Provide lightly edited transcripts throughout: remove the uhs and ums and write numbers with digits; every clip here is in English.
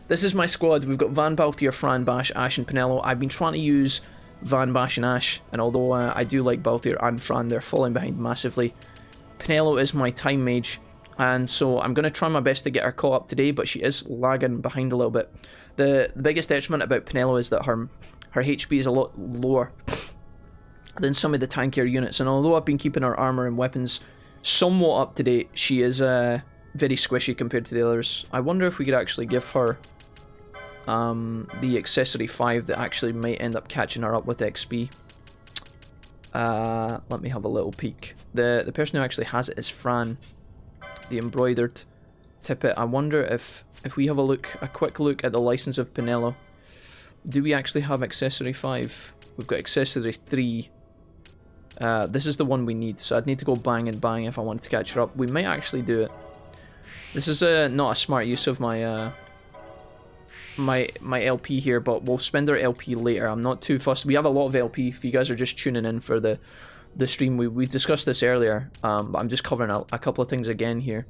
This is my squad. We've got Vaan, Balthier, Fran, Bash, Ashe, and Penelo. I've been trying to use Vaan, Bash, and Ashe, and although I do like Balthier and Fran, they're falling behind massively. Penelo is my time mage, and so I'm going to try my best to get her caught up today, but she is lagging behind a little bit. The biggest detriment about Penelo is that her HP is a lot lower than some of the tankier units, and although I've been keeping her armor and weapons somewhat up to date, she is very squishy compared to the others. I wonder if we could actually give her the accessory 5 that actually might end up catching her up with XP. Let me have a little peek. The person who actually has it is Fran, the embroidered tippet. I wonder if we have a quick look at the license of Penelo, do we actually have accessory 5? We've got accessory 3. This is the one we need, so I'd need to go bang and bang if I wanted to catch her up. We might actually do it. This is not a smart use of my my LP here, but we'll spend our LP later. I'm not too fussed. We have a lot of LP. If you guys are just tuning in for the stream, we discussed this earlier, but I'm just covering a couple of things again here.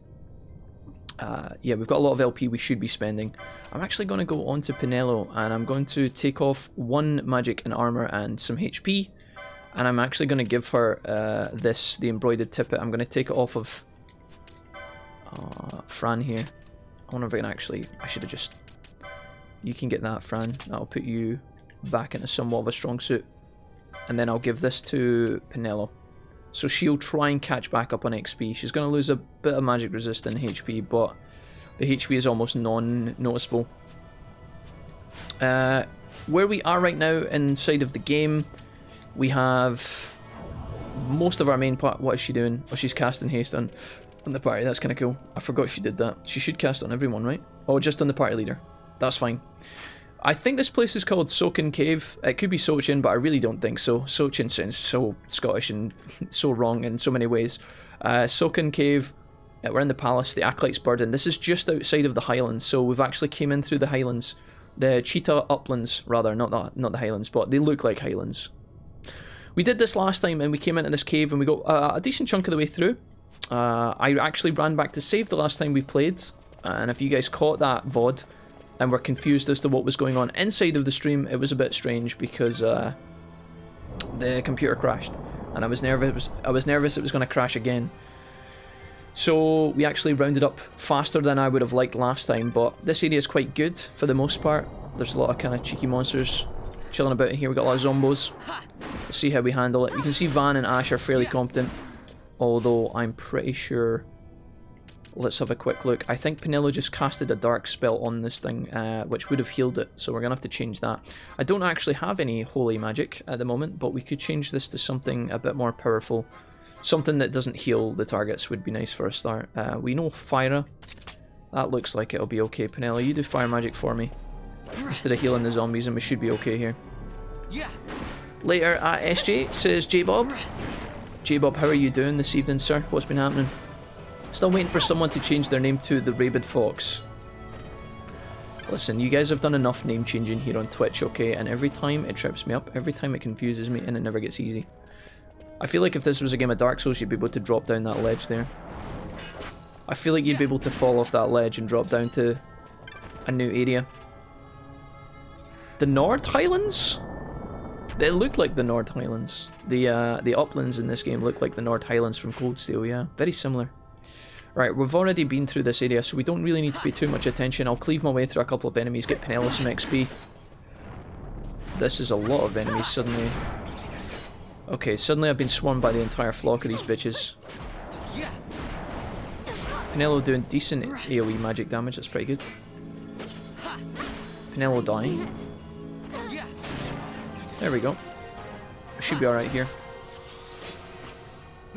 Yeah, we've got a lot of LP we should be spending. I'm actually going to go on to Penelo, and I'm going to take off 1 magic and armor and some HP, and I'm actually going to give her the embroidered tippet. I'm going to take it off of Fran here. I wonder if I can actually... I should have just... You can get that, Fran. That'll put you back into somewhat of a strong suit. And then I'll give this to Penelo. So she'll try and catch back up on XP. She's going to lose a bit of magic resist and HP, but the HP is almost non-noticeable. Where we are right now inside of the game, we have most of our main part. What is she doing? Oh, she's casting haste on the party. That's kind of cool. I forgot she did that. She should cast on everyone, right? Oh, just on the party leader. That's fine. I think this place is called Sochin Cave. It could be Sochin, but I really don't think so. Sochin sounds so Scottish and so wrong in so many ways. Sochin Cave. We're in the palace. The Acolyte's Burden. This is just outside of the Highlands, so we've actually came in through the Highlands. The Cheetah Uplands, rather, not the Highlands, but they look like Highlands. We did this last time, and we came into this cave, and we got a decent chunk of the way through. I actually ran back to save the last time we played, and if you guys caught that VOD and were confused as to what was going on inside of the stream, it was a bit strange because the computer crashed, and I was nervous it was going to crash again. So we actually rounded up faster than I would have liked last time, but this area is quite good for the most part. There's a lot of kind of cheeky monsters chilling about in here. We've got a lot of zombos. Let's see how we handle it. You can see Vaan and Ashe are fairly competent, although I'm pretty sure... Let's have a quick look. I think Penelo just casted a dark spell on this thing, which would have healed it, so we're going to have to change that. I don't actually have any holy magic at the moment, but we could change this to something a bit more powerful. Something that doesn't heal the targets would be nice for a start. We know Fire. That looks like it'll be okay. Penelo, you do fire magic for me instead of healing the zombies, and we should be okay here. Later at SJ says J-Bob. J-Bob, how are you doing this evening, sir? What's been happening? Still waiting for someone to change their name to the Rabid Fox. Listen, you guys have done enough name changing here on Twitch, okay? And every time it trips me up, every time it confuses me, and it never gets easy. I feel like if this was a game of Dark Souls, you'd be able to drop down that ledge there. I feel like you'd be able to fall off that ledge and drop down to a new area. The Nord Highlands? They look like the Nord Highlands. The uplands in this game look like the Nord Highlands from Cold Steel, yeah. Very similar. Right, we've already been through this area, so we don't really need to pay too much attention. I'll cleave my way through a couple of enemies, get Penelo some XP. This is a lot of enemies suddenly. Okay, suddenly I've been swarmed by the entire flock of these bitches. Penelo doing decent AoE magic damage, that's pretty good. Penelo dying. There we go. Should be alright here.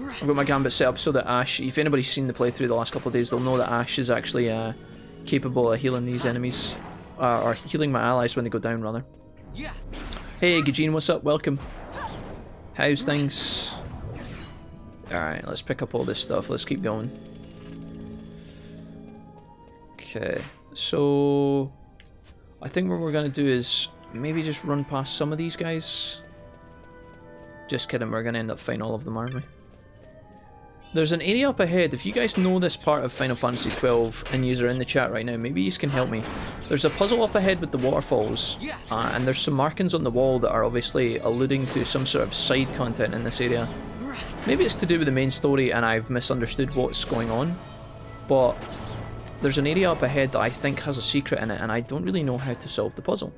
I've got my gambit set up so that Ashe, if anybody's seen the playthrough the last couple of days, they'll know that Ashe is actually capable of healing these enemies. Or healing my allies when they go down, rather. Hey, Gajin, what's up? Welcome. How's things? Alright, let's pick up all this stuff. Let's keep going. Okay, so... I think what we're going to do is maybe just run past some of these guys. Just kidding, we're going to end up fighting all of them, aren't we? There's an area up ahead. If you guys know this part of Final Fantasy XII and you are in the chat right now, maybe you can help me. There's a puzzle up ahead with the waterfalls, and there's some markings on the wall that are obviously alluding to some sort of side content in this area. Maybe it's to do with the main story and I've misunderstood what's going on, but there's an area up ahead that I think has a secret in it, and I don't really know how to solve the puzzle.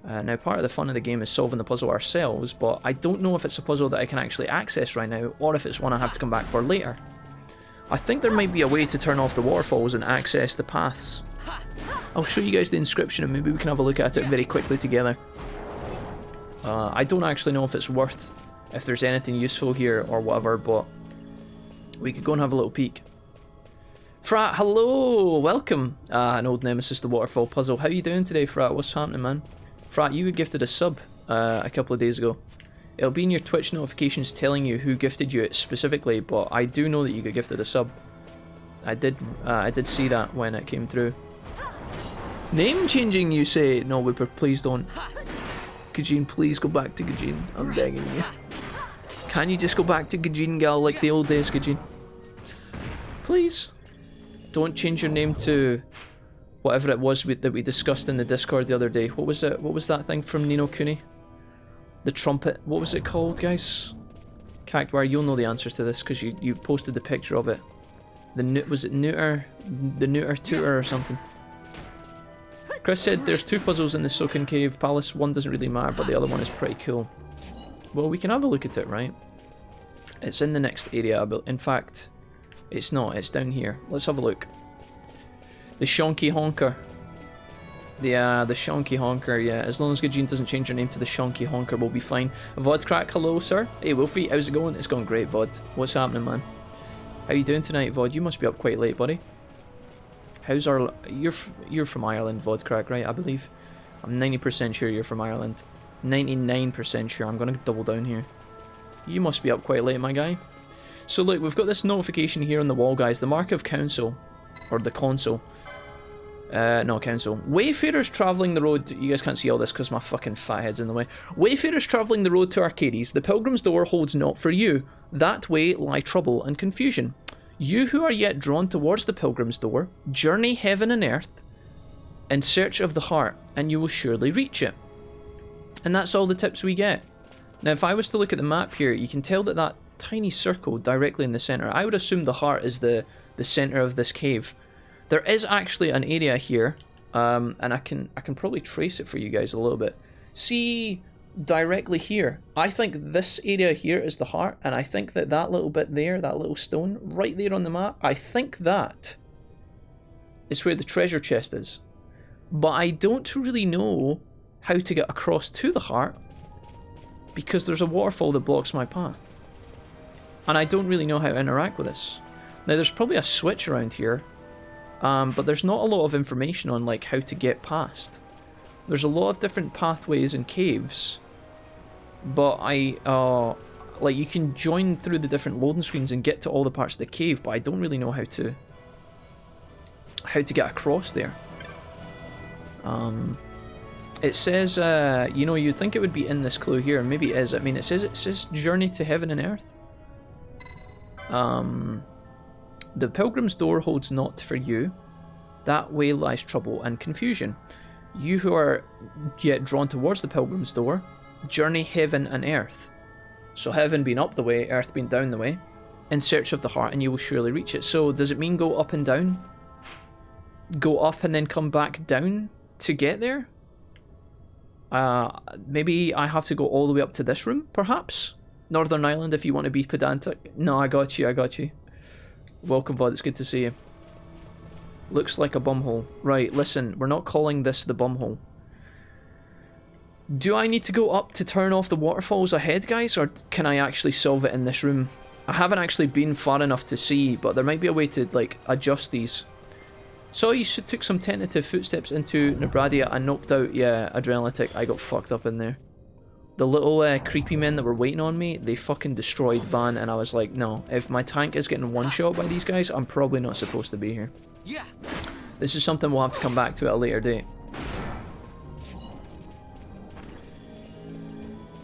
Now, part of the fun of the game is solving the puzzle ourselves, but I don't know if it's a puzzle that I can actually access right now, or if it's one I have to come back for later. I think there might be a way to turn off the waterfalls and access the paths. I'll show you guys the inscription and maybe we can have a look at it very quickly together. I don't actually know if it's worth, if there's anything useful here or whatever, but we could go and have a little peek. Frat, hello! Welcome! An old nemesis, the waterfall puzzle. How you doing today, Frat? What's happening, man? Frat, you were gifted a sub a couple of days ago. It'll be in your Twitch notifications telling you who gifted you it specifically, but I do know that you got gifted a sub. I did see that when it came through. Name changing, you say? No, Whipper, please don't. Gajin, please go back to Gajin. I'm begging you. Can you just go back to Gajin, gal, like the old days, Gajin? Please. Don't change your name to whatever it was that we discussed in the Discord the other day. What was it? What was that thing from Nino Kuni? The trumpet. What was it called, guys? Cactuar, you'll know the answers to this because you posted the picture of it. Was it Neuter? The Neuter Tutor or something? Chris said there's two puzzles in the Soken Cave Palace. One doesn't really matter, but the other one is pretty cool. Well, we can have a look at it, right? It's in the next area, but in fact, it's not. It's down here. Let's have a look. The Shonky Honker. The Shonky Honker, yeah. As long as Gajin doesn't change her name to the Shonky Honker, we'll be fine. Vodcrack, hello, sir. Hey, Wolfie, how's it going? It's going great, Vod. What's happening, man? How you doing tonight, Vod? You must be up quite late, buddy. How's our... You're from Ireland, Vodcrack, right? I believe. I'm 90% sure you're from Ireland. 99% sure. I'm going to double down here. You must be up quite late, my guy. So, look, we've got this notification here on the wall, guys. The Mark of Council. Or the Consul. No, Council. Wayfarers travelling the road... You guys can't see all this because my fucking fat head's in the way. Wayfarers travelling the road to Archades, the Pilgrim's Door holds not for you. That way lie trouble and confusion. You who are yet drawn towards the Pilgrim's Door, journey heaven and earth in search of the heart, and you will surely reach it. And that's all the tips we get. Now, if I was to look at the map here, you can tell that that tiny circle directly in the centre, I would assume the heart is the centre of this cave. There is actually an area here, and I can probably trace it for you guys a little bit. See, directly here, I think this area here is the heart, and I think that that little bit there, that little stone, right there on the map, I think that is where the treasure chest is. But I don't really know how to get across to the heart, because there's a waterfall that blocks my path. And I don't really know how to interact with this. Now, there's probably a switch around here, but there's not a lot of information on like how to get past. There's a lot of different pathways and caves, but like you can join through the different loading screens and get to all the parts of the cave, but I don't really know how to get across there. It says, you know, you'd think it would be in this clue here, and maybe it is. I mean, it says journey to heaven and earth. The Pilgrim's Door holds not for you. That way lies trouble and confusion. You who are yet drawn towards the Pilgrim's Door, journey heaven and earth. So heaven being up the way, earth being down the way, in search of the heart, and you will surely reach it. So does it mean go up and down? Go up and then come back down to get there? Maybe I have to go all the way up to this room, perhaps? Northern Ireland, if you want to be pedantic. No, I got you. Welcome, Vod, it's good to see you. Looks like a bumhole. Right, listen, we're not calling this the bumhole. Do I need to go up to turn off the waterfalls ahead, guys, or can I actually solve it in this room? I haven't actually been far enough to see, but there might be a way to, like, adjust these. So you took some tentative footsteps into Nabradia and noped out. Yeah, Adrenalitic, I got fucked up in there. The little creepy men that were waiting on me, they fucking destroyed Vaan, and I was like, no, if my tank is getting one-shot by these guys, I'm probably not supposed to be here. Yeah. This is something we'll have to come back to at a later date.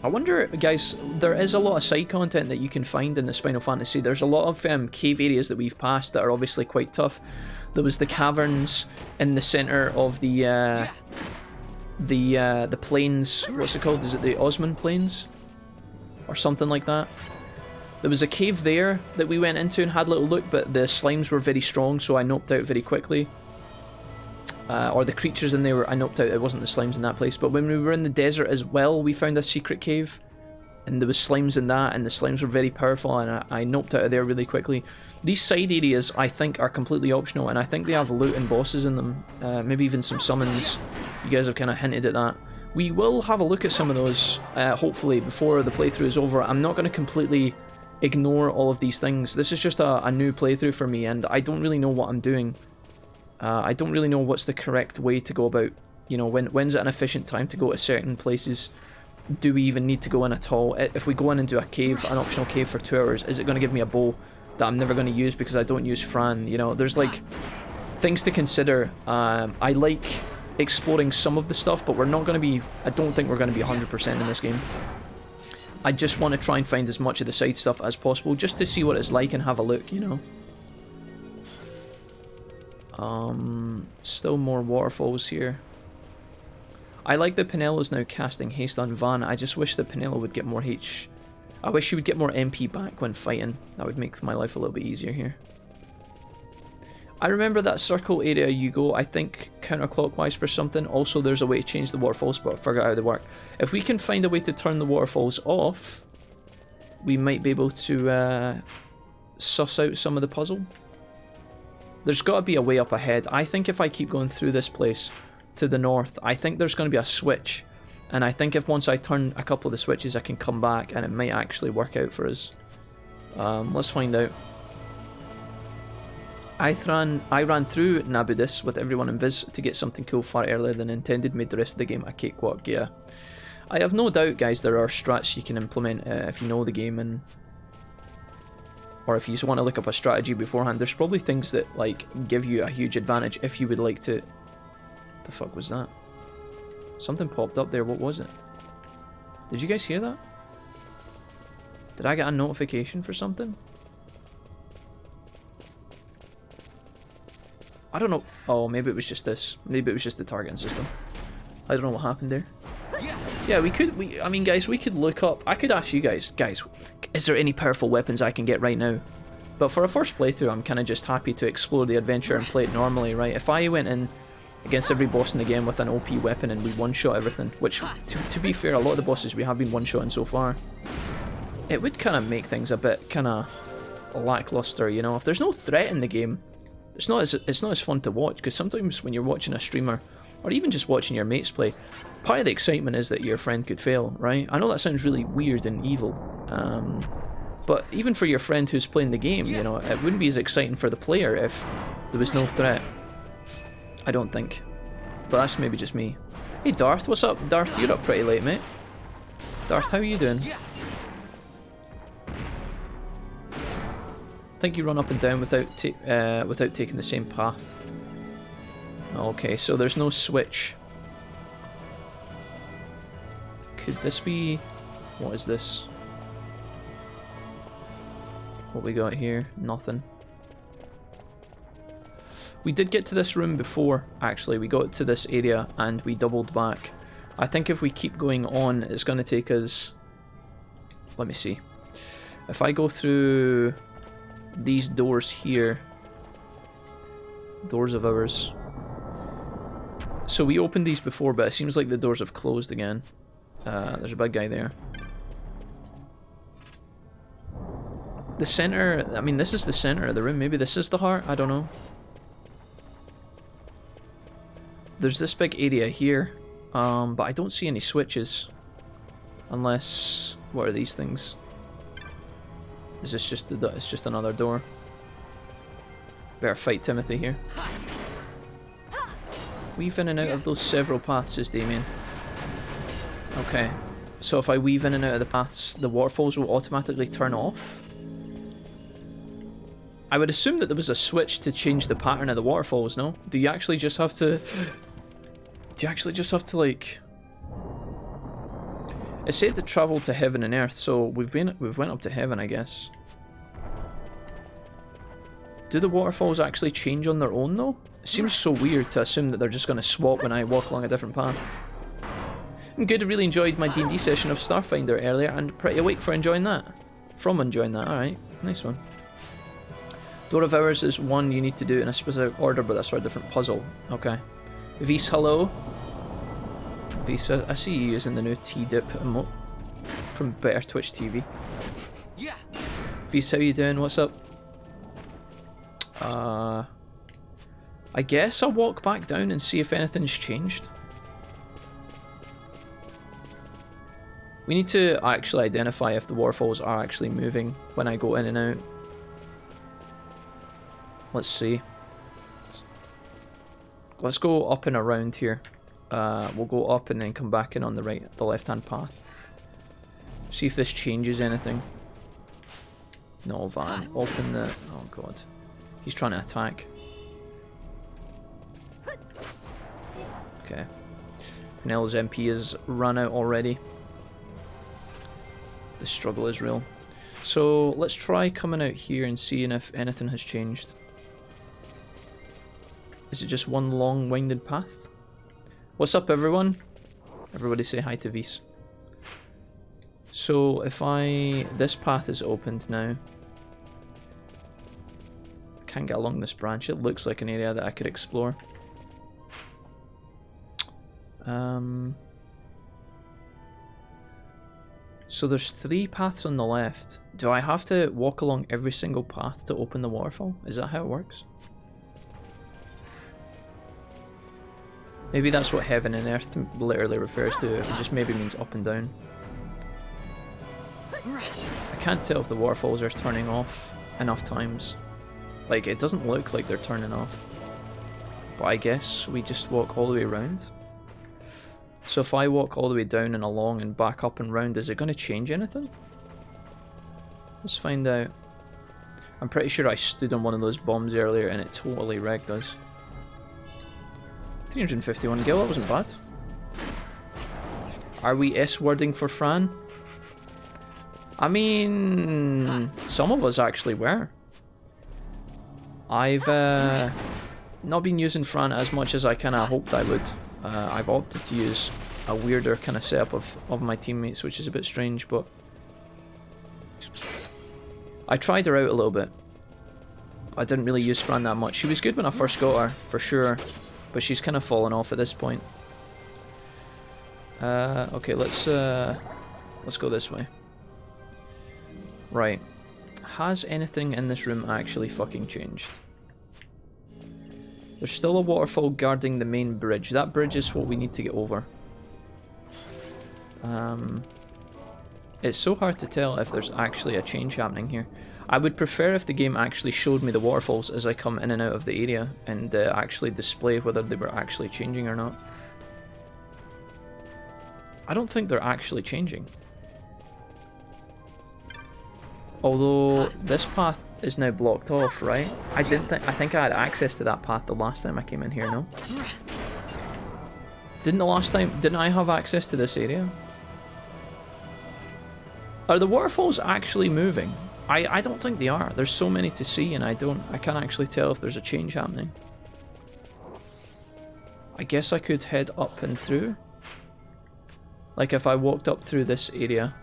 I wonder, guys, there is a lot of side content that you can find in this Final Fantasy. There's a lot of cave areas that we've passed that are obviously quite tough. There was the caverns in the center of the plains. What's it called? Is it the Osman Plains? Or something like that. There was a cave there that we went into and had a little look, but the slimes were very strong, so I noped out very quickly. Or the creatures in there, I noped out, it wasn't the slimes in that place. But when we were in the desert as well, we found a secret cave. And there was slimes in that, and the slimes were very powerful, and I noped out of there really quickly. These side areas, I think, are completely optional, and I think they have loot and bosses in them. Maybe even some summons. You guys have kind of hinted at that. We will have a look at some of those, hopefully, before the playthrough is over. I'm not going to completely ignore all of these things. This is just a new playthrough for me, and I don't really know what I'm doing. I don't really know what's the correct way to go about, you know, when's it an efficient time to go to certain places? Do we even need to go in at all? If we go in and do a cave, an optional cave for 2 hours, is it going to give me a bow that I'm never going to use because I don't use Fran? You know, there's like things to consider. I like exploring some of the stuff, but we're not going to be, I don't think we're going to be 100% in this game. I just want to try and find as much of the side stuff as possible just to see what it's like and have a look, you know. Still more waterfalls here. I like that Penelo's now casting haste on Vaan. I just wish that Penelo would get more H. I wish she would get more MP back when fighting. That would make my life a little bit easier here. I remember that circle area you go, I think, counterclockwise for something. Also, there's a way to change the waterfalls, but I forgot how they work. If we can find a way to turn the waterfalls off, we might be able to suss out some of the puzzle. There's got to be a way up ahead. I think if I keep going through this place to the north, I think there's going to be a switch. And I think if once I turn a couple of the switches, I can come back and it might actually work out for us. Let's find out. I ran through Nabudis with everyone in Viz to get something cool far earlier than intended, made the rest of the game a cakewalk, yeah. I have no doubt, guys, there are strats you can implement if you know the game, and or if you just want to look up a strategy beforehand. There's probably things that like give you a huge advantage if you would like to. What the fuck was that? Something popped up there, what was it? Did you guys hear that? Did I get a notification for something? I don't know. Oh, maybe it was just this. Maybe it was just the targeting system. I don't know what happened there. Yeah, I mean, guys, we could look up. I could ask you guys, is there any powerful weapons I can get right now? But for a first playthrough, I'm kind of just happy to explore the adventure and play it normally, right? If I went in against every boss in the game with an OP weapon and we one-shot everything, which, to be fair, a lot of the bosses we have been one-shotting so far, it would kind of make things a bit kind of lackluster, you know? If there's no threat in the game, it's not as fun to watch, because sometimes when you're watching a streamer, or even just watching your mates play, part of the excitement is that your friend could fail, right? I know that sounds really weird and evil, but even for your friend who's playing the game, you know, it wouldn't be as exciting for the player if there was no threat. I don't think. But that's maybe just me. Hey Darth, what's up? Darth, you're up pretty late, mate. Darth, how are you doing? I think you run up and down without taking the same path. Okay, so there's no switch. Could this be... What is this? What we got here? Nothing. We did get to this room before, actually. We got to this area and we doubled back. I think if we keep going on, it's going to take us... Let me see. If I go through these doors here... Doors of ours... So we opened these before, but it seems like the doors have closed again. There's a big guy there. The center, I mean, this is the center of the room. Maybe this is the heart? I don't know. There's this big area here, but I don't see any switches. Unless, what are these things? Is this just it's just another door? Better fight Timothy here. Weave in and out of those several paths, says Damien. Okay, so if I weave in and out of the paths, the waterfalls will automatically turn off. I would assume that there was a switch to change the pattern of the waterfalls, no? Do you actually just have to... like... It said to travel to heaven and earth, so we've went up to heaven, I guess. Do the waterfalls actually change on their own though? It seems so weird to assume that they're just going to swap when I walk along a different path. I'm good, I really enjoyed my D&D session of Starfinder earlier and pretty awake for enjoying that. Alright, nice one. Door of Hours is one you need to do in a specific order, but that's for a different puzzle. Okay. Vise, hello. Vise, I see you using the new T-dip emote from Better Twitch TV. Yeah. Vise, how you doing? What's up? I guess I'll walk back down and see if anything's changed. We need to actually identify if the waterfalls are actually moving when I go in and out. Let's see. Let's go up and around here. We'll go up and then come back in on the left-hand path. See if this changes anything. No, Vaan. Open the... Oh god. He's trying to attack. Okay. Penelo's MP has run out already. The struggle is real. So let's try coming out here and seeing if anything has changed. Is it just one long winded path? What's up everyone? Everybody say hi to Vise. So if this path is opened now. I can't get along this branch. It looks like an area that I could explore. So there's 3 paths on the left. Do I have to walk along every single path to open the waterfall? Is that how it works? Maybe that's what heaven and earth literally refers to. It just maybe means up and down. I can't tell if the waterfalls are turning off enough times. Like, it doesn't look like they're turning off. But I guess we just walk all the way around. So if I walk all the way down and along and back up and round, is it going to change anything? Let's find out. I'm pretty sure I stood on one of those bombs earlier and it totally wrecked us. 351 gil, that wasn't bad. Are we S-wording for Fran? I mean, some of us actually were. I've not been using Fran as much as I kind of hoped I would. I've opted to use a weirder kind of setup of my teammates, which is a bit strange, but I tried her out a little bit. I didn't really use Fran that much. She was good when I first got her, for sure, but she's kind of fallen off at this point. Okay, let's go this way. Right. Has anything in this room actually fucking changed? There's still a waterfall guarding the main bridge. That bridge is what we need to get over. It's so hard to tell if there's actually a change happening here. I would prefer if the game actually showed me the waterfalls as I come in and out of the area and actually display whether they were actually changing or not. I don't think they're actually changing. Although this path is now blocked off, right? I think I had access to that path the last time I came in here, no? Didn't I have access to this area? Are the waterfalls actually moving? I don't think they are. There's so many to see and I can't actually tell if there's a change happening. I guess I could head up and through. Like if I walked up through this area.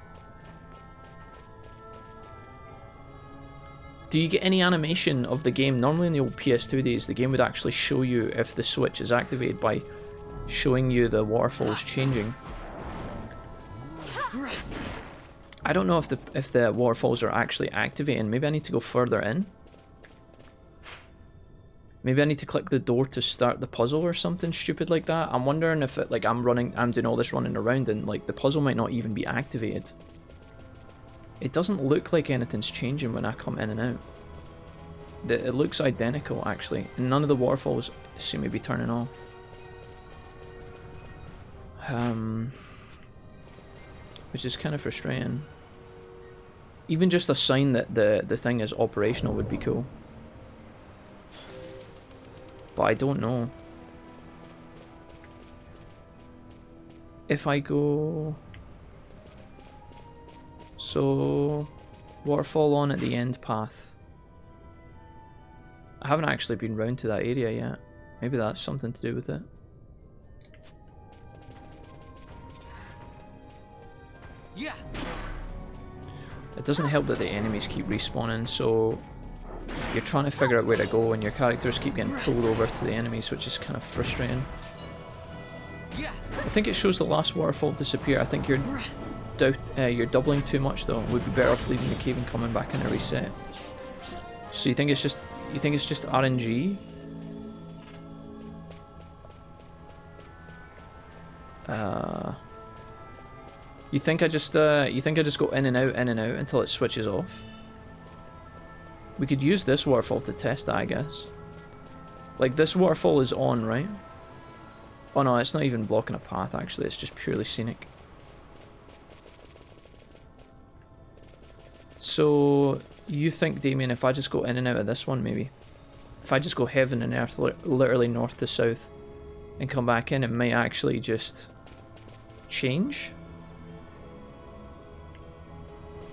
Do you get any animation of the game? Normally in the old PS2 days, the game would actually show you if the switch is activated by showing you the waterfalls changing. I don't know if the waterfalls are actually activating. Maybe I need to go further in. Maybe I need to click the door to start the puzzle or something stupid like that. I'm wondering if it, like I'm doing all this running around and like the puzzle might not even be activated. It doesn't look like anything's changing when I come in and out. It looks identical actually, and none of the waterfalls seem to be turning off. Which is kind of frustrating. Even just a sign that the thing is operational would be cool. But I don't know. If I go... So, waterfall on at the end path. I haven't actually been round to that area yet. Maybe that's something to do with it. Yeah. It doesn't help that the enemies keep respawning, so you're trying to figure out where to go and your characters keep getting pulled over to the enemies, which is kind of frustrating. I think it shows the last waterfall disappear. I think you're doubling too much though. Would be better off leaving the cave and coming back in a reset. So you think it's just RNG? You think I just go in and out until it switches off? We could use this waterfall to test that, I guess. Like, this waterfall is on, right? Oh no, it's not even blocking a path actually, it's just purely scenic. So, you think, Damien, if I just go in and out of this one, maybe? If I just go heaven and earth, literally north to south, and come back in, it might actually just change?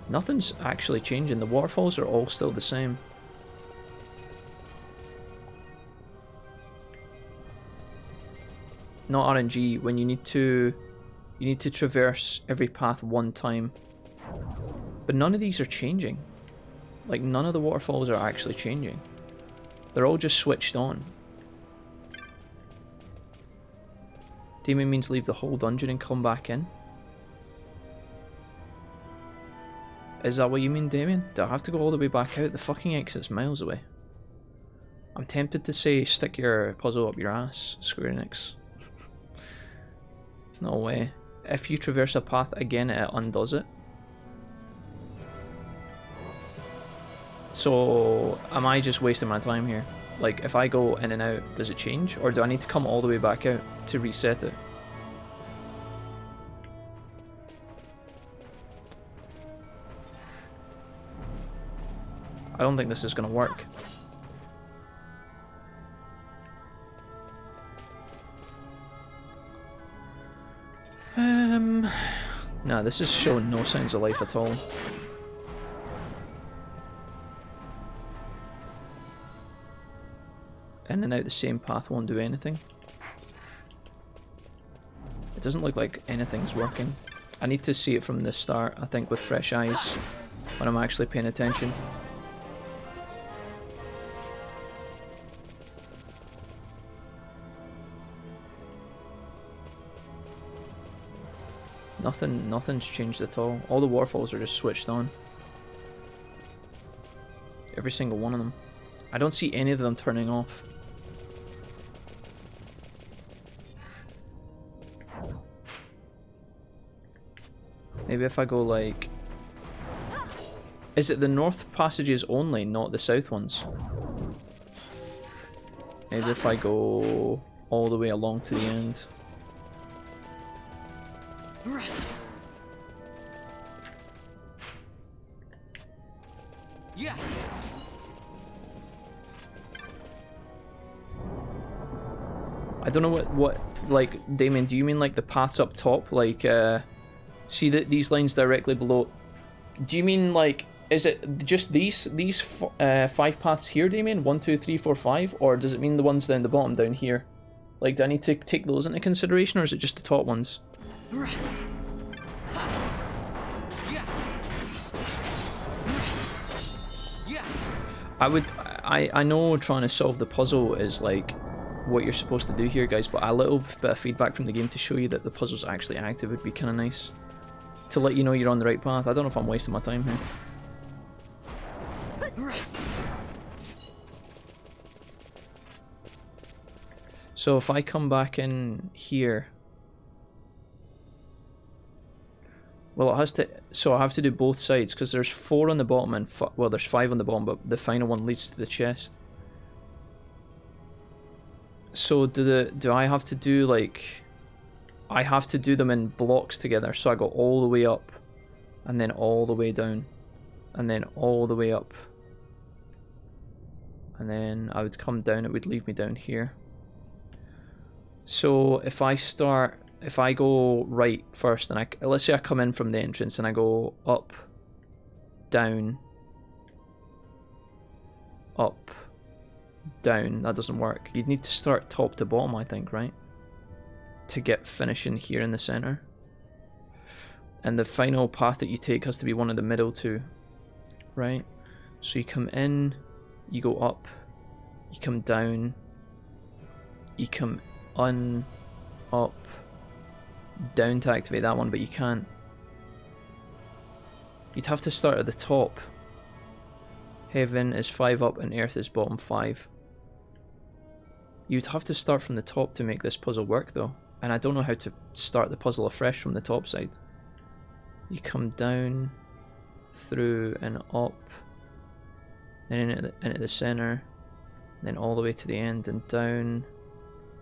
Nothing's actually changing, the waterfalls are all still the same. Not RNG, when you need to traverse every path one time. But none of these are changing. Like, none of the waterfalls are actually changing. They're all just switched on. Damien means leave the whole dungeon and come back in. Is that what you mean, Damien? Do I have to go all the way back out? The fucking exit's miles away. I'm tempted to say stick your puzzle up your ass, Square Enix. No way. If you traverse a path again, it undoes it. So, am I just wasting my time here? Like, if I go in and out, does it change? Or do I need to come all the way back out to reset it? I don't think this is going to work. No, this is showing no signs of life at all. In and out the same path won't do anything. It doesn't look like anything's working. I need to see it from the start, I think, with fresh eyes, when I'm actually paying attention. Nothing's changed at all. All the waterfalls are just switched on. Every single one of them. I don't see any of them turning off. Maybe if I go like... Is it the north passages only, not the south ones? Maybe if I go all the way along to the end. Yeah. I don't know what like, Damien, do you mean like the paths up top? Like, see that these lines directly below? Do you mean like, is it just these 5 paths here, Damien? 1, 2, 3, 4, 5? Or does it mean the ones down the bottom down here? Like, do I need to take those into consideration, or is it just the top ones? I know trying to solve the puzzle is like what you're supposed to do here, guys, but a little bit of feedback from the game to show you that the puzzle's actually active would be kind of nice. To let you know you're on the right path. I don't know if I'm wasting my time here. So if I come back in here... Well, it has to... So I have to do both sides, because there's 4 on the bottom and... Well, there's 5 on the bottom, but the final one leads to the chest. So do I have to do, like... I have to do them in blocks together, so I go all the way up, and then all the way down, and then all the way up. And then I would come down, it would leave me down here. So if I go right first, and let's say I come in from the entrance and I go up down, up, down. That doesn't work. You'd need to start top to bottom, I think, right? To get finishing here in the center. And the final path that you take has to be one of the middle two, right? So you come in, you go up, you come down, you come up, down to activate that one, but you can't. You'd have to start at the top. Heaven is 5 up and earth is bottom 5. You'd have to start from the top to make this puzzle work though. And I don't know how to start the puzzle afresh from the top side. You come down, through and up, then into the center, then all the way to the end and down,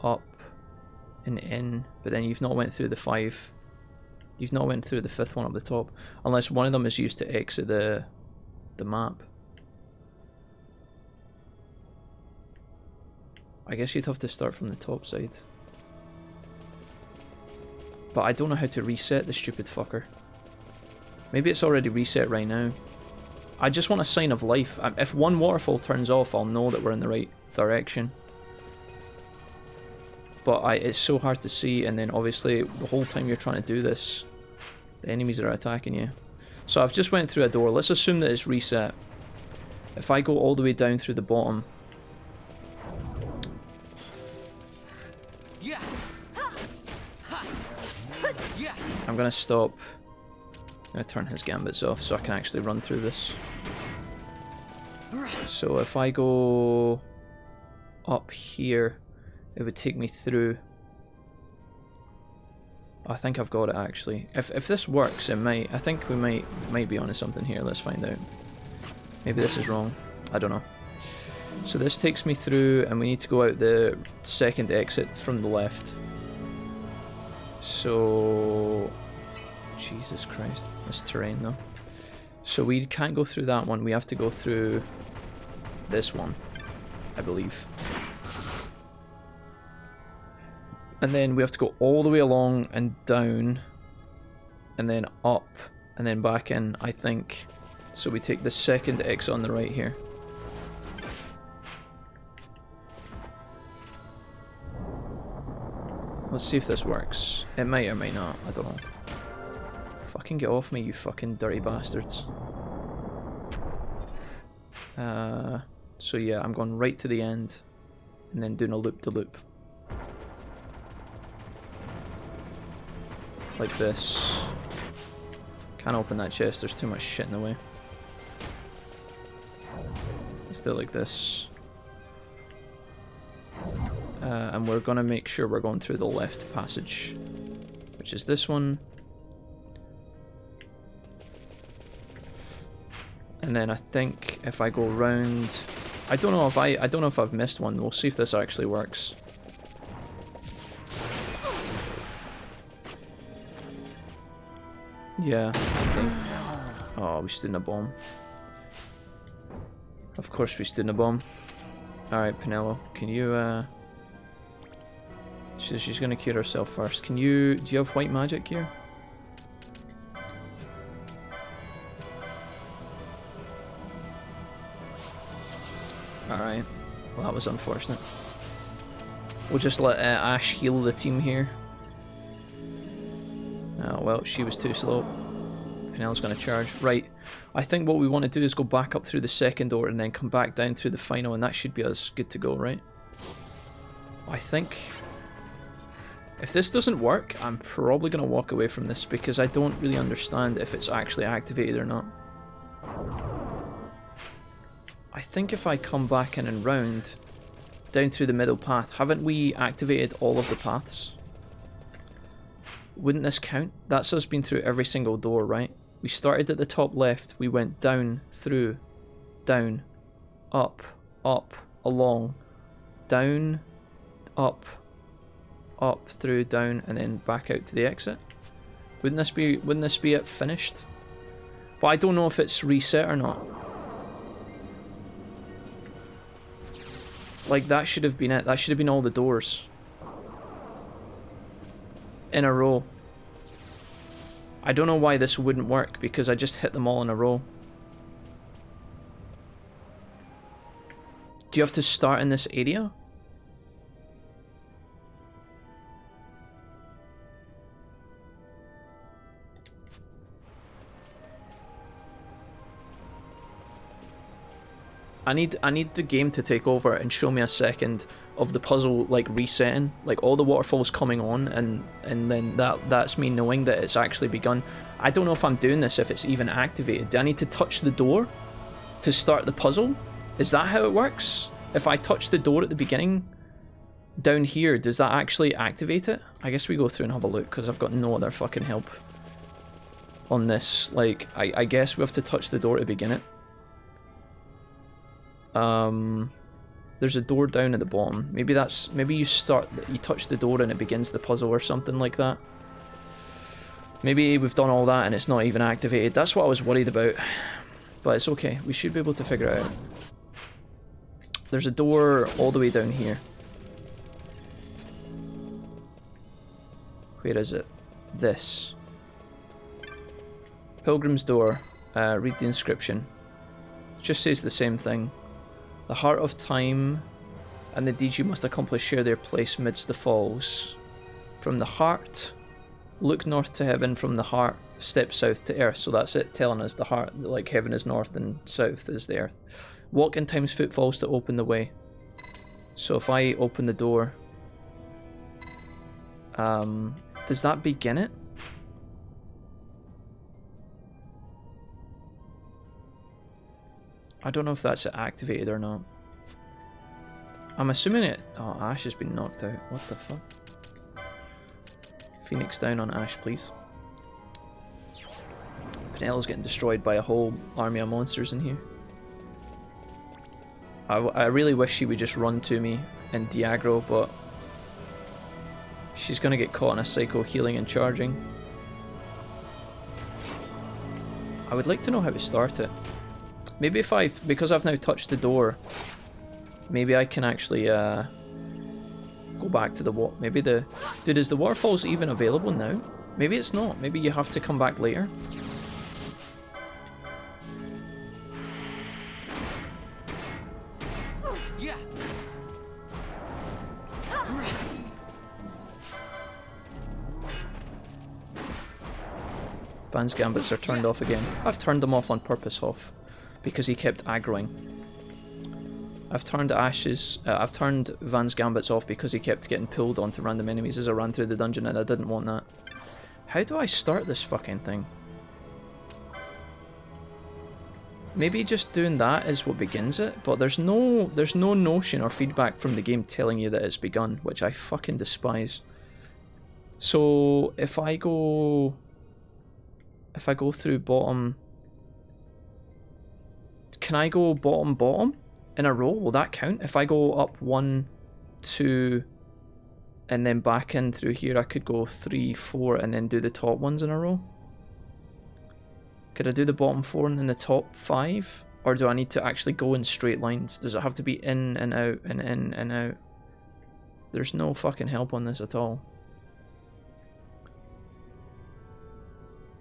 up and in. But then you've not went through the 5. You've not went through the 5th one up the top. Unless one of them is used to exit the map. I guess you'd have to start from the top side. But I don't know how to reset the stupid fucker. Maybe it's already reset right now. I just want a sign of life. If one waterfall turns off, I'll know that we're in the right direction. But it's so hard to see, and then obviously the whole time you're trying to do this, the enemies are attacking you. So I've just went through a door. Let's assume that it's reset. If I go all the way down through the bottom... I'm gonna stop. I'm gonna turn his gambits off so I can actually run through this. So if I go up here, it would take me through. I think I've got it actually. If this works, it might. I think we might be onto something here. Let's find out. Maybe this is wrong. I don't know. So this takes me through, and we need to go out the second exit from the left. So, Jesus Christ, this terrain though. So we can't go through that one. We have to go through this one, I believe. And then we have to go all the way along and down, and then up, and then back in, I think. So we take the second exit on the right here. Let's see if this works. It might or might not, I don't know. Fucking get off me, you fucking dirty bastards. So yeah, I'm going right to the end, and then doing a loop-de-loop. Like this. Can't open that chest, there's too much shit in the way. Let's do it like this. And we're gonna make sure we're going through the left passage, which is this one. And then I think if I go round, I don't know if I've missed one. We'll see if this actually works. Yeah, I think. Oh, we stood in a bomb. Of course we stood in a bomb. Alright, Penelo, can you, she's gonna cure herself first. Do you have white magic here? Alright, well that was unfortunate. We'll just let Ashe heal the team here. Oh well, she was too slow. Penelo's gonna charge. Right, I think what we want to do is go back up through the second door and then come back down through the final, and that should be us good to go, right? I think if this doesn't work, I'm probably going to walk away from this because I don't really understand if it's actually activated or not. I think if I come back in and round down through the middle path, haven't we activated all of the paths? Wouldn't this count? That's us been through every single door, right? We started at the top left, we went down, through, down, up, along, down, up, through, down, and then back out to the exit. Wouldn't this be it finished? But I don't know if it's reset or not. Like, that should have been it. That should have been all the doors in a row. I don't know why this wouldn't work, because I just hit them all in a row. Do you have to start in this area? I need the game to take over and show me a second of the puzzle like resetting, like all the waterfalls coming on, and then that's me knowing that it's actually begun. I don't know if I'm doing this, if it's even activated. Do I need to touch the door to start the puzzle? Is that how it works? If I touch the door at the beginning down here, does that actually activate it? I guess we go through and have a look, because I've got no other fucking help on this. Like, I guess we have to touch the door to begin it. There's a door down at the bottom. Maybe you touch the door and it begins the puzzle or something like that. Maybe we've done all that and it's not even activated. That's what I was worried about. But it's okay. We should be able to figure it out. There's a door all the way down here. Where is it? This. Pilgrim's Door. Read the inscription. It just says the same thing. The heart of time and the deeds you must accomplish share their place midst the falls. From the heart, look north to heaven. From the heart, step south to earth. So that's it, telling us the heart, like heaven is north and south is the earth. Walk in time's footfalls to open the way. So if I open the door, does that begin it? I don't know if that's activated or not. I'm assuming it... Oh, Ashe has been knocked out. What the fuck? Phoenix down on Ashe, please. Penelo's getting destroyed by a whole army of monsters in here. I really wish she would just run to me and de-aggro, but... she's gonna get caught in a cycle healing and charging. I would like to know how to start it. Maybe if because I've now touched the door, maybe I can actually go back to the maybe the... Dude, is the waterfalls even available now? Maybe it's not. Maybe you have to come back later. Vaan's gambits are turned off again. I've turned them off on purpose, Hoff, because he kept aggroing. I've turned Vaan's gambits off because he kept getting pulled onto random enemies as I ran through the dungeon, and I didn't want that. How do I start this fucking thing? Maybe just doing that is what begins it, but there's no notion or feedback from the game telling you that it's begun, which I fucking despise. So if I go through bottom, can I go bottom in a row? Will that count? If I go up 1, 2, and then back in through here, I could go 3, 4, and then do the top ones in a row. Could I do the bottom 4 and then the top 5? Or do I need to actually go in straight lines? Does it have to be in and out and in and out? There's no fucking help on this at all.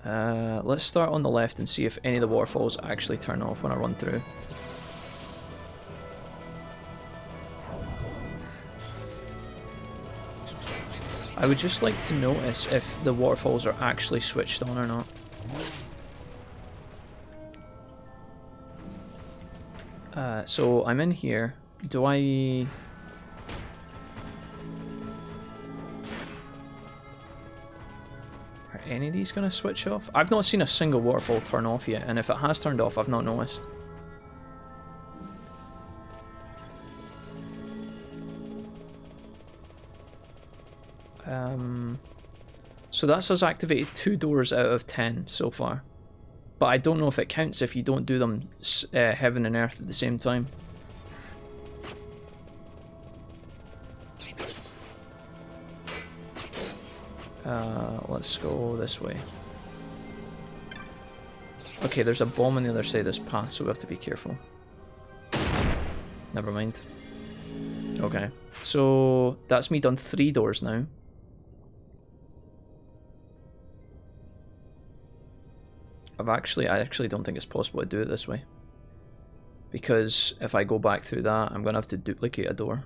Let's start on the left and see if any of the waterfalls actually turn off when I run through. I would just like to notice if the waterfalls are actually switched on or not. So I'm in here. Do I... Are any of these going to switch off? I've not seen a single waterfall turn off yet, and if it has turned off, I've not noticed. So that's us activated 2 doors out of 10 so far. But I don't know if it counts if you don't do them heaven and earth at the same time. Let's go this way. Okay, there's a bomb on the other side of this path, so we have to be careful. Never mind. Okay, so that's me done 3 doors now. I actually don't think it's possible to do it this way. Because if I go back through that, I'm going to have to duplicate a door.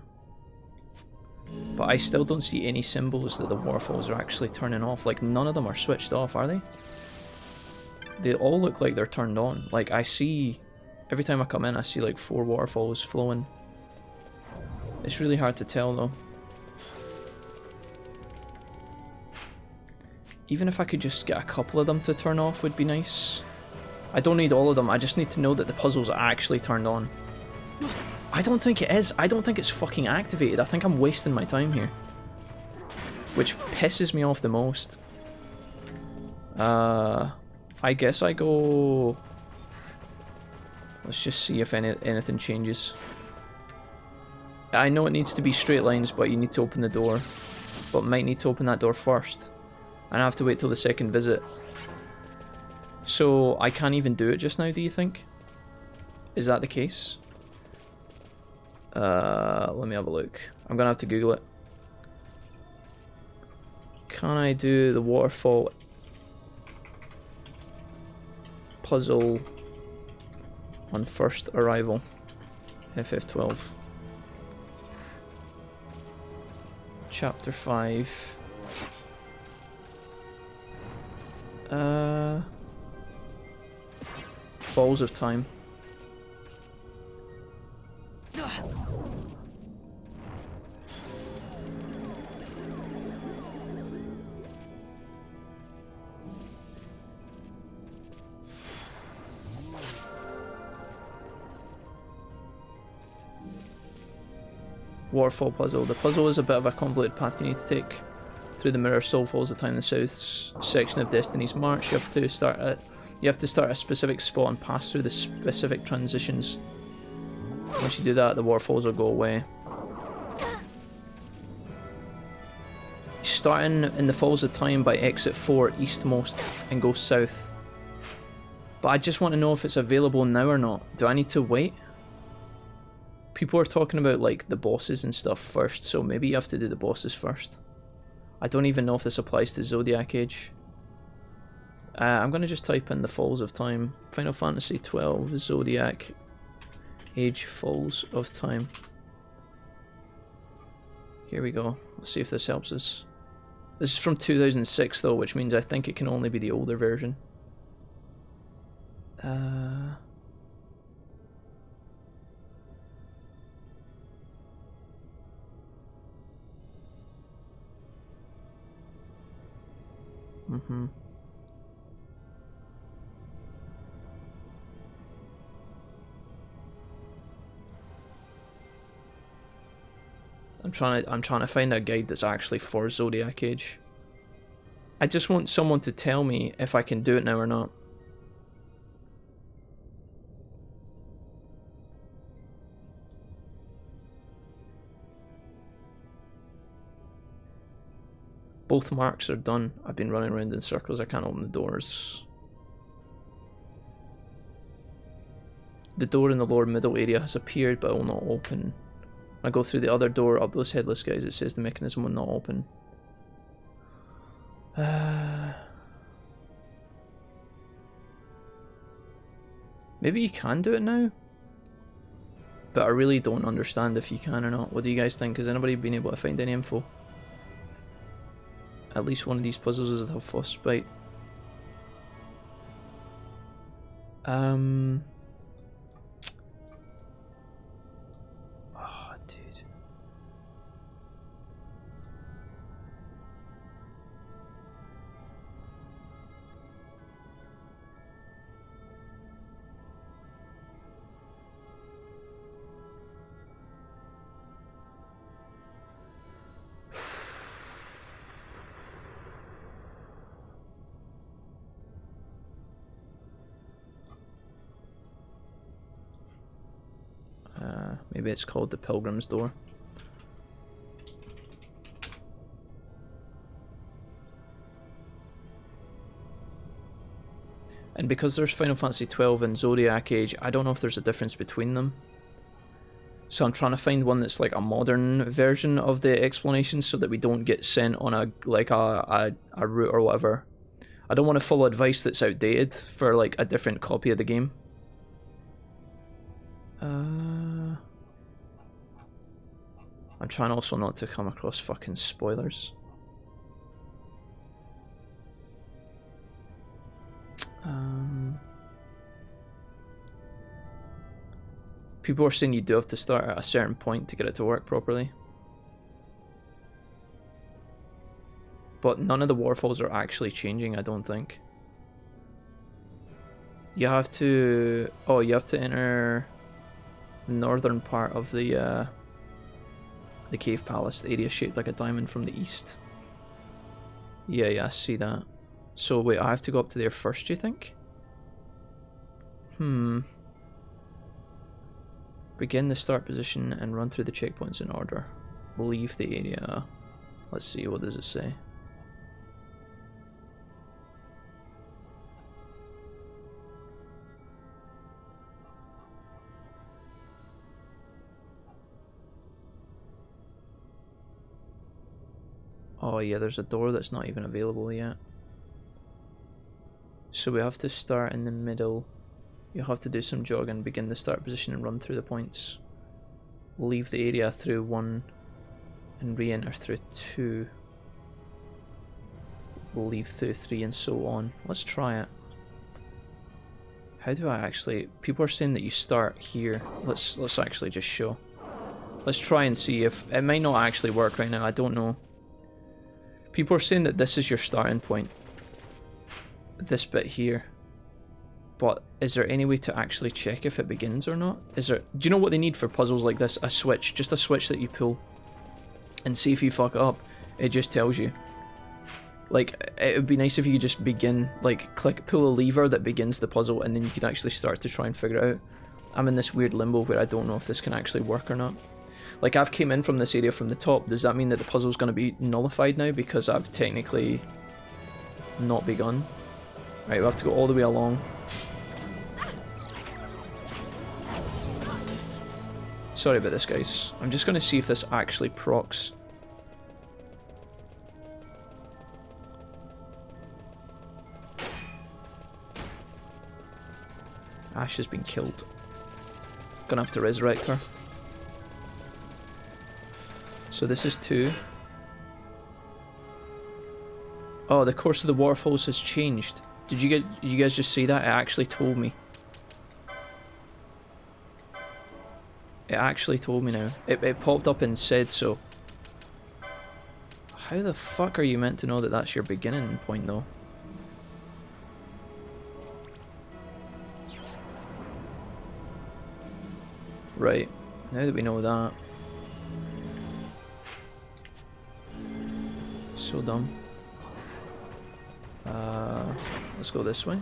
But I still don't see any symbols that the waterfalls are actually turning off. Like, none of them are switched off, are they? They all look like they're turned on. Like, I see... Every time I come in, I see like 4 waterfalls flowing. It's really hard to tell, though. Even if I could just get a couple of them to turn off would be nice. I don't need all of them, I just need to know that the puzzle's actually turned on. I don't think it is. I don't think it's fucking activated. I think I'm wasting my time here. Which pisses me off the most. I guess I go... Let's just see if anything changes. I know it needs to be straight lines, but you need to open the door. But might need to open that door first. And I have to wait till the second visit. So I can't even do it just now, do you think? Is that the case? Let me have a look. I'm gonna have to Google it. Can I do the waterfall puzzle on first arrival? FF12. Chapter 5. Balls of Time. Waterfall puzzle. The puzzle is a bit of a convoluted path you need to take through the mirror. Soul falls the time in the south section of Destiny's March. You have to start at a specific spot and pass through the specific transitions. Once you do that, the waterfalls will go away. Starting in the Falls of Time by exit 4 eastmost and go south. But I just want to know if it's available now or not. Do I need to wait? People are talking about like the bosses and stuff first, so maybe you have to do the bosses first. I don't even know if this applies to Zodiac Age. I'm going to just type in the Falls of Time. Final Fantasy XII Zodiac Age Falls of Time. Here we go. Let's see if this helps us. This is from 2006 though, which means I think it can only be the older version. I'm trying to find a guide that's actually for Zodiac Age. I just want someone to tell me if I can do it now or not. Both marks are done. I've been running around in circles. I can't open the doors. The door in the lower middle area has appeared, but it will not open. When I go through the other door up those headless guys, it says the mechanism will not open. Maybe you can do it now? But I really don't understand if you can or not. What do you guys think? Has anybody been able to find any info? At least one of these puzzles is a frostbite. Oh, dude. Maybe it's called the Pilgrim's Door. And because there's Final Fantasy XII and Zodiac Age, I don't know if there's a difference between them. So I'm trying to find one that's like a modern version of the explanations so that we don't get sent on a route or whatever. I don't want to follow advice that's outdated for like a different copy of the game. I'm trying also not to come across fucking spoilers. People are saying you do have to start at a certain point to get it to work properly. But none of the waterfalls are actually changing, I don't think. You have to... Oh, you have to enter the northern part of the cave palace, the area shaped like a diamond from the east. Yeah, I see that. So wait, I have to go up to there first, do you think? Begin the start position and run through the checkpoints in order. Leave the area. Let's see, what does it say? Oh yeah, there's a door that's not even available yet. So we have to start in the middle. You'll have to do some jogging, begin the start position and run through the points. Leave the area through 1 and re-enter through 2. We'll leave through 3 and so on. Let's try it. How do I actually... People are saying that you start here. Let's actually just show. Let's try and see if... It might not actually work right now, I don't know. People are saying that this is your starting point. This bit here. But is there any way to actually check if it begins or not? Is there... Do you know what they need for puzzles like this? A switch. Just a switch that you pull. And see if you fuck it up. It just tells you. Like, it would be nice if you could just begin... Like, pull a lever that begins the puzzle and then you could actually start to try and figure it out. I'm in this weird limbo where I don't know if this can actually work or not. Like, I've came in from this area from the top. Does that mean that the puzzle's going to be nullified now because I've technically not begun? Right, we have to go all the way along. Sorry about this, guys. I'm just going to see if this actually procs. Ashe has been killed. Gonna have to resurrect her. So this is 2. Oh, the course of the waterfalls has changed. Did you guys just see that? It actually told me. It actually told me now. It popped up and said so. How the fuck are you meant to know that that's your beginning point though? Right, now that we know that. So dumb. Let's go this way.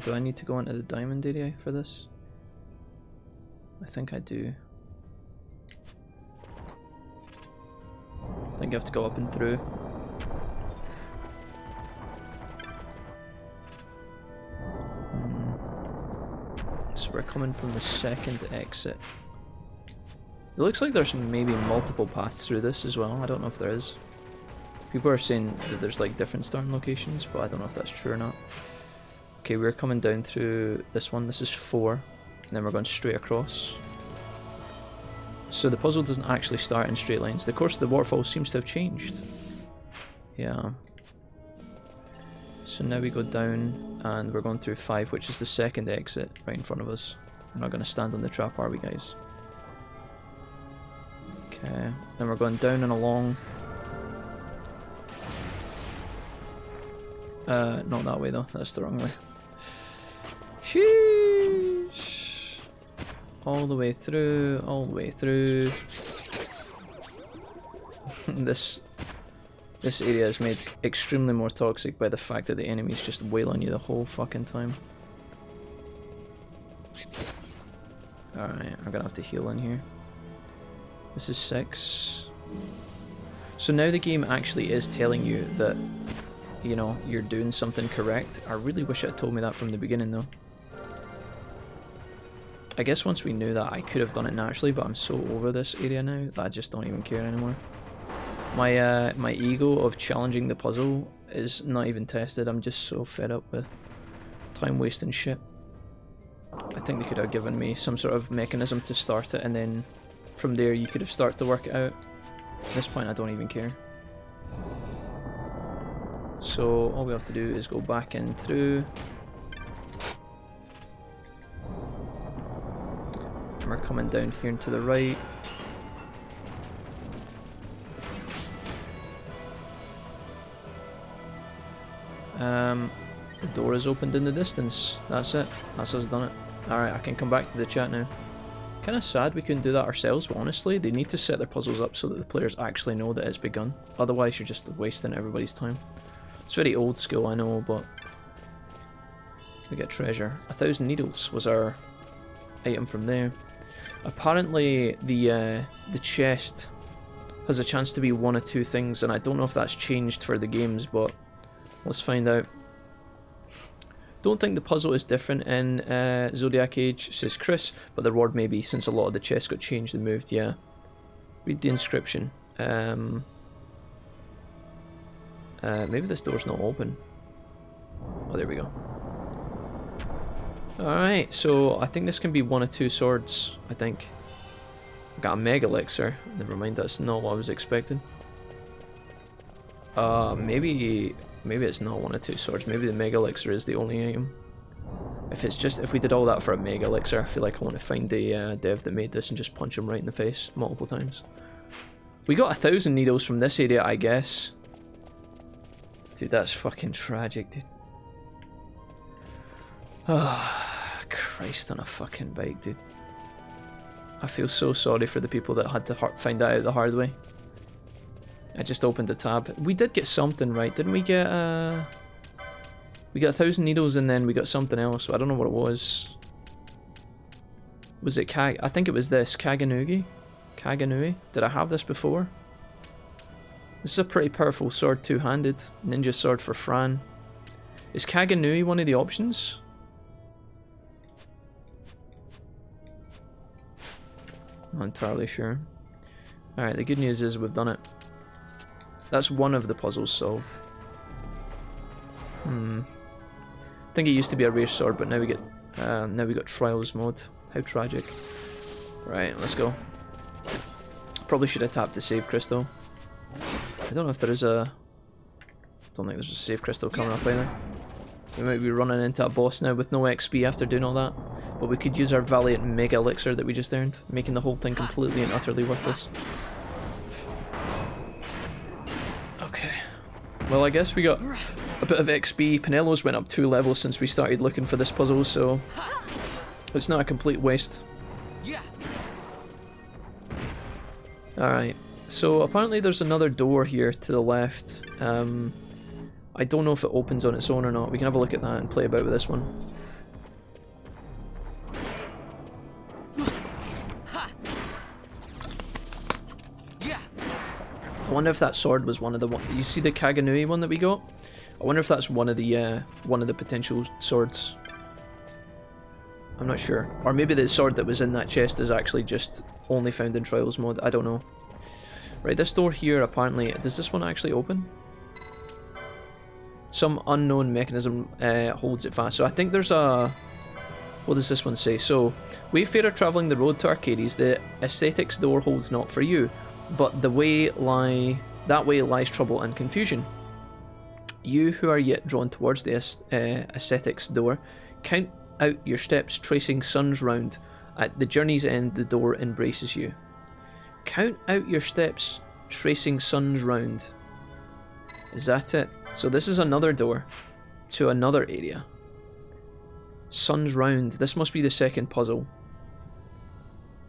Do I need to go into the diamond area for this? I think I do. I think I have to go up and through. So we're coming from the second exit. It looks like there's maybe multiple paths through this as well. I don't know if there is. People are saying that there's like different starting locations, but I don't know if that's true or not. Okay, we're coming down through this one. This is 4. And then we're going straight across. So the puzzle doesn't actually start in straight lines. The course of the waterfall seems to have changed. Yeah. So now we go down and we're going through 5, which is the second exit right in front of us. We're not going to stand on the trap, are we, guys? Okay. Then we're going down and along. Not that way though. That's the wrong way. Sheesh. All the way through, all the way through. This area is made extremely more toxic by the fact that the enemies just wail on you the whole fucking time. Alright, I'm gonna have to heal in here. This is 6. So now the game actually is telling you that, you know, you're doing something correct. I really wish it had told me that from the beginning though. I guess once we knew that, I could have done it naturally, but I'm so over this area now that I just don't even care anymore. My ego of challenging the puzzle is not even tested. I'm just so fed up with time wasting shit. I think they could have given me some sort of mechanism to start it, and then from there you could have started to work it out. At this point I don't even care. So all we have to do is go back in through. And we're coming down here and to the right. The door is opened in the distance. That's it. That's us done it. Alright, I can come back to the chat now. Kind of sad we couldn't do that ourselves, but honestly, they need to set their puzzles up so that the players actually know that it's begun. Otherwise, you're just wasting everybody's time. It's very old school, I know, but we get treasure. 1,000 needles was our item from there. Apparently, the chest has a chance to be one of two things, and I don't know if that's changed for the games, but let's find out. Don't think the puzzle is different in Zodiac Age, says Chris, but the reward may be, since a lot of the chests got changed and moved, yeah. Read the inscription. Maybe this door's not open. Oh, there we go. Alright, so I think this can be one of two swords, I think. I got a mega elixir. Never mind, that's not what I was expecting. Maybe it's not one of two swords. Maybe the mega elixir is the only item. If we did all that for a mega elixir, I feel like I want to find the dev that made this and just punch him right in the face multiple times. We got 1,000 needles from this area, I guess. Dude, that's fucking tragic, dude. Ah, Christ on a fucking bike, dude. I feel so sorry for the people that had to find that out the hard way. I just opened the tab. We did get something right, didn't we get, we got 1,000 needles and then we got something else, I don't know what it was. Was it I think it was this, Kaganui? Did I have this before? This is a pretty powerful sword, two-handed. Ninja sword for Fran. Is Kaganui one of the options? Not entirely sure. Alright, the good news is we've done it. That's one of the puzzles solved. I think it used to be a rare sword, but now we got trials mode. How tragic. Right, let's go. Probably should have tapped the save crystal. I don't know if there is a... don't think there's a save crystal coming up either. We might be running into a boss now with no XP after doing all that. But we could use our Valiant Mega Elixir that we just earned, making the whole thing completely and utterly worthless. Okay. Well, I guess we got a bit of XP. Penelo's went up 2 levels since we started looking for this puzzle, so it's not a complete waste. Alright, so apparently there's another door here to the left. I don't know if it opens on its own or not. We can have a look at that and play about with this one. I wonder if that sword was one of the you see the Kaganui one that we got? I wonder if that's one of the potential swords. I'm not sure. Or maybe the sword that was in that chest is actually just only found in Trials mode. I don't know. Right, this door here apparently... does this one actually open? Some unknown mechanism holds it fast. So I think there's a... what does this one say? So, Wayfarer travelling the road to Arcades, the aesthetics door holds not for you, but that way lies trouble and confusion. You who are yet drawn towards the aesthetics door, count out your steps tracing suns round. At the journey's end, the door embraces you. Count out your steps tracing suns round. Is that it? So this is another door to another area. Suns round. This must be the second puzzle.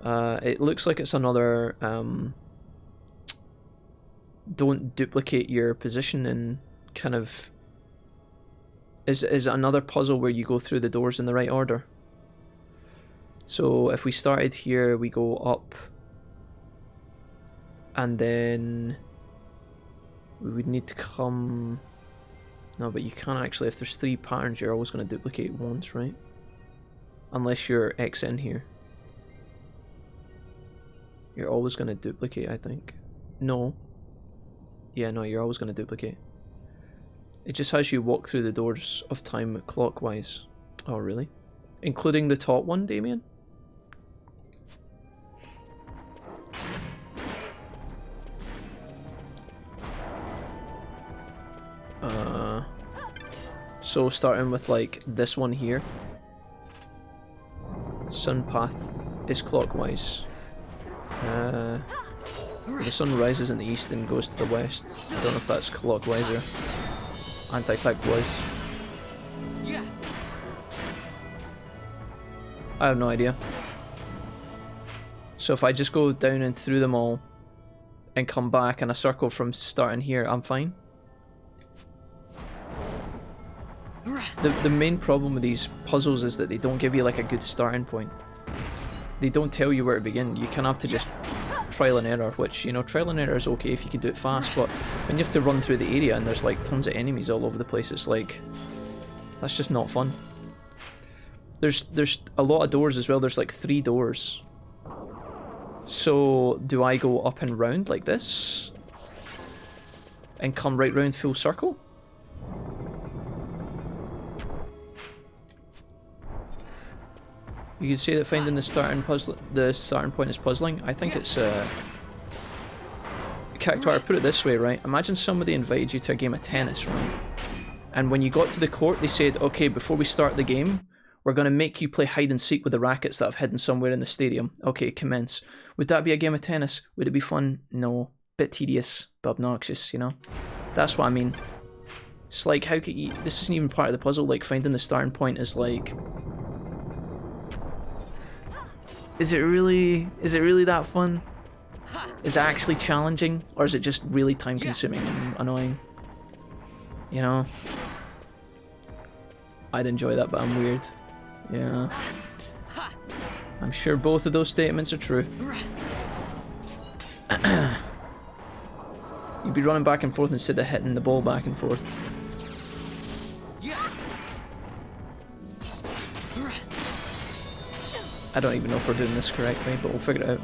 It looks like it's another don't duplicate your position and kind of is another puzzle where you go through the doors in the right order. So if we started here, we go up and then we would need to come... no, but you can't actually. If there's 3 patterns, you're always going to duplicate once, right? Unless you're X in here. You're always going to duplicate, I think. No. Yeah, no, you're always going to duplicate. It just has you walk through the doors of time clockwise. Oh, really? Including the top one, Damien? So starting with like this one here. Sun path is clockwise. The sun rises in the east and goes to the west. I don't know if that's clockwise or anti-clockwise. I have no idea. So if I just go down and through them all and come back in a circle from starting here, I'm fine. The main problem with these puzzles is that they don't give you like a good starting point. They don't tell you where to begin. You kind of have to just trial and error, which, you know, trial and error is okay if you can do it fast, but when you have to run through the area and there's like tons of enemies all over the place, it's like, that's just not fun. There's a lot of doors as well. There's like 3 doors. So do I go up and round like this and come right round full circle? You could say that finding the starting point is puzzling. I think it's Cactuar, put it this way, right? Imagine somebody invited you to a game of tennis, right? And when you got to the court, they said, okay, before we start the game, we're going to make you play hide and seek with the rackets that I've hidden somewhere in the stadium. Okay, commence. Would that be a game of tennis? Would it be fun? No. Bit tedious, but obnoxious, you know? That's what I mean. It's like, how could you... This isn't even part of the puzzle. Like, finding the starting point is like... Is it really that fun? Is it actually challenging? Or is it just really time consuming and annoying? You know? I'd enjoy that, but I'm weird. Yeah. I'm sure both of those statements are true. You'd be running back and forth instead of hitting the ball back and forth. I don't even know if we're doing this correctly, but we'll figure it out.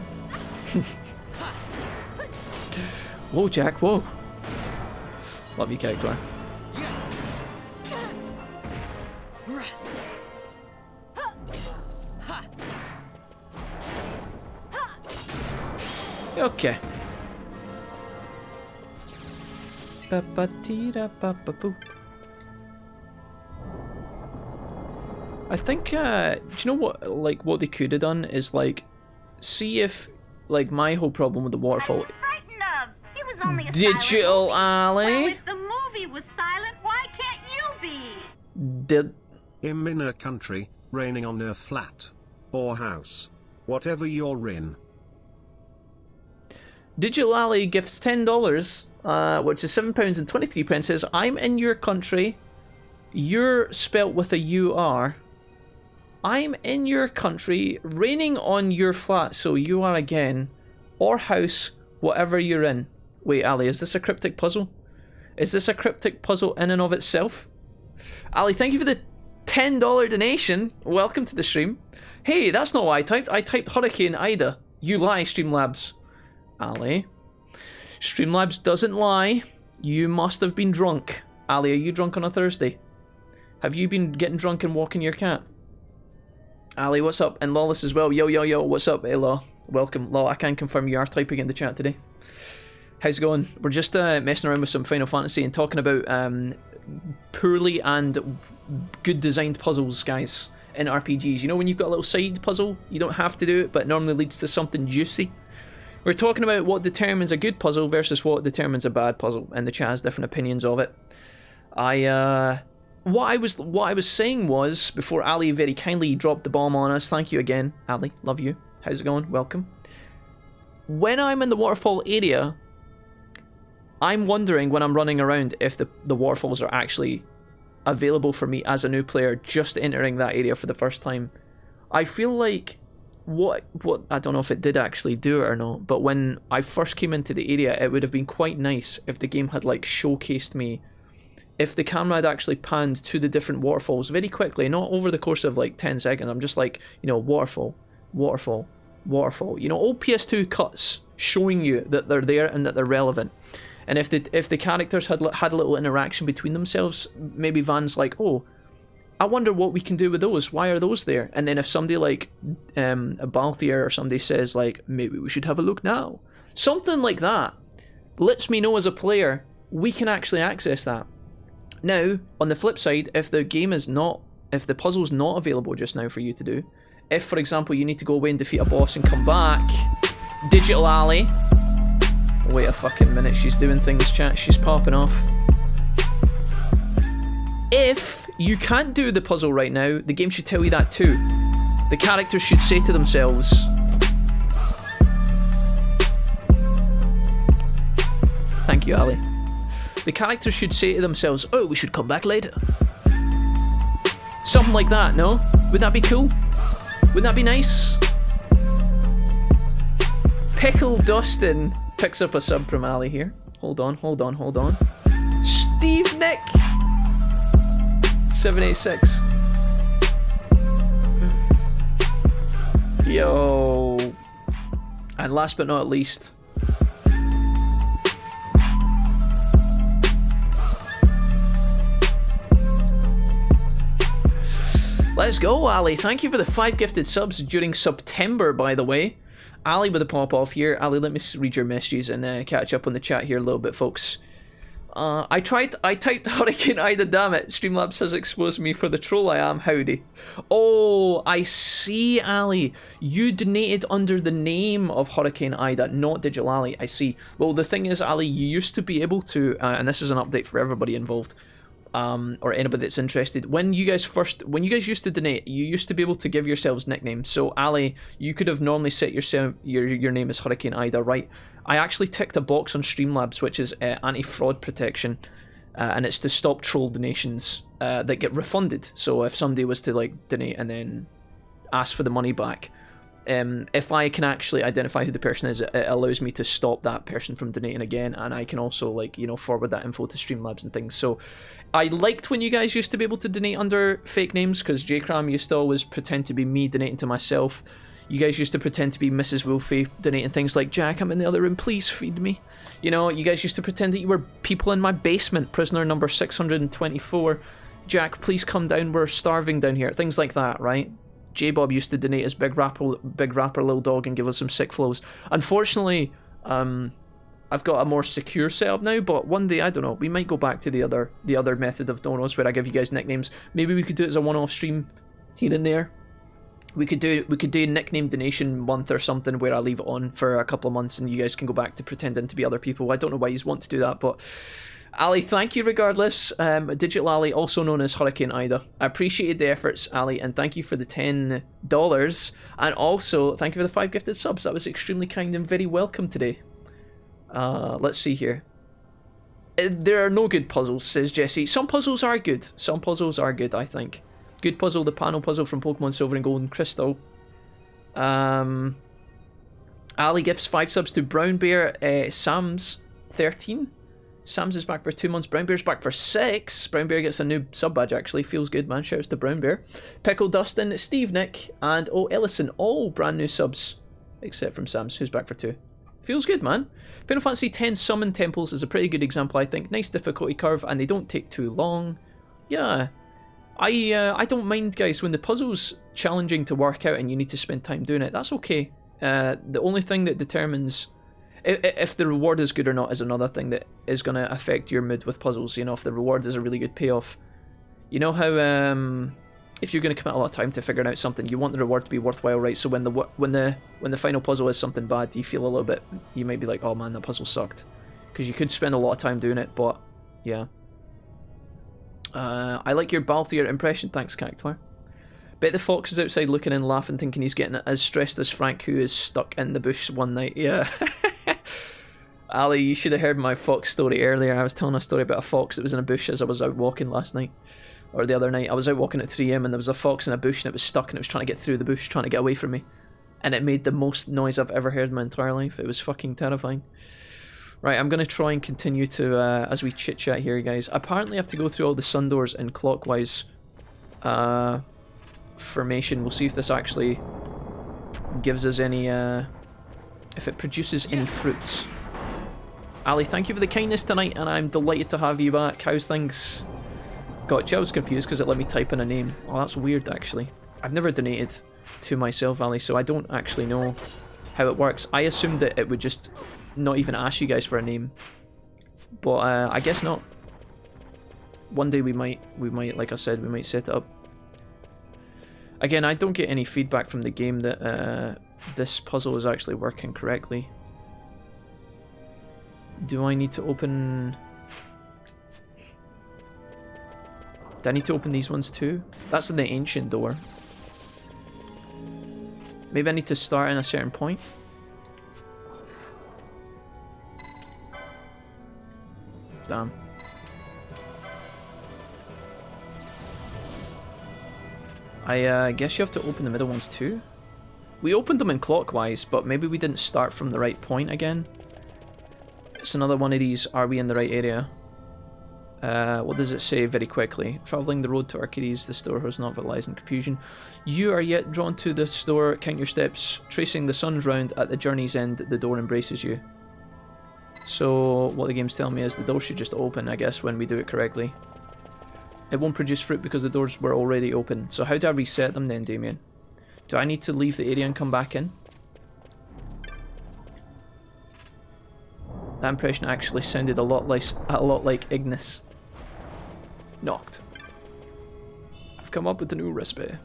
Whoa, Jack, whoa. Love you, Cactuar. Okay. I think, do you know what, like, what they could have done is, like, see if, like, my whole problem with the waterfall... Digital Alley? Well, if the movie was silent, why can't you be? Did... I'm in a country, raining on a flat. Or house. Whatever you're in. Digital Alley gifts $10, which is £7.23, says, I'm in your country. You're spelt with a U-R. I'm in your country, raining on your flat, so you are again, or house, whatever you're in. Wait, Ali, is this a cryptic puzzle? Is this a cryptic puzzle in and of itself? Ali, thank you for the $10 donation. Welcome to the stream. Hey, that's not what I typed. I typed Hurricane Ida. You lie, Streamlabs. Ali. Streamlabs doesn't lie. You must have been drunk. Ali, are you drunk on a Thursday? Have you been getting drunk and walking your cat? Ali, what's up? And Lawless as well. Yo, yo, yo, what's up? Hey, Law. Welcome. Law, I can confirm you are typing in the chat today. How's it going? We're just messing around with some Final Fantasy and talking about poorly and good designed puzzles, guys, in RPGs. You know when you've got a little side puzzle? You don't have to do it, but it normally leads to something juicy. We're talking about what determines a good puzzle versus what determines a bad puzzle, and the chat has different opinions of it. What I was saying was, before Ali very kindly dropped the bomb on us, thank you again, Ali, love you. How's it going? Welcome. When I'm in the waterfall area, I'm wondering when I'm running around if the waterfalls are actually available for me as a new player just entering that area for the first time. I feel like what I don't know if it did actually do it or not, but when I first came into the area, it would have been quite nice if the game had like showcased me, if the camera had actually panned to the different waterfalls very quickly, not over the course of like 10 seconds. I'm just like, you know, waterfall, waterfall, waterfall. You know, old PS2 cuts showing you that they're there and that they're relevant. And if the characters had a little interaction between themselves, maybe Vaan's like, oh, I wonder what we can do with those. Why are those there? And then if somebody like a Balthier or somebody says like, maybe we should have a look now. Something like that lets me know as a player, we can actually access that. Now, on the flip side, if the puzzle's not available just now for you to do, if, for example, you need to go away and defeat a boss and come back, Digital Alley... Wait a fucking minute, she's doing things, chat. She's popping off. If you can't do the puzzle right now, the game should tell you that too. The characters should say to themselves... Thank you, Ali. The characters should say to themselves, oh, we should come back later. Something like that, no? Would that be cool? Wouldn't that be nice? Pickle Dustin picks up a sub from Ali here. Hold on. Steve Nick 786. Yo. And last but not least, let's go, Ali. Thank you for the 5 gifted subs during September, by the way. Ali with a pop-off here. Ali, let me read your messages and catch up on the chat here a little bit, folks. I typed Hurricane Ida, damn it. Streamlabs has exposed me for the troll I am. Howdy. Oh, I see, Ali. You donated under the name of Hurricane Ida, not Digital Ali. I see. Well, the thing is, Ali, you used to be able to, and this is an update for everybody involved, or anybody that's interested. When you guys used to donate, you used to be able to give yourselves nicknames. So Ali, you could have normally set your name as Hurricane Ida, right? I actually ticked a box on Streamlabs, which is anti-fraud protection, and it's to stop troll donations that get refunded. So if somebody was to like donate and then ask for the money back, if I can actually identify who the person is, it allows me to stop that person from donating again, and I can also, like, you know, forward that info to Streamlabs and things. So I liked when you guys used to be able to donate under fake names, because J-Cram used to always pretend to be me donating to myself. You guys used to pretend to be Mrs. Wolfie donating things like, Jack, I'm in the other room, please feed me. You know, you guys used to pretend that you were people in my basement, prisoner number 624. Jack, please come down, we're starving down here. Things like that, right? J-Bob used to donate as Big Rapper Lil Dog and give us some sick flows. Unfortunately, I've got a more secure setup now, but one day, I don't know, we might go back to the other method of donos where I give you guys nicknames. Maybe we could do it as a one-off stream here and there. We could do a nickname donation month or something where I leave it on for a couple of months and you guys can go back to pretending to be other people. I don't know why you want to do that, but Ali, thank you regardless. Digital Ali, also known as Hurricane Ida. I appreciated the efforts, Ali, and thank you for the $10. And also, thank you for the 5 gifted subs. That was extremely kind and very welcome today. Let's see here. There are no good puzzles, says Jesse. Some puzzles are good. Some puzzles are good, I think. Good puzzle, the panel puzzle from Pokemon Silver and Gold and Crystal. Ali gifts 5 subs to Brown Bear, Sam's 13. Sam's is back for 2 months. Brown Bear's back for 6. Brown Bear gets a new sub badge, actually. Feels good, man. Shouts to Brown Bear. Pickle Dustin, Steve Nick, and Ellison. All brand new subs. Except from Sam's, who's back for 2. Feels good, man. Final Fantasy X Summon Temples is a pretty good example, I think. Nice difficulty curve, and they don't take too long. Yeah. I don't mind, guys, when the puzzle's challenging to work out and you need to spend time doing it. That's okay. The only thing that determines if the reward is good or not is another thing that is going to affect your mood with puzzles. You know, if the reward is a really good payoff. You know how if you're going to commit a lot of time to figuring out something, you want the reward to be worthwhile, right? So when the final puzzle is something bad, you feel a little bit, you might be like, oh man, that puzzle sucked, because you could spend a lot of time doing it. But yeah. I like your Balthier impression, thanks Cactuar. Bet the fox is outside looking in, laughing, thinking he's getting as stressed as Frank, who is stuck in the bush one night. Yeah. Ali, you should have heard my fox story earlier. I was telling a story about a fox that was in a bush as I was out walking last night. Or the other night. I was out walking at 3 AM and there was a fox in a bush and it was stuck and it was trying to get through the bush, trying to get away from me. And it made the most noise I've ever heard in my entire life. It was fucking terrifying. Right, I'm going to try and continue to, as we chit-chat here, guys. Apparently I have to go through all the sun doors in clockwise formation. We'll see if this actually gives us any, if it produces any fruits. Ali, thank you for the kindness tonight, and I'm delighted to have you back. How's things? Gotcha, I was confused because it let me type in a name. Oh, that's weird, actually. I've never donated to myself, Ali, so I don't actually know how it works. I assumed that it would just not even ask you guys for a name. But I guess not. One day we might, like I said, we might set it up. Again, I don't get any feedback from the game that this puzzle is actually working correctly. Do I need to open... Do I need to open these ones too? That's in the ancient door. Maybe I need to start in a certain point. Damn. I guess you have to open the middle ones too. We opened them in clockwise, but maybe we didn't start from the right point again. It's another one of these, are we in the right area? What does it say very quickly? Travelling the road to Archadia, the store has not vitalized in confusion. You are yet drawn to the store, count your steps. Tracing the sun's round, at the journey's end, the door embraces you. So, what the game's telling me is the door should just open, I guess, when we do it correctly. It won't produce fruit because the doors were already open. So how do I reset them then, Damien? Do I need to leave the area and come back in? That impression actually sounded a lot like Ignis. Knocked. I've come up with a new recipe.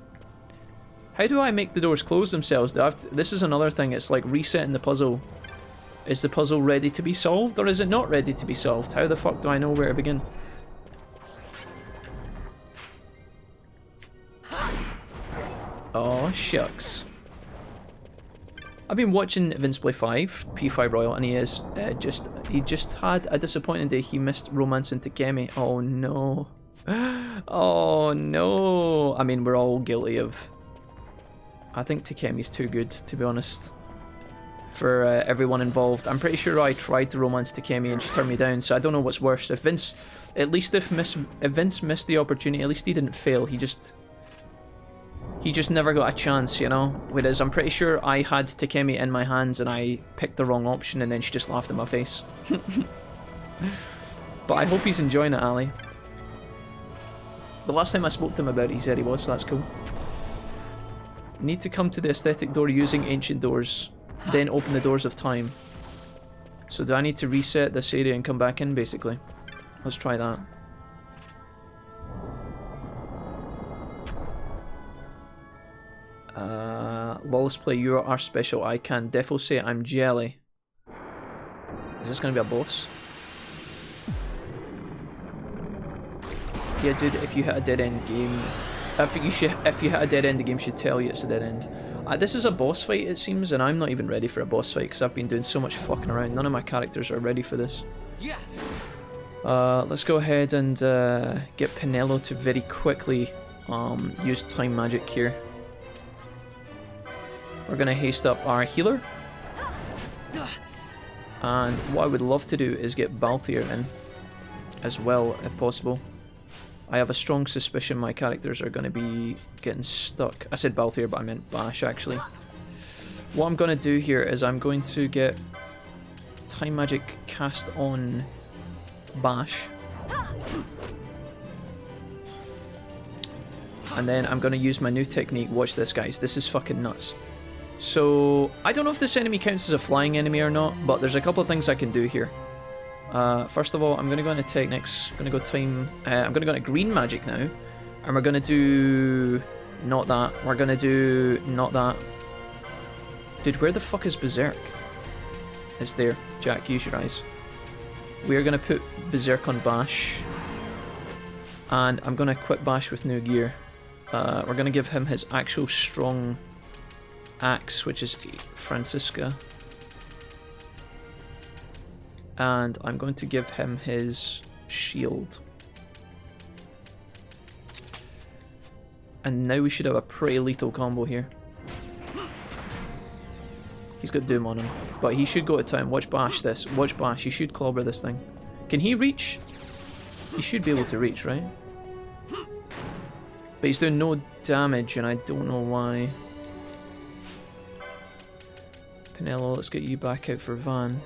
How do I make the doors close themselves? This is another thing, it's like resetting the puzzle. Is the puzzle ready to be solved, or is it not ready to be solved? How the fuck do I know where to begin? Oh, shucks. I've been watching Vince play P5 Royal, and he just had a disappointing day. He missed Romance into Kemi. Oh no. Oh no. I mean, we're all guilty of... I think Takemi's too good, to be honest, for everyone involved. I'm pretty sure I tried to romance Takemi and she turned me down, so I don't know what's worse. If Vince... At least if Vince missed the opportunity, at least he didn't fail. He just never got a chance, you know? Whereas I'm pretty sure I had Takemi in my hands and I picked the wrong option and then she just laughed in my face. But I hope he's enjoying it, Ali. The last time I spoke to him about it, he said he was, so that's cool. Need to come to the aesthetic door using ancient doors, then open the doors of time. So do I need to reset this area and come back in, basically? Let's try that. Lawless play, you are special. I can defo say I'm jelly. Is this gonna be a boss? Yeah, dude, if you hit a dead end game, if you hit a dead end, the game should tell you it's a dead end. This is a boss fight, it seems, and I'm not even ready for a boss fight because I've been doing so much fucking around. None of my characters are ready for this. Yeah. Let's go ahead and get Pinello to very quickly use time magic here. We're going to haste up our healer. And what I would love to do is get Balthier in as well, if possible. I have a strong suspicion my characters are going to be getting stuck. I said Balthier, but I meant Bash, actually. What I'm going to do here is I'm going to get time magic cast on Bash. And then I'm going to use my new technique. Watch this, guys. This is fucking nuts. So, I don't know if this enemy counts as a flying enemy or not, but there's a couple of things I can do here. First of all, I'm going to go into techniques. I'm going to go time... I'm going to go into green magic now. And we're going to do... Not that. We're going to do... Not that. Dude, where the fuck is Berserk? It's there. Jack, use your eyes. We're going to put Berserk on Bash. And I'm going to equip Bash with new gear. We're going to give him his actual strong axe, which is Francisca. And I'm going to give him his shield. And now we should have a pretty lethal combo here. He's got Doom on him, but he should go to town. Watch Bash this. Watch Bash. He should clobber this thing. Can he reach? He should be able to reach, right? But he's doing no damage, and I don't know why. Pinello, let's get you back out for Vaan.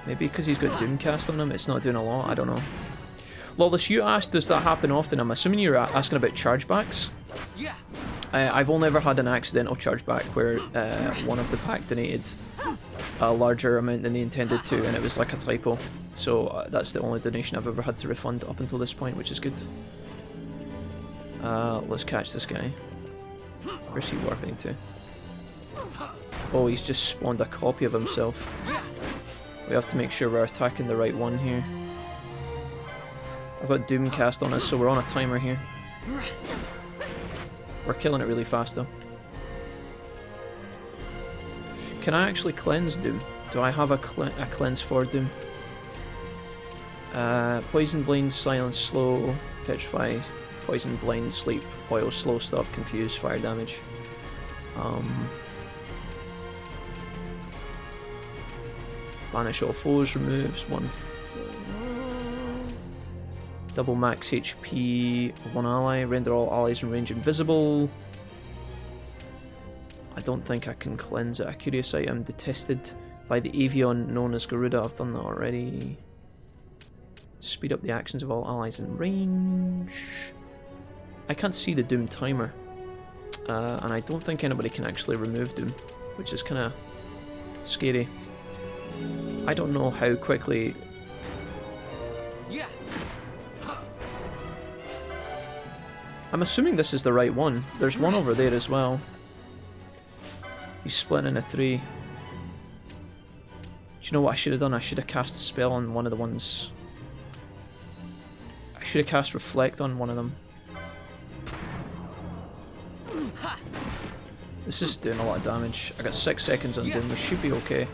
Maybe because he's got Doomcast on him, it's not doing a lot, I don't know. Lawless, you asked, does that happen often? I'm assuming you're asking about chargebacks. I've only ever had an accidental chargeback where one of the pack donated a larger amount than they intended to, and it was like a typo. So that's the only donation I've ever had to refund up until this point, which is good. Let's catch this guy. Where's he warping to? Oh, he's just spawned a copy of himself. We have to make sure we're attacking the right one here. I've got Doomcast on us, so we're on a timer here. We're killing it really fast though. Can I actually cleanse Doom? Do I have a cleanse for Doom? Poison, blind, silence, slow, petrify, poison, blind, sleep, oil, slow, stop, confuse, fire damage. Banish all foes, removes one. Double max HP of one ally, render all allies in range invisible. I don't think I can cleanse it. A curious item detested by the avian known as Garuda. I've done that already. Speed up the actions of all allies in range. I can't see the Doom timer. And I don't think anybody can actually remove Doom, which is kind of scary. I don't know how quickly... I'm assuming this is the right one. There's one over there as well. He's split into three. Do you know what I should have done? I should have cast a spell on one of the ones. I should have cast Reflect on one of them. This is doing a lot of damage. I got 6 seconds on Doom. We should be okay.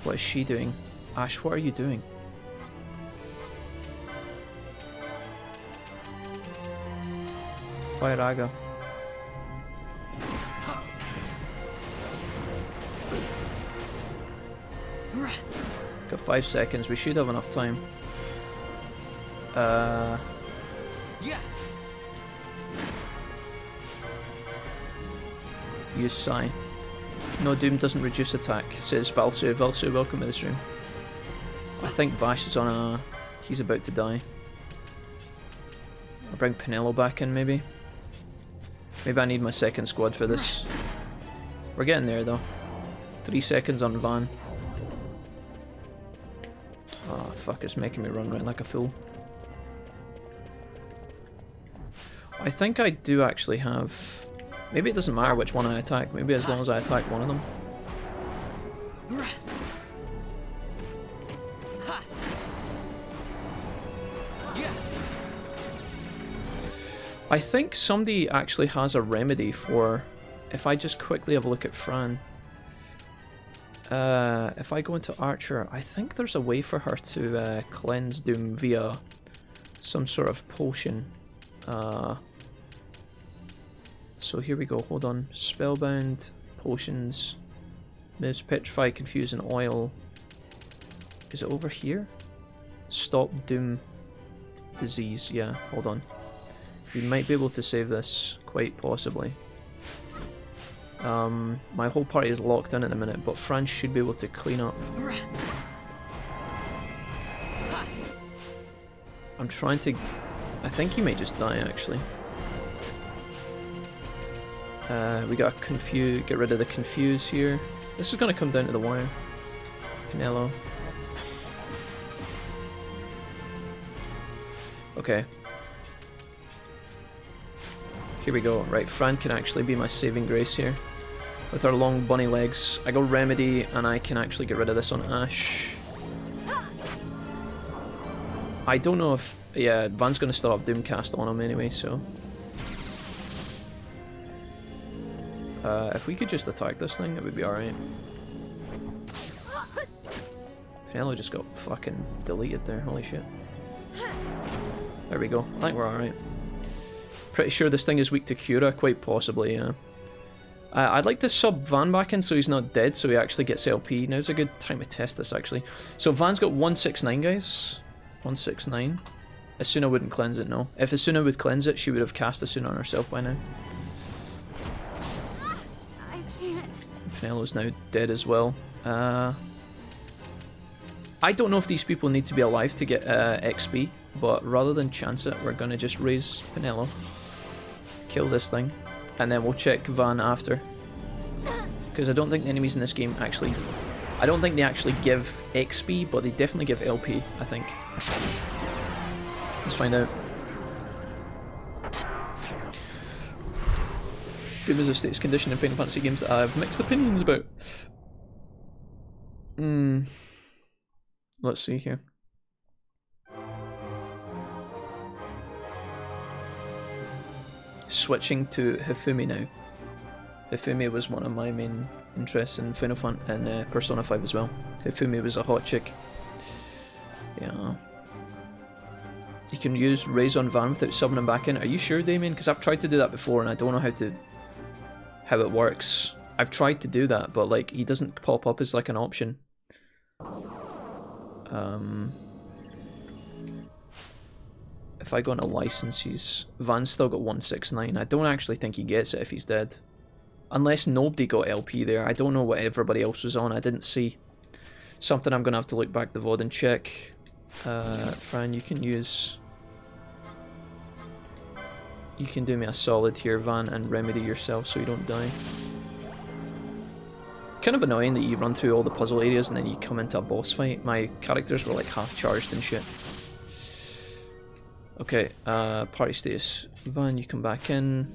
What is she doing? Ashe, what are you doing? Fire Aga. Got 5 seconds. We should have enough time. Use Psy. No, Doom doesn't reduce attack, says Valsu. Valsu, welcome to the stream. I think Bash is on a... he's about to die. I'll bring Pinello back in, maybe. Maybe I need my second squad for this. We're getting there, though. 3 seconds on Vaan. Oh, fuck, it's making me run around like a fool. I think I do actually have... maybe it doesn't matter which one I attack. Maybe as long as I attack one of them. I think somebody actually has a remedy for... if I just quickly have a look at Fran. If I go into Archer, I think there's a way for her to cleanse Doom via some sort of potion. So here we go, hold on. Spellbound, potions, moves, petrify, confuse, and oil. Is it over here? Stop Doom disease, yeah, hold on. We might be able to save this, quite possibly. My whole party is locked in at the minute, but Fran should be able to clean up. I'm trying to... I think he may just die, actually. We got confuse, get rid of the confuse here. This is going to come down to the wire. Pinello. Okay. Here we go. Right, Fran can actually be my saving grace here. With her long bunny legs. I go Remedy and I can actually get rid of this on Ashe. I don't know if... yeah, Vaan's going to still have Doomcast on him anyway, so... if we could just attack this thing, it would be alright. Pinello just got fucking deleted there, holy shit. There we go, I think we're alright. Pretty sure this thing is weak to Cura, quite possibly, yeah. I'd like to sub Vaan back in so he's not dead, so he actually gets LP. Now's a good time to test this, actually. So Vaan's got 169, guys. 169. Asuna wouldn't cleanse it, no. If Asuna would cleanse it, she would have cast Asuna on herself by now. I can't. Pinello's now dead as well. I don't know if these people need to be alive to get XP, but rather than chance it, we're gonna just raise Penelo, kill this thing, and then we'll check Vaan after. Because I don't think the enemies in this game actually... I don't think they actually give XP, but they definitely give LP, I think. Let's find out. Doom is a status condition in Final Fantasy games that I have mixed opinions about. Let's see here. Switching to Hifumi now. Hifumi was one of my main interests in Final Fantasy and Persona 5 as well. Hifumi was a hot chick. Yeah. You can use Raise on Vaan without subbing him back in. Are you sure, Damien? Because I've tried to do that before and I don't know how it works. I've tried to do that, but like he doesn't pop up as like an option. If I go into licenses, Vaan's still got 169. I don't actually think he gets it if he's dead. Unless nobody got LP there. I don't know what everybody else was on. I didn't see. Something I'm going to have to look back the VOD and check. Fran, you can use... You can do me a solid here, Vaan, and remedy yourself so you don't die. Kind of annoying that you run through all the puzzle areas and then you come into a boss fight. My characters were like half charged and shit. Okay, party status. Vaan, you come back in.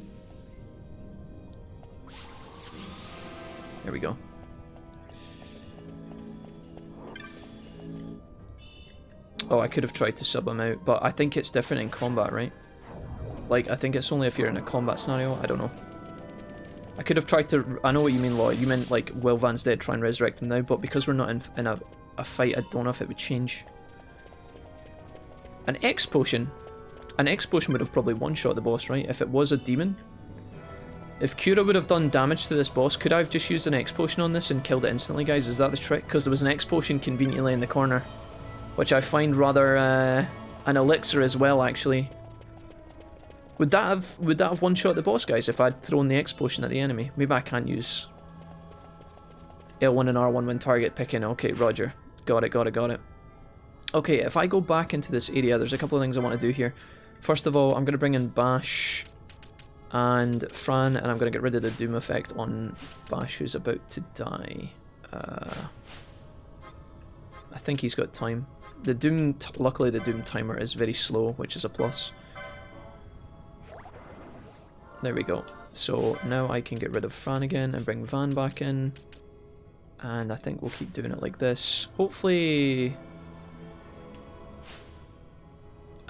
There we go. Oh, I could have tried to sub him out, but I think it's different in combat, right? Like, I think it's only if you're in a combat scenario. I don't know. I could have tried to... I know what you mean, Law. You meant, like, while Vaan's dead, try and resurrect him now, but because we're not in a fight, I don't know if it would change. An X potion? An X potion would have probably one-shot the boss, right? If it was a demon? If Cura would have done damage to this boss, could I have just used an X potion on this and killed it instantly, guys? Is that the trick? Because there was an X potion conveniently in the corner, which I find rather an elixir as well, actually. Would that have one-shot the boss, guys, if I'd thrown the X potion at the enemy? Maybe I can't use L1 and R1 when target picking. Okay, roger. Got it. Okay, if I go back into this area, there's a couple of things I want to do here. First of all, I'm going to bring in Bash and Fran, and I'm going to get rid of the Doom effect on Bash, who's about to die. I think he's got time. The Doom, luckily the Doom timer is very slow, which is a plus. There we go. So now I can get rid of Fran again and bring Vaan back in. And I think we'll keep doing it like this. Hopefully...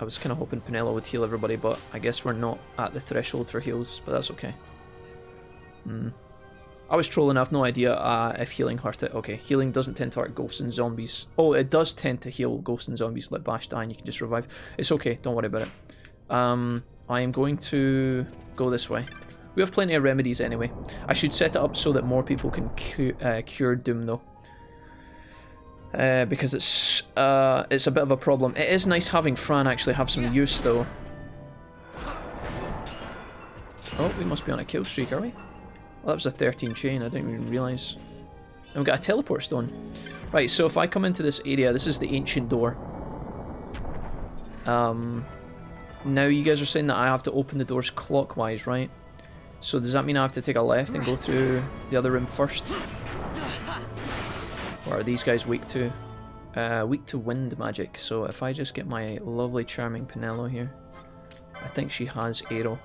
I was kind of hoping Penelo would heal everybody, but I guess we're not at the threshold for heals, but that's okay. I was trolling, I have no idea if healing hurt it. Okay, healing doesn't tend to hurt ghosts and zombies. Oh, it does tend to heal ghosts and zombies. Let Bash die and you can just revive. It's okay, don't worry about it. I am going to go this way. We have plenty of remedies anyway. I should set it up so that more people can cure Doom though. Because it's a bit of a problem. It is nice having Fran actually have some use though. Oh, we must be on a kill streak, are we? Well, that was a 13 chain, I didn't even realise. And we've got a teleport stone. Right, so if I come into this area, this is the ancient door. Now you guys are saying that I have to open the doors clockwise, right? So does that mean I have to take a left and go through the other room first? Or are these guys weak to? Weak to wind magic. So if I just get my lovely charming Penelo here. I think she has arrow.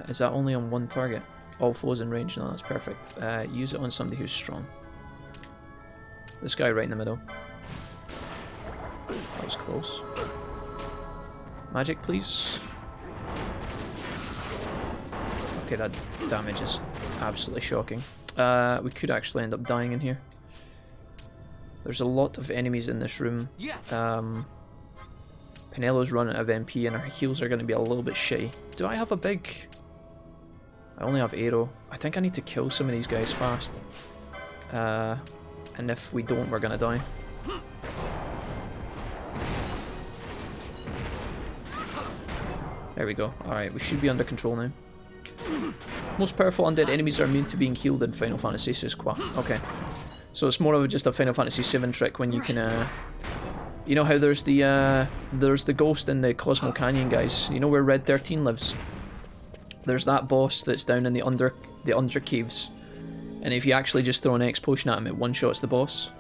Is that only on one target? All foes in range? No, that's perfect. Use it on somebody who's strong. This guy right in the middle. That was close. Magic, please. Okay, that damage is absolutely shocking. We could actually end up dying in here. There's a lot of enemies in this room. Penelo's running out of MP and her heals are going to be a little bit shitty. Do I have a big... I only have arrow. I think I need to kill some of these guys fast. And if we don't, we're going to die. There we go. Alright, we should be under control now. Most powerful undead enemies are immune to being healed in Final Fantasy, says Qua. Okay. So it's more of just a Final Fantasy VII trick when you can, you know how there's the ghost in the Cosmo Canyon, guys. You know where Red 13 lives? There's that boss that's down in the under caves. And if you actually just throw an X potion at him, it one-shots the boss.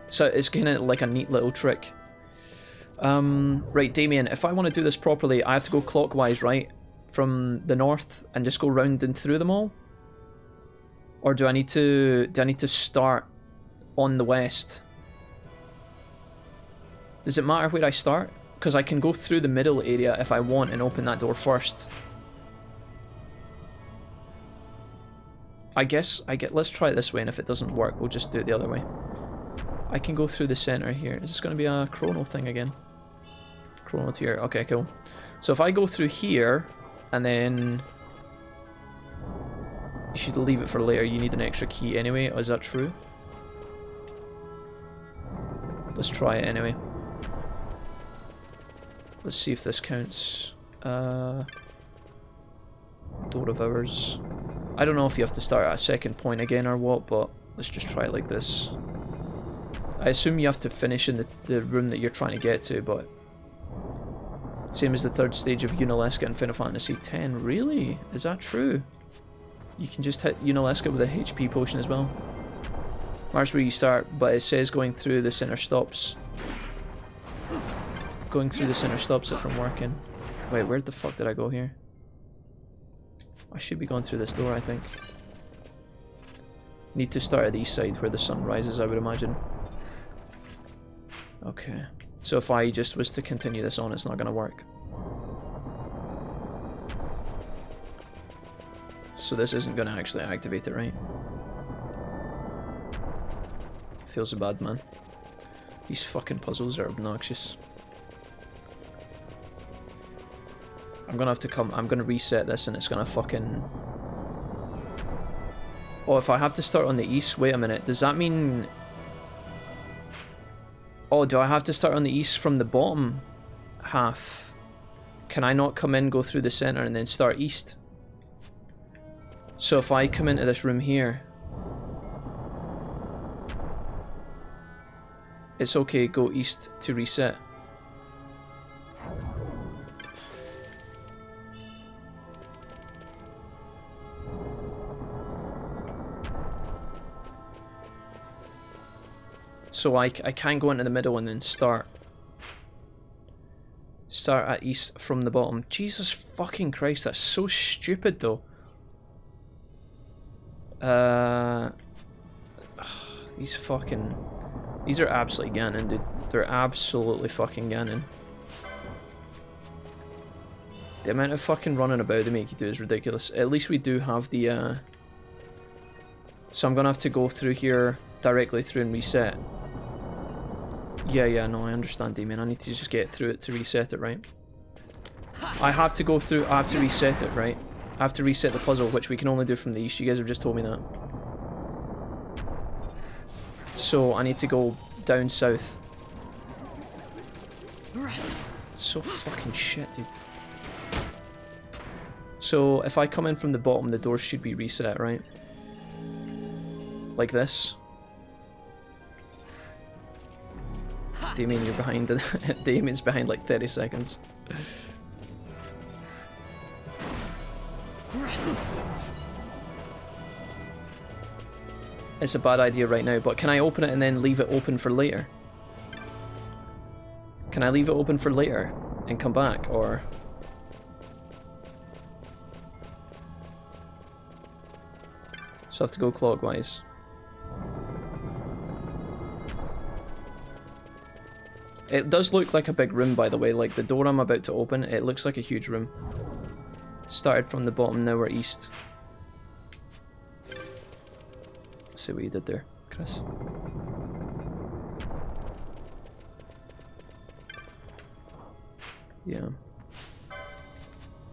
So it's kind of like a neat little trick. Right, Damien, if I want to do this properly, I have to go clockwise, right? From the north and just go round and through them all? Or do I need to start on the west? Does it matter where I start? Because I can go through the middle area if I want and open that door first. Let's try it this way, and if it doesn't work, we'll just do it the other way. I can go through the center here. Is this going to be a chrono thing again? Chrono tier. Okay, cool. So if I go through here, and then you should leave it for later. You need an extra key anyway. Oh, is that true? Let's try it anyway. Let's see if this counts. Door of Hours. I don't know if you have to start at a second point again or what, but let's just try it like this. I assume you have to finish in the room that you're trying to get to, but same as the third stage of Unalesca in Final Fantasy X. Really? Is that true? You can just hit Unalesca with a HP potion as well. That's where you start, but it says going through the center stops. Going through the center stops it from working. Wait, where the fuck did I go here? I should be going through this door, I think. Need to start at the east side where the sun rises, I would imagine. Okay. So if I just was to continue this on, it's not going to work. So this isn't going to actually activate it, right? Feels so bad, man. These fucking puzzles are obnoxious. I'm gonna have to come. I'm gonna reset this and it's gonna fucking. Oh, if I have to start on the east, wait a minute. Does that mean. Oh, do I have to start on the east from the bottom half? Can I not come in, go through the center, and then start east? So if I come into this room here. It's okay, go east to reset. So I can go into the middle and then start at east from the bottom. Jesus fucking Christ, that's so stupid though. These are absolutely Ganon, dude. They're absolutely fucking Ganon. The amount of fucking running about they make you do is ridiculous. At least we do have the so I'm gonna have to go through here directly through and reset. Yeah, no, I understand, Damien. I need to just get through it to reset it, right? I have to go through, I have to reset it, right? I have to reset the puzzle, which we can only do from the east. You guys have just told me that. So, I need to go down south. It's so fucking shit, dude. So, if I come in from the bottom, the doors should be reset, right? Like this. Damien, you're behind. Damien's behind like 30 seconds. It's a bad idea right now, but can I open it and then leave it open for later? Can I leave it open for later and come back, or... So I have to go clockwise. It does look like a big room, by the way. Like, the door I'm about to open, it looks like a huge room. Started from the bottom, now we're east. Let's see what you did there, Chris. Yeah.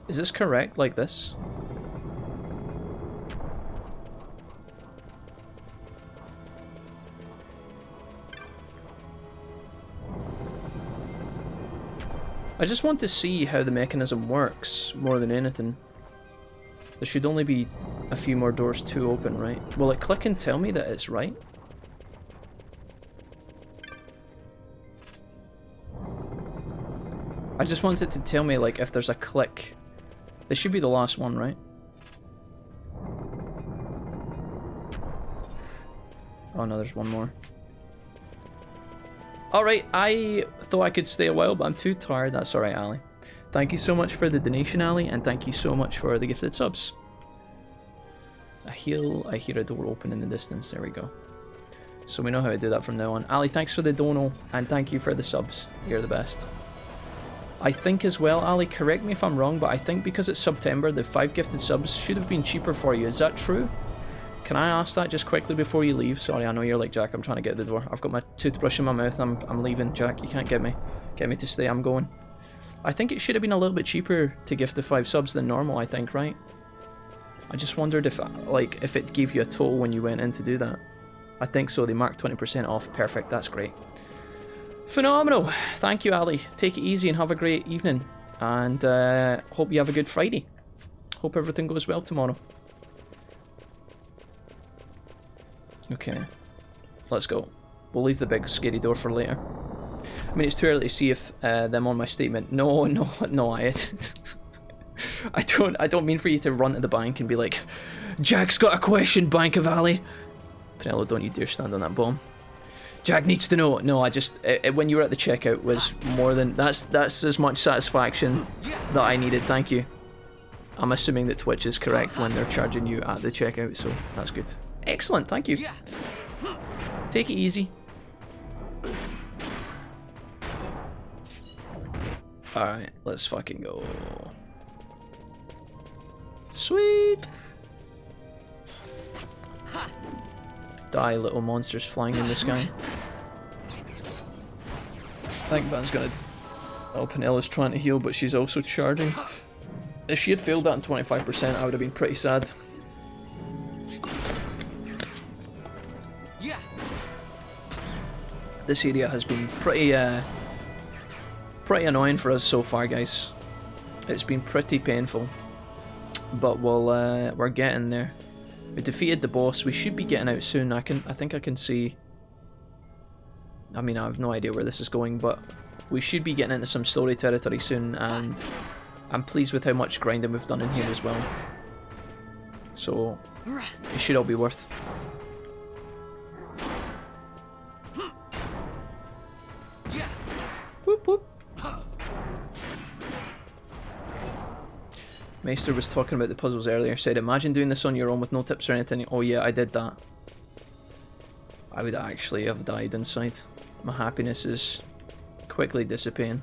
Is this correct, like this? I just want to see how the mechanism works, more than anything. There should only be a few more doors to open, right? Will it click and tell me that it's right? I just wanted to tell me, like, if there's a click. This should be the last one, right? Oh no, there's one more. Alright, I thought I could stay a while, but I'm too tired. That's alright, Ali. Thank you so much for the donation, Ali, and thank you so much for the gifted subs. I hear a door open in the distance. There we go. So we know how to do that from now on. Ali, thanks for the dono, and thank you for the subs. You're the best. I think as well, Ali, correct me if I'm wrong, but I think because it's September, the 5 gifted subs should have been cheaper for you. Is that true? Can I ask that just quickly before you leave? Sorry, I know you're like, Jack, I'm trying to get to the door. I've got my toothbrush in my mouth. I'm leaving, Jack. You can't get me to stay. I'm going. I think it should have been a little bit cheaper to gift the 5 subs than normal, I think, right? I just wondered if, like, if it gave you a toll when you went in to do that. I think so. They marked 20% off. Perfect. That's great. Phenomenal. Thank you, Ali. Take it easy and have a great evening. And hope you have a good Friday. Hope everything goes well tomorrow. Okay. Let's go. We'll leave the big scary door for later. I mean, it's too early to see if them on my statement. No, I don't mean for you to run to the bank and be like, Jack's got a question, Bank of Ali. Penelo, don't you dare stand on that bomb. Jack needs to know. No, I just when you were at the checkout was more than that's as much satisfaction that I needed. Thank you. I'm assuming that Twitch is correct when they're charging you at the checkout, so that's good. Excellent, thank you. Take it easy. Alright, let's fucking go. Sweet! Die, little monsters flying in the sky. I think Vaan's gonna... Oh, Penella's trying to heal, but she's also charging. If she had failed that in 25%, I would have been pretty sad. This area has been pretty annoying for us so far, guys. It's been pretty painful, but we're getting there. We defeated the boss. We should be getting out soon. I think I can see. I mean, I have no idea where this is going, but we should be getting into some story territory soon, and I'm pleased with how much grinding we've done in here as well. So it should all be worth. Whoop whoop. Meister was talking about the puzzles earlier, said imagine doing this on your own with no tips or anything. Oh yeah, I did that. I would actually have died inside. My happiness is quickly dissipating.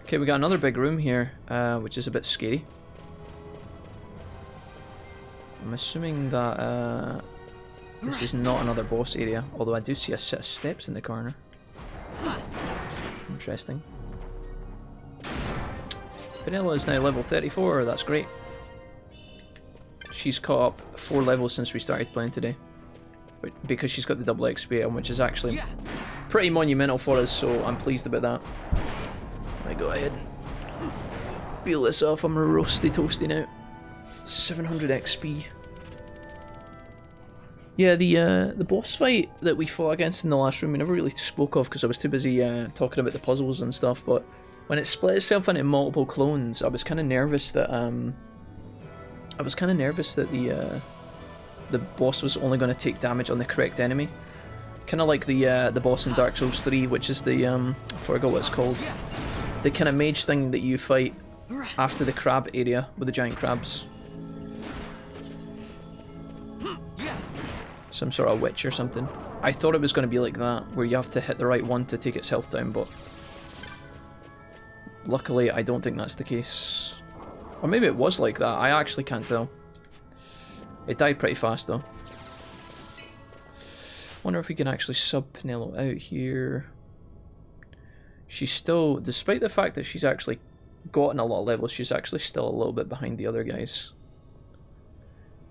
Okay, we got another big room here, which is a bit scary. I'm assuming that this is not another boss area, although I do see a set of steps in the corner. Interesting. Vanilla is now level 34, that's great. She's caught up 4 levels since we started playing today. Because she's got the double XP item, which is actually pretty monumental for us, so I'm pleased about that. I go ahead and peel this off, I'm roasty toasty now. 700 XP. Yeah, the boss fight that we fought against in the last room we never really spoke of because I was too busy talking about the puzzles and stuff, but when it split itself into multiple clones, I was kind of nervous that the boss was only going to take damage on the correct enemy. Kind of like the boss in Dark Souls 3, which is the I forgot what it's called. The kind of mage thing that you fight after the crab area with the giant crabs. Some sort of witch or something. I thought it was going to be like that, where you have to hit the right one to take its health down, but luckily I don't think that's the case. Or maybe it was like that, I actually can't tell. It died pretty fast though. Wonder if we can actually sub Penelo out here. She's still, despite the fact that she's actually gotten a lot of levels, she's actually still a little bit behind the other guys.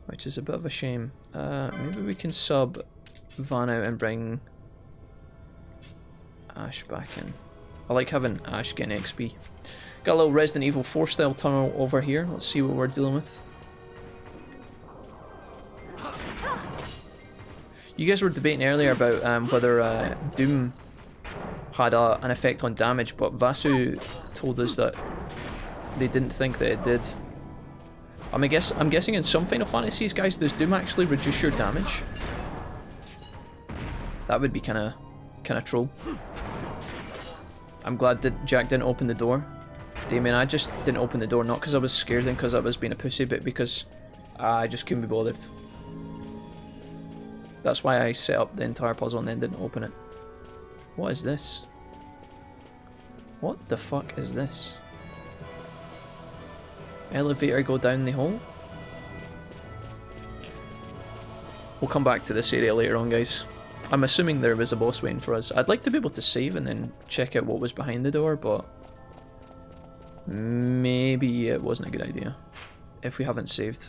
Which is a bit of a shame. Maybe we can sub Vaan out and bring Ashe back in. I like having Ashe getting XP. Got a little Resident Evil 4 style tunnel over here. Let's see what we're dealing with. You guys were debating earlier about whether Doom had an effect on damage, but Vasu told us that they didn't think that it did. I'm guessing in some Final Fantasies, guys, does Doom actually reduce your damage? That would be kind of troll. I'm glad that Jack didn't open the door. Damien, I just didn't open the door, not because I was scared and because I was being a pussy, but because I just couldn't be bothered. That's why I set up the entire puzzle and then didn't open it. What is this? What the fuck is this? Elevator go down the hole? We'll come back to this area later on, guys. I'm assuming there was a boss waiting for us. I'd like to be able to save and then check out what was behind the door, but maybe it wasn't a good idea if we haven't saved.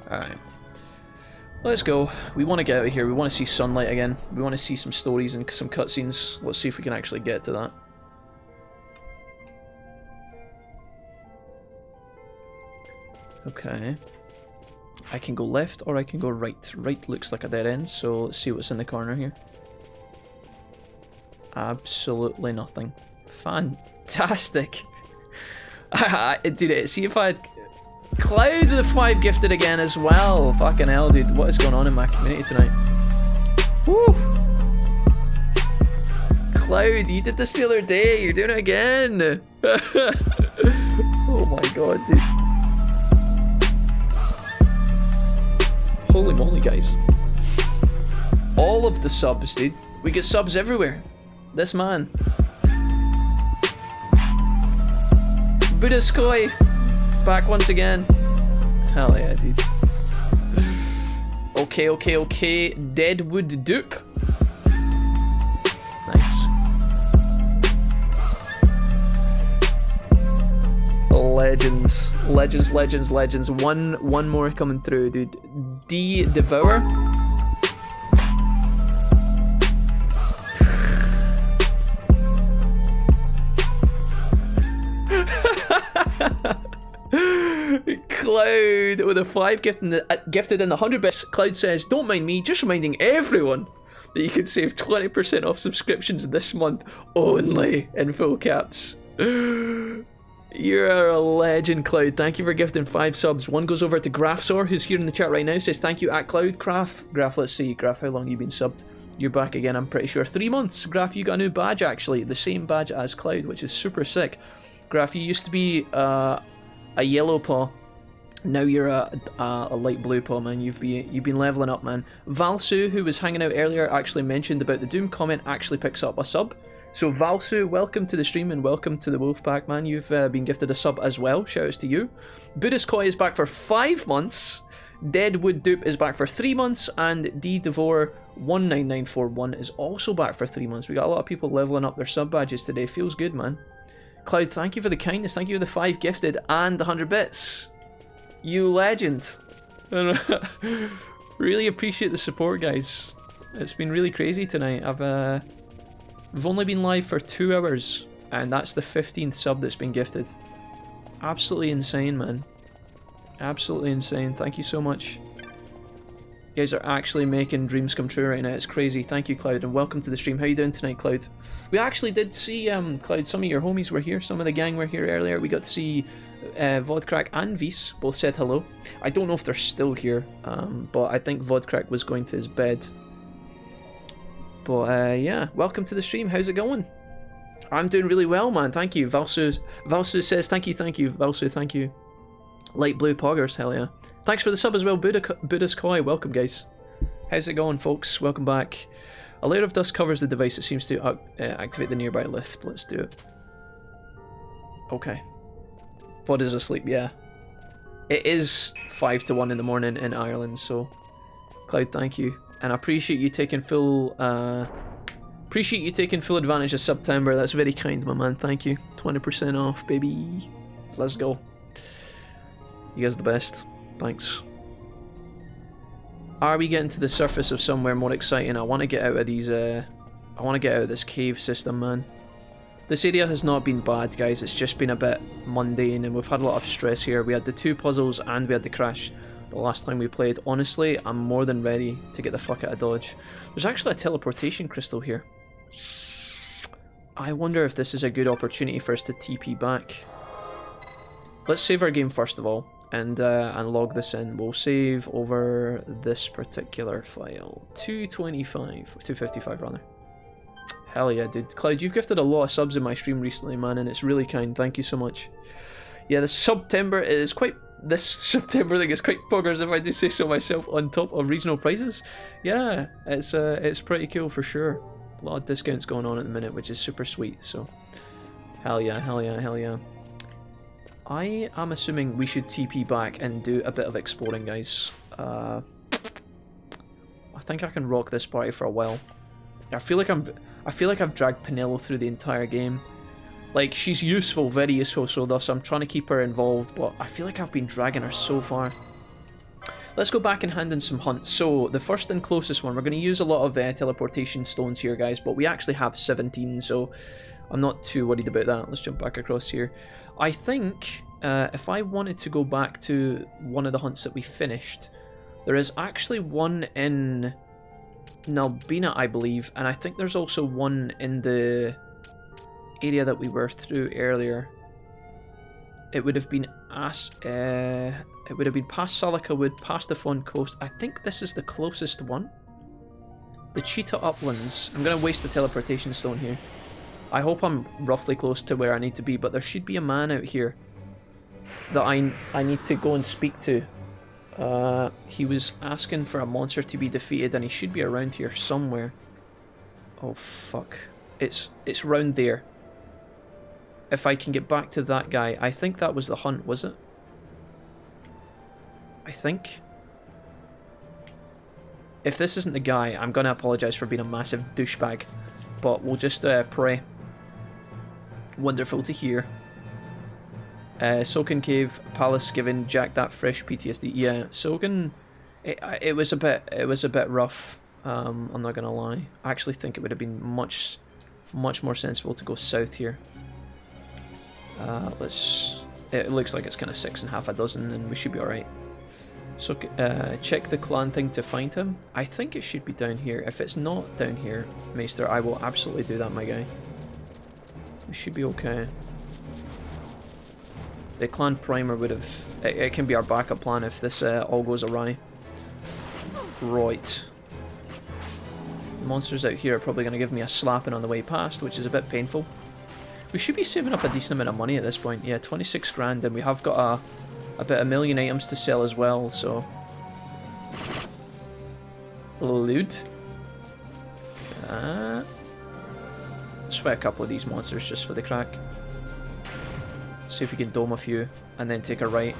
Alright. Let's go. We want to get out of here. We want to see sunlight again. We want to see some stories and some cutscenes. Let's see if we can actually get to that. Okay. I can go left or I can go right. Right looks like a dead end, so let's see what's in the corner here. Absolutely nothing. Fantastic. Dude, see if I had Cloud with the 5 gifted again as well. Fucking hell, dude. What is going on in my community tonight? Woo! Cloud, you did this the other day. You're doing it again. Oh my god, dude. Holy moly, guys. All of the subs, dude. We get subs everywhere. This man. Buddhaskoi. Back once again. Hell yeah, dude. Okay. Deadwood dupe. Nice. Legends. One more coming through, dude. D Devour. Cloud with a 5 gifted in the 100 bits. Cloud says, don't mind me, just reminding everyone that you can save 20% off subscriptions this month only, in full caps. You're a legend, Cloud. Thank you for gifting 5 subs. One goes over to Grafsor, who's here in the chat right now, says thank you at Cloud. Graf, let's see. Graf, how long have you been subbed? You're back again, I'm pretty sure. 3 months. Graf, you got a new badge, actually. The same badge as Cloud, which is super sick. Graf, you used to be a yellow paw. Now you're a light blue paw, man. You've been leveling up, man. Valsu, who was hanging out earlier, actually mentioned about the Doom comment, actually picks up a sub. So Valsu, welcome to the stream and welcome to the Wolfpack, man. You've been gifted a sub as well. Shoutouts to you. Buddhist Koi is back for 5 months. Deadwood Dupe is back for 3 months, and D Devore 19941 is also back for 3 months. We got a lot of people leveling up their sub badges today. Feels good, man. Cloud, thank you for the kindness. Thank you for the 5 gifted and the 100 bits. You legend. Really appreciate the support, guys. It's been really crazy tonight. We've only been live for 2 hours, and that's the 15th sub that's been gifted. Absolutely insane, man. Absolutely insane. Thank you so much. You guys are actually making dreams come true right now. It's crazy. Thank you, Cloud, and welcome to the stream. How you doing tonight, Cloud? We actually did see, Cloud, some of your homies were here. Some of the gang were here earlier. We got to see Vodcrack and Vies both said hello. I don't know if they're still here, but I think Vodcrack was going to his bed. But yeah, welcome to the stream. How's it going? I'm doing really well, man. Thank you. Valsu says thank you. Valsu, thank you. Light blue poggers, hell yeah. Thanks for the sub as well, Buddha's Koi. Welcome, guys. How's it going, folks? Welcome back. A layer of dust covers the device. It seems to activate the nearby lift. Let's do it. Okay. Vod is asleep, yeah. It is 5 to 1 in the morning in Ireland, so Cloud, thank you. And I appreciate you taking full advantage of September. That's very kind, my man. Thank you. 20% off, baby. Let's go. You guys are the best. Thanks. Are we getting to the surface of somewhere more exciting? I want to get out of these. I want to get out of this cave system, man. This area has not been bad, guys. It's just been a bit mundane, and we've had a lot of stress here. We had the 2 puzzles, and we had the crash the last time we played. Honestly, I'm more than ready to get the fuck out of Dodge. There's actually a teleportation crystal here. I wonder if this is a good opportunity for us to TP back. Let's save our game first of all, and log this in. We'll save over this particular file. 255 rather. Hell yeah, dude. Cloud, you've gifted a lot of subs in my stream recently, man, and it's really kind. Thank you so much. Yeah, this September thing is quite poggers, if I do say so myself, on top of regional prices. Yeah, it's pretty cool for sure. A lot of discounts going on at the minute, which is super sweet, so hell yeah, hell yeah, hell yeah. I am assuming we should TP back and do a bit of exploring, guys. I think I can rock this party for a while. I feel like I've dragged Penelo through the entire game. Like, she's useful, very useful, so thus I'm trying to keep her involved, but I feel like I've been dragging her so far. Let's go back and hand in some hunts. So, the first and closest one, we're going to use a lot of teleportation stones here, guys, but we actually have 17, so I'm not too worried about that. Let's jump back across here. I think, if I wanted to go back to one of the hunts that we finished, there is actually one in Nalbina, I believe, and I think there's also one in the area that we were through earlier. It would have been past Salika Wood, past the Fawn Coast. I think this is the closest one. The Cheetah Uplands. I'm going to waste the teleportation stone here. I hope I'm roughly close to where I need to be, but there should be a man out here that I need to go and speak to. He was asking for a monster to be defeated, and he should be around here somewhere. Oh fuck. It's round there. If I can get back to that guy. I think that was the hunt, was it? I think. If this isn't the guy, I'm gonna apologise for being a massive douchebag. But we'll just pray. Wonderful to hear. Soken Cave Palace giving Jack that fresh PTSD. Yeah, Soken, it was a bit rough. I'm not gonna lie. I actually think it would have been much more sensible to go south here. It looks like it's kind of 6.5 dozen, and we should be all right. So check the clan thing to find him. I think it should be down here. If it's not down here, Maester, I will absolutely do that, my guy. We should be okay. The clan primer would have... It can be our backup plan if this all goes awry. Right. The monsters out here are probably going to give me a slapping on the way past, which is a bit painful. We should be saving up a decent amount of money at this point. Yeah, 26 grand, and we have got about 1 million items to sell as well, so... Loot. Let's fight a couple of these monsters just for the crack. See if we can dome a few, and then take a right.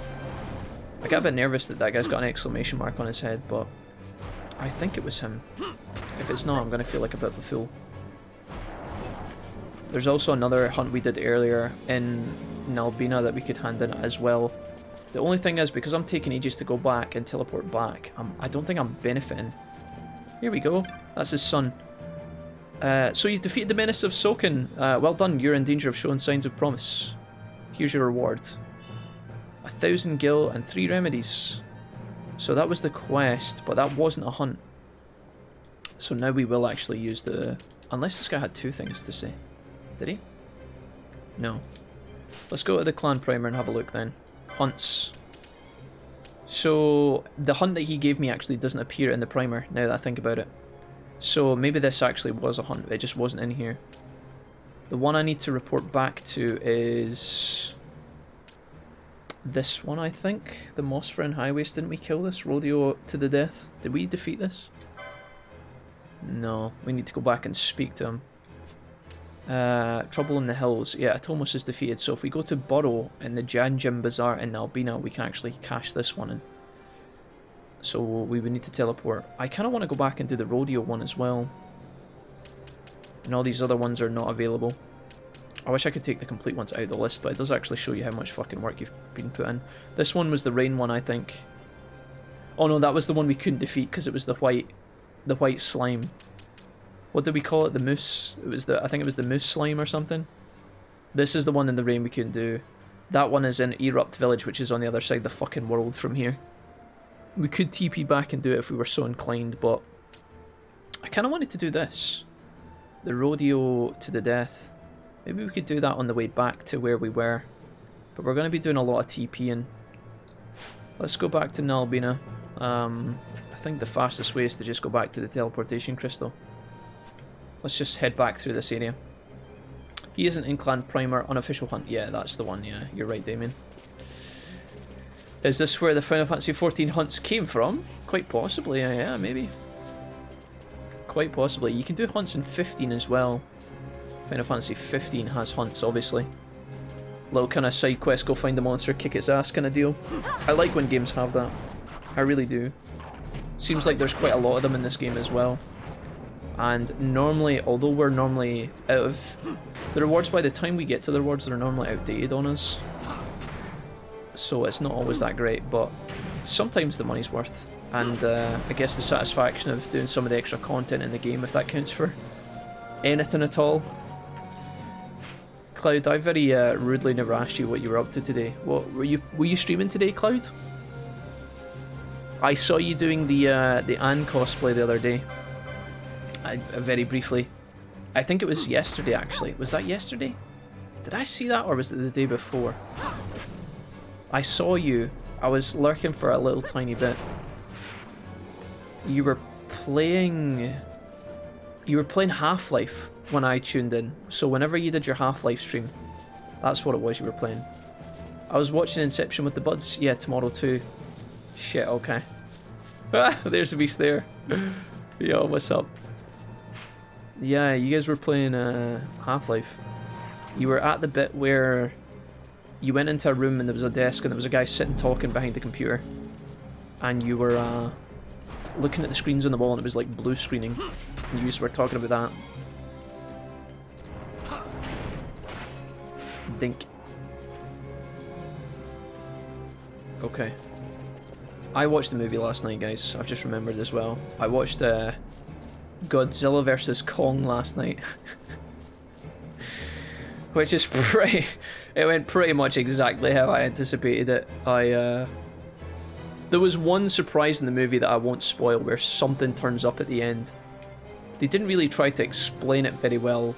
I get a bit nervous that that guy's got an exclamation mark on his head, but I think it was him. If it's not, I'm going to feel like a bit of a fool. There's also another hunt we did earlier in Nalbina that we could hand in as well. The only thing is, because I'm taking ages to go back and teleport back, I don't think I'm benefiting. Here we go. That's his son. So you've defeated the menace of Soken. Well done. You're in danger of showing signs of promise. Here's your reward. 1,000 gil and 3 remedies. So that was the quest, but that wasn't a hunt. So now we will actually use the... Unless this guy had 2 things to say. Did he? No. Let's go to the clan primer and have a look then. Hunts. So the hunt that he gave me actually doesn't appear in the primer, now that I think about it. So maybe this actually was a hunt, it just wasn't in here. The one I need to report back to is... this one, I think. The Mosfrin Highways. Didn't we kill this? Rodeo to the death. Did we defeat this? No. We need to go back and speak to him. Trouble in the Hills. Yeah, Atomos is defeated. So if we go to Burrow in the Janjim Bazaar in Albina, we can actually cash this one in. So we would need to teleport. I kind of want to go back and do the Rodeo one as well. And all these other ones are not available. I wish I could take the complete ones out of the list, but it does actually show you how much fucking work you've been put in. This one was the rain one, I think. Oh no, that was the one we couldn't defeat because it was the white slime. What did we call it? The moose? It was I think it was the moose slime or something. This is the one in the rain we couldn't do. That one is in Erupt Village, which is on the other side of the fucking world from here. We could TP back and do it if we were so inclined, but I kind of wanted to do this. The rodeo to the death. Maybe we could do that on the way back to where we were. But we're going to be doing a lot of TPing. Let's go back to Nalbina. I think the fastest way is to just go back to the teleportation crystal. Let's just head back through this area. He isn't in Clan Primer, unofficial hunt. Yeah, that's the one. Yeah, you're right, Damien. Is this where the Final Fantasy XIV hunts came from? Quite possibly, yeah, maybe. Quite possibly. You can do hunts in 15 as well. Final Fantasy 15 has hunts, obviously. Little kind of side quest, go find the monster, kick its ass kind of deal. I like when games have that. I really do. Seems like there's quite a lot of them in this game as well. And normally, although we're normally out of the rewards, by the time we get to the rewards, they're normally outdated on us. So it's not always that great, but sometimes the money's worth. And I guess the satisfaction of doing some of the extra content in the game, if that counts for anything at all. Cloud, I very rudely never asked you what you were up to today. What were you streaming today, Cloud? I saw you doing the Anne cosplay the other day. Very briefly. I think it was yesterday, actually. Was that yesterday? Did I see that, or was it the day before? I saw you. I was lurking for a little tiny bit. You were playing Half-Life when I tuned in. So whenever you did your Half-Life stream, that's what it was you were playing. I was watching Inception with the buds. Yeah, tomorrow too. Shit, okay. There's a beast there. Yo, what's up? Yeah, you guys were playing Half-Life. You were at the bit where you went into a room and there was a desk and there was a guy sitting talking behind the computer. And you were looking at the screens on the wall and it was like blue screening. And you just were talking about that. Dink. Okay. I watched the movie last night, guys. I've just remembered as well. I watched Godzilla vs. Kong last night. Which is pretty... It went pretty much exactly how I anticipated it. There was one surprise in the movie that I won't spoil where something turns up at the end. They didn't really try to explain it very well.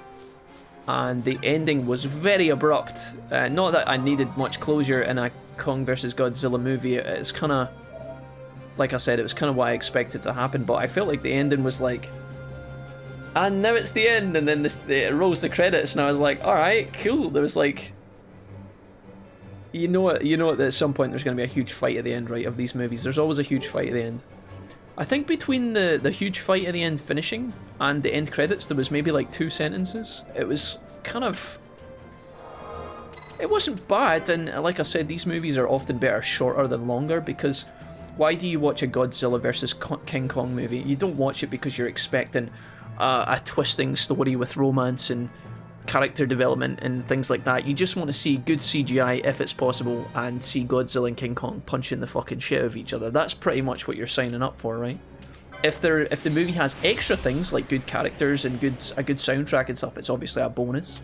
And the ending was very abrupt. Not that I needed much closure in a Kong vs. Godzilla movie. It's kind of... Like I said, it was kind of what I expected to happen. But I felt like the ending was like... And now it's the end, and then it rolls the credits, and I was like, alright, cool. There was like... You know what, that at some point there's going to be a huge fight at the end, right, of these movies. There's always a huge fight at the end. I think between the huge fight at the end finishing and the end credits, there was maybe like 2 sentences. It was kind of... It wasn't bad, and like I said, these movies are often better shorter than longer, because why do you watch a Godzilla vs. King Kong movie? You don't watch it because you're expecting a twisting story with romance and character development and things like that. You just want to see good CGI if it's possible and see Godzilla and King Kong punching the fucking shit out of each other. That's pretty much what you're signing up for, right? If the movie has extra things like good characters and a good soundtrack and stuff, it's obviously a bonus.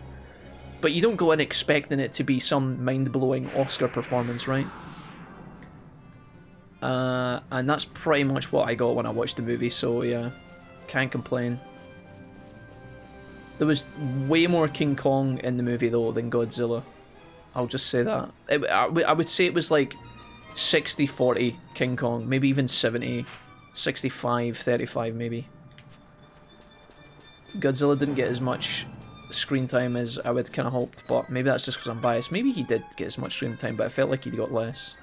But you don't go in expecting it to be some mind-blowing Oscar performance, right? And that's pretty much what I got when I watched the movie, so yeah, can't complain. There was way more King Kong in the movie, though, than Godzilla. I'll just say that. I would say it was like 60-40 King Kong, maybe even 70, 65-35 maybe. Godzilla didn't get as much screen time as I would kind of hoped, but maybe that's just because I'm biased. Maybe he did get as much screen time, but I felt like he got less.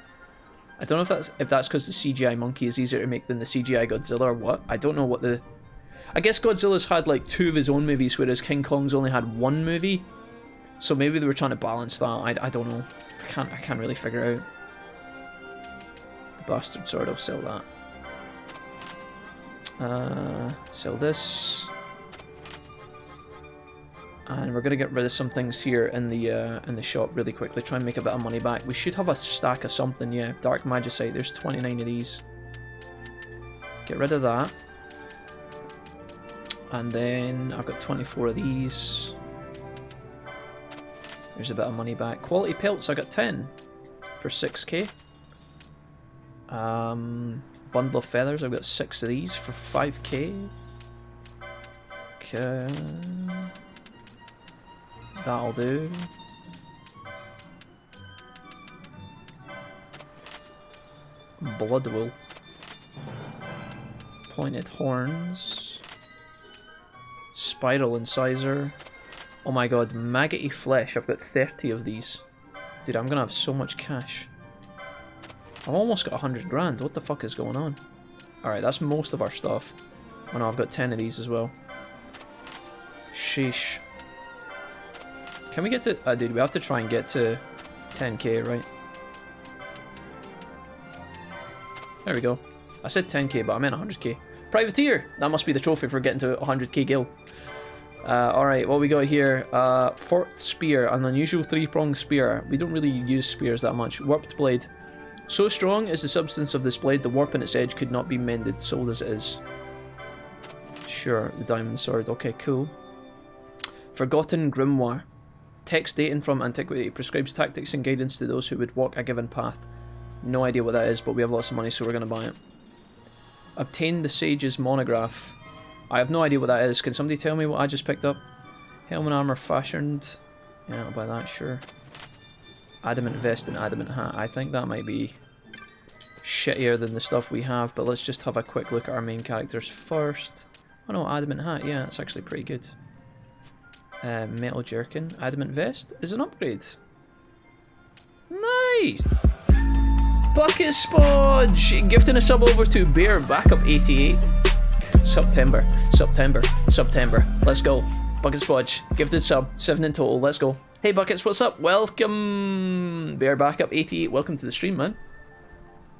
I don't know if that's because the CGI monkey is easier to make than the CGI Godzilla or what. I don't know what the... I guess Godzilla's had like 2 of his own movies, whereas King Kong's only had 1 movie. So maybe they were trying to balance that. I don't know. I can't really figure out. The bastard sword, I'll sell that. Sell this. And we're gonna get rid of some things here in the shop really quickly. Try and make a bit of money back. We should have a stack of something, yeah. Dark Magicite, there's 29 of these. Get rid of that. And then I've got 24 of these. There's a bit of money back. Quality pelts, I got 10 for 6k. Bundle of feathers. I've got 6 of these for 5k. Okay. That'll do. Blood wool. Pointed horns. Spiral incisor. Oh my god, maggoty flesh. I've got 30 of these. Dude, I'm gonna have so much cash. I've almost got 100 grand. What the fuck is going on? Alright, that's most of our stuff. Oh no, I've got 10 of these as well. Sheesh. Can we get to... dude, we have to try and get to 10k, right? There we go. I said 10k, but I meant 100k. Privateer! That must be the trophy for getting to 100k gil. Alright, what we got here? Forked spear, an unusual 3-pronged spear. We don't really use spears that much. Warped blade. So strong is the substance of this blade, the warp in its edge could not be mended, sold as it is. Sure, the diamond sword. Okay, cool. Forgotten grimoire. Text dating from antiquity. Prescribes tactics and guidance to those who would walk a given path. No idea what that is, but we have lots of money, so we're going to buy it. Obtain the sage's monograph. I have no idea what that is. Can somebody tell me what I just picked up? Helmet armor fashioned. Yeah, I'll buy that, sure. Adamant vest and adamant hat. I think that might be shittier than the stuff we have, but let's just have a quick look at our main characters first. Oh no, adamant hat. Yeah, it's actually pretty good. Metal jerkin. Adamant vest is an upgrade. Nice! Bucket Spodge! Gifting a sub over to Bear Backup 88. September. Let's go. Bucket Spodge. Gifted sub. 7 in total. Let's go. Hey Buckets, what's up? Welcome. Bear Backup 88. Welcome to the stream, man.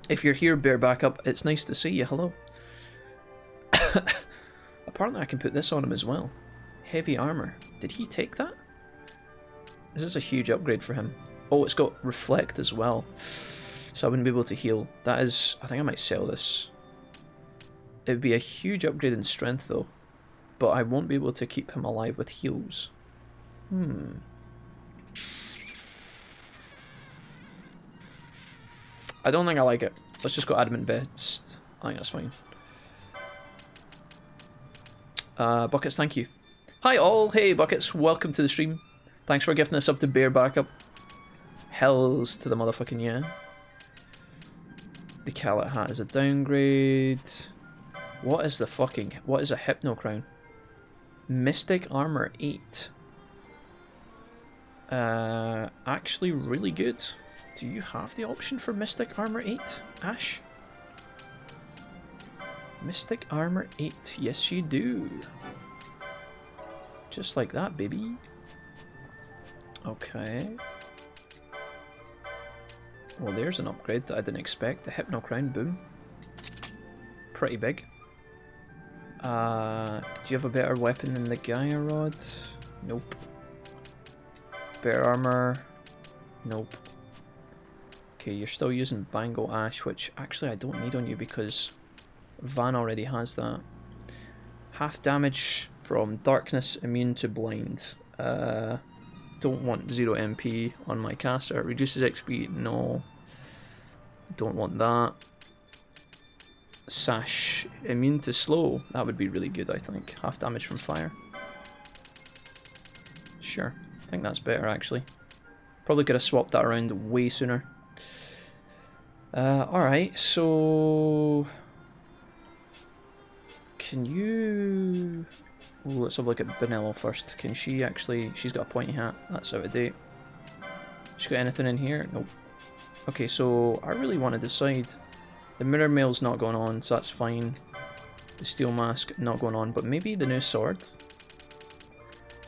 If you're here, Bear Backup, it's nice to see you. Hello. Apparently I can put this on him as well. Heavy armor. Did he take that? This is a huge upgrade for him. Oh, it's got reflect as well. So I wouldn't be able to heal. That is... I think I might sell this. It would be a huge upgrade in strength though. But I won't be able to keep him alive with heals. I don't think I like it. Let's just go adamant vest. I think that's fine. Buckets, thank you. Hi all. Hey Buckets, welcome to the stream. Thanks for gifting us up to Bear Backup. Hells to the motherfucking yeah. The Callet hat is a downgrade. What is the fucking... What is a Hypno Crown? Mystic Armor 8. Actually really good. Do you have the option for Mystic Armor 8, Ashe? Mystic Armor 8. Yes you do. Just like that, baby. Okay. Well, there's an upgrade that I didn't expect. The Hypno Crown, boom. Pretty big. Do you have a better weapon than the Gaia Rod? Nope. Better armor? Nope. Okay, you're still using Bangle Ashe, which actually I don't need on you because Vaan already has that. Half damage from darkness, immune to blind. Don't want 0 MP on my caster. Reduces XP, no. Don't want that. Sash, immune to slow. That would be really good, I think. Half damage from fire. Sure, I think that's better actually. Probably could have swapped that around way sooner. Alright, so... Can you... Ooh, let's have a look at Benello first. Can she actually... She's got a pointy hat. That's out of date. She got anything in here? Nope. Okay, so I really want to decide. The mirror mail's not going on, so that's fine. The steel mask not going on, but maybe the new sword.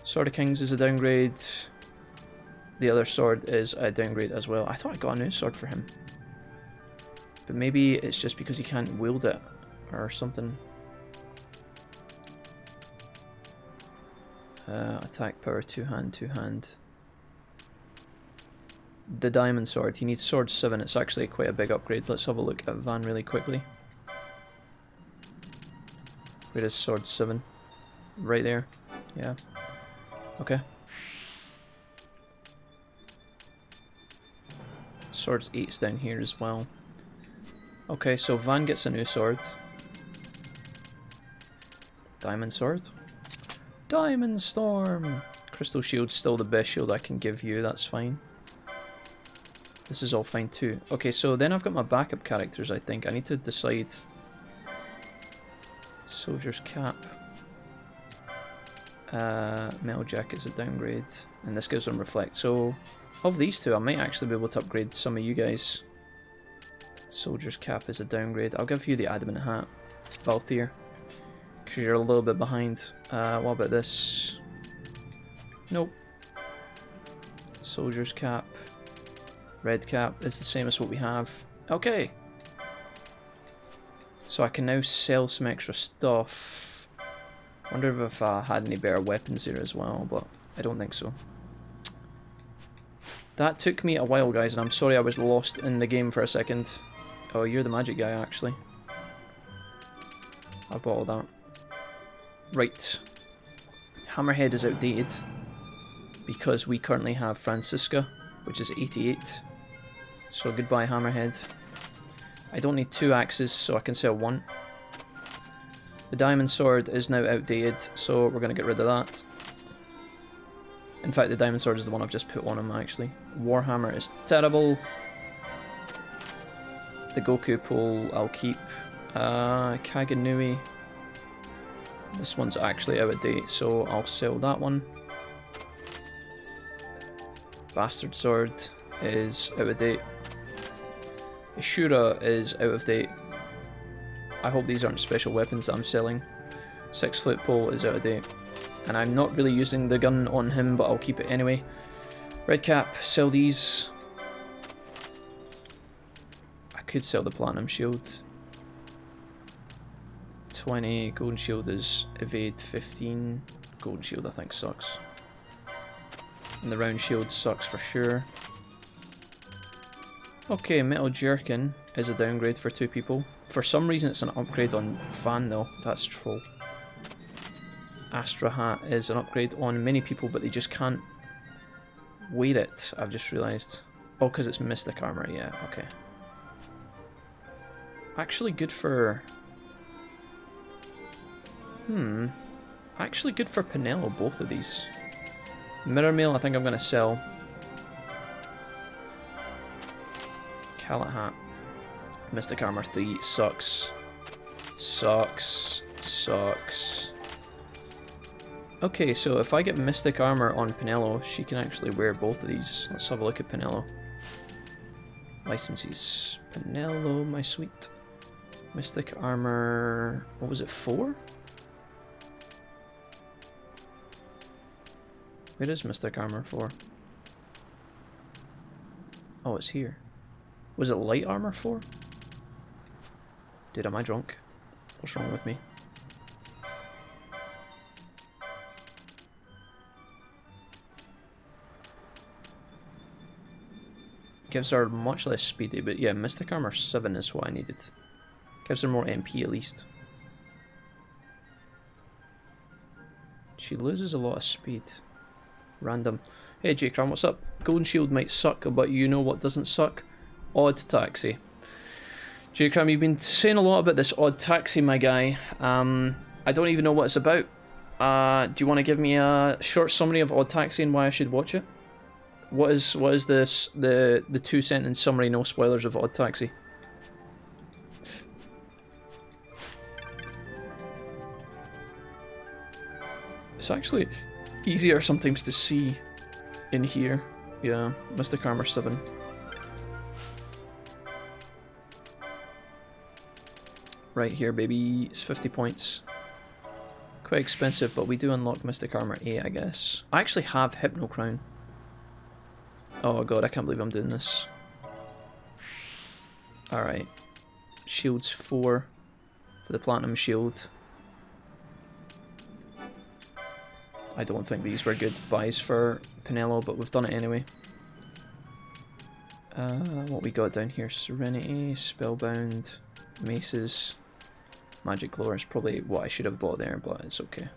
Sword of Kings is a downgrade. The other sword is a downgrade as well. I thought I got a new sword for him. But maybe it's just because he can't wield it or something. Attack power, two hand. The diamond sword. He needs sword 7. It's actually quite a big upgrade. Let's have a look at Vaan really quickly. Where is sword 7? Right there. Yeah. Okay. Swords 8's down here as well. Okay, so Vaan gets a new sword. Diamond sword. Diamond Storm! Crystal shield's still the best shield I can give you, that's fine. This is all fine too. Okay, so then I've got my backup characters, I think. I need to decide. Soldier's Cap. Metal Jacket's a downgrade. And this gives them Reflect. So, of these two, I might actually be able to upgrade some of you guys. Soldier's Cap is a downgrade. I'll give you the Adamant Hat, Valthier, because you're a little bit behind. What about this? Nope. Soldier's Cap. Red Cap is the same as what we have. Okay. So I can now sell some extra stuff. Wonder if I had any better weapons here as well, but I don't think so. That took me a while, guys, and I'm sorry I was lost in the game for a second. Oh, you're the magic guy, actually. I bought all that. Right. Hammerhead is outdated because we currently have Francisca, which is 88. So goodbye, Hammerhead. I don't need 2 axes, so I can sell 1. The diamond sword is now outdated, so we're going to get rid of that. In fact, the diamond sword is the one I've just put on him, actually. Warhammer is terrible. The Goku pole I'll keep. Kaganui. This one's actually out of date, so I'll sell that one. Bastard sword is out of date. Ashura is out of date. I hope these aren't special weapons that I'm selling. 6-foot pole is out of date. And I'm not really using the gun on him, but I'll keep it anyway. Red Cap, sell these. I could sell the platinum shield. 20, golden shield is evade 15. Golden shield I think sucks. And the round shield sucks for sure. Okay, metal jerkin is a downgrade for 2 people. For some reason it's an upgrade on Vaan though, that's troll. Astra hat is an upgrade on many people, but they just can't wear it, I've just realised. Oh, because it's mystic armour, yeah, okay. Actually good for... Actually good for Pinello, both of these. Mirror mail I think I'm going to sell. Callet hat. Mystic armour 3 sucks. Sucks. Sucks. Okay, so if I get mystic armour on Pinello, she can actually wear both of these. Let's have a look at Pinello. Licenses. Pinello, my sweet. Mystic armour... What was it, 4? Where is mystic armour 4? Oh, it's here. Was it light armour 4? Dude, am I drunk? What's wrong with me? Gives her much less speedy, but yeah, mystic armour 7 is what I needed. Gives her more MP at least. She loses a lot of speed. Random. Hey J-Cram, what's up? Golden shield might suck, but you know what doesn't suck? Odd taxi. J-Cram, you've been saying a lot about this odd taxi, my guy. I don't even know what it's about. Do you want to give me a short summary of Odd Taxi and why I should watch it? What is this the 2-sentence summary, no spoilers, of Odd Taxi? It's actually easier sometimes to see in here. Yeah, Mystic Armor 7. Right here, baby. It's 50 points. Quite expensive, but we do unlock Mystic Armor 8, I guess. I actually have Hypno Crown. Oh god, I can't believe I'm doing this. Alright. Shields 4 for the Platinum Shield. I don't think these were good buys for Pinello, but we've done it anyway. What we got down here? Serenity, Spellbound, Maces. Magic Lore is probably what I should have bought there, but it's okay.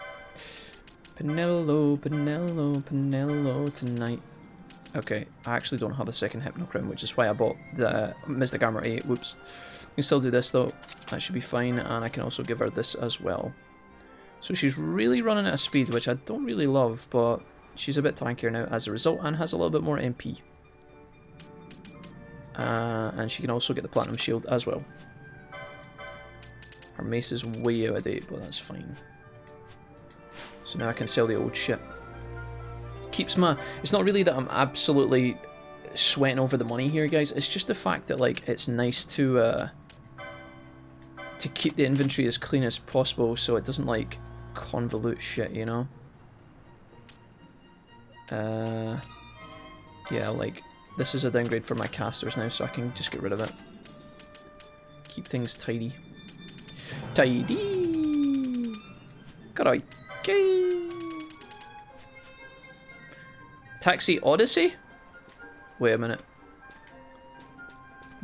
Pinello, Pinello, Pinello tonight. Okay, I actually don't have a second Hypnochrome, which is why I bought the Mystic Armor 8. Whoops. I can still do this though. That should be fine, and I can also give her this as well. So she's really running at a speed, which I don't really love, but she's a bit tankier now as a result, and has a little bit more MP. And she can also get the Platinum Shield as well. Her mace is way out of date, but that's fine. So now I can sell the old shit. Keeps my... It's not really that I'm absolutely sweating over the money here, guys. It's just the fact that, like, it's nice to keep the inventory as clean as possible so it doesn't, like, convolute shit, you know? Yeah, like, this is a downgrade for my casters now, so I can just get rid of it. Keep things tidy. Tidy! Okay. Taxi Odyssey? Wait a minute.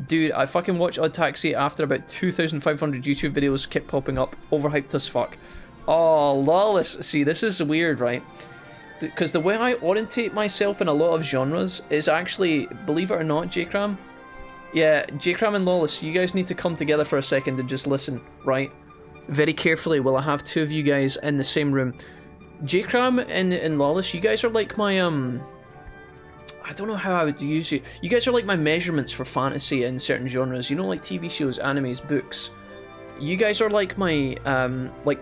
Dude, I fucking watched Odd Taxi after about 2,500 YouTube videos kept popping up. Overhyped as fuck. Oh, lawless. See, this is weird, right? Because the way I orientate myself in a lot of genres is actually, believe it or not, J-Cram. Yeah, J-Cram and Lawless, you guys need to come together for a second and just listen, right? Very carefully will I have two of you guys in the same room. J-Cram and Lawless, you guys are like my, I don't know how I would use you. You guys are like my measurements for fantasy in certain genres. You know, like TV shows, animes, books. You guys are like my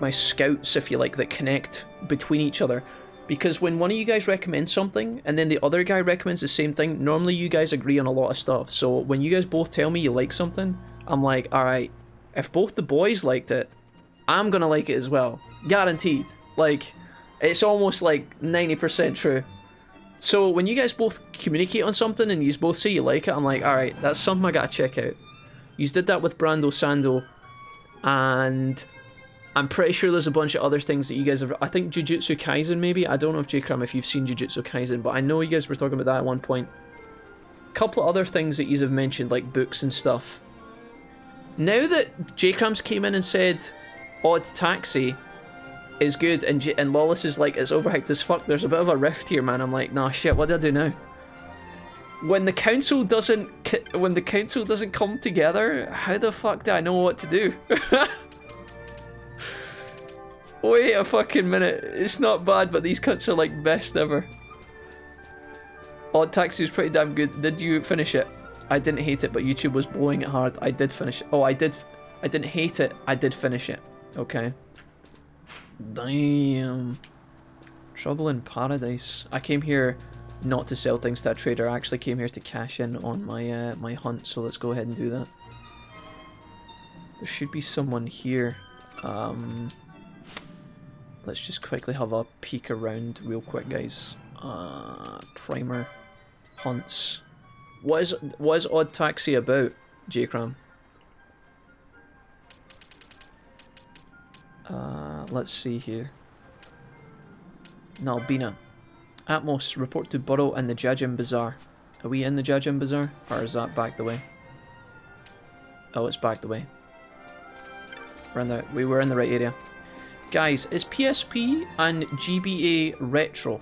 scouts, if you like, that connect between each other. Because when one of you guys recommends something, and then the other guy recommends the same thing, normally you guys agree on a lot of stuff. So when you guys both tell me you like something, I'm like, alright, if both the boys liked it, I'm gonna like it as well. Guaranteed. Like, it's almost like 90% true. So when you guys both communicate on something and you both say you like it, I'm like, alright, that's something I gotta check out. You did that with Brando Sando, and I'm pretty sure there's a bunch of other things that you guys have... I think Jujutsu Kaisen, maybe? I don't know if J-Cram, if you've seen Jujutsu Kaisen, but I know you guys were talking about that at one point. A couple of other things that you have mentioned, like books and stuff. Now that J-Cram's came in and said Odd Taxi is good, and Lawless is like, it's overhyped as fuck, there's a bit of a rift here, man. I'm like, nah, shit, what do I do now? When the council doesn't come together, how the fuck do I know what to do? Wait a fucking minute, it's not bad, but these cuts are like best ever. Odd Taxi was pretty damn good. Did you finish it? I didn't hate it, but YouTube was blowing it hard. I did finish it. Oh, I didn't hate it, I did finish it. Okay. Damn. Trouble in paradise. I came here not to sell things to a trader. I actually came here to cash in on my my hunt, so let's go ahead and do that. There should be someone here. Let's just quickly have a peek around real quick, guys. Primer. Hunts. What is Odd Taxi about, J-Cram? Let's see here. Nalbina. Atmos, report to Burrow and the Jajim Bazaar. Are we in the Jajim Bazaar? Or is that back the way? Oh, it's back the way. We were in the right area. Guys, is PSP and GBA retro?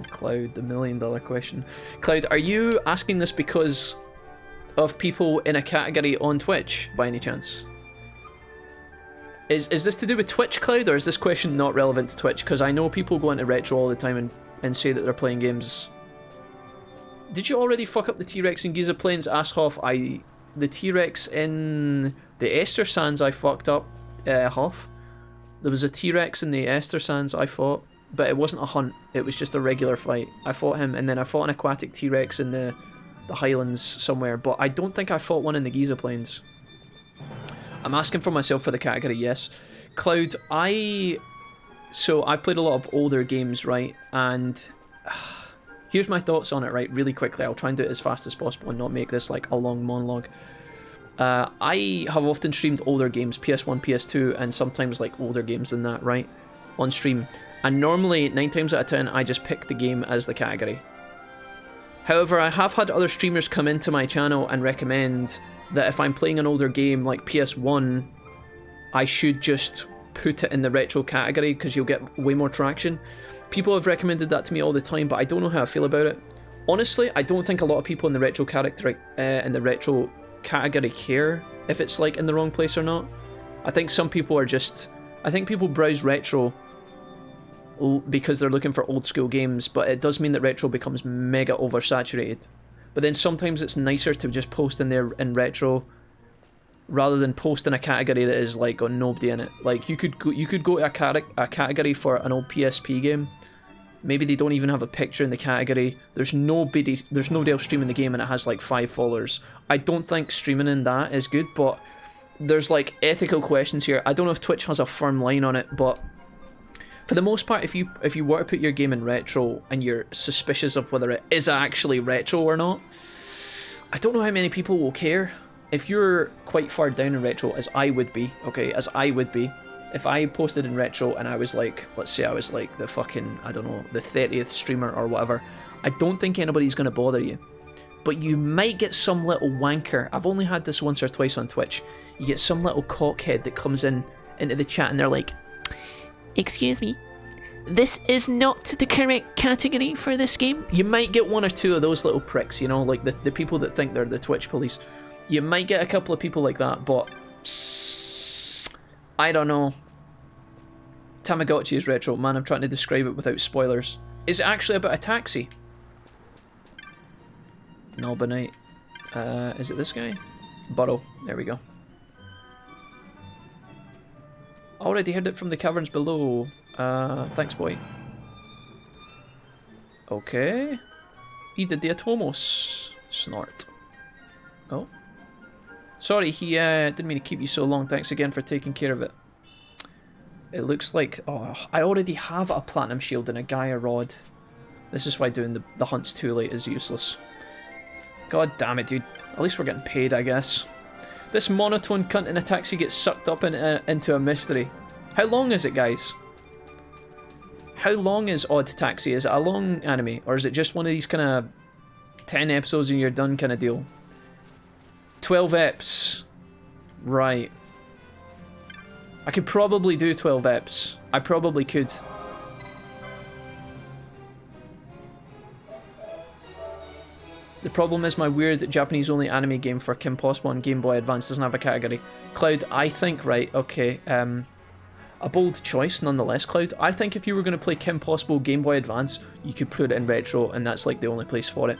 Cloud, the $1 million question. Cloud, are you asking this because of people in a category on Twitch, by any chance? Is this to do with Twitch, Cloud, or is this question not relevant to Twitch? Because I know people go into retro all the time and say that they're playing games. Did you already fuck up the T-Rex in Giza Plains, Asshoff? The T-Rex in the Esther Sands I fucked up, Hoff. There was a T-Rex in the Esther Sands I fought, but it wasn't a hunt, it was just a regular fight. I fought him, and then I fought an aquatic T-Rex in the Highlands somewhere, but I don't think I fought one in the Giza Plains. I'm asking for myself for the category, yes. Cloud, I've played a lot of older games, right, and here's my thoughts on it, right, really quickly. I'll try and do it as fast as possible and not make this like a long monologue. I have often streamed older games, PS1, PS2, and sometimes like older games than that, right, on stream. And normally, 9 times out of 10, I just pick the game as the category. However, I have had other streamers come into my channel and recommend that if I'm playing an older game like PS1, I should just put it in the retro category because you'll get way more traction. People have recommended that to me all the time, but I don't know how I feel about it. Honestly, I don't think a lot of people in the retro category care if it's like in the wrong place or not. I think some people are just... I think people browse retro because they're looking for old school games, but it does mean that retro becomes mega oversaturated. But then sometimes it's nicer to just post in there in retro rather than post in a category that is like got nobody in it. Like you could go to a category for an old PSP game. Maybe they don't even have a picture in the category. There's nobody else streaming the game and it has like 5 followers. I don't think streaming in that is good, but there's like ethical questions here. I don't know if Twitch has a firm line on it, but for the most part, if you were to put your game in retro and you're suspicious of whether it is actually retro or not, I don't know how many people will care. If you're quite far down in retro, as I would be, okay, as I would be, if I posted in retro and I was like, let's say I was like the fucking, I don't know, the 30th streamer or whatever, I don't think anybody's going to bother you. But you might get some little wanker. I've only had this once or twice on Twitch. You get some little cockhead that comes into the chat and they're like, excuse me, this is not the correct category for this game. You might get 1 or 2 of those little pricks, you know, like the people that think they're the Twitch police. You might get a couple of people like that, but I don't know. Tamagotchi is retro. Man, I'm trying to describe it without spoilers. Is it actually about a taxi? Nalbanite. Is it this guy? Burrow. There we go. Already heard it from the caverns below. Thanks, boy. Okay. Ida Diatomos. Snort. Oh. Sorry, he didn't mean to keep you so long. Thanks again for taking care of it. It looks like... Oh, I already have a platinum shield and a Gaia rod. This is why doing the hunts too late is useless. God damn it, dude. At least we're getting paid, I guess. This monotone cunt in a taxi gets sucked up into a mystery. How long is it, guys? How long is Odd Taxi? Is it a long anime? Or is it just one of these kind of 10 episodes and you're done kind of deal? 12 eps. Right. I could probably do 12 eps. I probably could. The problem is my weird Japanese-only anime game for Kim Possible on Game Boy Advance doesn't have a category. Cloud, I think, right, okay, a bold choice nonetheless, Cloud. I think if you were going to play Kim Possible Game Boy Advance, you could put it in retro, and that's like the only place for it.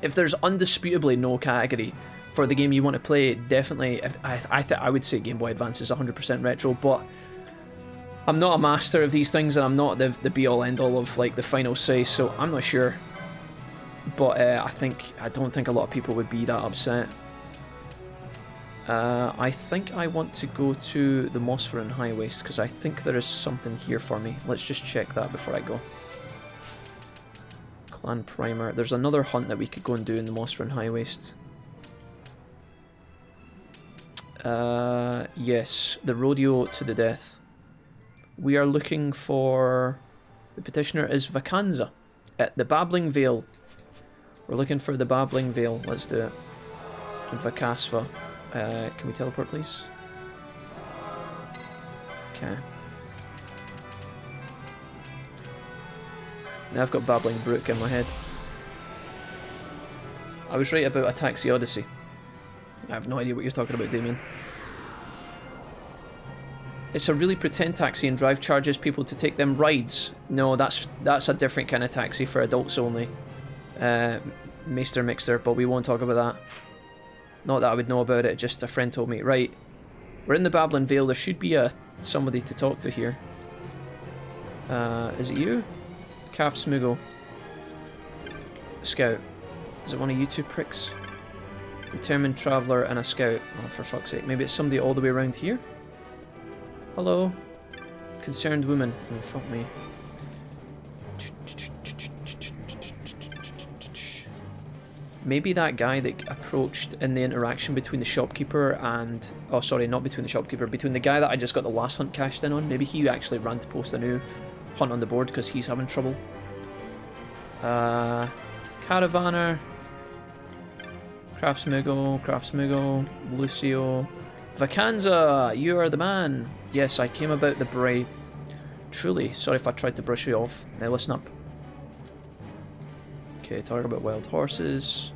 If there's undisputably no category for the game you want to play, definitely, I would say Game Boy Advance is 100% retro, but I'm not a master of these things, and I'm not the be-all end-all of like the final say, so I'm not sure. But I don't think a lot of people would be that upset. I think I want to go to the Mosferan High Waste because I think there is something here for me. Let's just check that before I go. Clan Primer. There's another hunt that we could go and do in the Mosferan High Waste. Yes, the rodeo to the death. We are looking for... The petitioner is Vacanza at the Babbling Vale. We're looking for the Babbling Vale. Let's do it. Vakasva. Can we teleport, please? Okay. Now I've got Babbling Brook in my head. I was right about a Taxi Odyssey. I have no idea what you're talking about, Damien. It's a really pretend taxi and drive charges people to take them rides. No, that's a different kind of taxi for adults only. Maester Mixer, but we won't talk about that. Not that I would know about it, just a friend told me. Right, we're in the Babbling Vale. There should be somebody to talk to here. Is it you? Calf Smoogle. Scout. Is it one of you two pricks? Determined Traveller and a Scout. Oh, for fuck's sake. Maybe it's somebody all the way around here? Hello? Concerned woman. Oh, fuck me. Maybe that guy that approached in the interaction between the shopkeeper and... Oh, sorry, not between the shopkeeper. Between the guy that I just got the last hunt cashed in on. Maybe he actually ran to post a new hunt on the board because he's having trouble. Caravaner. Craftsmuggle, Lucio. Vacanza, you are the man. Yes, I came about the Truly, sorry if I tried to brush you off. Now listen up. Okay, talk about wild horses.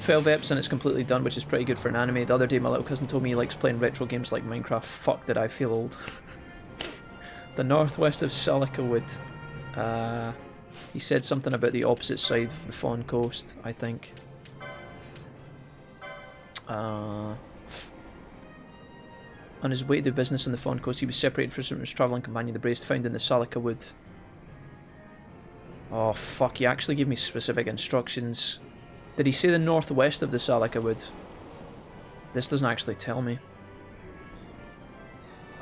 12 eps and it's completely done, which is pretty good for an anime. The other day my little cousin told me he likes playing retro games like Minecraft. Fuck, did I feel old. The northwest of Salicawood. He said something about the opposite side of the Fawn Coast, I think. On his way to do business on the Fawn Coast, he was separated from his travelling companion, the Brace, found in the Salicawood. Oh fuck, he actually gave me specific instructions. Did he say the northwest of the Salicawood? This doesn't actually tell me.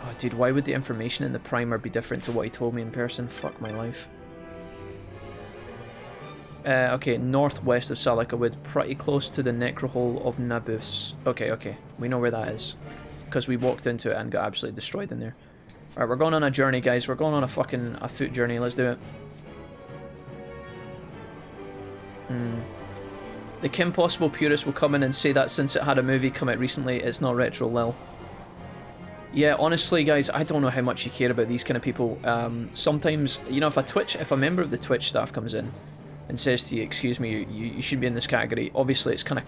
Oh dude, why would the information in the primer be different to what he told me in person? Fuck my life. Okay, northwest of Salicawood, pretty close to the necrohole of Nabudis. Okay, we know where that is. Because we walked into it and got absolutely destroyed in there. Alright, we're going on a journey, guys. We're going on a foot journey. Let's do it. The Kim Possible purist will come in and say that since it had a movie come out recently, it's not retro, lol. Yeah, honestly, guys, I don't know how much you care about these kind of people. Sometimes, you know, if a member of the Twitch staff comes in and says to you, excuse me, you shouldn't be in this category, obviously it's kind of...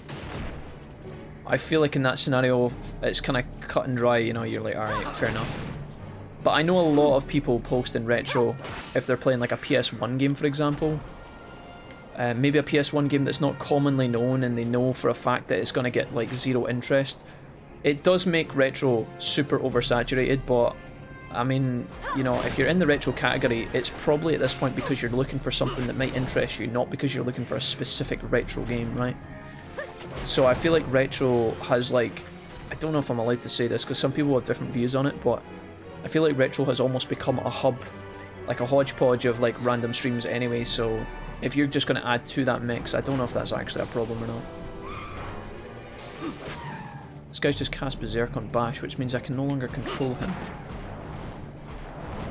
I feel like in that scenario, it's kind of cut and dry, you know, you're like, alright, fair enough. But I know a lot of people post in retro, if they're playing like a PS1 game, for example, maybe a PS1 game that's not commonly known and they know for a fact that it's going to get like zero interest. It does make retro super oversaturated, but I mean, you know, if you're in the retro category, it's probably at this point because you're looking for something that might interest you, not because you're looking for a specific retro game, right? So I feel like retro has like, I don't know if I'm allowed to say this because some people have different views on it, but I feel like retro has almost become a hub, like a hodgepodge of like random streams anyway, so if you're just going to add to that mix, I don't know if that's actually a problem or not. This guy's just cast Berserk on Bash, which means I can no longer control him.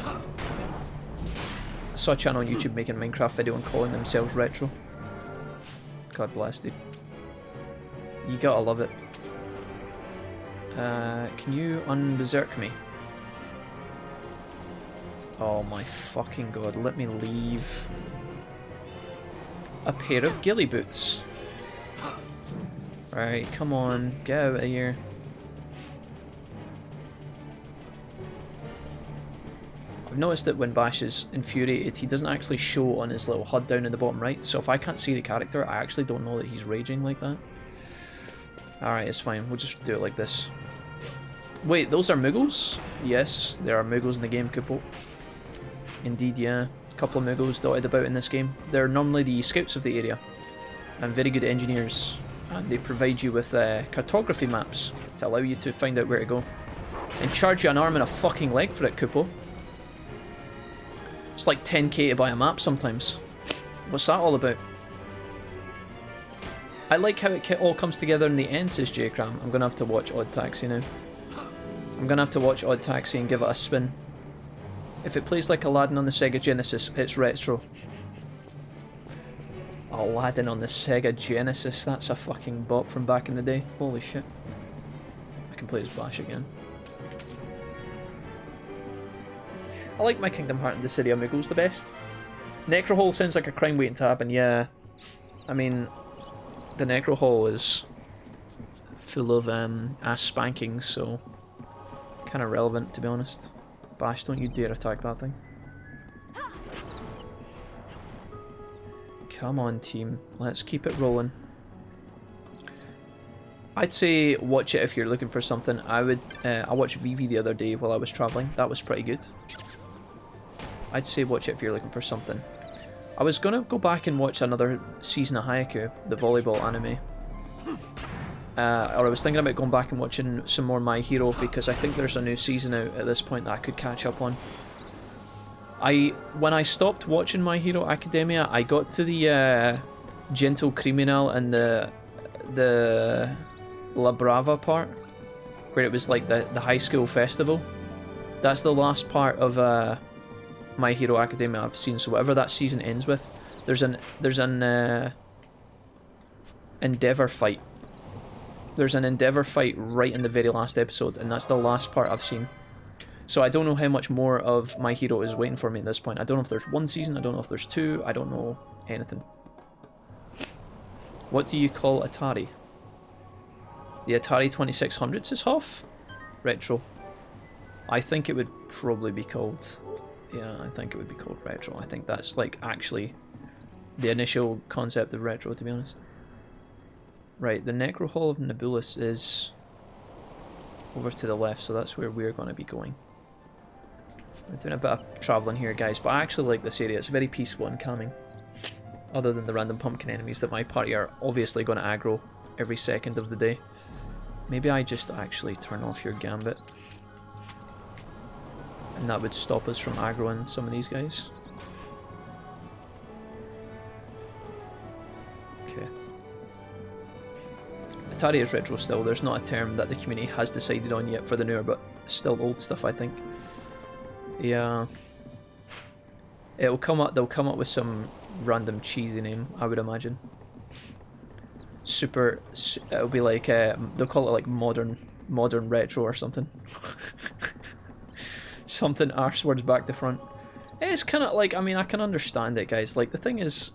I saw a channel on YouTube making a Minecraft video and calling themselves retro. God bless, dude. You gotta love it. Can you unberserk me? Oh my fucking god, let me leave. A pair of ghillie boots. Right, come on, get out of here. I've noticed that when Bash is infuriated, he doesn't actually show on his little HUD down in the bottom right, so if I can't see the character, I actually don't know that he's raging like that. Alright, it's fine, we'll just do it like this. Wait, those are Muggles? Yes, there are Muggles in the game, Kupo. Indeed, yeah. A couple of Muggles dotted about in this game. They're normally the scouts of the area, and very good engineers. And they provide you with cartography maps to allow you to find out where to go. And charge you an arm and a fucking leg for it, Kupo. It's like 10k to buy a map sometimes. What's that all about? I like how it all comes together in the end, says J-Cram. I'm gonna have to watch Odd Taxi now. I'm gonna have to watch Odd Taxi and give it a spin. If it plays like Aladdin on the Sega Genesis, it's retro. Aladdin on the Sega Genesis, that's a fucking bop from back in the day. Holy shit. I can play as Bash again. I like my Kingdom Heart and the City of Muggles the best. Necrohole sounds like a crime waiting to happen, yeah. I mean, the Necrohole is full of ass spankings, so kind of relevant to be honest. Bash, don't you dare attack that thing. Come on, team. Let's keep it rolling. I'd say watch it if you're looking for something. I watched VV the other day while I was traveling. That was pretty good. I'd say watch it if you're looking for something. I was gonna go back and watch another season of Haiku, the volleyball anime. Or I was thinking about going back and watching some more My Hero because I think there's a new season out at this point that I could catch up on. When I stopped watching My Hero Academia, I got to the Gentle Criminal and the La Brava part, where it was like the high school festival. That's the last part of My Hero Academia I've seen. So whatever that season ends with, there's an Endeavor fight. There's an Endeavor fight right in the very last episode, and that's the last part I've seen. So I don't know how much more of My Hero is waiting for me at this point. I don't know if there's 1 season, I don't know if there's 2, I don't know anything. What do you call Atari? The Atari 2600s is off? Retro. I think it would probably be called... Yeah, I think it would be called retro. I think that's like actually the initial concept of retro, to be honest. Right, the Necro Hall of Nabudis is over to the left, so that's where we're going to be going. I'm doing a bit of travelling here, guys, but I actually like this area. It's very peaceful and calming. Other than the random pumpkin enemies that my party are obviously going to aggro every second of the day. Maybe I just actually turn off your gambit. And that would stop us from aggroing some of these guys. Okay. Atari is retro still. There's not a term that the community has decided on yet for the newer, but still old stuff, I think. Yeah. It'll come up. They'll come up with some random cheesy name, I would imagine. Super. It'll be like they'll call it like modern retro or something. Something arse words back to front. It's kind of like, I mean, I can understand it, guys. Like, the thing is,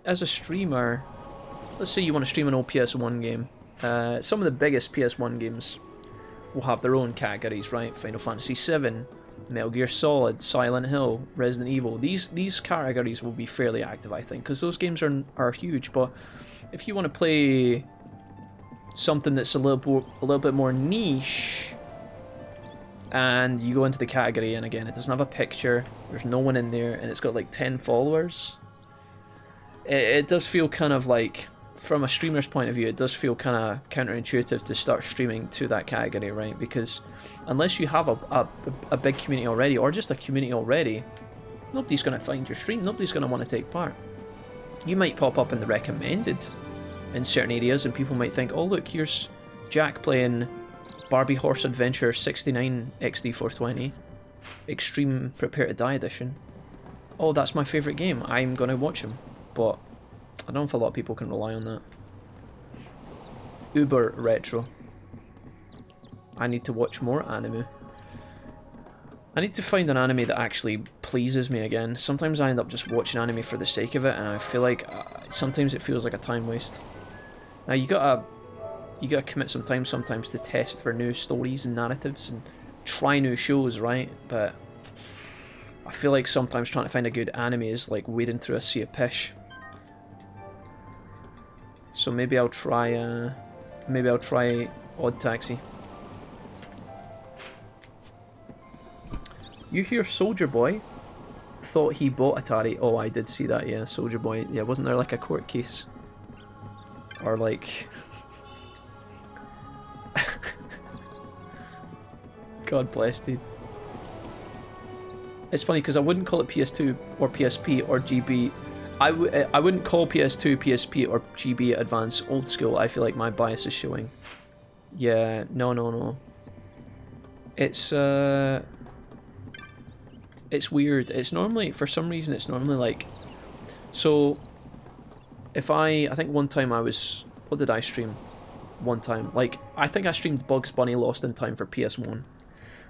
as a streamer, let's say you want to stream an old PS1 game. Some of the biggest PS1 games will have their own categories, right? Final Fantasy VII, Metal Gear Solid, Silent Hill, Resident Evil. These categories will be fairly active, I think, because those games are huge. But if you want to play something that's a little bit more niche, and you go into the category, and again, it doesn't have a picture, there's no one in there, and it's got like 10 followers, it does feel kind of like, from a streamer's point of view, it does feel kind of counterintuitive to start streaming to that category, right? Because unless you have a big community already, or just a community already, nobody's going to find your stream, nobody's going to want to take part. You might pop up in the recommended in certain areas, and people might think, oh look, here's Jack playing Barbie Horse Adventure 69 XD420 Extreme Prepare to Die Edition. Oh, that's my favourite game, I'm going to watch him. But I don't know if a lot of people can rely on that. Uber retro. I need to watch more anime. I need to find an anime that actually pleases me again. Sometimes I end up just watching anime for the sake of it, and I feel like sometimes it feels like a time waste. Now you gotta commit some time sometimes to test for new stories and narratives and try new shows, right? But I feel like sometimes trying to find a good anime is like wading through a sea of pish. So maybe I'll try Odd Taxi. You hear Soldier Boy? Thought he bought Atari. Oh, I did see that, yeah, Soldier Boy. Yeah, wasn't there like a court case? Or like... God bless, dude. It's funny because I wouldn't call it PS2 or PSP or GB. I wouldn't call PS2, PSP or GB Advance old school. I feel like my bias is showing. Yeah, no. It's weird. It's normally, for some reason, it's normally like... So, if I think one time I was... What did I stream? One time. Like, I think I streamed Bugs Bunny Lost in Time for PS1.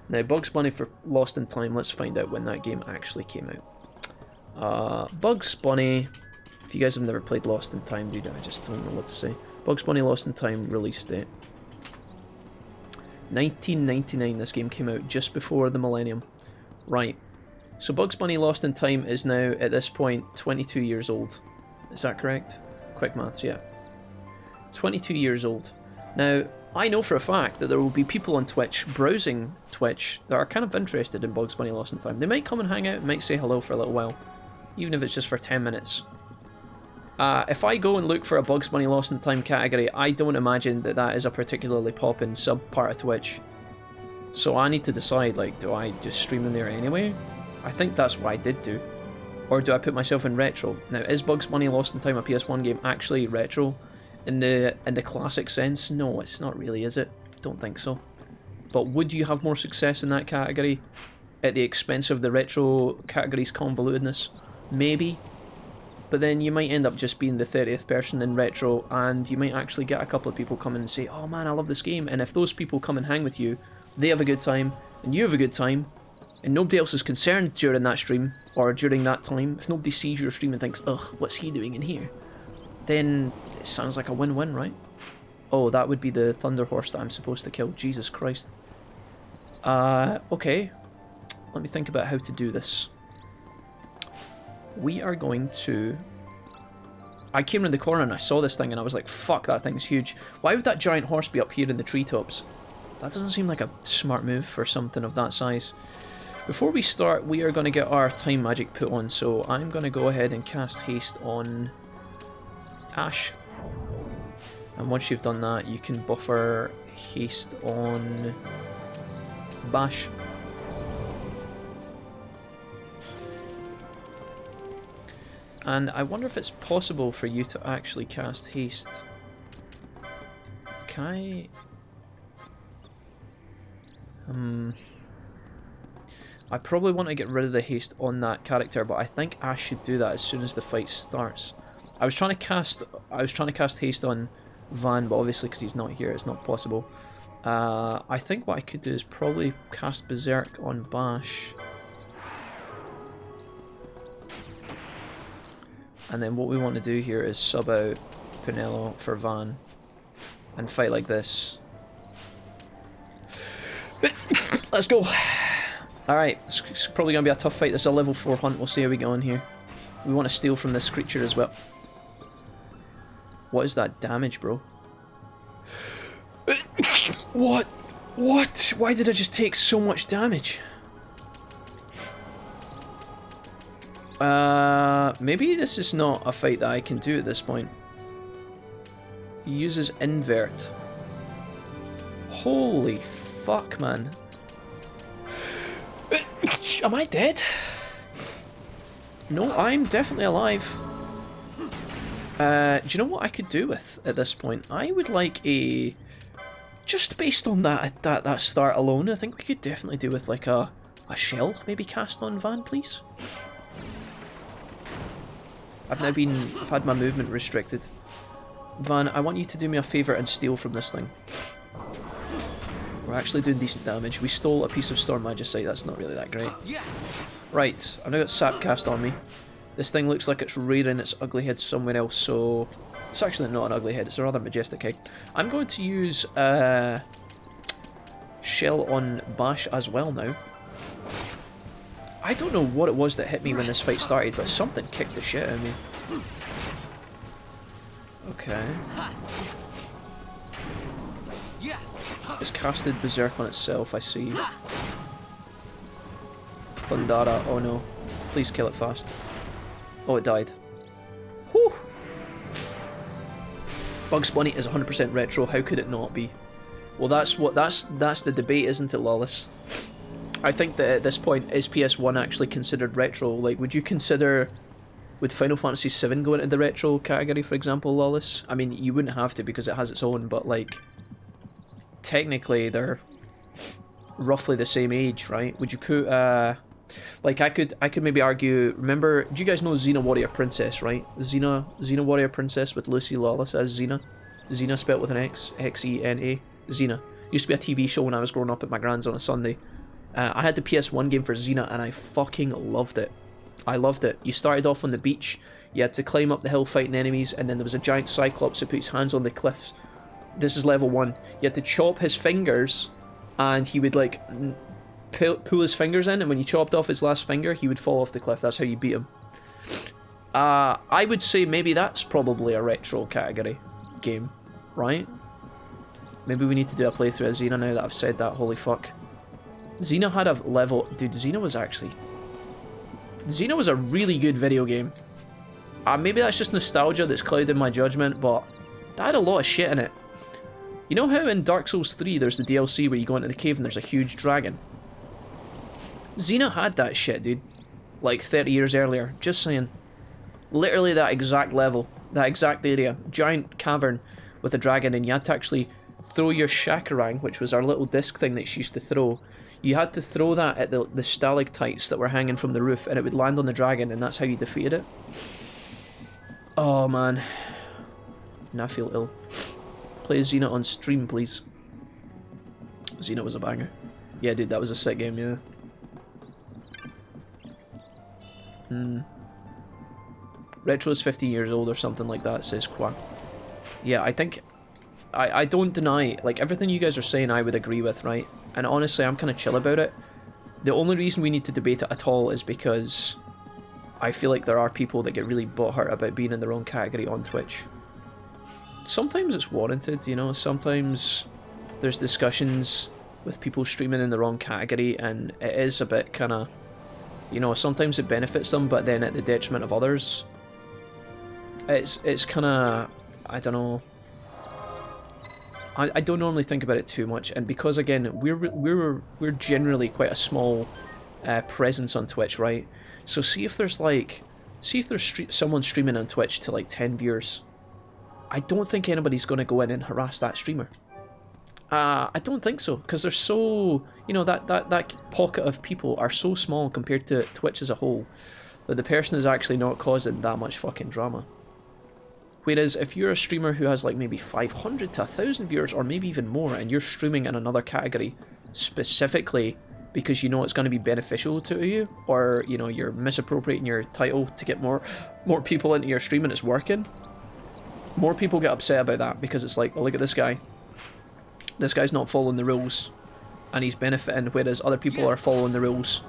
Now, Bugs Bunny for Lost in Time, let's find out when that game actually came out. Bugs Bunny, if you guys have never played Lost in Time, dude, I just don't know what to say. Bugs Bunny Lost in Time release date. 1999, this game came out just before the millennium. Right. So Bugs Bunny Lost in Time is now, at this point, 22 years old. Is that correct? Quick maths, yeah. 22 years old. Now, I know for a fact that there will be people on Twitch, browsing Twitch, that are kind of interested in Bugs Bunny Lost in Time. They might come and hang out and might say hello for a little while, even if it's just for 10 minutes. If I go and look for a Bugs Bunny Lost in Time category, I don't imagine that that is a particularly poppin' sub-part of Twitch. So I need to decide, like, do I just stream in there anyway? I think that's what I did do. Or do I put myself in retro? Now, is Bugs Bunny Lost in Time a PS1 game actually retro? In the classic sense? No, it's not really, is it? Don't think so. But would you have more success in that category at the expense of the retro category's convolutedness? Maybe. But then you might end up just being the 30th person in retro, and you might actually get a couple of people come in and say, oh man, I love this game, and if those people come and hang with you, they have a good time, and you have a good time, and nobody else is concerned during that stream, or during that time, if nobody sees your stream and thinks, ugh, what's he doing in here? Then it sounds like a win-win, right? Oh, that would be the Thunder Horse that I'm supposed to kill. Jesus Christ. Okay. Let me think about how to do this. We are going to... I came around the corner and I saw this thing and I was like, fuck, that thing's huge. Why would that giant horse be up here in the treetops? That doesn't seem like a smart move for something of that size. Before we start, we are going to get our time magic put on, so I'm going to go ahead and cast haste on Ashe. And once you've done that, you can buffer haste on Bash. And I wonder if it's possible for you to actually cast haste. Can I... I probably want to get rid of the haste on that character, but I think Ashe should do that as soon as the fight starts. I was trying to cast haste on Vaan, but obviously because he's not here, it's not possible. I think what I could do is probably cast Berserk on Bash. And then what we want to do here is sub out Pinello for Vaan and fight like this. Let's go. Alright, it's probably going to be a tough fight. This is a level 4 hunt. We'll see how we get on here. We want to steal from this creature as well. What is that damage, bro? What? What? Why did I just take so much damage? Maybe this is not a fight that I can do at this point. He uses invert. Holy fuck, man. Am I dead? No, I'm definitely alive. Do you know what I could do with at this point? I would like a... Just based on that start alone, I think we could definitely do with like a shell maybe cast on Vaan, please. I've had my movement restricted. Vaan, I want you to do me a favour and steal from this thing. We're actually doing decent damage. We stole a piece of Storm Magicite, that's not really that great. Right, I've now got Sap cast on me. This thing looks like it's rearing its ugly head somewhere else, so... It's actually not an ugly head, it's a rather majestic head. I'm going to use Shell on Bash as well now. I don't know what it was that hit me when this fight started, but something kicked the shit out of me. Okay. It's casted Berserk on itself, I see. Thundara, oh no. Please kill it fast. Oh, it died. Whew. Bugs Bunny is 100% retro, how could it not be? Well, that's the debate, isn't it, Lawless? I think that at this point, is PS1 actually considered retro? Like, would you consider... Would Final Fantasy VII go into the retro category, for example, Lawless? I mean, you wouldn't have to because it has its own, but, like... Technically, they're roughly the same age, right? Would you put, like, I could maybe argue... Remember, do you guys know Xena Warrior Princess, right? Xena Warrior Princess with Lucy Lawless as Xena. Xena spelled with an X, X-E-N-A. Xena. Used to be a TV show when I was growing up at my grand's on a Sunday. I had the PS1 game for Xena and I fucking loved it. I loved it. You started off on the beach, you had to climb up the hill fighting enemies, and then there was a giant Cyclops who put his hands on the cliffs. This is level 1. You had to chop his fingers, and he would like pull his fingers in, and when you chopped off his last finger, he would fall off the cliff. That's how you beat him. I would say maybe that's probably a retro category game, right? Maybe we need to do a playthrough of Xena now that I've said that, holy fuck. Xena had a level... Dude, Xena was actually... Xena was a really good video game. Maybe that's just nostalgia that's clouded my judgment, but that had a lot of shit in it. You know how in Dark Souls 3 there's the DLC where you go into the cave and there's a huge dragon? Xena had that shit, dude. Like 30 years earlier. Just saying. Literally that exact level. That exact area. Giant cavern with a dragon, and you had to actually throw your shakarang, which was our little disc thing that she used to throw. You had to throw that at the stalactites that were hanging from the roof, and it would land on the dragon, and that's how you defeated it. Oh, man. Now I feel ill. Play Xena on stream, please. Xena was a banger. Yeah, dude, that was a sick game, yeah. Retro is 15 years old or something like that, says Qua. Yeah, I think... I don't deny, like, everything you guys are saying I would agree with, right? And honestly, I'm kind of chill about it. The only reason we need to debate it at all is because I feel like there are people that get really butthurt about being in their own category on Twitch. Sometimes it's warranted, you know, sometimes there's discussions with people streaming in the wrong category, and it is a bit kind of, you know, sometimes it benefits them, but then at the detriment of others. It's kind of, I don't know. I don't normally think about it too much, and because again we're generally quite a small presence on Twitch, right? So see if there's someone streaming on Twitch to like 10 viewers. I don't think anybody's going to go in and harass that streamer. I don't think so, because they're so, you know, that pocket of people are so small compared to Twitch as a whole that the person is actually not causing that much fucking drama. Whereas if you're a streamer who has like maybe 500 to 1,000 viewers, or maybe even more, and you're streaming in another category specifically because you know it's going to be beneficial to you, or you know you're misappropriating your title to get more people into your stream and it's working, more people get upset about that because it's like, oh, look at this guy. This guy's not following the rules and he's benefiting, whereas other people are following the rules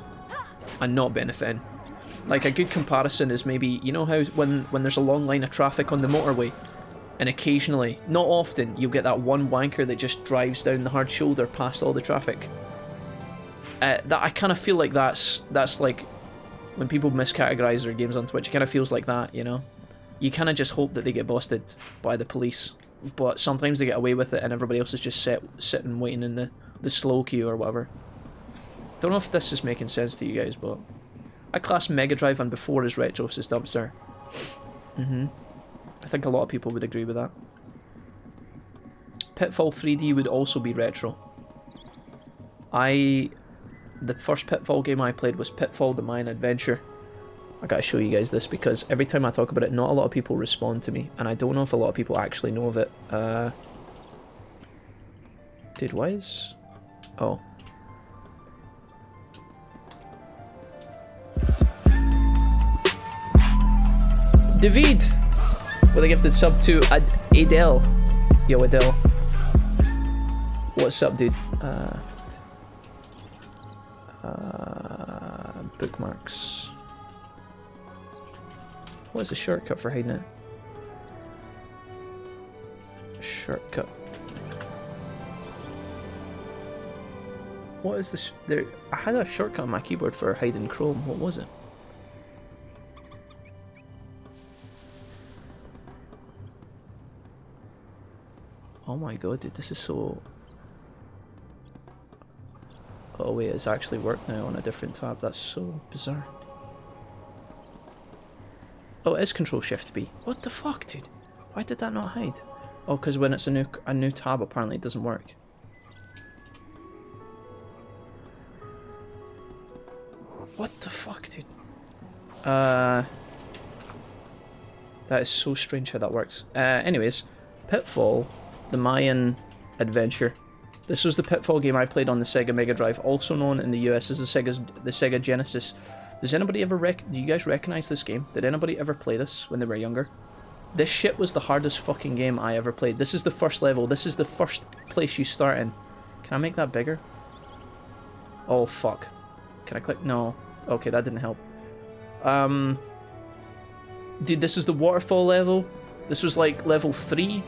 and not benefiting. Like a good comparison is maybe, you know how when there's a long line of traffic on the motorway, and occasionally, not often, you'll get that one wanker that just drives down the hard shoulder past all the traffic. That I kind of feel like that's like when people miscategorize their games on Twitch, it kind of feels like that, you know? You kind of just hope that they get busted by the police, but sometimes they get away with it and everybody else is just sitting waiting in the slow queue or whatever. Don't know if this is making sense to you guys, but I class Mega Drive and before as retro, says Dumpster. I think a lot of people would agree with that. Pitfall 3D would also be retro. The first Pitfall game I played was Pitfall The Mayan Adventure. I gotta show you guys this because every time I talk about it, not a lot of people respond to me, and I don't know if a lot of people actually know of it. Dude, why is... Oh. David! With a gifted sub to Adele. Yo, Adele. What's up, dude? Bookmarks. What is the shortcut for hiding it? Shortcut. What is this? There, I had a shortcut on my keyboard for hiding Chrome. What was it? Oh my god, dude, this is so... Oh wait, it's actually worked now on a different tab. That's so bizarre. Oh, it is Control-Shift-B. What the fuck, dude? Why did that not hide? Oh, because when it's a new tab, apparently it doesn't work. What the fuck, dude? That is so strange how that works. Anyways, Pitfall, the Mayan Adventure. This was the Pitfall game I played on the Sega Mega Drive, also known in the US as the Sega Genesis. Does anybody ever do you guys recognize this game? Did anybody ever play this when they were younger? This shit was the hardest fucking game I ever played. This is the first level. This is the first place you start in. Can I make that bigger? Oh fuck. Can I click? No. Okay, that didn't help. Dude, this is the waterfall level. This was like level 3.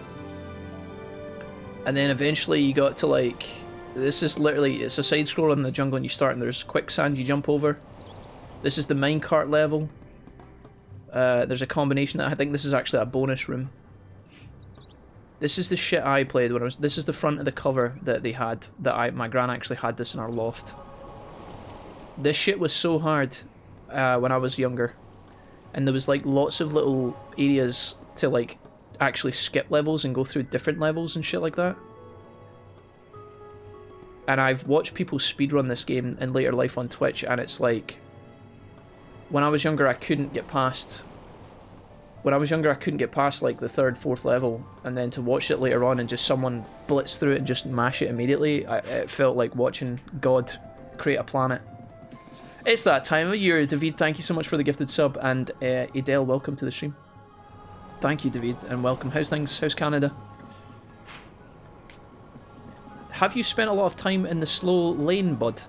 And then eventually you got to like... This is literally... It's a side scroller in the jungle and you start and there's quicksand you jump over. This is the minecart level. There's a combination that I think this is actually a bonus room. This is the shit I played when I was... This is the front of the cover that they had. My gran actually had this in our loft. This shit was so hard when I was younger. And there was like lots of little areas to like actually skip levels and go through different levels and shit like that. And I've watched people speedrun this game in later life on Twitch, and it's like... When I was younger, I couldn't get past... When I was younger, I couldn't get past like the 3rd, 4th level, and then to watch it later on and just someone blitz through it and just mash it immediately, it felt like watching God create a planet. It's that time of year. David, thank you so much for the gifted sub, and Adele, welcome to the stream. Thank you, David, and welcome. How's things? How's Canada? Have you spent a lot of time in the slow lane, bud?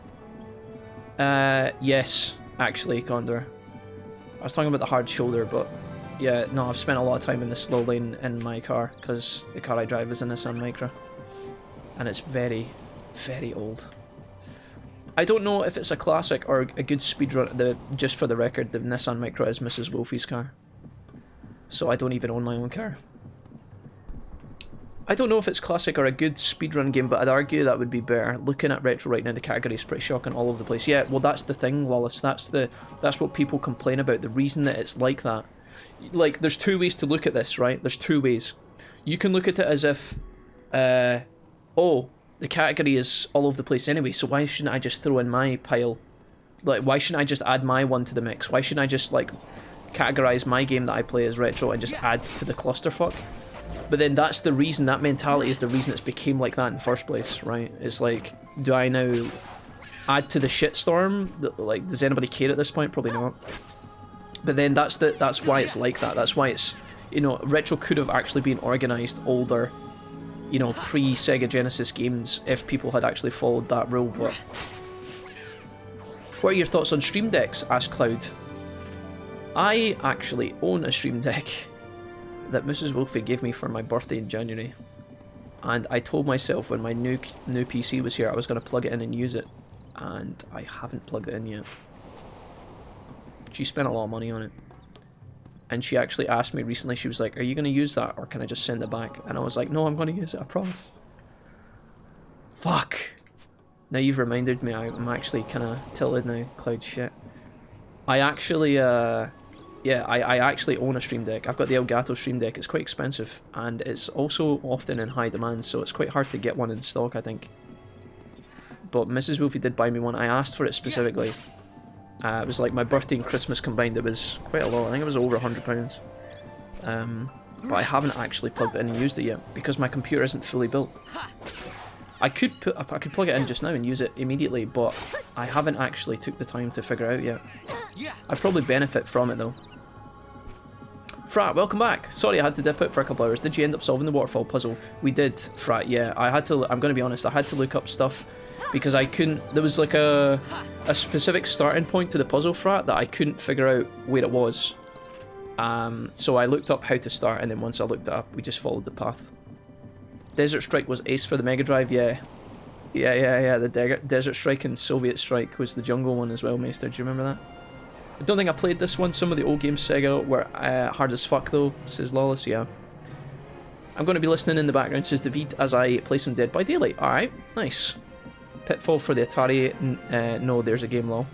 Yes, actually, Condor. I was talking about the hard shoulder, but yeah, no, I've spent a lot of time in the slow lane in my car, because the car I drive is a Nissan Micra. And it's very, very old. I don't know if it's a classic or a good speedrun. Just for the record, the Nissan Micra is Mrs. Wolfie's car. So I don't even own my own car. I don't know if it's classic or a good speedrun game, but I'd argue that would be better. Looking at retro right now, the category is pretty shocking all over the place. Yeah, well that's the thing, Wallace. That's what people complain about. The reason that it's like that. Like, there's two ways to look at this, right? There's two ways. You can look at it as if, oh, the category is all over the place anyway, so why shouldn't I just throw in my pile? Like, why shouldn't I just add my one to the mix? Why shouldn't I just, like, categorize my game that I play as retro and just add to the clusterfuck? But then that's the reason, that mentality is the reason it's became like that in the first place, right? It's like, do I now add to the shitstorm? Like, does anybody care at this point? Probably not. But then that's why it's like that. That's why it's, you know, retro could have actually been organized older, you know, pre-Sega Genesis games if people had actually followed that rule. But what are your thoughts on Stream Decks? Asked Cloud. I actually own a Stream Deck that Mrs. Wolfie gave me for my birthday in January, and I told myself when my new PC was here I was going to plug it in and use it, and I haven't plugged it in yet. She spent a lot of money on it, and she actually asked me recently, she was like, are you going to use that or can I just send it back? And I was like, no, I'm going to use it, I promise. Fuck. Now you've reminded me, I'm actually kind of tilted now, Cloud shit. I actually, yeah, I actually own a Stream Deck. I've got the Elgato Stream Deck. It's quite expensive, and it's also often in high demand, so it's quite hard to get one in stock, I think. But Mrs. Wolfie did buy me one. I asked for it specifically. It was like my birthday and Christmas combined. It was quite a lot. I think it was over £100. But I haven't actually plugged it in and used it yet because my computer isn't fully built. I could plug it in just now and use it immediately, but I haven't actually took the time to figure out yet. I'd probably benefit from it though. Frat, welcome back. Sorry I had to dip out for a couple hours. Did you end up solving the waterfall puzzle? We did, Frat, yeah. I had to, I'm going to be honest, I had to look up stuff because I couldn't, there was like a specific starting point to the puzzle, Frat, that I couldn't figure out where it was. So I looked up how to start, and then once I looked it up, we just followed the path. Desert Strike was ace for the Mega Drive, yeah. Yeah, the Desert Strike and Soviet Strike was the jungle one as well, Maester, do you remember that? I don't think I played this one. Some of the old games Sega were hard as fuck though, says Lawless, yeah. I'm going to be listening in the background, says David, as I play some Dead by Daylight. Alright, nice. Pitfall for the Atari, no, there's a game law.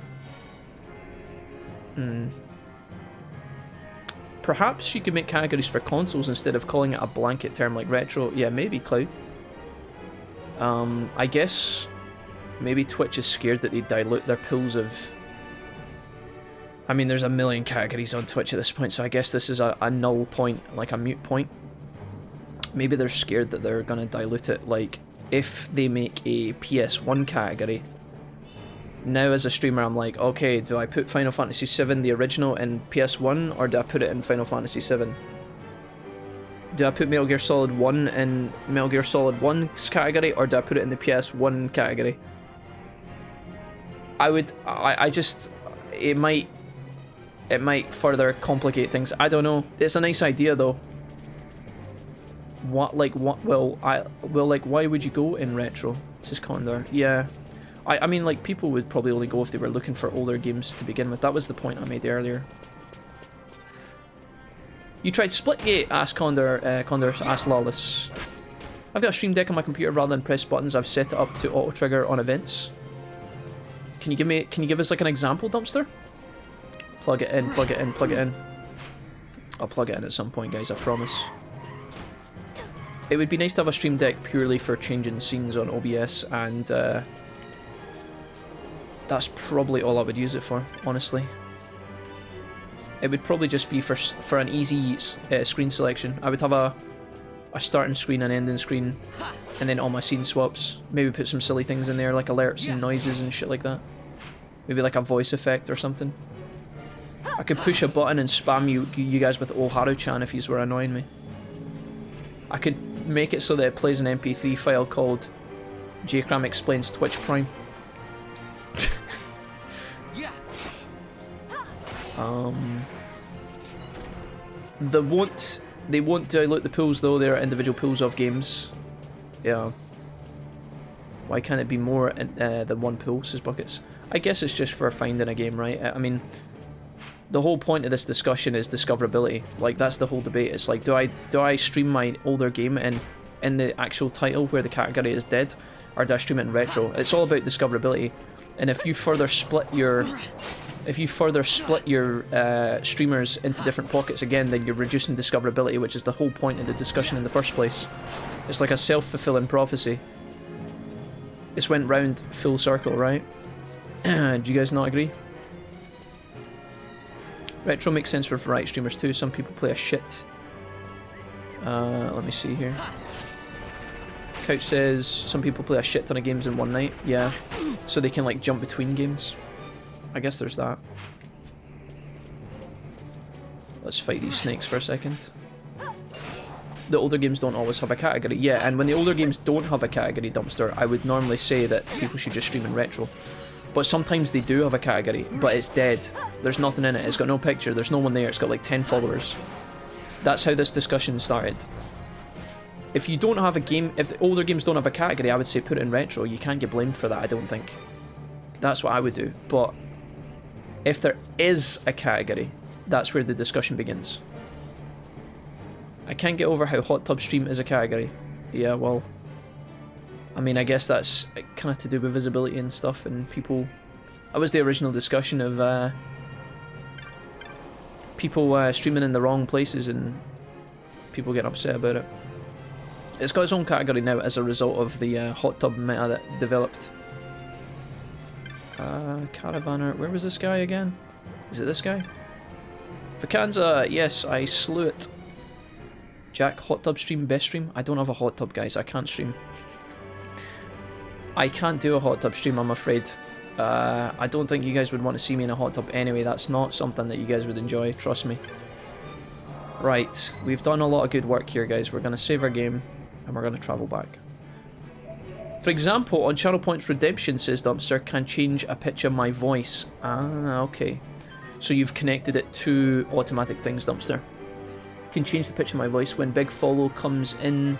Perhaps you could make categories for consoles instead of calling it a blanket term like retro. Yeah, maybe, Cloud. I guess maybe Twitch is scared that they dilute their pools of... I mean, there's a million categories on Twitch at this point, so I guess this is a null point, like a mute point. Maybe they're scared that they're going to dilute it, like, if they make a PS1 category. Now as a streamer I'm like, okay, do I put Final Fantasy VII, the original, in PS1, or do I put it in Final Fantasy VII? Do I put Metal Gear Solid 1 in Metal Gear Solid 1's category, or do I put it in the PS1 category? I just, it might further complicate things. I don't know. It's a nice idea though. Why would you go in retro? Says Condor. Yeah. I mean, like, people would probably only go if they were looking for older games to begin with. That was the point I made earlier. You tried Splitgate? Asked Condor. Condor asked Lawless. I've got a Stream Deck on my computer. Rather than press buttons, I've set it up to auto trigger on events. Can you give us like an example, Dumpster? Plug it in, plug it in, plug it in. I'll plug it in at some point, guys, I promise. It would be nice to have a Stream Deck purely for changing scenes on OBS, and that's probably all I would use it for, honestly. It would probably just be for an easy screen selection. I would have a a starting screen and ending screen, and then all my scene swaps. Maybe put some silly things in there like alerts and noises and shit like that. Maybe like a voice effect or something. I could push a button and spam you guys with "Oh Haru-chan" if yous were annoying me. I could make it so that it plays an MP3 file called "Jcram Explains Twitch Prime." They won't dilute the pools though. They are individual pools of games. Yeah. Why can't it be more than one pool, says Buckets? I guess it's just for finding a game, right? I mean, the whole point of this discussion is discoverability. Like, that's the whole debate. It's like, do I stream my older game in the actual title where the category is dead, or do I stream it in retro? It's all about discoverability. And if you further split your streamers into different pockets again, then you're reducing discoverability, which is the whole point of the discussion in the first place. It's like a self-fulfilling prophecy. It's went round full circle, right? Do you guys not agree? Retro makes sense for variety streamers too. Some people play a shit. Let me see here. Couch says some people play a shit ton of games in one night. Yeah, so they can like jump between games. I guess there's that. Let's fight these snakes for a second. The older games don't always have a category. Yeah, and when the older games don't have a category, Dumpster, I would normally say that people should just stream in retro. But sometimes they do have a category, but it's dead. There's nothing in it. It's got no picture. There's no one there. It's got like 10 followers. That's how this discussion started. If you don't have a game, if the older games don't have a category, I would say put it in retro. You can't get blamed for that, I don't think. That's what I would do. But if there is a category, that's where the discussion begins. I can't get over how Hot Tub Stream is a category. Yeah, well, I mean, I guess that's kind of to do with visibility and stuff, and people... That was the original discussion of people streaming in the wrong places and people getting upset about it. It's got its own category now as a result of the hot tub meta that developed. Caravaner, where was this guy again? Is it this guy? Vacanza, yes, I slew it. Jack, hot tub stream, best stream? I don't have a hot tub, guys, I can't stream. I can't do a hot tub stream, I'm afraid. I don't think you guys would want to see me in a hot tub anyway. That's not something that you guys would enjoy, trust me. Right, we've done a lot of good work here, guys. We're going to save our game, and we're going to travel back. For example, on Channel Points Redemption, says Dumpster, can change a pitch of my voice. Ah, okay. So you've connected it to automatic things, Dumpster. Can change the pitch of my voice when big follow comes in.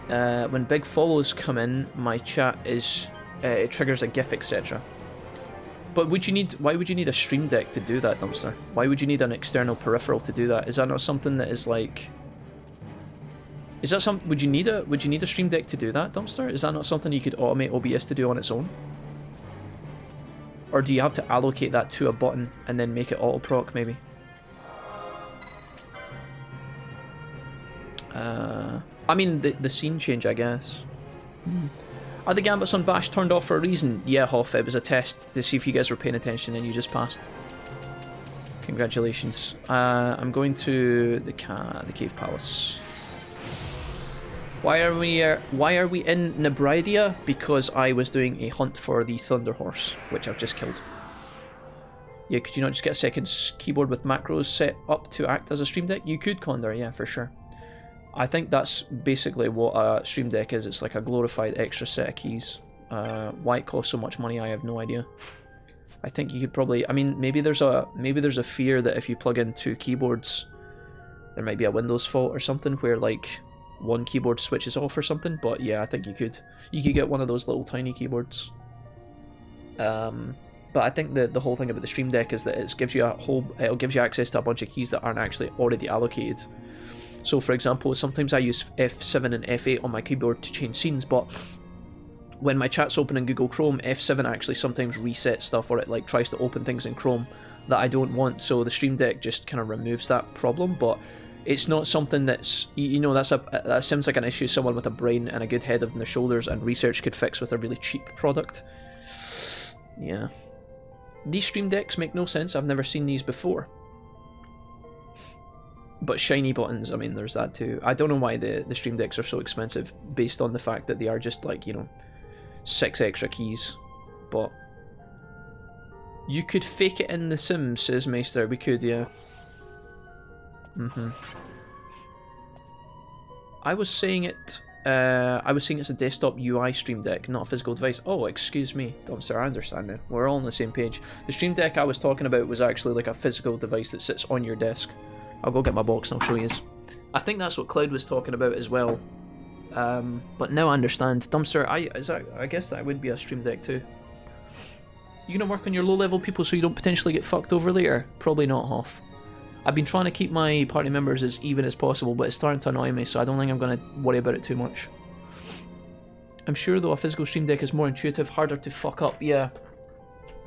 When big follows come in, my chat is... it triggers a GIF, etc. But would you need? Why would you need a stream deck to do that, Dumpster? Why would you need an external peripheral to do that? Is that not something that is like? Is that some? Would you need a stream deck to do that, Dumpster? Is that not something you could automate OBS to do on its own? Or do you have to allocate that to a button and then make it auto proc maybe? I mean the scene change, I guess. Are the gambits on Bash turned off for a reason? Yeah, Hoff, it was a test to see if you guys were paying attention and you just passed. Congratulations. I'm going to the Cave Palace. Why are we in Nabradia? Because I was doing a hunt for the Thunder Horse, which I've just killed. Yeah, could you not just get a second keyboard with macros set up to act as a stream deck? You could, Condor, yeah, for sure. I think that's basically what a stream deck is. It's like a glorified extra set of keys. Why it costs so much money, I have no idea. I think you could probably... I mean, maybe there's a fear that if you plug in two keyboards, there might be a Windows fault or something where, like, one keyboard switches off or something. But yeah, I think you could get one of those little tiny keyboards. But I think the whole thing about the stream deck is that it gives you access to a bunch of keys that aren't actually already allocated. So, for example, sometimes I use F7 and F8 on my keyboard to change scenes, but when my chat's open in Google Chrome, F7 actually sometimes resets stuff, or it like tries to open things in Chrome that I don't want. So the Stream Deck just kind of removes that problem, but it's not something that's, you know, that seems like an issue someone with a brain and a good head on their shoulders and research could fix with a really cheap product. Yeah. These Stream Decks make no sense. I've never seen these before. But shiny buttons, I mean, there's that too. I don't know why the Stream Decks are so expensive, based on the fact that they are just like, you know, 6 extra keys. But you could fake it in The Sims, says Meister. We could, yeah. I was saying it's a desktop UI Stream Deck, not a physical device. Oh, excuse me, Dumpster, I understand now. We're all on the same page. The Stream Deck I was talking about was actually like a physical device that sits on your desk. I'll go get my box and I'll show you. I think that's what Cloud was talking about as well. But now I understand. Dumpster, I guess that would be a Stream Deck too. You gonna work on your low-level people so you don't potentially get fucked over later? Probably not, Hoff. I've been trying to keep my party members as even as possible, but it's starting to annoy me, so I don't think I'm going to worry about it too much. I'm sure, though, a physical Stream Deck is more intuitive, harder to fuck up. Yeah,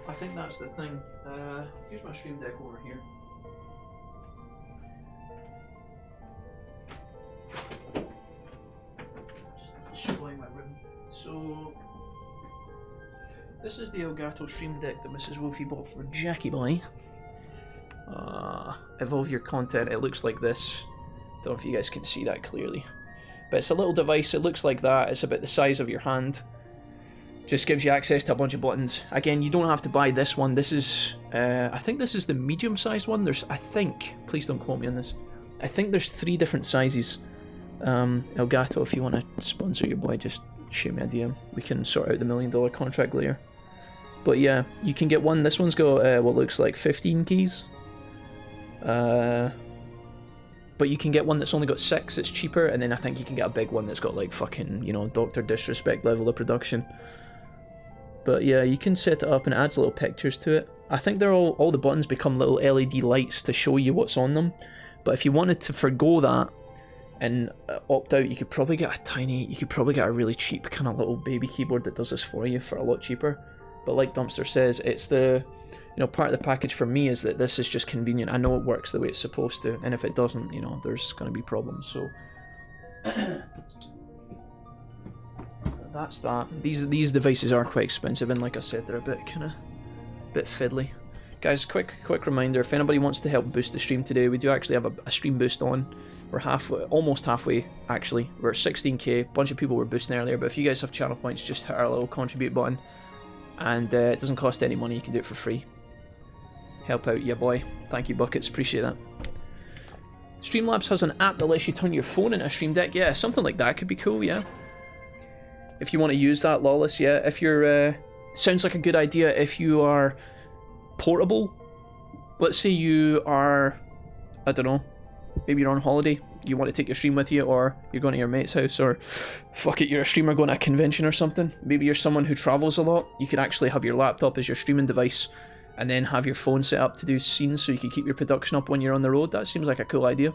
I think that's the thing. Here's my Stream Deck over here. Just destroying my room. So, this is the Elgato Stream Deck that Mrs. Wolfie bought for Jackie Boy. Evolve your content. It looks like this. Don't know if you guys can see that clearly, but it's a little device. It looks like that. It's about the size of your hand. Just gives you access to a bunch of buttons. Again, you don't have to buy this one. This is I think this is the medium-sized one. I think, please don't quote me on this, I think there's 3 different sizes. Elgato, if you want to sponsor your boy, just shoot me a DM. We can sort out the $1 million contract later. But yeah, you can get one. This one's got what looks like 15 keys. But you can get one that's only got 6, it's cheaper, and then I think you can get a big one that's got like fucking, you know, Dr. Disrespect level of production. But yeah, you can set it up and it adds little pictures to it. I think they're all the buttons become little LED lights to show you what's on them. But if you wanted to forgo that and opt out, you could probably get a really cheap kind of little baby keyboard that does this for you for a lot cheaper. But like Dumpster says, it's the, you know, part of the package for me is that this is just convenient. I know it works the way it's supposed to, and if it doesn't, you know, there's going to be problems. So that's that. These devices are quite expensive, and like I said, they're a bit fiddly. Guys, quick reminder: if anybody wants to help boost the stream today, we do actually have a stream boost on. We're almost halfway actually. We're at 16k. A bunch of people were boosting earlier, but if you guys have channel points, just hit our little contribute button, and it doesn't cost any money. You can do it for free. Help out your boy. Thank you, Buckets. Appreciate that. Streamlabs has an app that lets you turn your phone into a Stream Deck. Yeah, something like that could be cool, yeah. If you want to use that, Lawless, yeah. If you're... sounds like a good idea if you are portable. Let's say you are... I don't know. Maybe you're on holiday. You want to take your stream with you, or you're going to your mate's house, or... Fuck it, you're a streamer going to a convention or something. Maybe you're someone who travels a lot. You could actually have your laptop as your streaming device, and then have your phone set up to do scenes so you can keep your production up when you're on the road. That seems like a cool idea.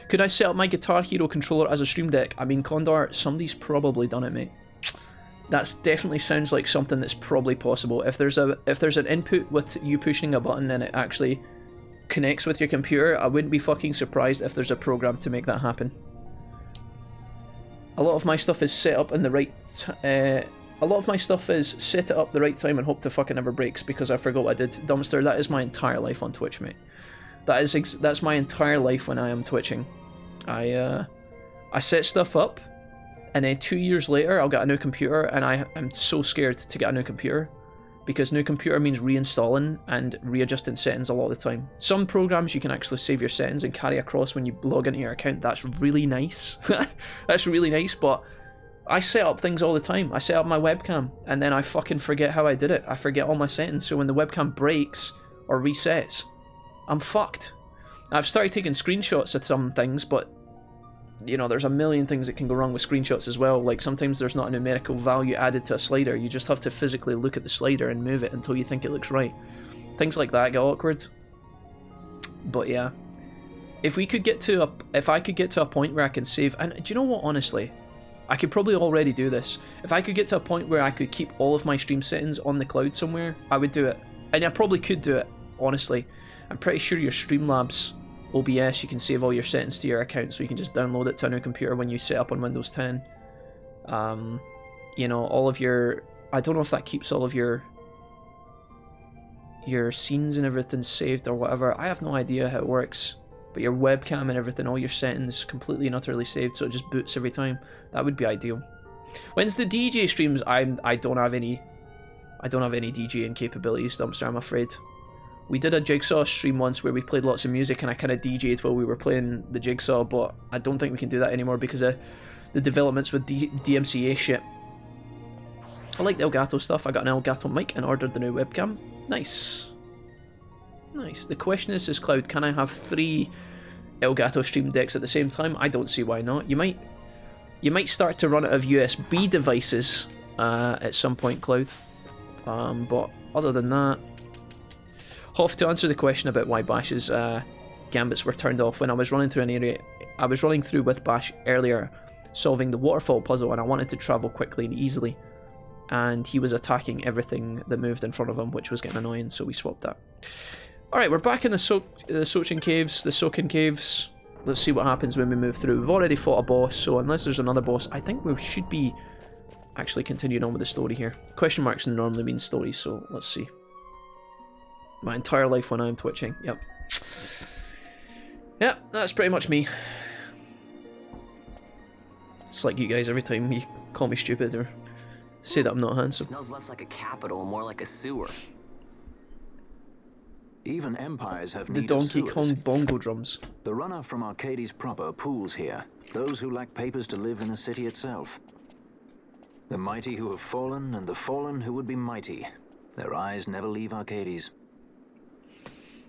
Could I set up my Guitar Hero controller as a Stream Deck? I mean, Condor, somebody's probably done it, mate. That definitely sounds like something that's probably possible. If there's an input with you pushing a button and it actually connects with your computer, I wouldn't be fucking surprised if there's a program to make that happen. A lot of my stuff is set up in the right... A lot of my stuff is set it up the right time and hope to fucking never breaks because I forgot what I did. Dumpster, that is my entire life on Twitch, mate. That's my entire life when I am twitching. I set stuff up, and then 2 years later I'll get a new computer, and I am so scared to get a new computer because new computer means reinstalling and readjusting settings a lot of the time. Some programs you can actually save your settings and carry across when you log into your account. That's really nice. That's really nice, but I set up things all the time. I set up my webcam, and then I fucking forget how I did it. I forget all my settings, so when the webcam breaks or resets, I'm fucked. I've started taking screenshots of some things, but, you know, there's a million things that can go wrong with screenshots as well. Like, sometimes there's not a numerical value added to a slider. You just have to physically look at the slider and move it until you think it looks right. Things like that get awkward. But yeah. If I could get to a point where I can save... And do you know what, honestly? I could probably already do this. If I could get to a point where I could keep all of my stream settings on the cloud somewhere, I would do it. And I probably could do it, honestly. I'm pretty sure your Streamlabs OBS, you can save all your settings to your account, so you can just download it to a new computer when you set up on Windows 10. You know, all of your... I don't know if that keeps all of your scenes and everything saved or whatever. I have no idea how it works. but your webcam and everything, all your settings completely and utterly saved, so it just boots every time. That would be ideal. When's the DJ streams? I don't have any DJing capabilities, Dumpster, I'm afraid. We did a Jigsaw stream once where we played lots of music and I kind of DJ'd while we were playing the Jigsaw, but I don't think we can do that anymore because of the developments with DMCA shit. I like the Elgato stuff. I got an Elgato mic and ordered the new webcam. Nice. Nice. The question is Cloud, can I have 3 Elgato Stream Decks at the same time? I don't see why not. You might start to run out of USB devices at some point, Cloud. But other than that, Hoff, to answer the question about why Bash's gambits were turned off, when I was running through an area, I was running through with Bash earlier, solving the waterfall puzzle, and I wanted to travel quickly and easily, and he was attacking everything that moved in front of him, which was getting annoying, so we swapped that. Alright, we're back in the Sochin Caves, the Sokin Caves. Let's see what happens when we move through. We've already fought a boss, so unless there's another boss, I think we should be actually continuing on with the story here. Question marks normally mean stories, so let's see. My entire life when I'm twitching, yep. Yep, that's pretty much me. It's like you guys every time you call me stupid or say that I'm not handsome. Smells less like a capital and more like a sewer. Even empires have The need of Donkey sewers. Kong bongo drums. The runner from Arcades proper pools here. Those who lack papers to live in the city itself. The mighty who have fallen, and the fallen who would be mighty. Their eyes never leave Arcades.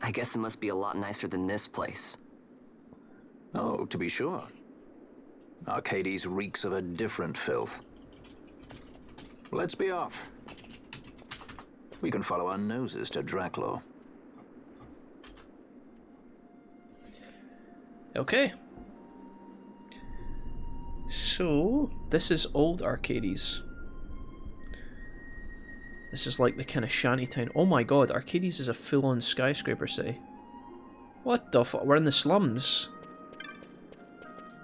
I guess it must be a lot nicer than this place. Oh, to be sure. Arcades reeks of a different filth. Let's be off. We can follow our noses to Draclo. Okay. So, this is old Arcades. This is like the kind of shanty town. Oh my god, Arcades is a full-on skyscraper city. What the fuck? We're in the slums.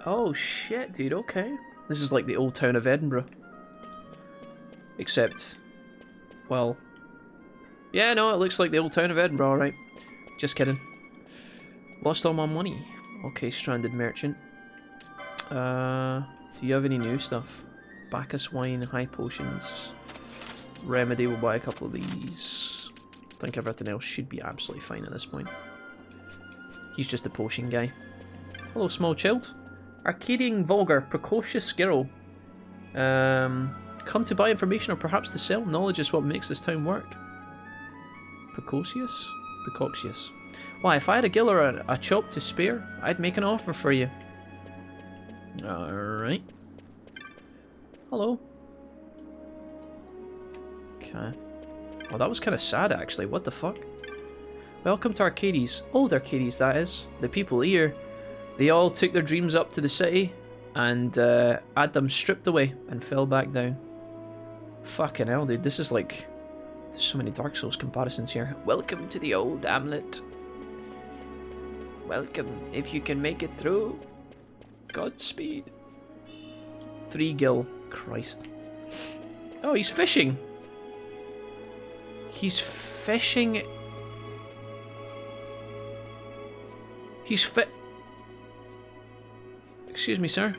Oh shit, dude, okay. This is like the old town of Edinburgh. Except, well... yeah, no, it looks like the old town of Edinburgh, alright. Just kidding. Lost all my money. Okay, stranded merchant. Do you have any new stuff? Bacchus wine, high potions. Remedy, will buy a couple of these. I think everything else should be absolutely fine at this point. He's just a potion guy. Hello, small child. Arcadian vulgar, precocious girl. Come to buy information or perhaps to sell. Knowledge is what makes this town work. Precocious? Precocious. Why, if I had a gill or a chop to spare, I'd make an offer for you. Alright. Hello. Okay. Well, that was kind of sad, actually. What the fuck? Welcome to Arcades. Old Arcades, that is. The people here, they all took their dreams up to the city and had them stripped away and fell back down. Fucking hell, dude. This is like... there's so many Dark Souls comparisons here. Welcome to the old hamlet. Welcome. If you can make it through, Godspeed. 3 gil. Christ. Oh, he's fishing. He's fishing. He's Excuse me, sir.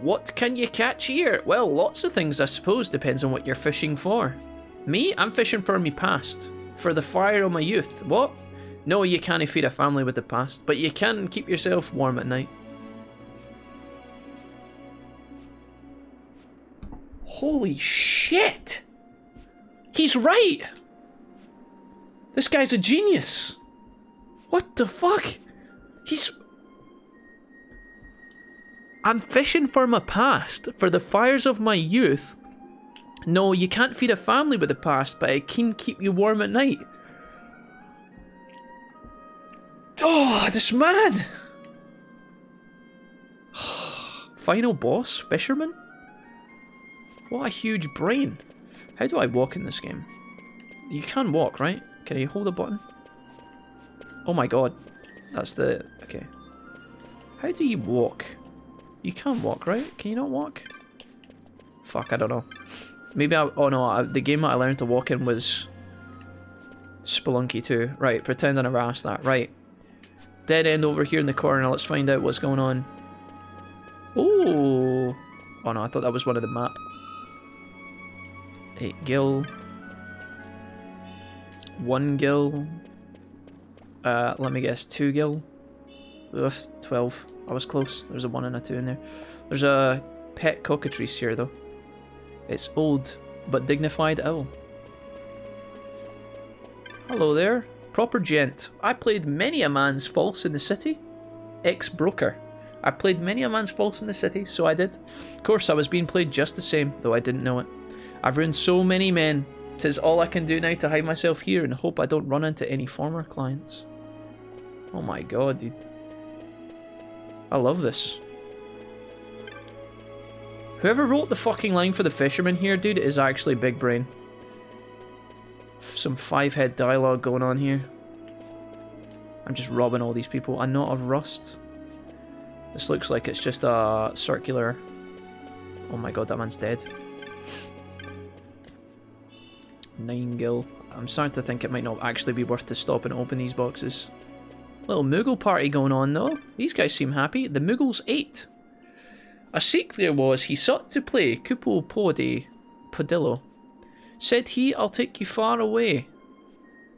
What can you catch here? Well, lots of things, I suppose. Depends on what you're fishing for. Me? I'm fishing for me past. For the fire of my youth. What? No, you can't feed a family with the past, but you can keep yourself warm at night. Holy shit! He's right! This guy's a genius! What the fuck? I'm fishing for my past, for the fires of my youth. No, you can't feed a family with the past, but it can keep you warm at night. Oh, this man! Final boss? Fisherman? What a huge brain. How do I walk in this game? You can walk, right? Can you hold a button? Oh my god. That's the... okay. How do you walk? You can walk, right? Can you not walk? Fuck, I don't know. Maybe I... oh no, the game that I learned to walk in was... Spelunky 2. Right, pretend I never asked that. Right. Dead end over here in the corner. Let's find out what's going on. Oh! Oh no, I thought that was one of the map. 8 gil. 1 gil. Let me guess, 2 gil. Ugh, 12. I was close. There's a 1 and a 2 in there. There's a pet cockatrice here though. It's old but dignified owl. Hello there. Proper gent. I played many a man's false in the city. Ex-broker. I played many a man's false in the city, so I did. Of course, I was being played just the same, though I didn't know it. I've ruined so many men. 'Tis all I can do now to hide myself here and hope I don't run into any former clients. Oh my god, dude. I love this. Whoever wrote the fucking line for the fisherman here, dude, is actually big brain. Some 5-head dialogue going on here. I'm just robbing all these people. A knot of rust. This looks like it's just a circular... Oh my god, that man's dead. 9 gil. I'm starting to think it might not actually be worth to stop and open these boxes. Little Moogle party going on though. These guys seem happy. The Moogles ate. A Sikh there was, he sought to play Kupo Pode Podillo. Said he, I'll take you far away.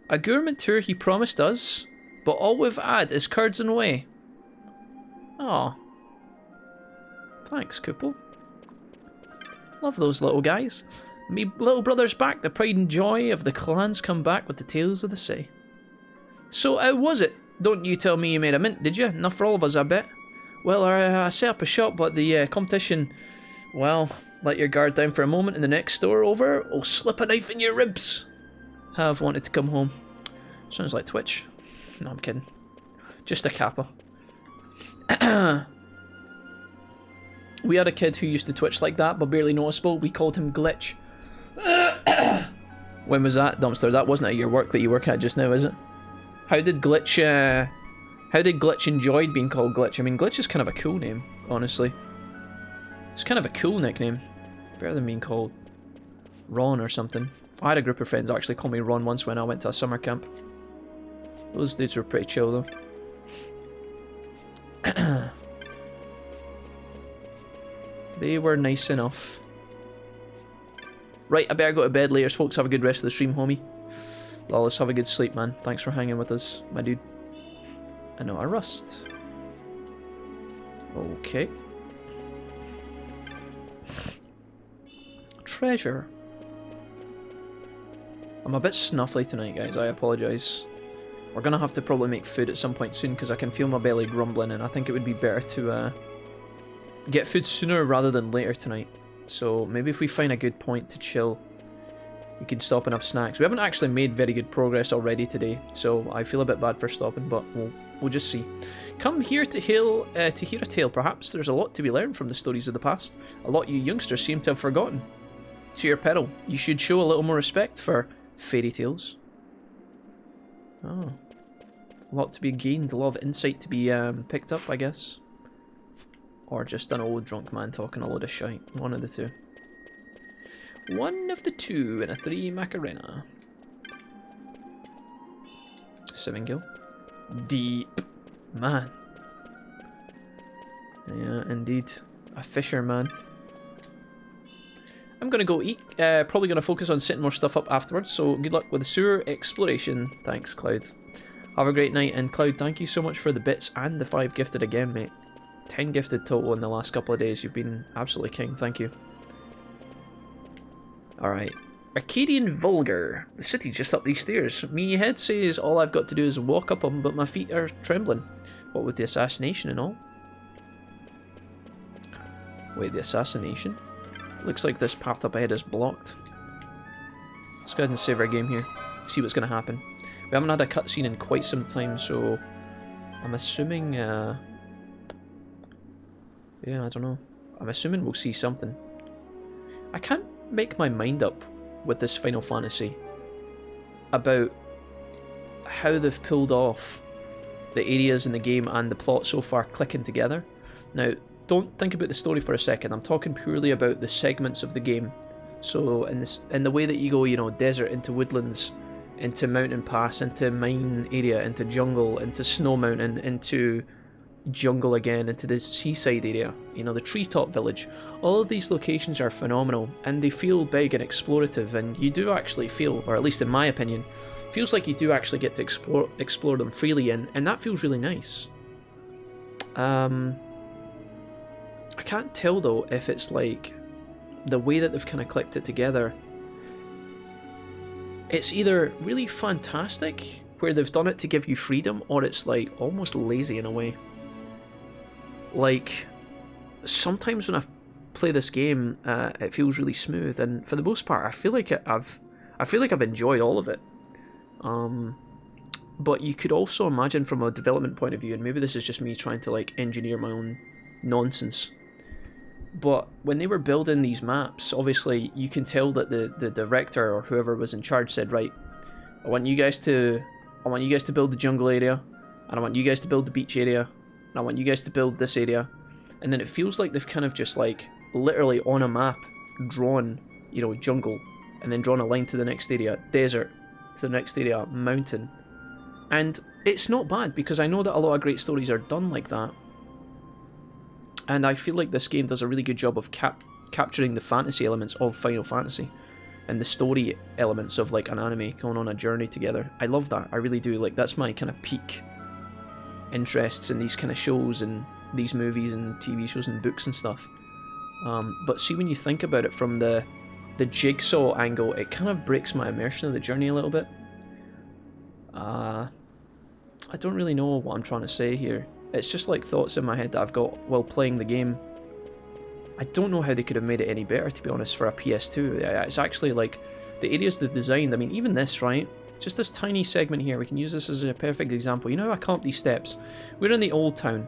A gourmet tour he promised us, but all we've had is curds and whey. Aw. Thanks, Kupo. Love those little guys. Me little brother's back, the pride and joy of the clans come back with the tales of the sea. So how was it? Don't you tell me you made a mint, did you? Enough for all of us, I bet. Well, I set up a shop, but the competition... Well, let your guard down for a moment and the next store over, will slip a knife in your ribs. Have wanted to come home. Sounds like Twitch. No, I'm kidding. Just a kappa. We had a kid who used to Twitch like that, but barely noticeable. We called him Glitch. When was that, Dumpster? That wasn't at your work that you work at just now, is it? How did Glitch enjoy being called Glitch? I mean, Glitch is kind of a cool name, honestly. It's kind of a cool nickname. Better than being called Ron or something. I had a group of friends actually call me Ron once when I went to a summer camp. Those dudes were pretty chill though. They were nice enough. Right, I better go to bed later, folks. Have a good rest of the stream, homie. Lawless, have a good sleep, man. Thanks for hanging with us, my dude. I know I rust. Okay. Treasure. I'm a bit snuffly tonight, guys. I apologise. We're gonna have to probably make food at some point soon because I can feel my belly grumbling, and I think it would be better to get food sooner rather than later tonight. So maybe if we find a good point to chill, we can stop and have snacks. We haven't actually made very good progress already today, so I feel a bit bad for stopping, but we'll just see. Come here to hear a tale. Perhaps there's a lot to be learned from the stories of the past. A lot you youngsters seem to have forgotten. To your peril, you should show a little more respect for fairy tales. Oh. A lot to be gained, a lot of insight to be picked up, I guess. Or just an old drunk man talking a load of shite. One of the two. One of the two in a 3 Macarena. 7 gil. Deep. Man. Yeah, indeed. A fisherman. I'm gonna go eat. Probably gonna focus on setting more stuff up afterwards, so good luck with the sewer exploration. Thanks, Cloud. Have a great night, and Cloud, thank you so much for the bits and the 5 gifted again, mate. 10 gifted total in the last couple of days. You've been absolutely king. Thank you. Alright. Archadian Vulgar. The city just up these stairs. Meanie Head says all I've got to do is walk up them, but my feet are trembling. What with the assassination and all? Wait, the assassination? Looks like this path up ahead is blocked. Let's go ahead and save our game here. See what's going to happen. We haven't had a cutscene in quite some time, so I'm assuming... yeah, I don't know. I'm assuming we'll see something. I can't make my mind up with this Final Fantasy about how they've pulled off the areas in the game and the plot so far clicking together. Now, don't think about the story for a second. I'm talking purely about the segments of the game. So in the way that you go, you know, desert into woodlands, into mountain pass, into mine area, into jungle, into snow mountain, into jungle again, into this seaside area, you know, the treetop village. All of these locations are phenomenal, and they feel big and explorative, and you do actually feel, or at least in my opinion, feels like you do actually get to explore them freely, and that feels really nice. I can't tell though if it's like the way that they've kind of clicked it together. It's either really fantastic, where they've done it to give you freedom, or it's like almost lazy in a way. Like, sometimes when I play this game, it feels really smooth, and for the most part, I feel like I've enjoyed all of it. But you could also imagine from a development point of view, and maybe this is just me trying to like engineer my own nonsense, but when they were building these maps, obviously you can tell that the director or whoever was in charge said, right, I want you guys to build the jungle area, and I want you guys to build the beach area, and I want you guys to build this area. And then it feels like they've kind of just like literally on a map drawn, you know, jungle, and then drawn a line to the next area, desert, to the next area, mountain. And it's not bad, because I know that a lot of great stories are done like that. And I feel like this game does a really good job of capturing the fantasy elements of Final Fantasy, and the story elements of like an anime going on a journey together. I love that, I really do. Like, that's my kind of peak interests in these kind of shows and these movies and TV shows and books and stuff. But see, when you think about it from the jigsaw angle, it kind of breaks my immersion of the journey a little bit. I don't really know what I'm trying to say here. It's just like thoughts in my head that I've got while playing the game. I don't know how they could have made it any better, to be honest, for a PS2. It's actually like the areas they've designed. I mean, even this, right? Just this tiny segment here. We can use this as a perfect example. You know how I come up these steps? We're in the old town.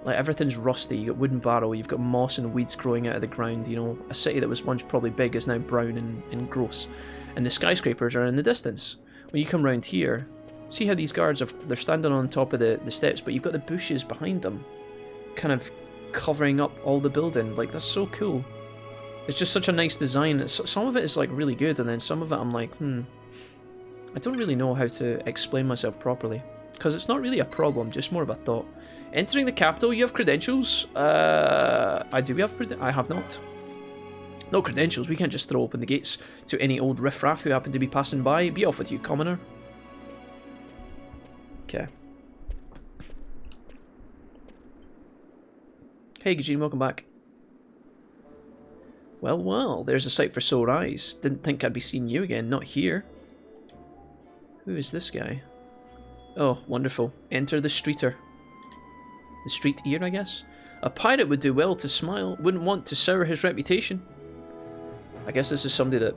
Like, everything's rusty. You got wooden barrel. You've got moss and weeds growing out of the ground. You know, a city that was once probably big is now brown and gross. And the skyscrapers are in the distance. When you come round here, see how these guards they're standing on top of the steps, but you've got the bushes behind them, kind of covering up all the building. Like, that's so cool. It's just such a nice design. Some of it is like really good, and then some of it I'm like, I don't really know how to explain myself properly, because it's not really a problem, just more of a thought. Entering the capital, you have credentials? I do have I have not. No credentials, we can't just throw open the gates to any old riffraff who happen to be passing by. Be off with you, commoner. Okay. Hey Gajin, welcome back. Well, there's a sight for sore eyes. Didn't think I'd be seeing you again, not here. Who is this guy? Oh, wonderful. Enter the streeter. The street ear, I guess? A pirate would do well to smile, wouldn't want to sour his reputation. I guess this is somebody that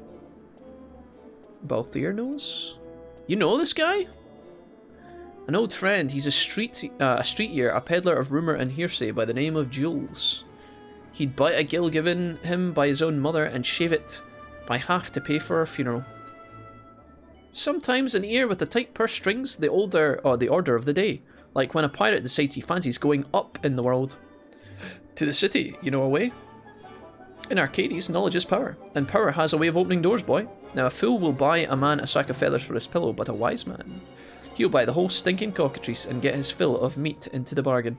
Balthier knows? You know this guy? An old friend. He's a street ear, a peddler of rumour and hearsay by the name of Jules. He'd bite a gill given him by his own mother and shave it by half to pay for her funeral. Sometimes an ear with the tight purse strings, the order of the day. Like when a pirate decides he fancies going up in the world. To the city, you know a way? In Arcades, knowledge is power, and power has a way of opening doors, boy. Now a fool will buy a man a sack of feathers for his pillow, but a wise man, he'll buy the whole stinking cockatrice and get his fill of meat into the bargain.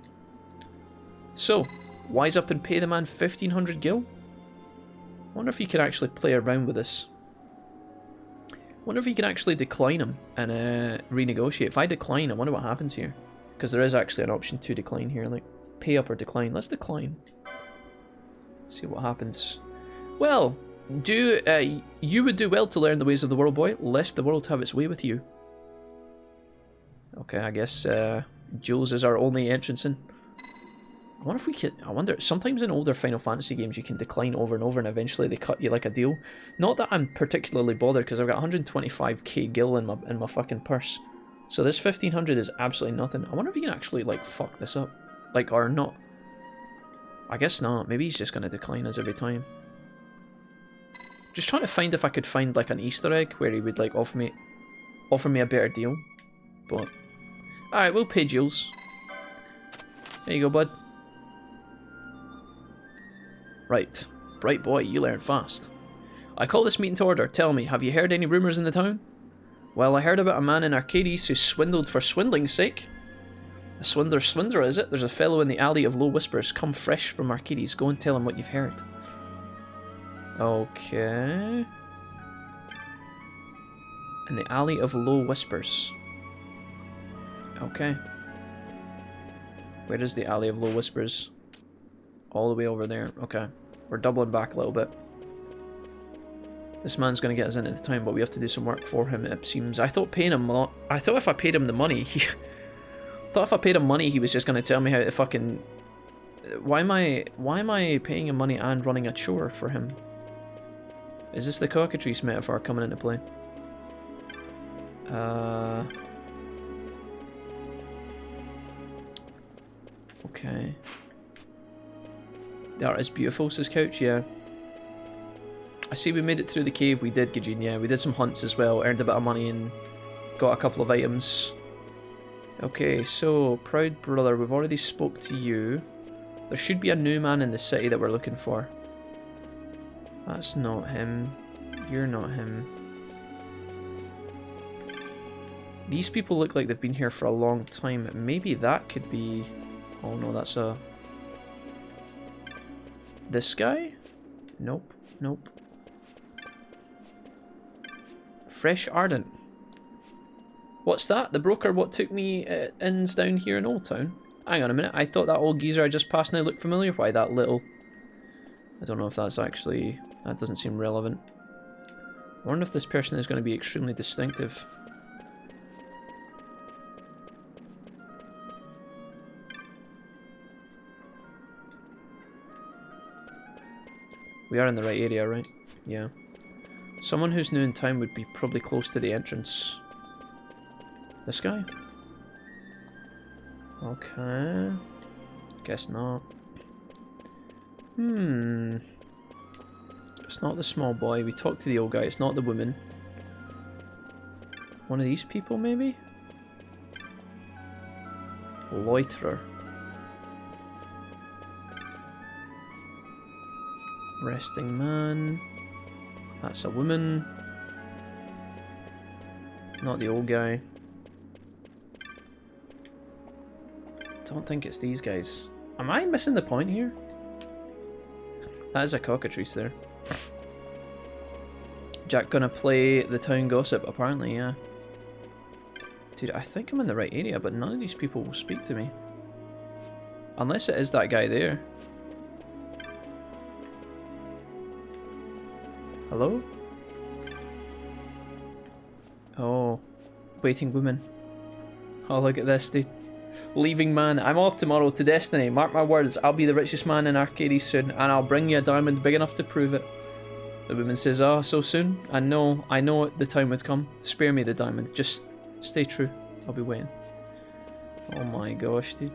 So, wise up and pay the man 1,500 gil? Wonder if you can actually play around with this. Wonder if you can actually decline him and renegotiate. If I decline, I wonder what happens here. Because there is actually an option to decline here, like pay up or decline. Let's decline. See what happens. Well, you would do well to learn the ways of the world, boy, lest the world have its way with you. Okay, I guess Jules is our only entrance in. I wonder if we could. I wonder. Sometimes in older Final Fantasy games, you can decline over and over, and eventually they cut you like a deal. Not that I'm particularly bothered, because I've got 125k gil in my fucking purse. So this 1,500 is absolutely nothing. I wonder if you can actually like fuck this up, like, or not. I guess not. Maybe he's just gonna decline us every time. Just trying to find if I could find like an Easter egg where he would like offer me a better deal. But alright, we'll pay Jules. There you go, bud. Right. Bright boy, you learn fast. I call this meeting to order. Tell me, have you heard any rumours in the town? Well, I heard about a man in Arcades who swindled for swindling's sake. A swindler's swindler, is it? There's a fellow in the Alley of Low Whispers, come fresh from Arcades. Go and tell him what you've heard. Okay. In the Alley of Low Whispers. Okay. Where is the Alley of Low Whispers? All the way over there. Okay. We're doubling back a little bit. This man's going to get us in at the time, but we have to do some work for him, it seems. I thought paying him I thought if I paid him the money, he was just going to tell me how to fucking... Why am I paying him money and running a chore for him? Is this the cockatrice metaphor coming into play? Okay. The art is beautiful, says Couch, yeah. I see we made it through the cave. We did, Gajin, yeah. We did some hunts as well, earned a bit of money and got a couple of items. Okay, so, Proud Brother, we've already spoke to you. There should be a new man in the city that we're looking for. That's not him. You're not him. These people look like they've been here for a long time. Maybe that could be... Oh no, that's a... This guy? Nope, nope. Fresh Ardent. What's that? The broker what took me inns down here in Old Town? Hang on a minute, I thought that old geezer I just passed now looked familiar. Why that little... I don't know if that's actually... That doesn't seem relevant. I wonder if this person is going to be extremely distinctive. We are in the right area, right? Yeah. Someone who's new in town would be probably close to the entrance. This guy? Okay. Guess not. It's not the small boy. We talked to the old guy. It's not the woman. One of these people, maybe? Loiterer. Resting man. That's a woman. Not the old guy. Don't think it's these guys. Am I missing the point here? That is a cockatrice there. Jack gonna play the town gossip, apparently, yeah. Dude, I think I'm in the right area, but none of these people will speak to me. Unless it is that guy there. Hello? Oh. Waiting woman. Oh, look at this, dude. Leaving man. I'm off tomorrow to Destiny. Mark my words, I'll be the richest man in Arcades soon, and I'll bring you a diamond big enough to prove it. The woman says, "Oh, so soon? I know the time would come. Spare me the diamond. Just stay true. I'll be waiting." Oh my gosh, dude.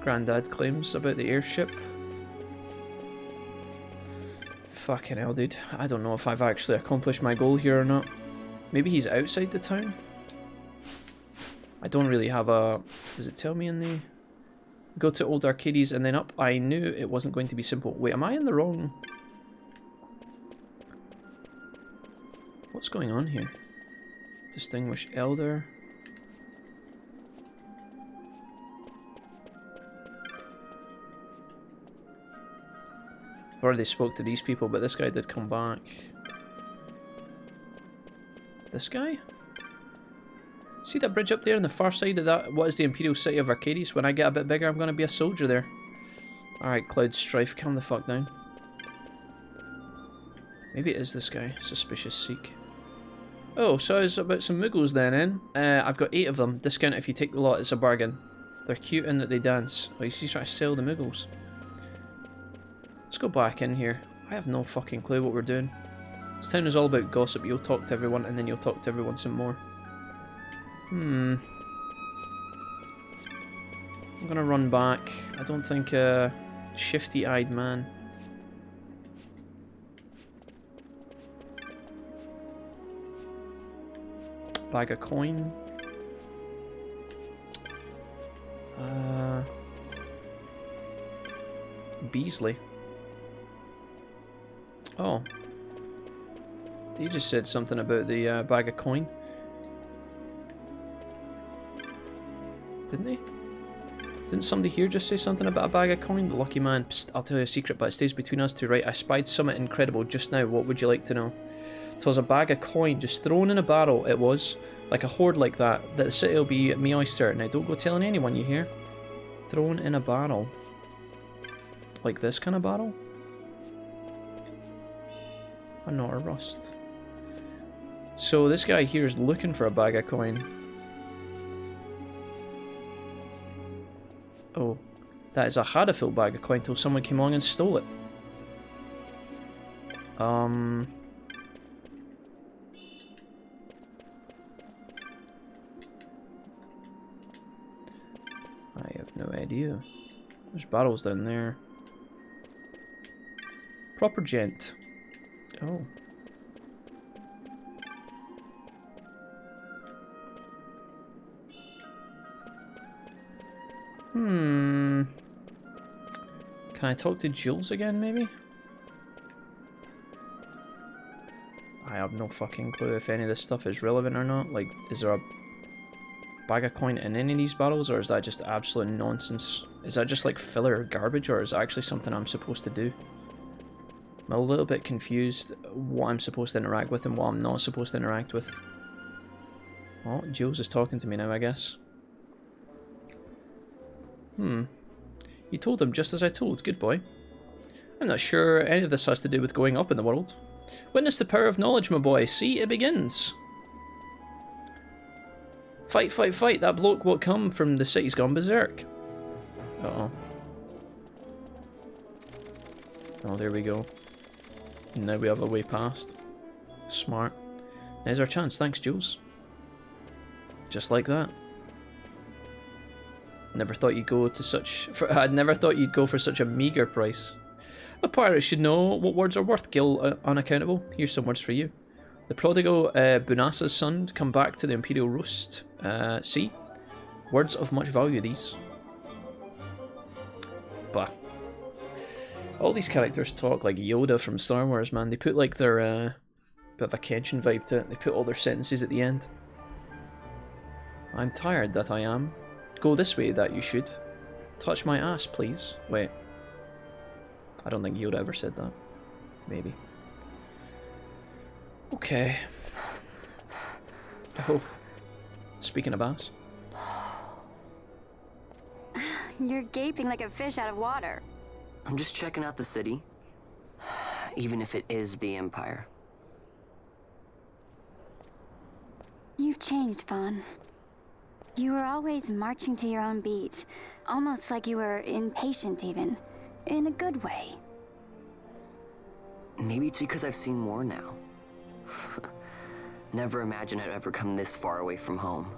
Grandad claims about the airship. Fucking hell, dude. I don't know if I've actually accomplished my goal here or not. Maybe he's outside the town? I don't really have a... Does it tell me in the... Go to Old Arcades and then up? I knew it wasn't going to be simple. Wait, am I in the wrong... What's going on here? Distinguished Elder. I've already spoke to these people, but this guy did come back. This guy? See that bridge up there on the far side of that? What is the Imperial City of Arcades? When I get a bit bigger, I'm going to be a soldier there. Alright, Cloud Strife, calm the fuck down. Maybe it is this guy. Suspicious Seek. Oh, so it's about some Muggles then, I've got 8 of them. Discount if you take the lot, it's a bargain. They're cute in that they dance. Oh, he's trying to sell the Muggles. Let's go back in here. I have no fucking clue what we're doing. This town is all about gossip. You'll talk to everyone and then you'll talk to everyone some more. I'm gonna run back. I don't think shifty-eyed man. Bag of coin. Beasley. Oh. He just said something about the bag of coin. Didn't he? Didn't somebody here just say something about a bag of coin? The lucky man. Psst, I'll tell you a secret, but it stays between us two, right? I spied something incredible just now. What would you like to know? It was a bag of coin just thrown in a barrel. It was. Like a hoard like that. That the city will be me oyster. Now don't go telling anyone, you hear? Thrown in a barrel. Like this kind of barrel? Or not a rust. So this guy here is looking for a bag of coin. Oh. That is a Hadafil bag of coin till someone came along and stole it. I have no idea. There's barrels down there. Proper gent. Oh. Can I talk to Jules again, maybe? I have no fucking clue if any of this stuff is relevant or not. Like, is there a bag of coin in any of these barrels, or is that just absolute nonsense? Is that just like filler garbage, or is it actually something I'm supposed to do? I'm a little bit confused what I'm supposed to interact with and what I'm not supposed to interact with. Oh, Jules is talking to me now, I guess. You told him just as I told. Good boy. I'm not sure any of this has to do with going up in the world. Witness the power of knowledge, my boy. See, it begins. Fight, fight, fight. That bloke won't come from the city's gone berserk. Uh-oh. Oh, there we go. Now we have a way past. Smart. There's our chance. Thanks, Jules. Just like that. Never thought you'd go to such... I'd never thought you'd go for such a meager price. A pirate should know what words are worth, Gil Unaccountable. Here's some words for you. The prodigal Bunasa's son come back to the Imperial Roost. See? Words of much value, these. Bah. All these characters talk like Yoda from Star Wars, man. They put like their bit of a Kenshin vibe to it. They put all their sentences at the end. I'm tired, that I am. Go this way, that you should. Touch my ass, please. Wait. I don't think Yoda ever said that. Maybe. Okay. Oh. Speaking of ass. You're gaping like a fish out of water. I'm just checking out the city. Even if it is the Empire. You've changed, Vaan. You were always marching to your own beat. Almost like you were impatient, even. In a good way. Maybe it's because I've seen more now. Never imagined I'd ever come this far away from home.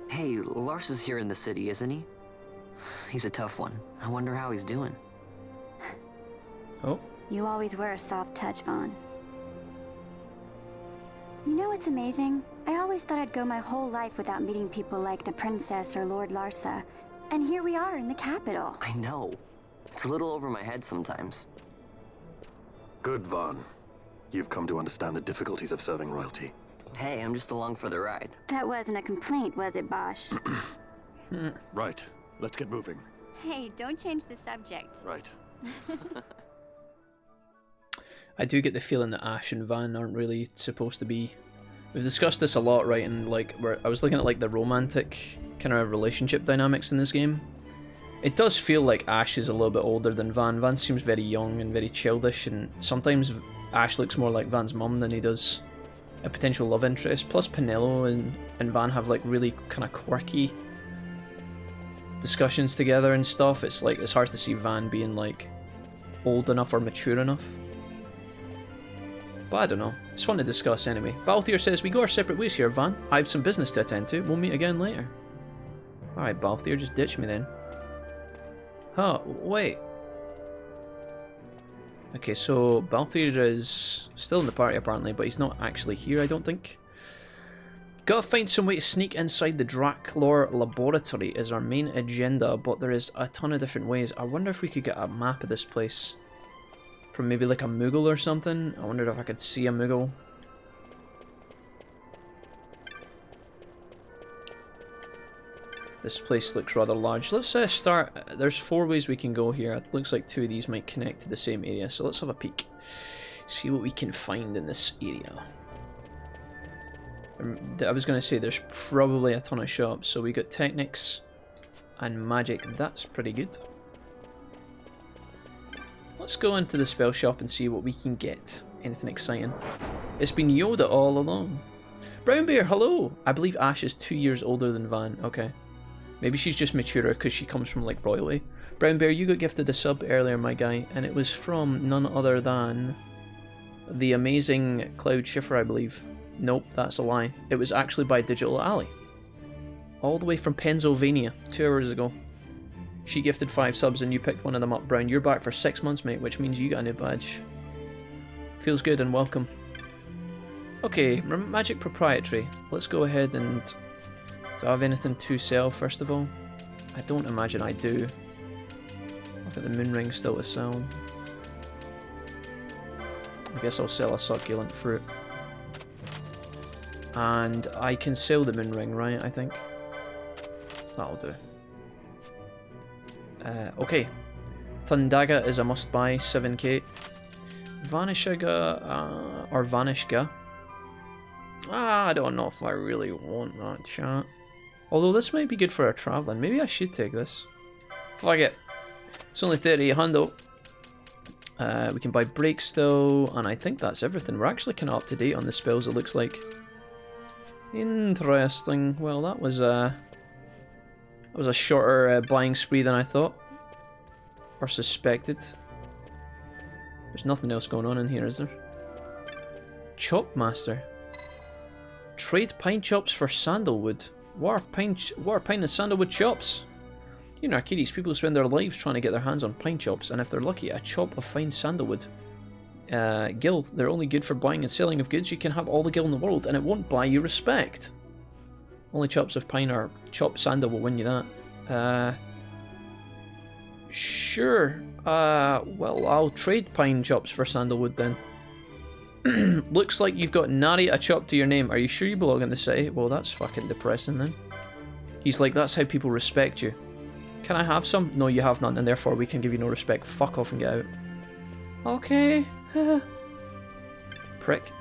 Hey, Lars is here in the city, isn't he? He's a tough one. I wonder how he's doing. Oh. You always were a soft touch, Vaan. You know what's amazing? I always thought I'd go my whole life without meeting people like the Princess or Lord Larsa. And here we are in the capital. I know. It's a little over my head sometimes. Good, Vaan. You've come to understand the difficulties of serving royalty. Hey, I'm just along for the ride. That wasn't a complaint, was it, Bosch? Right. Let's get moving. Hey, don't change the subject. Right. I do get the feeling that Ashe and Vaan aren't really supposed to be... We've discussed this a lot, right? And like, I was looking at like the romantic kind of relationship dynamics in this game. It does feel like Ashe is a little bit older than Vaan. Vaan seems very young and very childish, and sometimes Ashe looks more like Vaan's mum than he does a potential love interest. Plus Penelo and Vaan have like really kind of quirky discussions together and stuff. It's like, it's hard to see Vaan being like old enough or mature enough. But I don't know. It's fun to discuss anyway. Balthier says, we go our separate ways here, Vaan. I have some business to attend to. We'll meet again later. Alright, Balthier, just ditch me then. Huh, wait. Okay, so Balthier is still in the party apparently, but he's not actually here, I don't think. Gotta find some way to sneak inside the Draklor laboratory is our main agenda, but there is a ton of different ways. I wonder if we could get a map of this place. from maybe like a Moogle or something. I wondered if I could see a Moogle. This place looks rather large. Let's start. There's 4 ways we can go here. It looks like 2 of these might connect to the same area, so let's have a peek. See what we can find in this area. I was going to say there's probably a ton of shops. So we got Technics and Magic. That's pretty good. Let's go into the spell shop and see what we can get. Anything exciting? It's been Yoda all along. Brown Bear, hello! I believe Ashe is 2 years older than Vaan. Okay. Maybe she's just maturer because she comes from like royalty. Brown Bear, you got gifted a sub earlier, my guy, and it was from none other than the amazing Cloud Schiffer, I believe. Nope, that's a lie. It was actually by Digital Alley. All the way from Pennsylvania, 2 hours ago. She gifted 5 subs and you picked one of them up, Brown. You're back for 6 months, mate, which means you got a new badge. Feels good and welcome. Okay, Magic Proprietary. Let's go ahead and... Do I have anything to sell, first of all? I don't imagine I do. Look at the moon ring still to sell. I guess I'll sell a succulent fruit. And I can sell the moon ring, right, I think? That'll do. Okay. Thundaga is a must-buy, 7k. Vanishiga, or Vanishga. I don't know if I really want that, chat. Although this might be good for our travelling. Maybe I should take this. Fuck it. It's only 38 hundo. We can buy breaks still, and I think that's everything. We're actually kind of up to date on the spells, it looks like. Interesting. Well, that was a shorter buying spree than I thought. Or suspected. There's nothing else going on in here, is there? Chop Master. Trade pine chops for sandalwood. What are pine and sandalwood chops? You know, Arcadies, people spend their lives trying to get their hands on pine chops, and if they're lucky, a chop of fine sandalwood. Gil, they're only good for buying and selling of goods. You can have all the gil in the world, and it won't buy you respect. Only chops of pine or chopped sandal will win you that. Sure. Well, I'll trade pine chops for sandalwood then. Looks like you've got nary a chop to your name. Are you sure you belong in the city? Well, that's fucking depressing then. He's like, that's how people respect you. Can I have some? No, you have none, and therefore we can give you no respect. Fuck off and get out. Okay. Prick.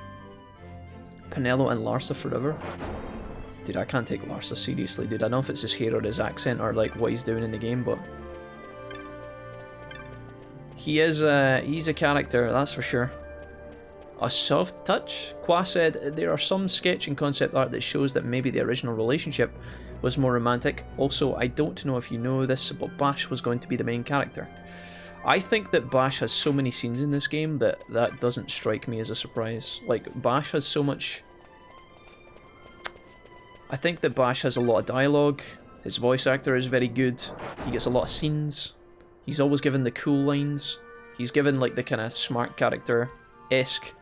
Pinello and Larsa forever. Dude, I can't take Larsa seriously, dude. I don't know if it's his hair or his accent or like what he's doing in the game, but he is he's a character, that's for sure. A soft touch? Qua said there are some sketch and concept art that shows that maybe the original relationship was more romantic. Also, I don't know if you know this, but Bash was going to be the main character. I think that Bash has so many scenes in this game that that doesn't strike me as a surprise. Like, Bash has so much... I think that Bash has a lot of dialogue. His voice actor is very good. He gets a lot of scenes. He's always given the cool lines. He's given, like, the kind of smart character-esque.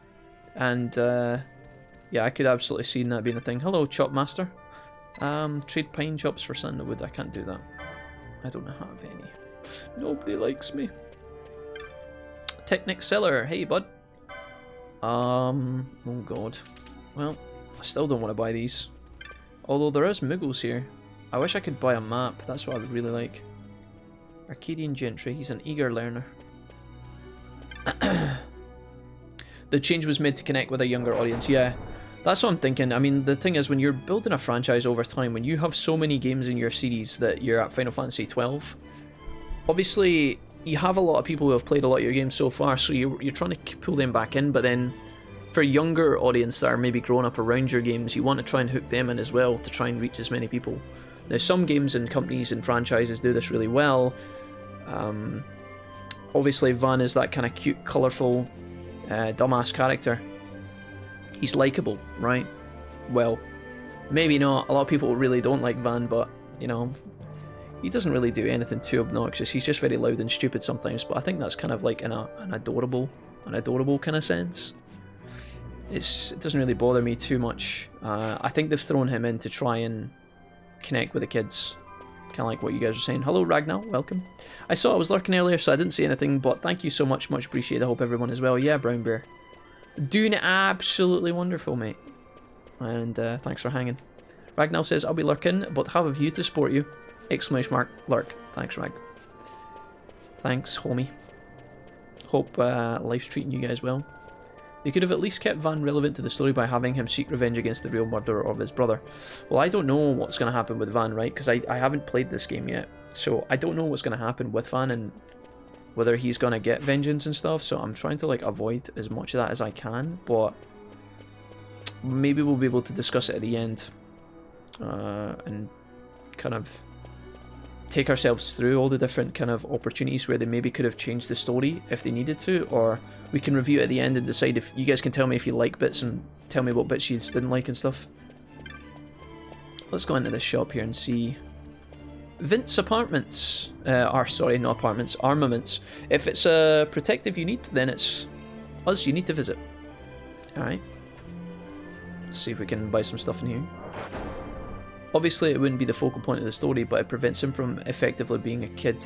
And, yeah, I could absolutely see that being a thing. Hello, Chop Master. Trade pine chops for sandalwood. I can't do that. I don't have any. Nobody likes me. Technic Seller. Hey, bud. Oh, God. Well, I still don't want to buy these. Although there is Muggles here. I wish I could buy a map. That's what I would really like. Arcadian Gentry. He's an eager learner. The change was made to connect with a younger audience. Yeah, that's what I'm thinking. I mean, the thing is, when you're building a franchise over time, when you have so many games in your series that you're at Final Fantasy XII, obviously you have a lot of people who have played a lot of your games so far, so you're trying to pull them back in, but then for younger audience that are maybe growing up around your games, you want to try and hook them in as well to try and reach as many people. Now, some games and companies and franchises do this really well. Obviously, Vaan is that kind of cute, colourful, dumbass character. He's likeable, right? Well, maybe not. A lot of people really don't like Vaan, but, you know, he doesn't really do anything too obnoxious. He's just very loud and stupid sometimes, but I think that's kind of like in an adorable kind of sense. It doesn't really bother me too much. I think they've thrown him in to try and connect with the kids. Kind of like what you guys were saying. Hello, Ragnar. Welcome. I saw I was lurking earlier, so I didn't say anything, but thank you so much. Much appreciated. I hope everyone is well. Yeah, Brown Bear. Doing absolutely wonderful, mate. And thanks for hanging. Ragnar says, I'll be lurking, but have a view to support you. Exclamation mark, lurk. Thanks, Rag. Thanks, homie. Hope life's treating you guys well. They could have at least kept Vaan relevant to the story by having him seek revenge against the real murderer of his brother. Well, I don't know what's going to happen with Vaan, right? Because I haven't played this game yet. So I don't know what's going to happen with Vaan and whether he's going to get vengeance and stuff. So I'm trying to like avoid as much of that as I can. But maybe we'll be able to discuss it at the end. And kind of take ourselves through all the different kind of opportunities where they maybe could have changed the story if they needed to, or we can review it at the end and decide if you guys can tell me if you like bits and tell me what bits you didn't like and stuff. Let's go into this shop here and see. Vince Apartments, sorry, not apartments, armaments. If it's a protective unit, then it's us you need to visit. Alright. Let's see if we can buy some stuff in here. Obviously, it wouldn't be the focal point of the story, but it prevents him from effectively being a kid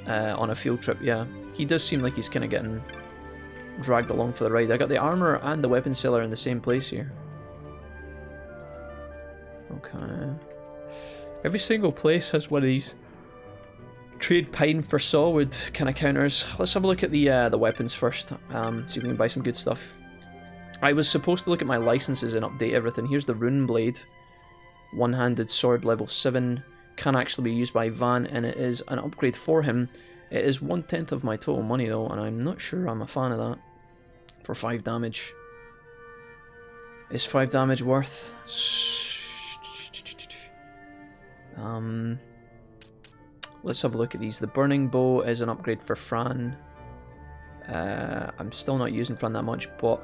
on a field trip. Yeah, he does seem like he's kind of getting dragged along for the ride. I got the armor and the weapon seller in the same place here. Okay. Every single place has one of these trade pine for sawwood kind of counters. Let's have a look at the weapons first. See if we can buy some good stuff. I was supposed to look at my licenses and update everything. Here's the rune blade. One-handed sword level 7, can actually be used by Vaan, and it is an upgrade for him. It is 1/10 of my total money though, and I'm not sure I'm a fan of that. For 5 damage. Is 5 damage worth? Let's have a look at these. The burning bow is an upgrade for Fran. I'm still not using Fran that much, but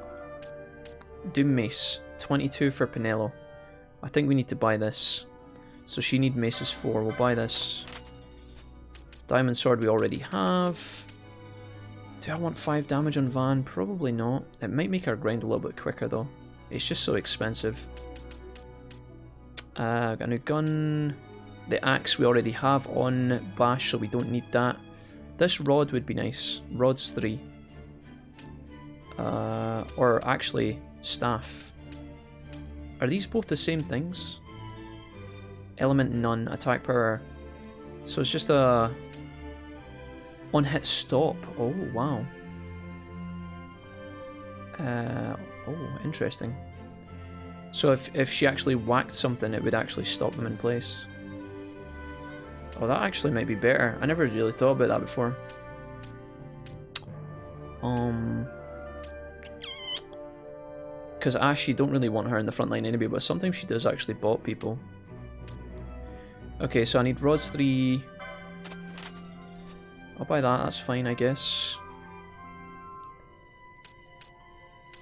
Doom Mace, 22 for Pinello. I think we need to buy this. So she needs maces 4. We'll buy this. Diamond sword we already have. Do I want 5 damage on Vaan? Probably not. It might make our grind a little bit quicker though. It's just so expensive. Got a new gun. The axe we already have on Bash, so we don't need that. This rod would be nice. Rod's 3. Or actually, staff. Are these both the same things? Element none, attack power. So it's just a one-hit stop. Oh, wow. Oh, interesting. So if she actually whacked something, it would actually stop them in place. Oh, that actually might be better. I never really thought about that before. Because Ashe, you don't really want her in the front line anyway, but sometimes she does actually bot people. Okay, so I need rods 3. I'll buy that, that's fine, I guess.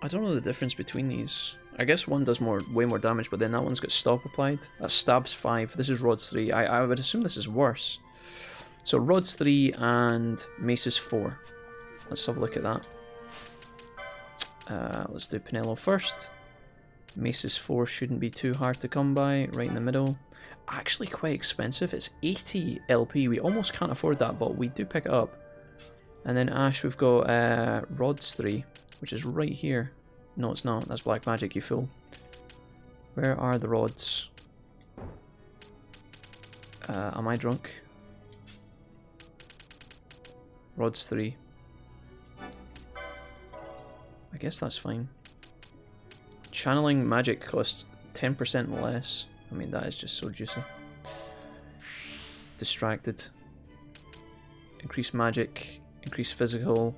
I don't know the difference between these. I guess one does way more damage, but then that one's got stop applied. That stabs 5. This is rods 3. I would assume this is worse. So rods 3 and maces 4. Let's have a look at that. Let's do Pinello first. Maces 4 shouldn't be too hard to come by, right in the middle. Actually quite expensive, it's 80 LP, we almost can't afford that, but we do pick it up. And then Ashe, we've got Rods 3, which is right here. No, it's not, that's black magic, you fool. Where are the rods? Am I drunk? Rods 3. I guess that's fine. Channeling magic costs 10% less. I mean, that is just so juicy. Distracted. Increase magic. Increase physical.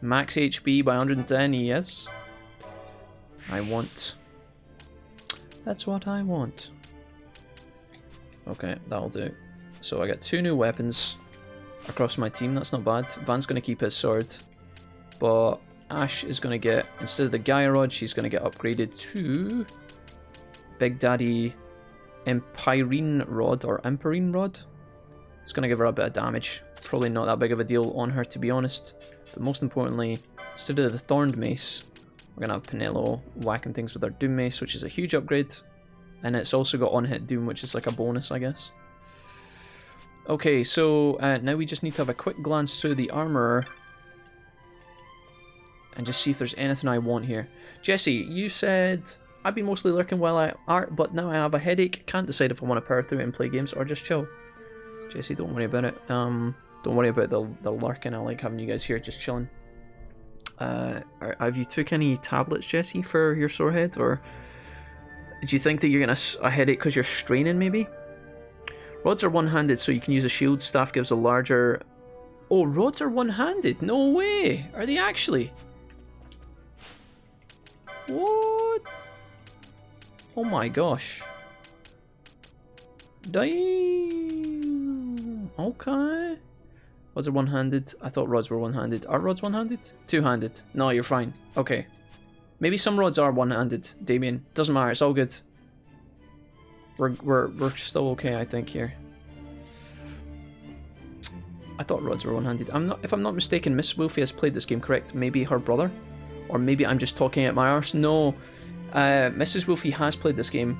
Max HP by 110, yes. I want. That's what I want. Okay, that'll do. So I got 2 new weapons across my team. That's not bad. Vaan's going to keep his sword. But Ashe is going to get, instead of the Gaia Rod, she's going to get upgraded to Big Daddy Empirine Rod, or Empirine Rod. It's going to give her a bit of damage. Probably not that big of a deal on her, to be honest. But most importantly, instead of the Thorned Mace, we're going to have Pinello whacking things with her Doom Mace, which is a huge upgrade. And it's also got on-hit Doom, which is like a bonus, I guess. Okay, so now we just need to have a quick glance through the armor and just see if there's anything I want here. Jesse, you said I've been mostly lurking while I art, but now I have a headache. Can't decide if I want to power through it and play games or just chill. Jesse, don't worry about it. Don't worry about the lurking. I like having you guys here just chilling. Have you took any tablets, Jesse, for your sore head, or do you think that you're gonna a headache because you're straining maybe? Rods are one-handed, so you can use a shield. Staff gives a larger... Oh, rods are one-handed? No way! Are they actually? What? Oh my gosh. Damn. Okay. Rods are one-handed. I thought rods were one-handed. Are rods one-handed? Two-handed. No, you're fine. Okay. Maybe some rods are one-handed, Damien. Doesn't matter, it's all good. We're still okay, I think, here. I thought rods were one-handed. If I'm not mistaken, Miss Wolfie has played this game, correct? Maybe her brother? Or maybe I'm just talking at my arse. No. Mrs. Wolfie has played this game.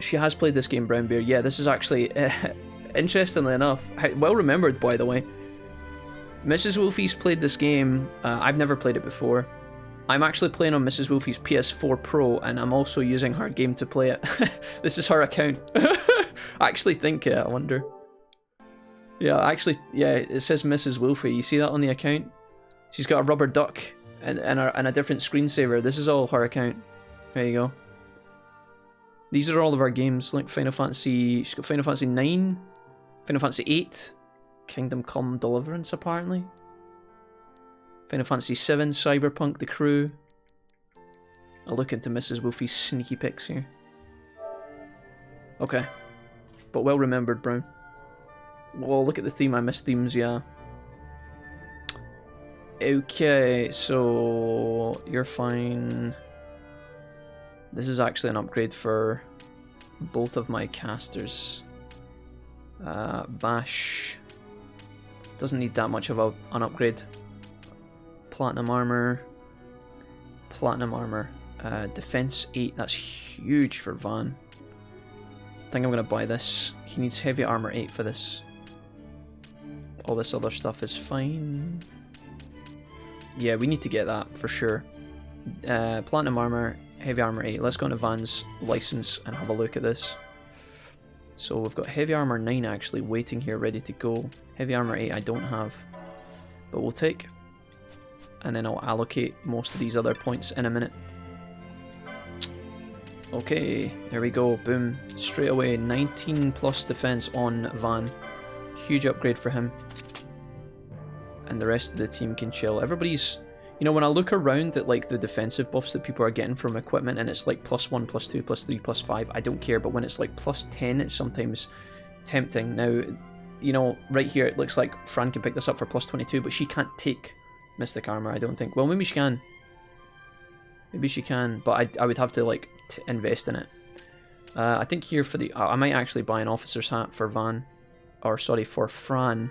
She has played this game, Brown Bear. Yeah, this is actually, interestingly enough, well remembered, by the way. Mrs. Wolfie's played this game. I've never played it before. I'm actually playing on Mrs. Wolfie's PS4 Pro, and I'm also using her game to play it. This is her account. I actually think it, I wonder. Yeah, actually, yeah, it says Mrs. Wolfie. You see that on the account? She's got a rubber duck and a different screensaver. This is all her account. There you go. These are all of our games, like Final Fantasy... She's got Final Fantasy IX, Final Fantasy VIII, Kingdom Come Deliverance, apparently. Final Fantasy VII, Cyberpunk, The Crew. I'll look into Mrs. Wolfie's sneaky pics here. Okay. But well remembered, Brown. Well, look at the theme. I missed themes, yeah. Okay, so you're fine. This is actually an upgrade for both of my casters. Bash doesn't need that much of an upgrade. Platinum armor. Defense 8, that's huge for Vaan. I think I'm going to buy this. He needs heavy armor 8 for this. All this other stuff is fine. Yeah, we need to get that for sure. Platinum armor, heavy armor 8. Let's go into Vaan's license and have a look at this. So we've got heavy armor 9 actually waiting here, ready to go. Heavy armor 8 I don't have, but we'll take. And then I'll allocate most of these other points in a minute. Okay, there we go. Boom. Straight away, 19 plus defense on Vaan. Huge upgrade for him. And the rest of the team can chill. Everybody's... You know, when I look around at like the defensive buffs that people are getting from equipment and it's like +1, +2, +3, +5, I don't care. But when it's like +10, it's sometimes tempting. Now, you know, right here it looks like Fran can pick this up for +22, but she can't take Mystic Armor, I don't think. Well, maybe she can. Maybe she can, but I would have to like invest in it. I think here for the... I might actually buy an officer's hat for Vaan. Or sorry, for Fran.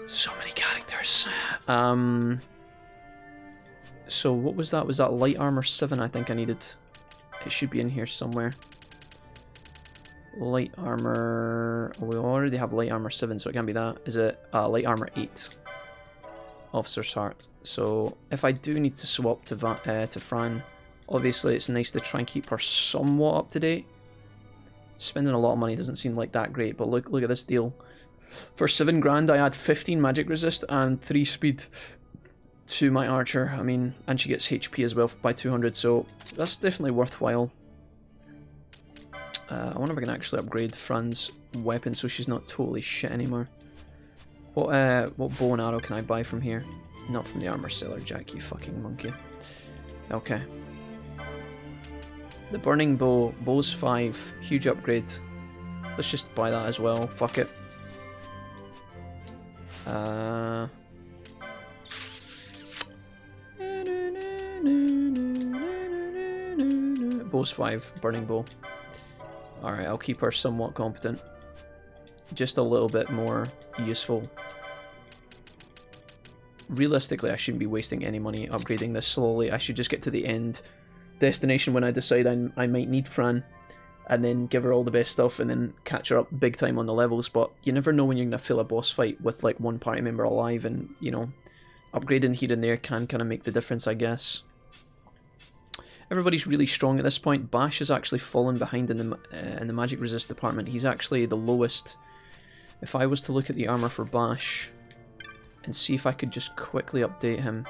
So many characters. So what was that? Was that light armor 7 I think I needed? It should be in here somewhere. Light armor... Oh, we already have light armor 7, so it can't be that. Is it light armor 8? Officer's Heart. So if I do need to swap to Fran, obviously it's nice to try and keep her somewhat up to date. Spending a lot of money doesn't seem like that great, but look at this deal. For 7 grand I add 15 magic resist and 3 speed to my archer. I mean, and she gets HP as well by 200, so that's definitely worthwhile. I wonder if I can actually upgrade Fran's weapon so she's not totally shit anymore. What bow and arrow can I buy from here? Not from the armor seller, Jack, you fucking monkey. Okay. The burning bow, bow's 5, huge upgrade. Let's just buy that as well, fuck it. Bow's 5, burning bow. Alright, I'll keep her somewhat competent. Just a little bit more useful. Realistically, I shouldn't be wasting any money upgrading this slowly. I should just get to the end destination when I decide I might need Fran. and then give her all the best stuff, and then catch her up big time on the levels. But you never know when you're going to fill a boss fight with like one party member alive, and you know, upgrading here and there can kind of make the difference, I guess. Everybody's really strong at this point. Bash has actually fallen behind in the magic resist department. He's actually the lowest. If I was to look at the armor for Bash and see if I could just quickly update him.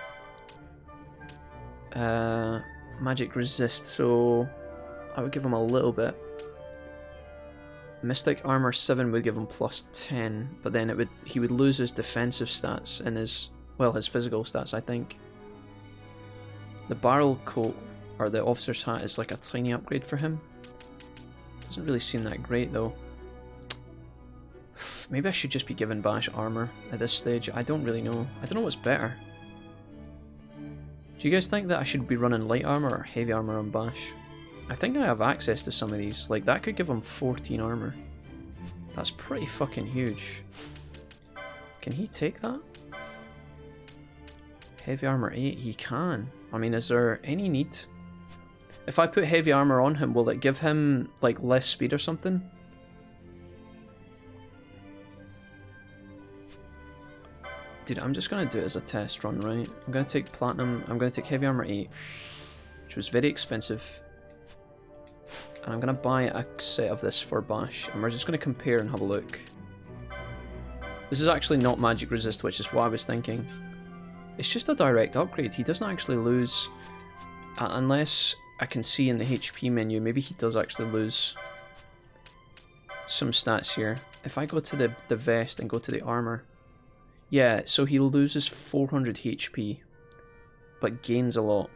Magic resist, so I would give him a little bit. Mystic armor 7 would give him plus 10, but then he would lose his defensive stats and his physical stats, I think. The barrel coat, or the officer's hat, is like a tiny upgrade for him. Doesn't really seem that great though. Maybe I should just be giving Bash armor at this stage. I don't really know. I don't know what's better. Do you guys think that I should be running light armor or heavy armor on Bash? I think I have access to some of these. Like, that could give him 14 armor. That's pretty fucking huge. Can he take that? Heavy armor 8, he can. I mean, is there any need? If I put heavy armor on him, will it give him, like, less speed or something? Dude, I'm just going to do it as a test run, right? I'm going to take Platinum, I'm going to take Heavy Armor 8, which was very expensive. And I'm going to buy a set of this for Bash, and we're just going to compare and have a look. This is actually not magic resist, which is what I was thinking. It's just a direct upgrade. He doesn't actually lose, unless I can see in the HP menu, maybe he does actually lose some stats here. If I go to the vest and go to the armor, yeah, so he loses 400 HP, but gains a lot.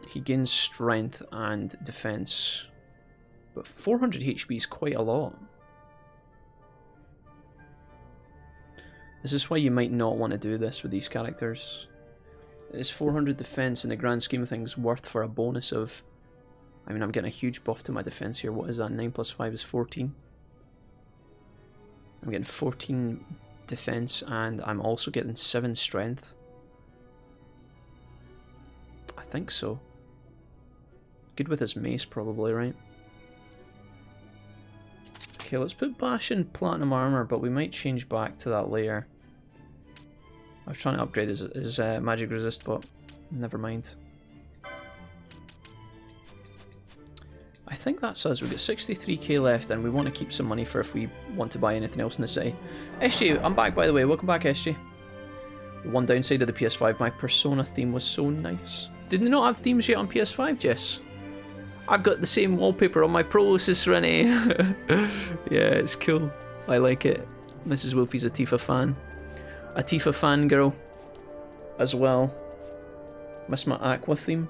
He gains strength and defense, but 400 HP is quite a lot. This is why you might not want to do this with these characters. Is 400 defense in the grand scheme of things worth for a bonus of... I mean, I'm getting a huge buff to my defense here. What is that? 9 plus 5 is 14. I'm getting 14 defense, and I'm also getting 7 strength. I think so. Good with his mace, probably, right? Okay, let's put Bash in Platinum Armor, but we might change back to that later. I was trying to upgrade his magic resist, but never mind. I think that's us. We've got 63k left, and we want to keep some money for if we want to buy anything else in the city. SJ, I'm back, by the way. Welcome back, SJ. The one downside of the PS5, my Persona theme was so nice. Did they not have themes yet on PS5, Jess? I've got the same wallpaper on my Pro, Serenity. Yeah, it's cool. I like it. Mrs. Wolfie's a Tifa fan. A Tifa fangirl as well. Miss my Aqua theme.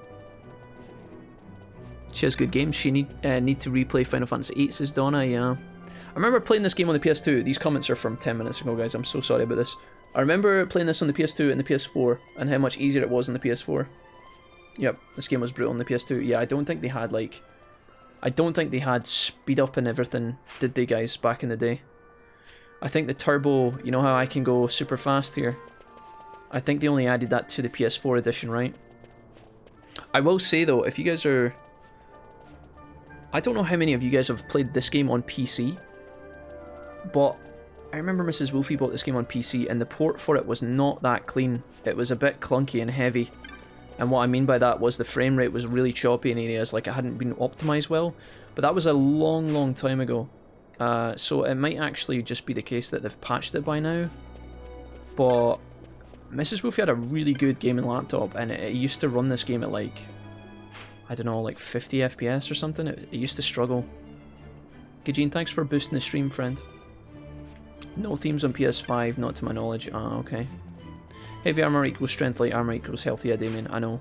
She has good games. She need to replay Final Fantasy VIII, says Donna. Yeah. I remember playing this game on the PS2. These comments are from 10 minutes ago, guys. I'm so sorry about this. I remember playing this on the PS2 and the PS4, and how much easier it was on the PS4. Yep, this game was brutal on the PS2. Yeah, I don't think they had, like... I don't think they had speed up and everything, did they, guys, back in the day? I think the turbo, you know how I can go super fast here? I think they only added that to the PS4 edition, right? I will say, though, if you guys are... I don't know how many of you guys have played this game on PC, but I remember Mrs. Wolfie bought this game on PC, and the port for it was not that clean. It was a bit clunky and heavy. And what I mean by that was the frame rate was really choppy in areas, like it hadn't been optimized well. But that was a long time ago. So it might actually just be the case that they've patched it by now. But Mrs. Wolfie had a really good gaming laptop, and it used to run this game at like, I don't know, like 50 FPS or something. It used to struggle. Gajin, thanks for boosting the stream, friend. No themes on PS5, not to my knowledge. Ah, okay. Heavy armor equals strength, light armor equals health. Yeah, Damien, I know.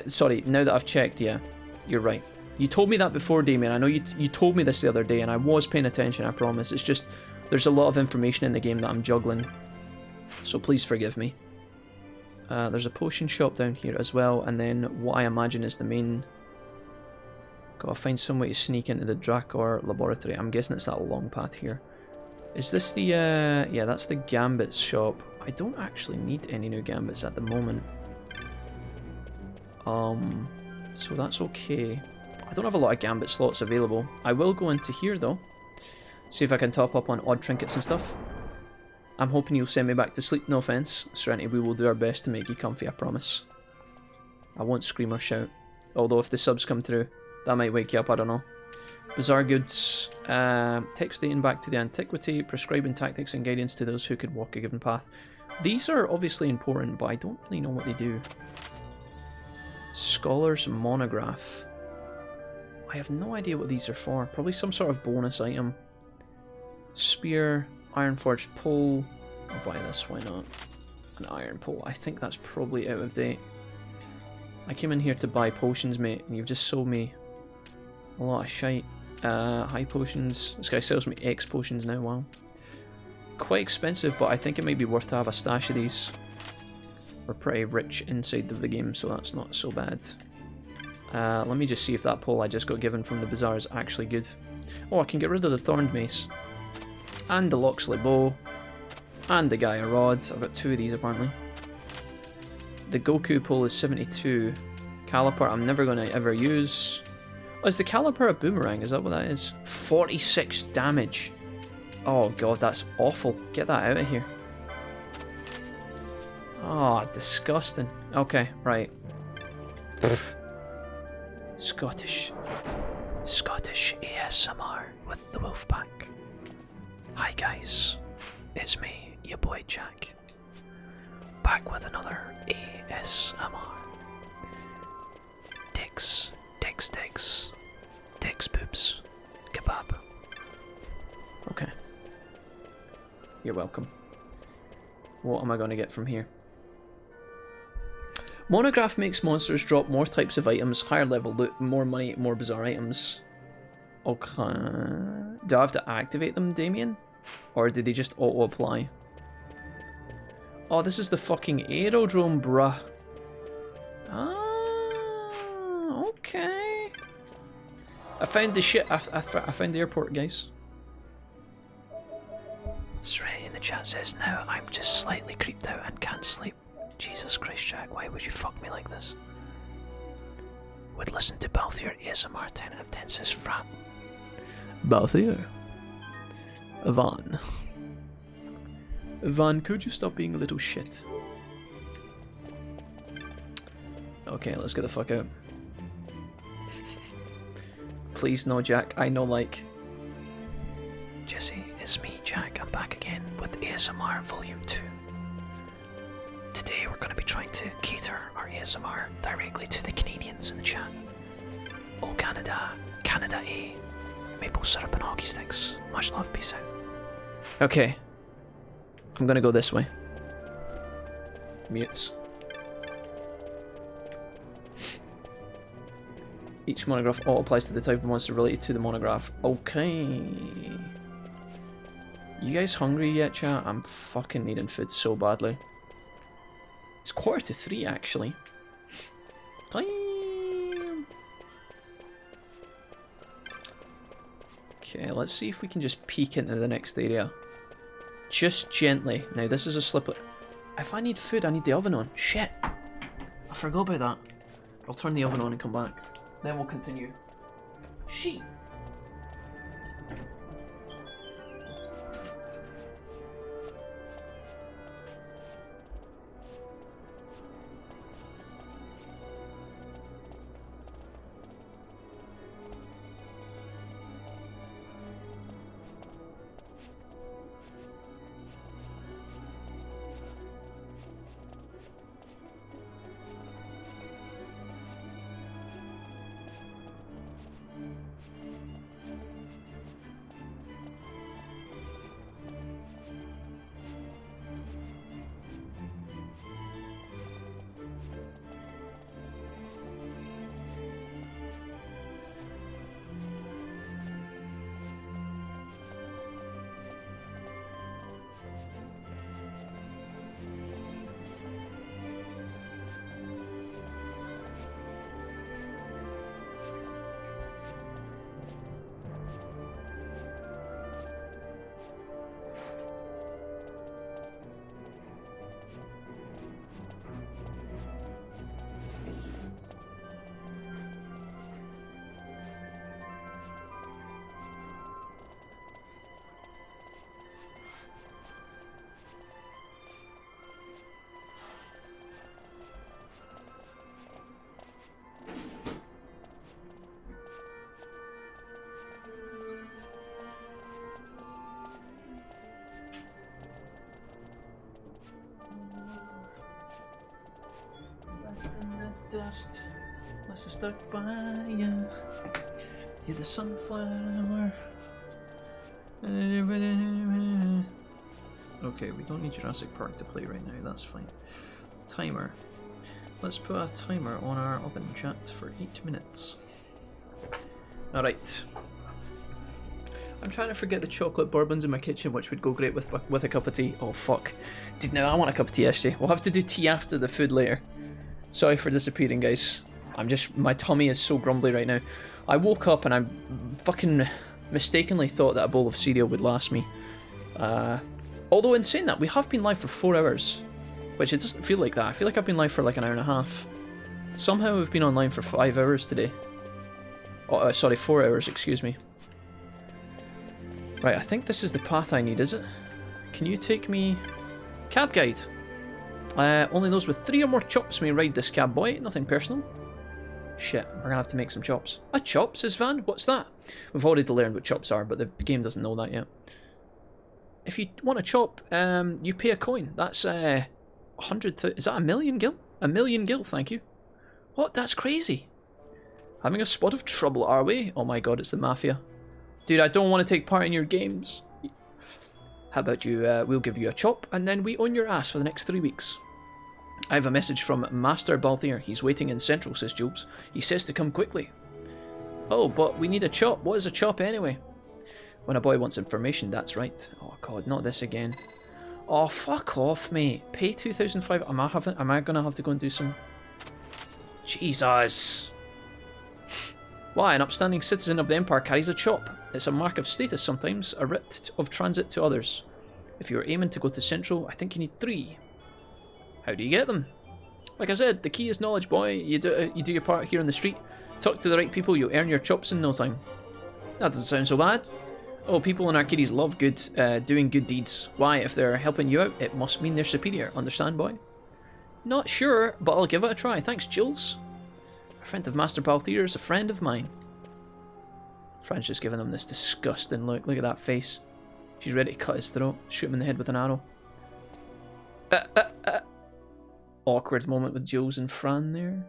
Sorry, now that I've checked, yeah, you're right. You told me that before, Damien. I know you told me this the other day, and I was paying attention, I promise. It's just, there's a lot of information in the game that I'm juggling. So please forgive me. There's a potion shop down here as well, and then what I imagine is the main... Gotta find some way to sneak into the Drakor laboratory. I'm guessing it's that long path here. Is this the, yeah, that's the Gambits shop. I don't actually need any new Gambits at the moment. So that's okay. I don't have a lot of gambit slots available. I will go into here though. See if I can top up on odd trinkets and stuff. I'm hoping you'll send me back to sleep, no offense. Serenity, we will do our best to make you comfy, I promise. I won't scream or shout. Although if the subs come through, that might wake you up, I don't know. Bizarre goods. Text dating back to the antiquity. Prescribing tactics and guidance to those who could walk a given path. These are obviously important, but I don't really know what they do. Scholar's monograph. I have no idea what these are for. Probably some sort of bonus item. Spear. Ironforged pole. I'll buy this, why not? An iron pole. I think that's probably out of date. I came in here to buy potions, mate, and you've just sold me a lot of shite. High potions. This guy sells me X potions now, wow. Quite expensive, but I think it might be worth to have a stash of these. We're pretty rich inside of the game, so that's not so bad. Let me just see if that pole I just got given from the bazaar is actually good. Oh, I can get rid of the thorned mace. And the Loxley bow. And the Gaia rod. I've got 2 of these apparently. The Goku pole is 72. Caliper I'm never going to ever use. Oh, is the Caliper a boomerang? Is that what that is? 46 damage. Oh god, that's awful. Get that out of here. Oh, disgusting. Okay, right. Scottish ASMR with the Wolfpack. Hi guys, it's me, your boy Jack, back with another ASMR. Dicks, boobs, kebab. Okay. You're welcome. What am I going to get from here? Monograph makes monsters drop more types of items, higher level loot, more money, more bizarre items. Okay. Do I have to activate them, Damien? Or did they just auto-apply? Oh, this is the fucking aerodrome, bruh. Ah, okay. I found the shit. I found the airport, guys. Serenity in the chat says, now I'm just slightly creeped out and can't sleep. Jesus Christ, Jack, why would you fuck me like this? Would listen to Balthier ASMR 10 out of 10 says Frat. Balthier. Vaan. Vaan, could you stop being a little shit? Okay, let's get the fuck out. Please no, Jack. I know, like... Jesse, it's me, Jack. I'm back again with ASMR Volume 2. Today we're going to be trying to cater our ASMR directly to the Canadians in the chat. Oh, Canada. Canada A. Maple syrup and hockey sticks. Much love, peace out. Okay. I'm gonna go this way. Mutes. Each monograph all applies to the type of monster related to the monograph. Okay. You guys hungry yet, chat? I'm fucking needing food so badly. It's 2:45 actually. Time. Okay, let's see if we can just peek into the next area. Just gently. Now this is a slipper. If I need food, I need the oven on. Shit. I forgot about that. I'll turn the oven on and come back. Then we'll continue. Shit. just stuck by you. You're the sunflower. Okay, we don't need Jurassic Park to play right now, that's fine. Timer. Let's put a timer on our open chat for 8 minutes. Alright. I'm trying to forget the chocolate bourbons in my kitchen, which would go great with a cup of tea. Oh fuck. Dude, now I want a cup of tea actually. We'll have to do tea after the food later. Sorry for disappearing, guys. My tummy is so grumbly right now. I woke up and I fucking mistakenly thought that a bowl of cereal would last me. Although in saying that, we have been live for 4 hours. Which it doesn't feel like that. I feel like I've been live for like an hour and a half. Somehow we've been online for 5 hours today. Oh, sorry, 4 hours, excuse me. Right, I think this is the path I need, is it? Can you take me... Cab guide. Only those with 3 or more chops may ride this cab, boy. Nothing personal. Shit, we're gonna have to make some chops. A chop, says Vaan? What's that? We've already learned what chops are, but the game doesn't know that yet. If you want a chop, you pay a coin. That's 100... Is that a million gil? A million gil, thank you. What? That's crazy. Having a spot of trouble, are we? Oh my god, it's the Mafia. Dude, I don't want to take part in your games. How about you, we'll give you a chop, and then we own your ass for the next 3 weeks. I have a message from Master Balthier. He's waiting in Central, says Jobs. He says to come quickly. Oh, but we need a chop. What is a chop anyway? When a boy wants information, that's right. Oh god, not this again. Oh, fuck off, mate. Pay 2,500. Am I gonna have to go and do some... Jesus. Why? An upstanding citizen of the Empire carries a chop. It's a mark of status sometimes, a writ of transit to others. If you're aiming to go to Central, I think you need 3. How do you get them? Like I said, the key is knowledge, boy. You do your part here on the street. Talk to the right people, you'll earn your chops in no time. That doesn't sound so bad. Oh, people in Arcadies love doing good deeds. Why? If they're helping you out, it must mean they're superior. Understand, boy? Not sure, but I'll give it a try. Thanks, Jules. A friend of Master Balthier is a friend of mine. Fran's just giving him this disgusting look. Look at that face. She's ready to cut his throat. Shoot him in the head with an arrow. Awkward moment with Jules and Fran there.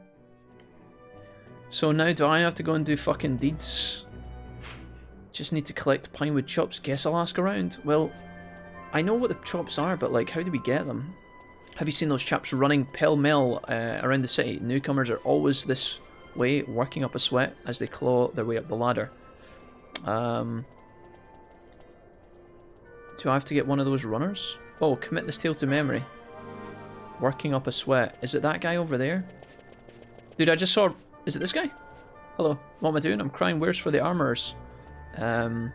So now do I have to go and do fucking deeds? Just need to collect pinewood chops. Guess I'll ask around. Well, I know what the chops are, but like, how do we get them? Have you seen those chaps running pell-mell around the city? Newcomers are always this way, working up a sweat as they claw their way up the ladder. Do I have to get one of those runners? Oh, commit this tale to memory. Working up a sweat. Is it that guy over there? Dude, I just saw... Is it this guy? Hello. What am I doing? I'm crying wares for the armorers. When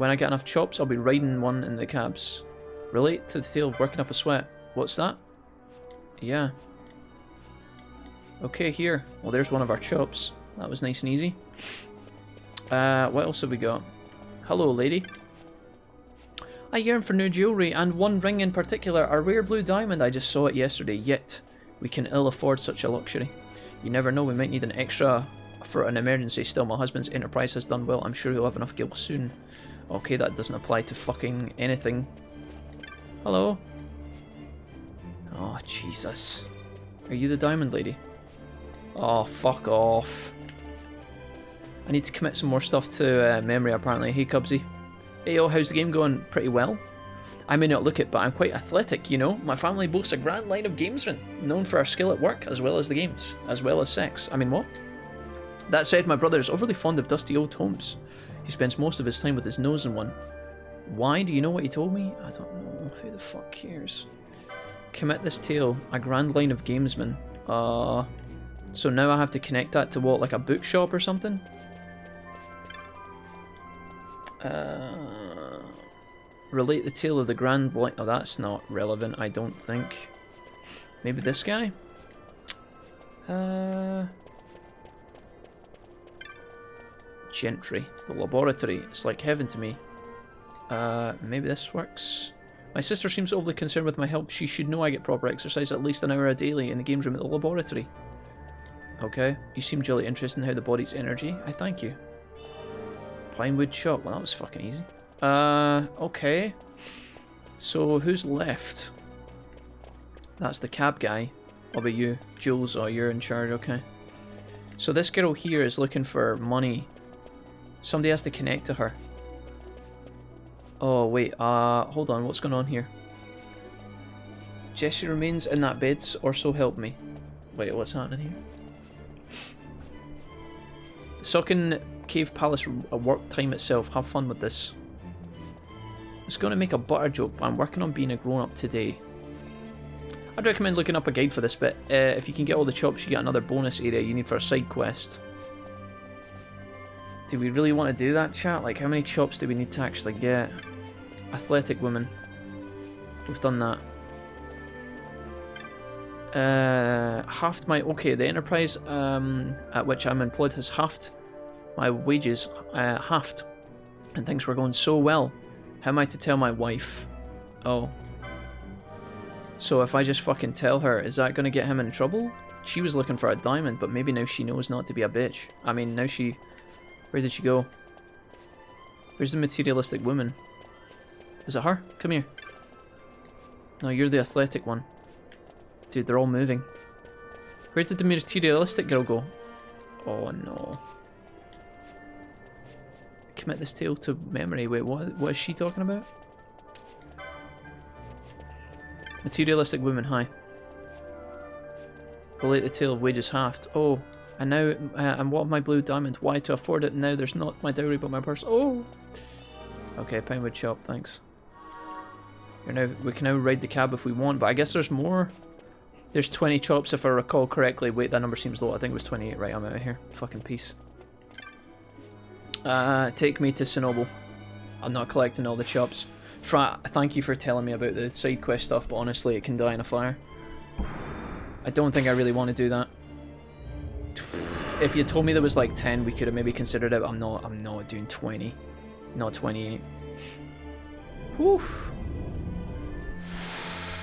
I get enough chops, I'll be riding one in the cabs. Relate to the tale of working up a sweat. What's that? Yeah. Okay, here. Well, there's one of our chops. That was nice and easy. What else have we got? Hello, lady. I yearn for new jewellery, and one ring in particular, a rare blue diamond. I just saw it yesterday, yet we can ill afford such a luxury. You never know, we might need an extra for an emergency. Still, my husband's enterprise has done well. I'm sure he'll have enough gil soon. Okay, that doesn't apply to fucking anything. Hello? Oh, Jesus. Are you the diamond lady? Oh, fuck off. I need to commit some more stuff to memory, apparently. Hey, Cubsy. Hey, yo, how's the game going? Pretty well. I may not look it, but I'm quite athletic, you know. My family boasts a grand line of gamesmen, known for our skill at work, as well as the games, as well as sex. I mean, what? That said, my brother is overly fond of dusty old homes. He spends most of his time with his nose in one. Why? Do you know what he told me? I don't know. Who the fuck cares? Commit this tale. A grand line of gamesmen. So now I have to connect that to what, like a bookshop or something? Relate the tale of the grand blind. Oh, that's not relevant, I don't think. Maybe this guy? Gentry. The laboratory. It's like heaven to me. Maybe this works. My sister seems overly concerned with my health. She should know I get proper exercise at least an hour a daily in the games room at the laboratory. Okay. You seem jolly interested in how the body's energy. I thank you. Pinewood shop. Well, that was fucking easy. Okay. So, who's left? That's the cab guy. What about you? Jules, oh, you're in charge, okay. So this girl here is looking for money. Somebody has to connect to her. Oh, wait, hold on, what's going on here? Jesse remains in that bed, or so help me. Wait, what's happening here? Sucking Cave Palace work time itself. Have fun with this. I was going to make a butter joke, but I'm working on being a grown-up today. I'd recommend looking up a guide for this bit. If you can get all the chops, you get another bonus area you need for a side quest. Do we really want to do that, chat? Like, how many chops do we need to actually get? Athletic woman. We've done that. Halved my... Okay, the enterprise at which I'm employed has halved my wages. Halved. And things were going so well. How am I to tell my wife? Oh. So if I just fucking tell her, is that going to get him in trouble? She was looking for a diamond, but maybe now she knows not to be a bitch. I mean, now she... Where did she go? Where's the materialistic woman? Is it her? Come here. No, you're the athletic one. Dude, they're all moving. Where did the materialistic girl go? Oh no. Commit this tale to memory. Wait, what is she talking about? Materialistic woman, hi. Relate the tale of wages halved. Oh, and now, and what of my blue diamond? Why to afford it now? There's not my dowry but my purse. Oh! Okay, pinewood chop, thanks. We can now ride the cab if we want, but I guess there's more. There's 20 chops if I recall correctly. Wait, that number seems low. I think it was 28. Right, I'm out of here. Fucking peace. Take me to Sinoble. I'm not collecting all the chops. Thank you for telling me about the side quest stuff, but honestly, it can die in a fire. I don't think I really want to do that. If you told me there was like 10, we could have maybe considered it, but I'm not doing 20. Not 28. Whew.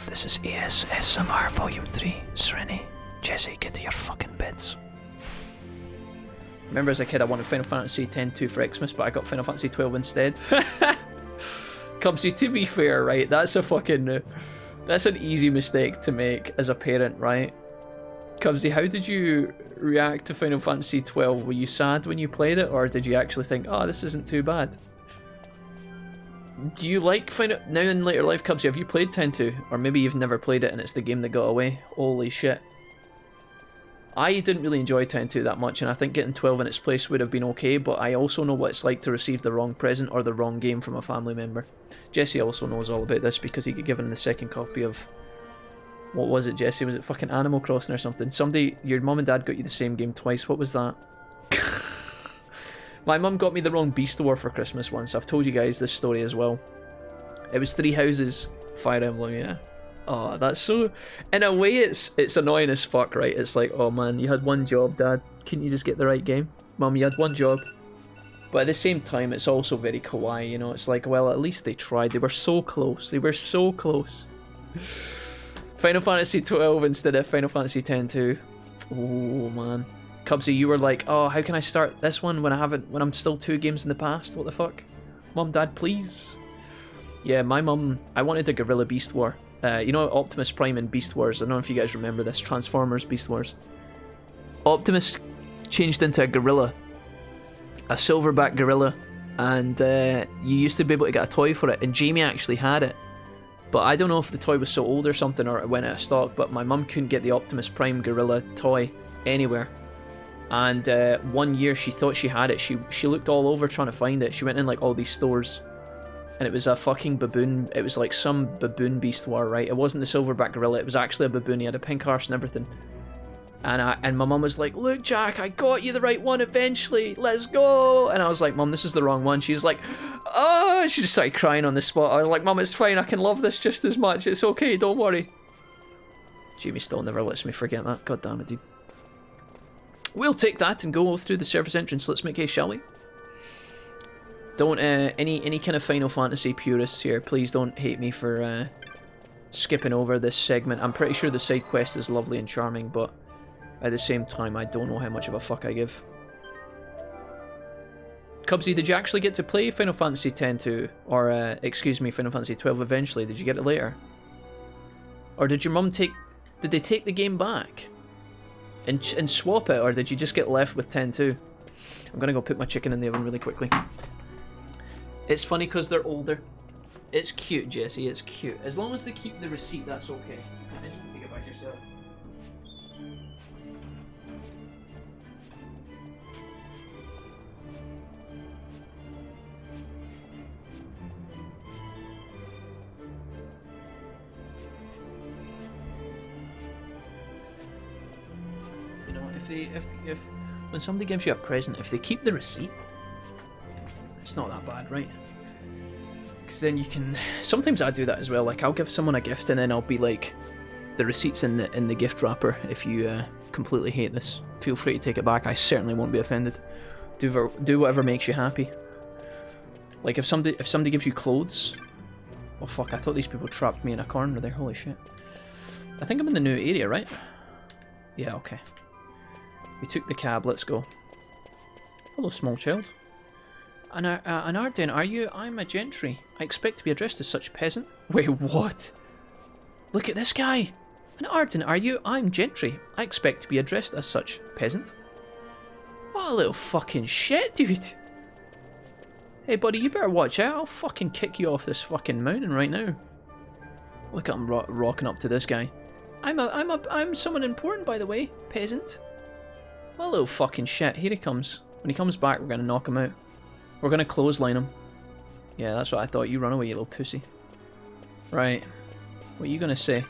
This is ASMR Volume 3. Serenity. Jesse, get to your fucking beds. Remember as a kid I wanted Final Fantasy X-2 for Xmas, but I got Final Fantasy XII instead. Cubsy, to be fair, right, that's a fucking... that's an easy mistake to make as a parent, right? Cubsy, how did you react to Final Fantasy XII? Were you sad when you played it, or did you actually think, oh, this isn't too bad? Do you like Final... Now in later life, Cubsy, have you played X-2? Or maybe you've never played it and it's the game that got away? Holy shit. I didn't really enjoy X-2 that much, and I think getting 12 in its place would have been okay, but I also know what it's like to receive the wrong present or the wrong game from a family member. Jesse also knows all about this because he got given the second copy of... What was it, Jesse? Was it fucking Animal Crossing or something? Somebody... Your mum and dad got you the same game twice. What was that? My mum got me the wrong Beast War for Christmas once. I've told you guys this story as well. It was 3 houses, Fire Emblem, yeah. Oh, that's so... In a way, it's annoying as fuck, right? It's like, oh man, you had one job, Dad. Couldn't you just get the right game? Mum, you had one job. But at the same time, it's also very kawaii, you know? It's like, well, at least they tried. They were so close. They were so close. Final Fantasy XII instead of Final Fantasy X-2. Oh, man. Cubsy, you were like, oh, how can I start this one when I'm still 2 games in the past? What the fuck? Mum, Dad, please. Yeah, my mum, I wanted a Gorilla Beast War. You know Optimus Prime in Beast Wars? I don't know if you guys remember this. Transformers Beast Wars. Optimus changed into a gorilla. A silverback gorilla. And you used to be able to get a toy for it. And Jamie actually had it. But I don't know if the toy was so old or something or it went out of stock. But my mum couldn't get the Optimus Prime gorilla toy anywhere. And one year she thought she had it. She looked all over trying to find it. She went in like all these stores. And it was a fucking baboon. It was like some baboon Beast War, right? It wasn't the silverback gorilla. It was actually a baboon. He had a pink arse and everything. And my mum was like, look, Jack, I got you the right one eventually. Let's go. And I was like, Mum, this is the wrong one. She's like, oh, she just started crying on the spot. I was like, Mum, it's fine. I can love this just as much. It's okay. Don't worry. Jamie still never lets me forget that. God damn it, dude. We'll take that and go through the service entrance. Let's make haste, shall we? Don't, any kind of Final Fantasy purists here, please don't hate me for skipping over this segment. I'm pretty sure the side quest is lovely and charming, but at the same time, I don't know how much of a fuck I give. Cubsy, did you actually get to play Final Fantasy X-2? Or, excuse me, Final Fantasy XII eventually? Did you get it later? Or did your mum take Did they take the game back and swap it, or did you just get left with 10-2? I'm gonna go put my chicken in the oven really quickly. It's funny because they're older. It's cute, Jesse, it's cute. As long as they keep the receipt, that's okay. Because then you can take it back yourself. You know, if when somebody gives you a present, if they keep the receipt, it's not that bad, right? Because then you can... Sometimes I do that as well. Like, I'll give someone a gift and then I'll be like, the receipt's in the gift wrapper. If you completely hate this, feel free to take it back. I certainly won't be offended. Do whatever makes you happy. Like, if somebody gives you clothes... Oh fuck, I thought these people trapped me in a corner there. Holy shit. I think I'm in the new area, right? Yeah, okay. We took the cab, let's go. Hello, small child. An Arden, are you? I'm a gentry. I expect to be addressed as such, peasant. Wait, what? Look at this guy. An Arden, are you? I'm gentry. I expect to be addressed as such, peasant. What a little fucking shit, dude. Hey, buddy, you better watch out. I'll fucking kick you off this fucking mountain right now. Look at him rocking up to this guy. I'm someone important, by the way, peasant. What a little fucking shit. Here he comes. When he comes back, we're gonna knock him out. We're gonna clothesline him. Yeah, that's what I thought. You run away, you little pussy. Right. What are you gonna say?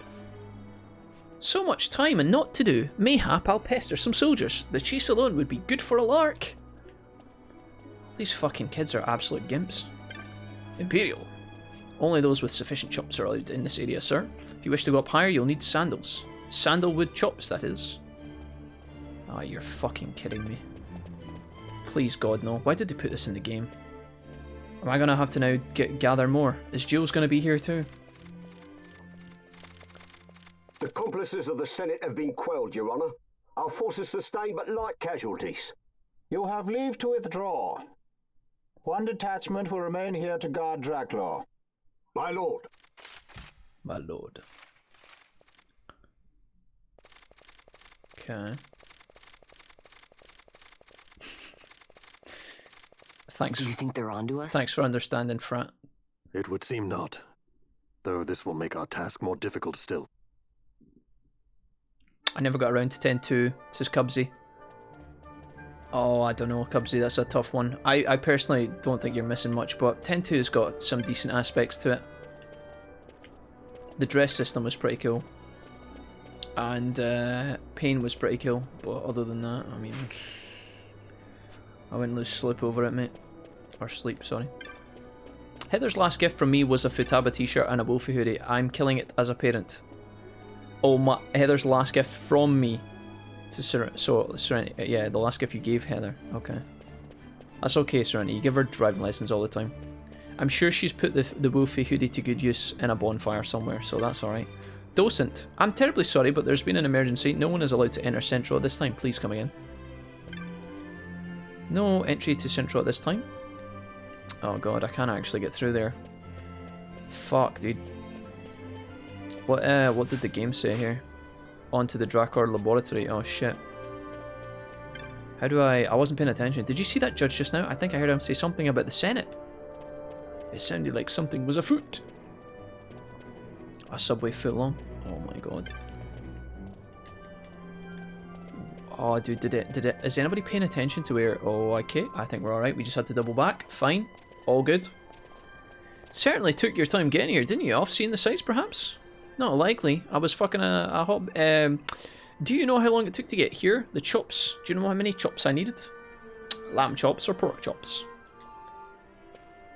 So much time and not to do. Mayhap I'll pester some soldiers. The chase alone would be good for a lark. These fucking kids are absolute gimps. Imperial. Only those with sufficient chops are allowed in this area, sir. If you wish to go up higher, you'll need sandals. Sandalwood chops, that is. Ah, you're fucking kidding me. Please, God, no. Why did they put this in the game? Am I gonna have to now gather more? Is Jules gonna be here too? The accomplices of the Senate have been quelled, Your Honor. Our forces sustained but light casualties. You have leave to withdraw. One detachment will remain here to guard Draclaw. My lord. My lord. Okay. Thanks. Do you think they're onto us? Thanks for understanding, Frat. It would seem not. Though this will make our task more difficult still. I never got around to 10-2, says Cubsy. Oh, I don't know, Cubsy, that's a tough one. I personally don't think you're missing much, but 10-2's got some decent aspects to it. The dress system was pretty cool. And pain was pretty cool, but other than that, I mean... I wouldn't lose sleep over it, mate. Or sleep, sorry. Heather's last gift from me was a Futaba t-shirt and a Wolfie hoodie. I'm killing it as a parent. Oh, my... Heather's last gift from me. To Serenity. Yeah, the last gift you gave Heather. Okay. That's okay, Serenity. You give her driving lessons all the time. I'm sure she's put the Wolfie hoodie to good use in a bonfire somewhere, so that's alright. Docent. I'm terribly sorry, but there's been an emergency. No one is allowed to enter Central at this time. Please come again. No entry to Central at this time. Oh god, I can't actually get through there. Fuck, dude. What did the game say here? Onto the Dracor laboratory. Oh shit. How do I wasn't paying attention. Did you see that judge just now? I think I heard him say something about the Senate. It sounded like something was afoot. A subway foot long. Oh my god. Oh dude, did it is anybody paying attention to where... Oh, okay, I think we're alright. We just had to double back. Fine. All good. Certainly took your time getting here, didn't you? Off seeing the sights, perhaps? Not likely. I was fucking a hob... do you know how long it took to get here? The chops. Do you know how many chops I needed? Lamb chops or pork chops?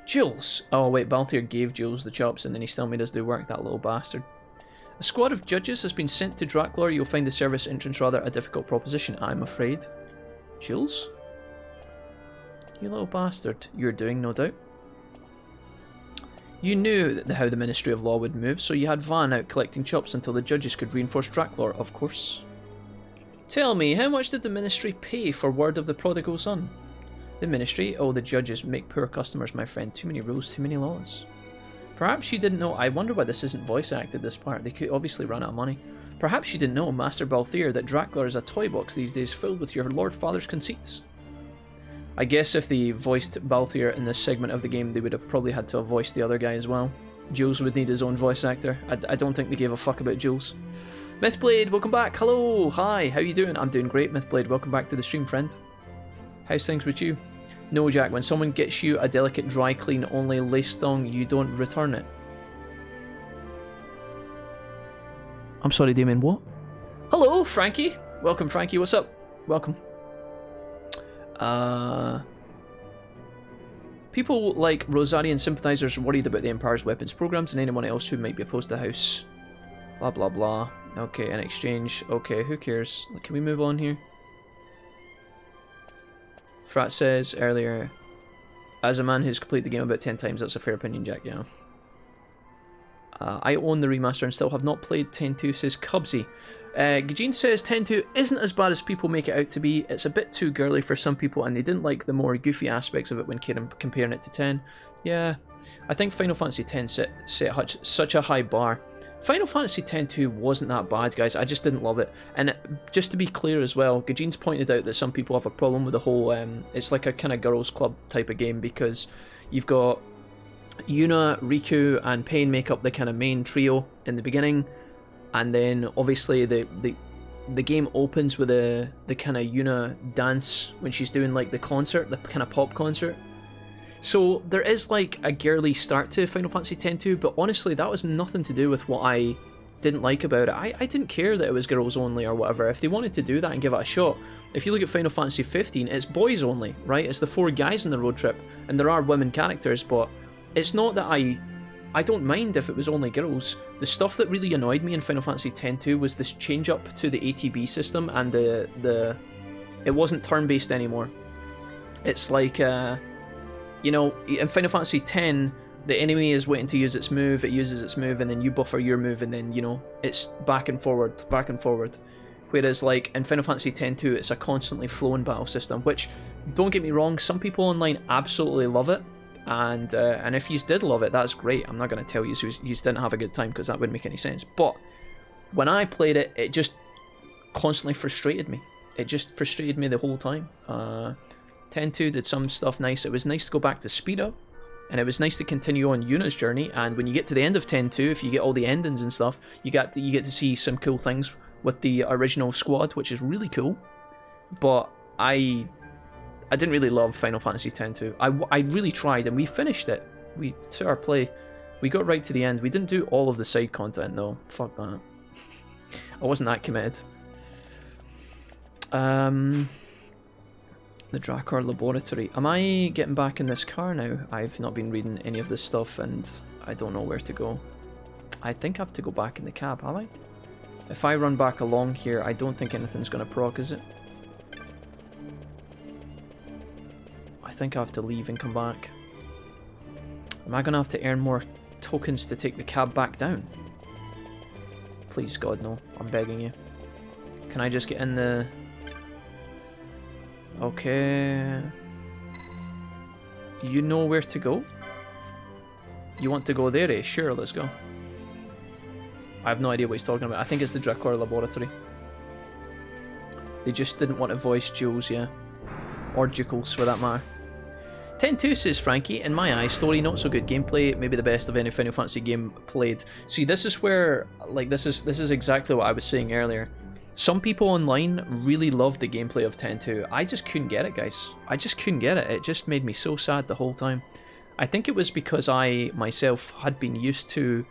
Jules. Oh wait, Balthier gave Jules the chops and then he still made us do work, that little bastard. A squad of judges has been sent to Draclaw. You'll find the service entrance rather a difficult proposition, I'm afraid. Jules? You little bastard. You're doing, no doubt. You knew how the Ministry of Law would move, so you had Vaan out collecting chops until the judges could reinforce Draclaw, of course. Tell me, how much did the Ministry pay for word of the prodigal son? The Ministry? Oh, the judges make poor customers, my friend. Too many rules, too many laws. Perhaps you didn't know. I wonder why this isn't voice acted, this part. They could obviously run out of money. Perhaps you didn't know, Master Balthier, that Dracula is a toy box these days filled with your Lord Father's conceits. I guess if they voiced Balthier in this segment of the game, they would have probably had to have voiced the other guy as well. Jules would need his own voice actor. I don't think they gave a fuck about Jules. Mythblade, welcome back. Hello, hi, how you doing? I'm doing great, Mythblade. Welcome back to the stream, friend. How's things with you? No, Jack, when someone gets you a delicate dry clean only lace thong, you don't return it. I'm sorry, Damien, what? Hello, Frankie. Welcome, Frankie. What's up? Welcome. People like Rozarrian sympathizers worried about the Empire's weapons programs and anyone else who might be opposed to the House. Blah, blah, blah. Okay, in exchange. Okay, who cares? Can we move on here? Frat says earlier, as a man who's completed the game about 10 times, that's a fair opinion, Jack, yeah. I own the remaster and still have not played 10.2, says Cubsy. Gajin says 10.2 isn't as bad as people make it out to be. It's a bit too girly for some people and they didn't like the more goofy aspects of it when comparing it to 10. Yeah, I think Final Fantasy X set such a high bar. Final Fantasy X-2 wasn't that bad, guys. I just didn't love it. And just to be clear as well, Gajin's pointed out that some people have a problem with the whole, it's like a kind of girls club type of game because you've got Yuna, Riku, and Pain make up the kind of main trio in the beginning, and then obviously the game opens with the kind of Yuna dance when she's doing like the concert, the kind of pop concert. So there is like a girly start to Final Fantasy X-2, but honestly that was nothing to do with what I didn't like about it. I didn't care that it was girls only or whatever. If they wanted to do that and give it a shot. If you look at Final Fantasy XV, it's boys only, right? It's the 4 guys on the road trip, and there are women characters, but it's not that I don't mind if it was only girls. The stuff that really annoyed me in Final Fantasy X-2 was this change up to the ATB system, and it wasn't turn-based anymore. It's like, you know, in Final Fantasy X, the enemy is waiting to use its move, it uses its move, and then you buffer your move, and then, you know, it's back and forward, back and forward. Whereas, like, in Final Fantasy X-2, it's a constantly flowing battle system, which, don't get me wrong, some people online absolutely love it. And if you did love it, that's great. I'm not going to tell you you didn't have a good time because that wouldn't make any sense. But when I played it, it just constantly frustrated me. It just frustrated me the whole time. 10.2 did some stuff nice. It was nice to go back to speed up, and it was nice to continue on Yuna's journey. And when you get to the end of 10.2, if you get all the endings and stuff, you get to see some cool things with the original squad, which is really cool. But I didn't really love Final Fantasy X-2. I really tried, and we finished it. We took our play. We got right to the end. We didn't do all of the side content, though. Fuck that. I wasn't that committed. The Drakar Laboratory. Am I getting back in this car now? I've not been reading any of this stuff, and I don't know where to go. I think I have to go back in the cab, have I? If I run back along here, I don't think anything's going to proc, is it? I think I have to leave and come back. Am I going to have to earn more tokens to take the cab back down? Please, God, no. I'm begging you. Can I just get in the... Okay... You know where to go? You want to go there, eh? Sure, let's go. I have no idea what he's talking about. I think it's the Drakar Laboratory. They just didn't want to voice Jules, yeah. Or Jukels, for that matter. 10.2 says Frankie, in my eyes, story not so good, gameplay maybe the best of any Final Fantasy game played. See, this is where, like, this is exactly what I was saying earlier. Some people online really loved the gameplay of 10.2. I just couldn't get it, guys. I just couldn't get it. It just made me so sad the whole time. I think it was because I myself had been used to...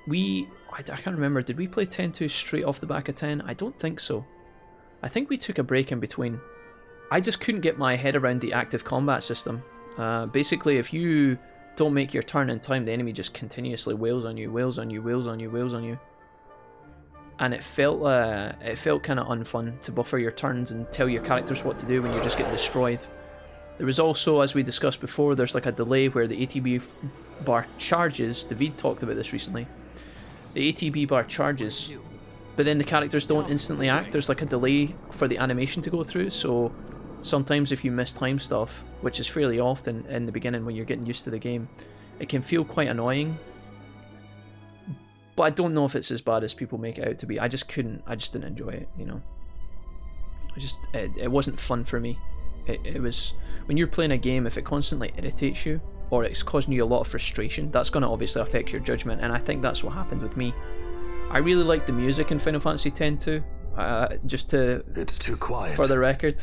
I can't remember, did we play 10.2 straight off the back of 10? I don't think so. I think we took a break in between. I just couldn't get my head around the active combat system. Basically, if you don't make your turn in time, the enemy just continuously wails on you, wails on you, wails on you, wails on you. And it felt kind of unfun to buffer your turns and tell your characters what to do when you're just getting destroyed. There was also, as we discussed before, there's like a delay where the ATB bar charges. David talked about this recently. The ATB bar charges, but then the characters don't instantly act. There's like a delay for the animation to go through, so sometimes if you miss time stuff, which is fairly often in the beginning when you're getting used to the game, it can feel quite annoying. but I don't know if it's as bad as people make it out to be. I just didn't enjoy it, you know. It wasn't fun for me. It was, when you're playing a game, if it constantly irritates you, or it's causing you a lot of frustration, that's going to obviously affect your judgment, and I think that's what happened with me. I really like the music in Final Fantasy X too, It's too quiet. For the record.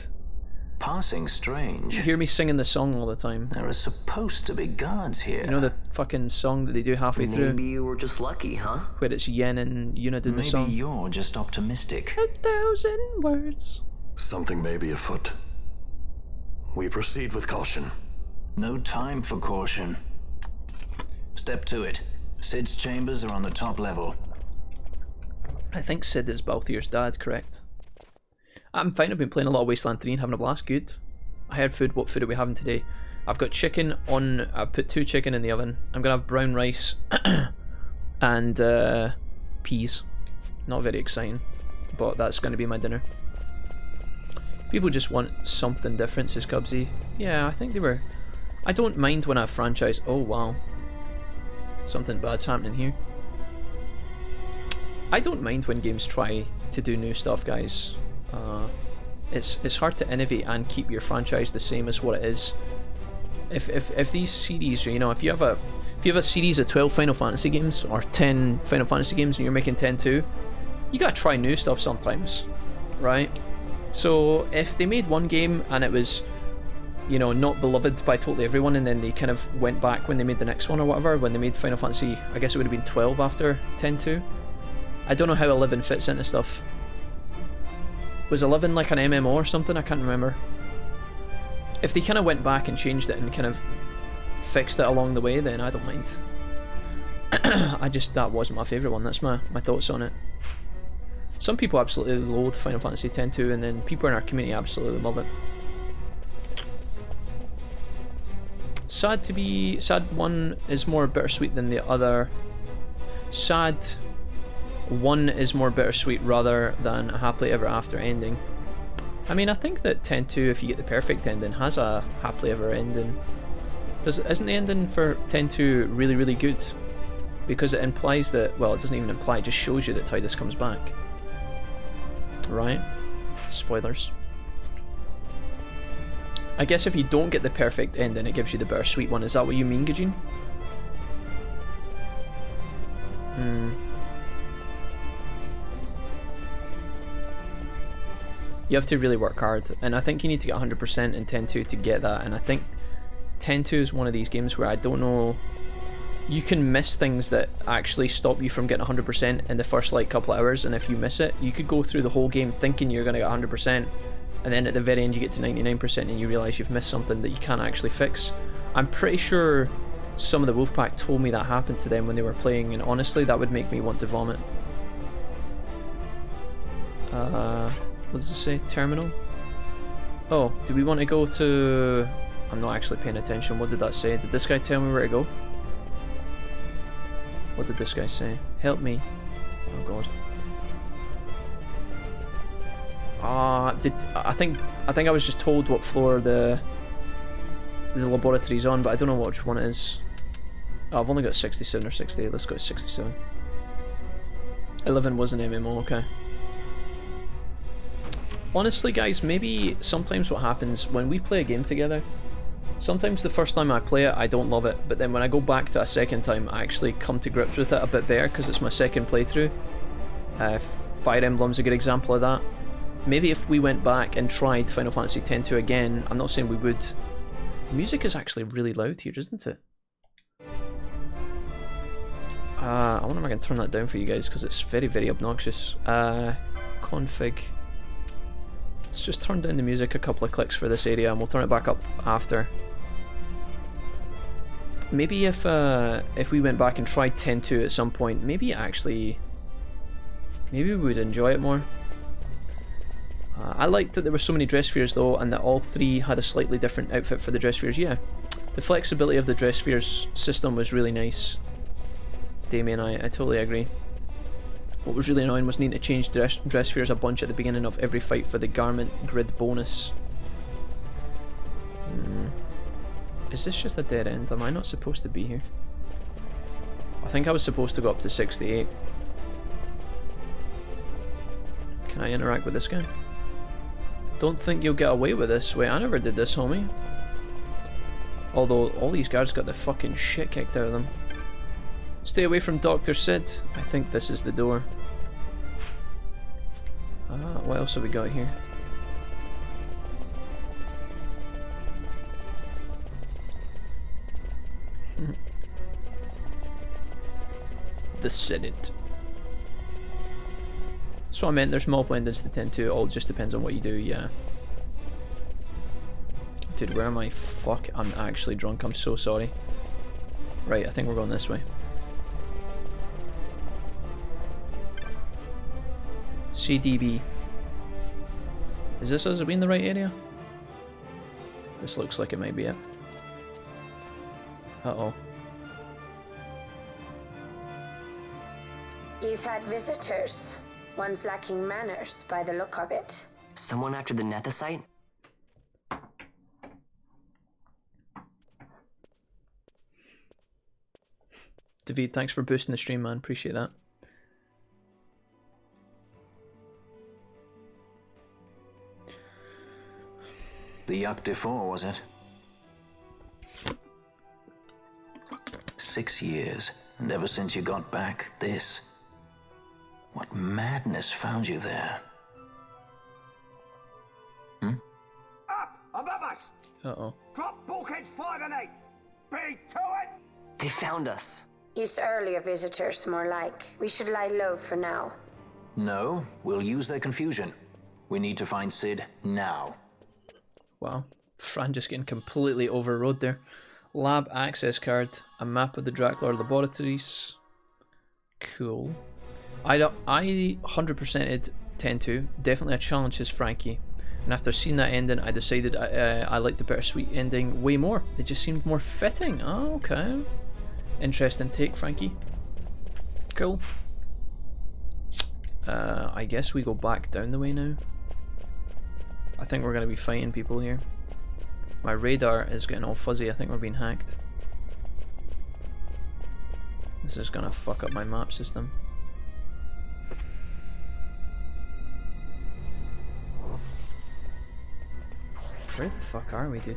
Passing strange. You hear me singing the song all the time. There are supposed to be guards here. You know the fucking song that they do halfway through? Maybe you were just lucky, huh? Where it's Yen and Yuna doing the song. Maybe you're just optimistic. 1,000 words. Something may be afoot. We proceed with caution. No time for caution. Step to it. Sid's chambers are on the top level. I think Sid is Balthier's dad, correct? I'm fine, I've been playing a lot of Wasteland 3 and having a blast, good. I heard food, what food are we having today? I've got chicken on, I've put 2 chicken in the oven. I'm gonna have brown rice and peas. Not very exciting, but that's gonna be my dinner. People just want something different, says Cubsy. Yeah, I think they were... I don't mind when I franchise... Oh wow. Something bad's happening here. I don't mind when games try to do new stuff, guys. It's hard to innovate and keep your franchise the same as what it is. If these series, you know, if you have a series of 12 Final Fantasy games or 10 Final Fantasy games and you're making 10-2, you gotta try new stuff sometimes, right? So if they made one game and it was, you know, not beloved by totally everyone, and then they kind of went back when they made the next one or whatever, when they made Final Fantasy, I guess it would have been 12 after 10-2. I don't know how 11 fits into stuff. Was 11 like an MMO or something? I can't remember. If they kind of went back and changed it and kind of fixed it along the way, then I don't mind. That wasn't my favourite one. That's my thoughts on it. Some people absolutely loathe Final Fantasy X-2, and then people in our community absolutely love it. Sad one is more bittersweet than the other. Sad one is more bittersweet rather than a happily ever after ending. I mean, I think that 10-2, if you get the perfect ending, has a happily ever ending. Isn't the ending for 10-2 really, really good? Because it implies that, well, it doesn't even imply, it just shows you that Tidus comes back. Right? Spoilers. I guess if you don't get the perfect ending, it gives you the bittersweet one. Is that what you mean, Gajin? You have to really work hard, and I think you need to get 100% in 10-2 to get that, and I think 10-2 is one of these games where I don't know, you can miss things that actually stop you from getting 100% in the first like couple of hours, and if you miss it, you could go through the whole game thinking you're going to get 100%, and then at the very end you get to 99% and you realise you've missed something that you can't actually fix. I'm pretty sure some of the Wolfpack told me that happened to them when they were playing, and honestly that would make me want to vomit. What does it say? Terminal? Oh, do we want to go to... I'm not actually paying attention. What did that say? Did this guy tell me where to go? What did this guy say? Help me. Oh god. I think I was just told what floor the laboratory's on, but I don't know which one it is. Oh, I've only got 67 or 68. Let's go to 67. 11 was an MMO, okay. Honestly guys, maybe sometimes what happens when we play a game together, sometimes the first time I play it I don't love it, but then when I go back to a second time I actually come to grips with it a bit better because it's my second playthrough. Fire Emblem's a good example of that. Maybe if we went back and tried Final Fantasy X-2 again, I'm not saying we would. The music is actually really loud here, isn't it? I wonder if I can turn that down for you guys because it's very, very obnoxious. Config. Let's just turn down the music a couple of clicks for this area and we'll turn it back up after. Maybe if we went back and tried 10-2 at some point, maybe we would enjoy it more. I liked that there were so many dress spheres though, and that all three had a slightly different outfit for the dress spheres. Yeah, the flexibility of the dress spheres system was really nice. Damien, I totally agree. What was really annoying was needing to change dress spheres a bunch at the beginning of every fight for the garment grid bonus. Is this just a dead end? Am I not supposed to be here? I think I was supposed to go up to 68. Can I interact with this guy? Don't think you'll get away with this. Wait, I never did this, homie. Although, all these guards got the fucking shit kicked out of them. Stay away from Dr. Sid. I think this is the door. What else have we got here? The Senate. So I meant there's multiple endings to tend to. It all just depends on what you do, yeah. Dude, where am I? Fuck, I'm actually drunk. I'm so sorry. Right, I think we're going this way. CDB. Is this us? Are we in the right area? This looks like it might be it. Uh-oh. He's had visitors. One's lacking manners by the look of it. Someone after the Nethicite? David, thanks for boosting the stream, man. Appreciate that. The Yacht d'Effort, was it? 6 years, and ever since you got back, this. What madness found you there? Up above us! Uh-oh. Drop bulkheads 5 and 8! Be to it! They found us. He's earlier visitors, more like. We should lie low for now. No, we'll use their confusion. We need to find Sid now. Wow. Fran just getting completely overrode there. Lab access card. A map of the Dracula laboratories. Cool. I 100%ed 10-2. Definitely a challenge is Frankie. And after seeing that ending, I decided I liked the bittersweet ending way more. It just seemed more fitting. Oh, okay. Interesting take, Frankie. Cool. I guess we go back down the way now. I think we're going to be fighting people here. My radar is getting all fuzzy. I think we're being hacked. This is going to fuck up my map system. Where the fuck are we, dude?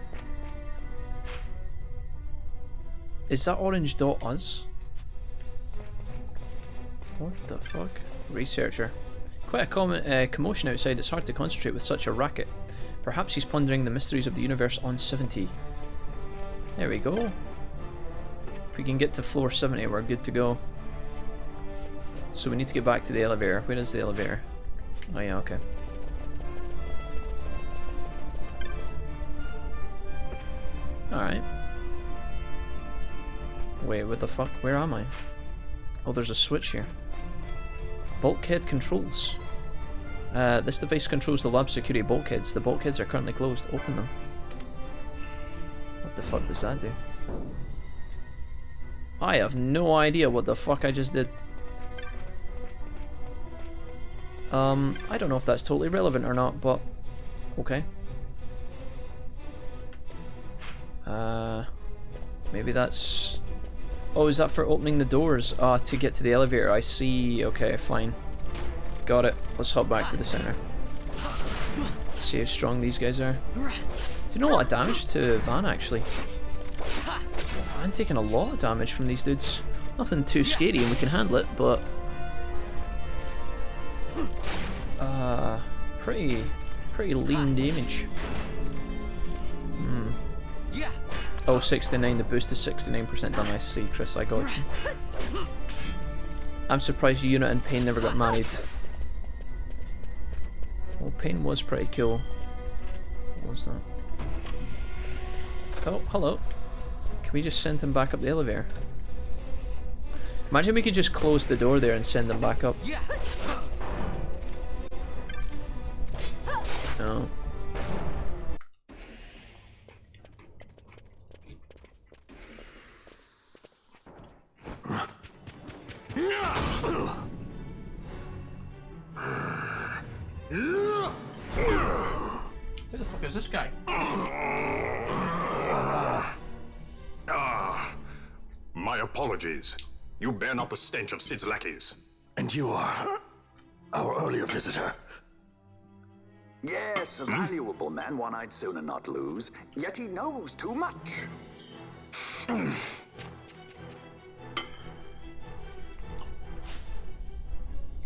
Is that orange dot us? What the fuck? Researcher. Quite a commotion outside. It's hard to concentrate with such a racket. Perhaps he's pondering the mysteries of the universe on 70. There we go. If we can get to floor 70, we're good to go. So we need to get back to the elevator. Where is the elevator? Oh yeah, okay. Alright. Wait, what the fuck? Where am I? Oh, there's a switch here. Bulkhead controls. This device controls the lab security bulkheads. The bulkheads are currently closed. Open them. What the fuck does that do? I have no idea what the fuck I just did. I don't know if that's totally relevant or not, but okay. Maybe that's... Oh, is that for opening the doors? To get to the elevator. I see. Okay, fine. Got it. Let's hop back to the center. See how strong these guys are. Do you know a lot of damage to Vaan, actually? Vaan taking a lot of damage from these dudes. Nothing too scary and we can handle it, but... pretty lean damage. Oh, 69, the boost is 69% done. I see, Chris, I got you. I'm surprised Unit and Pain never got married. Well, Pain was pretty cool. What was that? Oh, hello. Can we just send him back up the elevator? Imagine we could just close the door there and send him back up. No. Who the fuck is this guy? My apologies. You bear not the stench of Sid's lackeys. And you are our earlier visitor. Yes, a valuable man, one I'd sooner not lose. Yet he knows too much.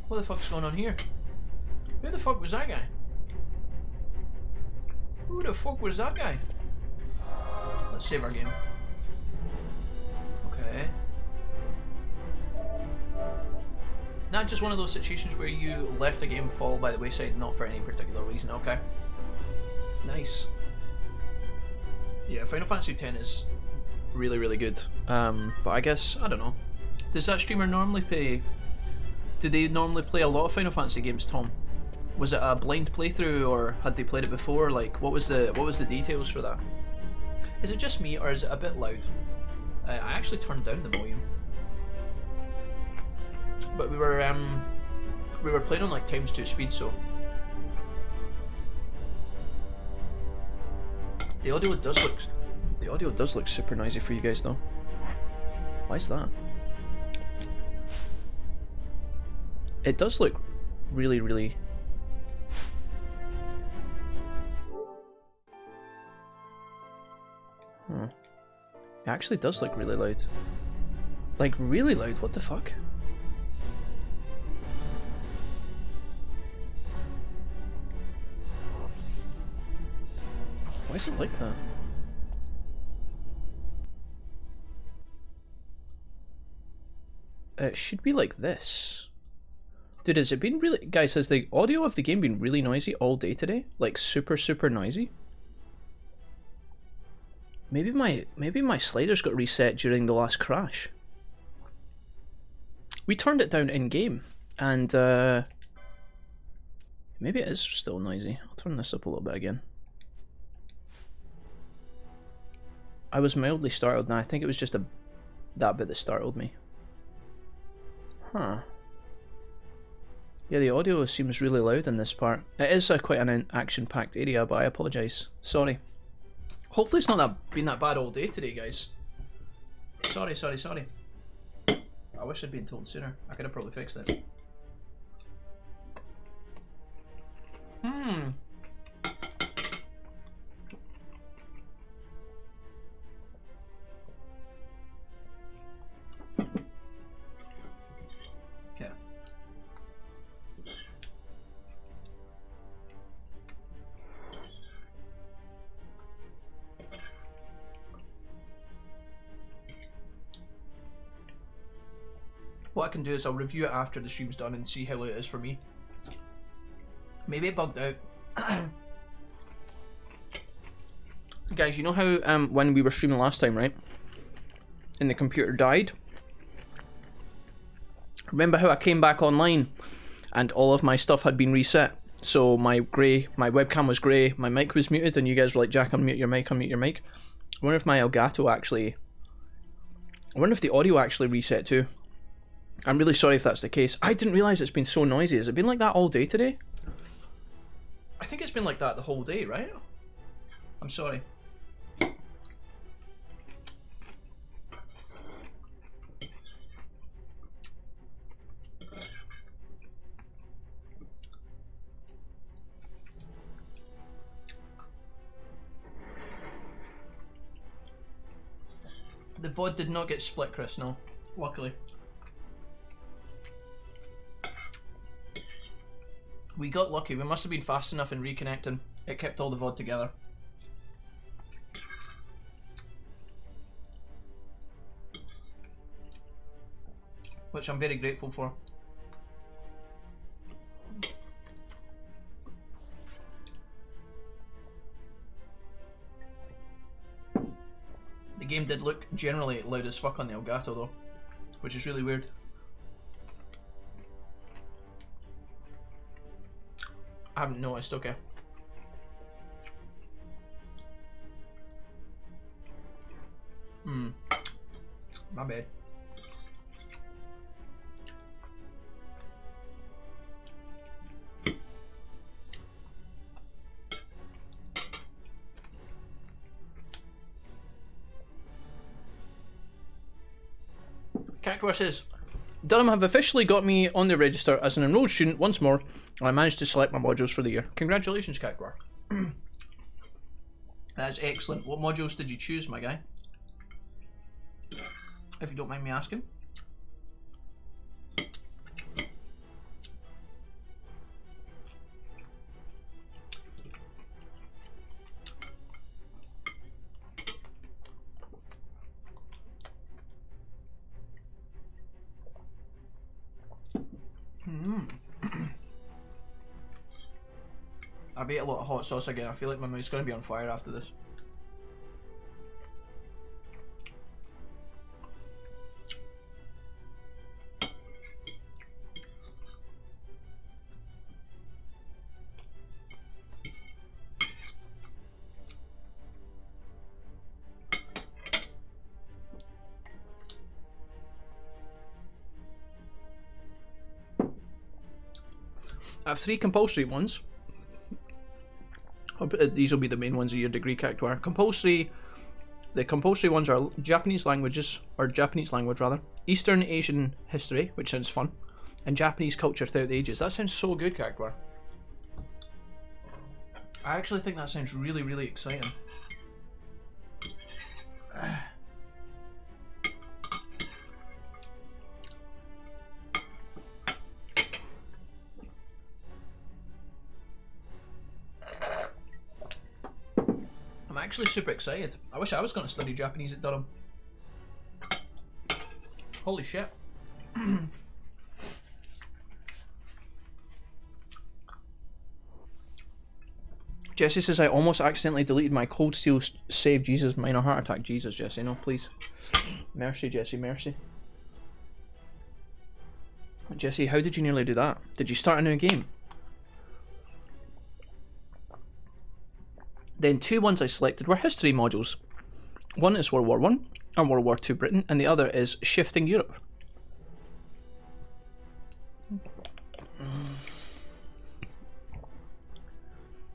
What the fuck's going on here? Who the fuck was that guy? Who the fuck was that guy? Let's save our game. Okay. Not just one of those situations where you left the game fall by the wayside, not for any particular reason, okay. Nice. Yeah, Final Fantasy X is really, really good. But I guess, I don't know. Does that streamer normally play... Do they normally play a lot of Final Fantasy games, Tom? Was it a blind playthrough, or had they played it before? Like, what was the details for that? Is it just me, or is it a bit loud? I actually turned down the volume. But we were playing on like ×2 speed, so the audio does look super noisy for you guys though. Why is that? It does look really, really. Huh. It actually does look really loud. Like really loud. What the fuck? Why is it like that? It should be like this. Dude, has it been really... Guys, has the audio of the game been really noisy all day today? Like super, super noisy? Maybe my sliders got reset during the last crash. We turned it down in-game, and maybe it is still noisy. I'll turn this up a little bit again. I was mildly startled, and I think it was just that bit that startled me. Huh. Yeah, the audio seems really loud in this part. It is quite an action-packed area, but I apologise. Sorry. Hopefully it's not been that bad all day today, guys. Sorry. I wish I'd been told sooner. I could have probably fixed it. Okay. What I can do is I'll review it after the stream's done and see how it is for me. Maybe it bugged out. Guys, you know how when we were streaming last time, right? And the computer died? Remember how I came back online and all of my stuff had been reset? So my webcam was grey, my mic was muted, and you guys were like, Jack, unmute your mic, unmute your mic. I wonder if my Elgato actually... I wonder if the audio actually reset too. I'm really sorry if that's the case. I didn't realise it's been so noisy. Has it been like that all day today? I think it's been like that the whole day, right? I'm sorry. The VOD did not get split, Chris, no. Luckily. We got lucky. We must have been fast enough in reconnecting. It kept all the VOD together. Which I'm very grateful for. The game did look generally loud as fuck on the Elgato though, which is really weird. I haven't noticed, okay. My bad. Cactuar says, Durham have officially got me on the register as an enrolled student once more, and I managed to select my modules for the year. Congratulations, Cactuar. That's excellent. What modules did you choose, my guy? If you don't mind me asking. I've ate a lot of hot sauce again. I feel like my mouth's going to be on fire after this. I have 3 compulsory ones. These will be the main ones of your degree, Cactuar. The compulsory ones are Japanese languages, or Japanese language rather, Eastern Asian history, which sounds fun, and Japanese culture throughout the ages. That sounds so good, Cactuar. I actually think that sounds really, really exciting. I'm actually super excited. I wish I was going to study Japanese at Durham. Holy shit. Jesse says I almost accidentally deleted my Cold Steel save. Jesus, minor heart attack. Jesus, Jesse, no, please. Mercy, Jesse, mercy. Jesse, how did you nearly do that? Did you start a new game? Then 2 ones I selected were history modules. One is World War I and World War II Britain, and the other is Shifting Europe.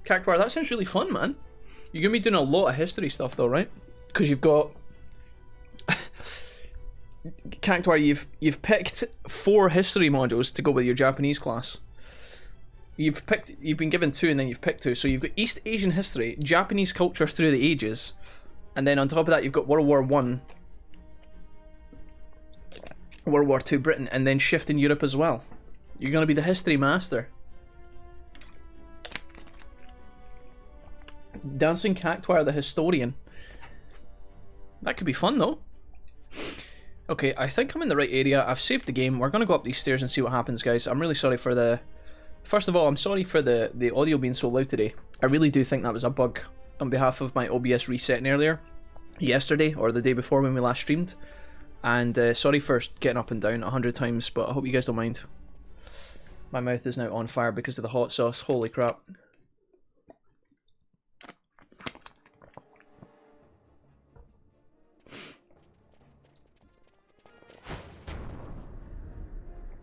Cactuar, that sounds really fun, man. You're going to be doing a lot of history stuff though, right? Because you've got... Cactuar, you've picked 4 history modules to go with your Japanese class. You've been given 2 and then you've picked 2. So you've got East Asian history, Japanese culture through the ages, and then on top of that you've got World War I, World War II Britain, and then Shifting Europe as well. You're going to be the history master. Dancing Cactuar the historian. That could be fun though. Okay, I think I'm in the right area. I've saved the game. We're going to go up these stairs and see what happens, guys. I'm really sorry for the... First of all, I'm sorry for the audio being so loud today. I really do think that was a bug on behalf of my OBS resetting earlier, yesterday, or the day before when we last streamed. And sorry for getting up and down 100 times, but I hope you guys don't mind. My mouth is now on fire because of the hot sauce. Holy crap.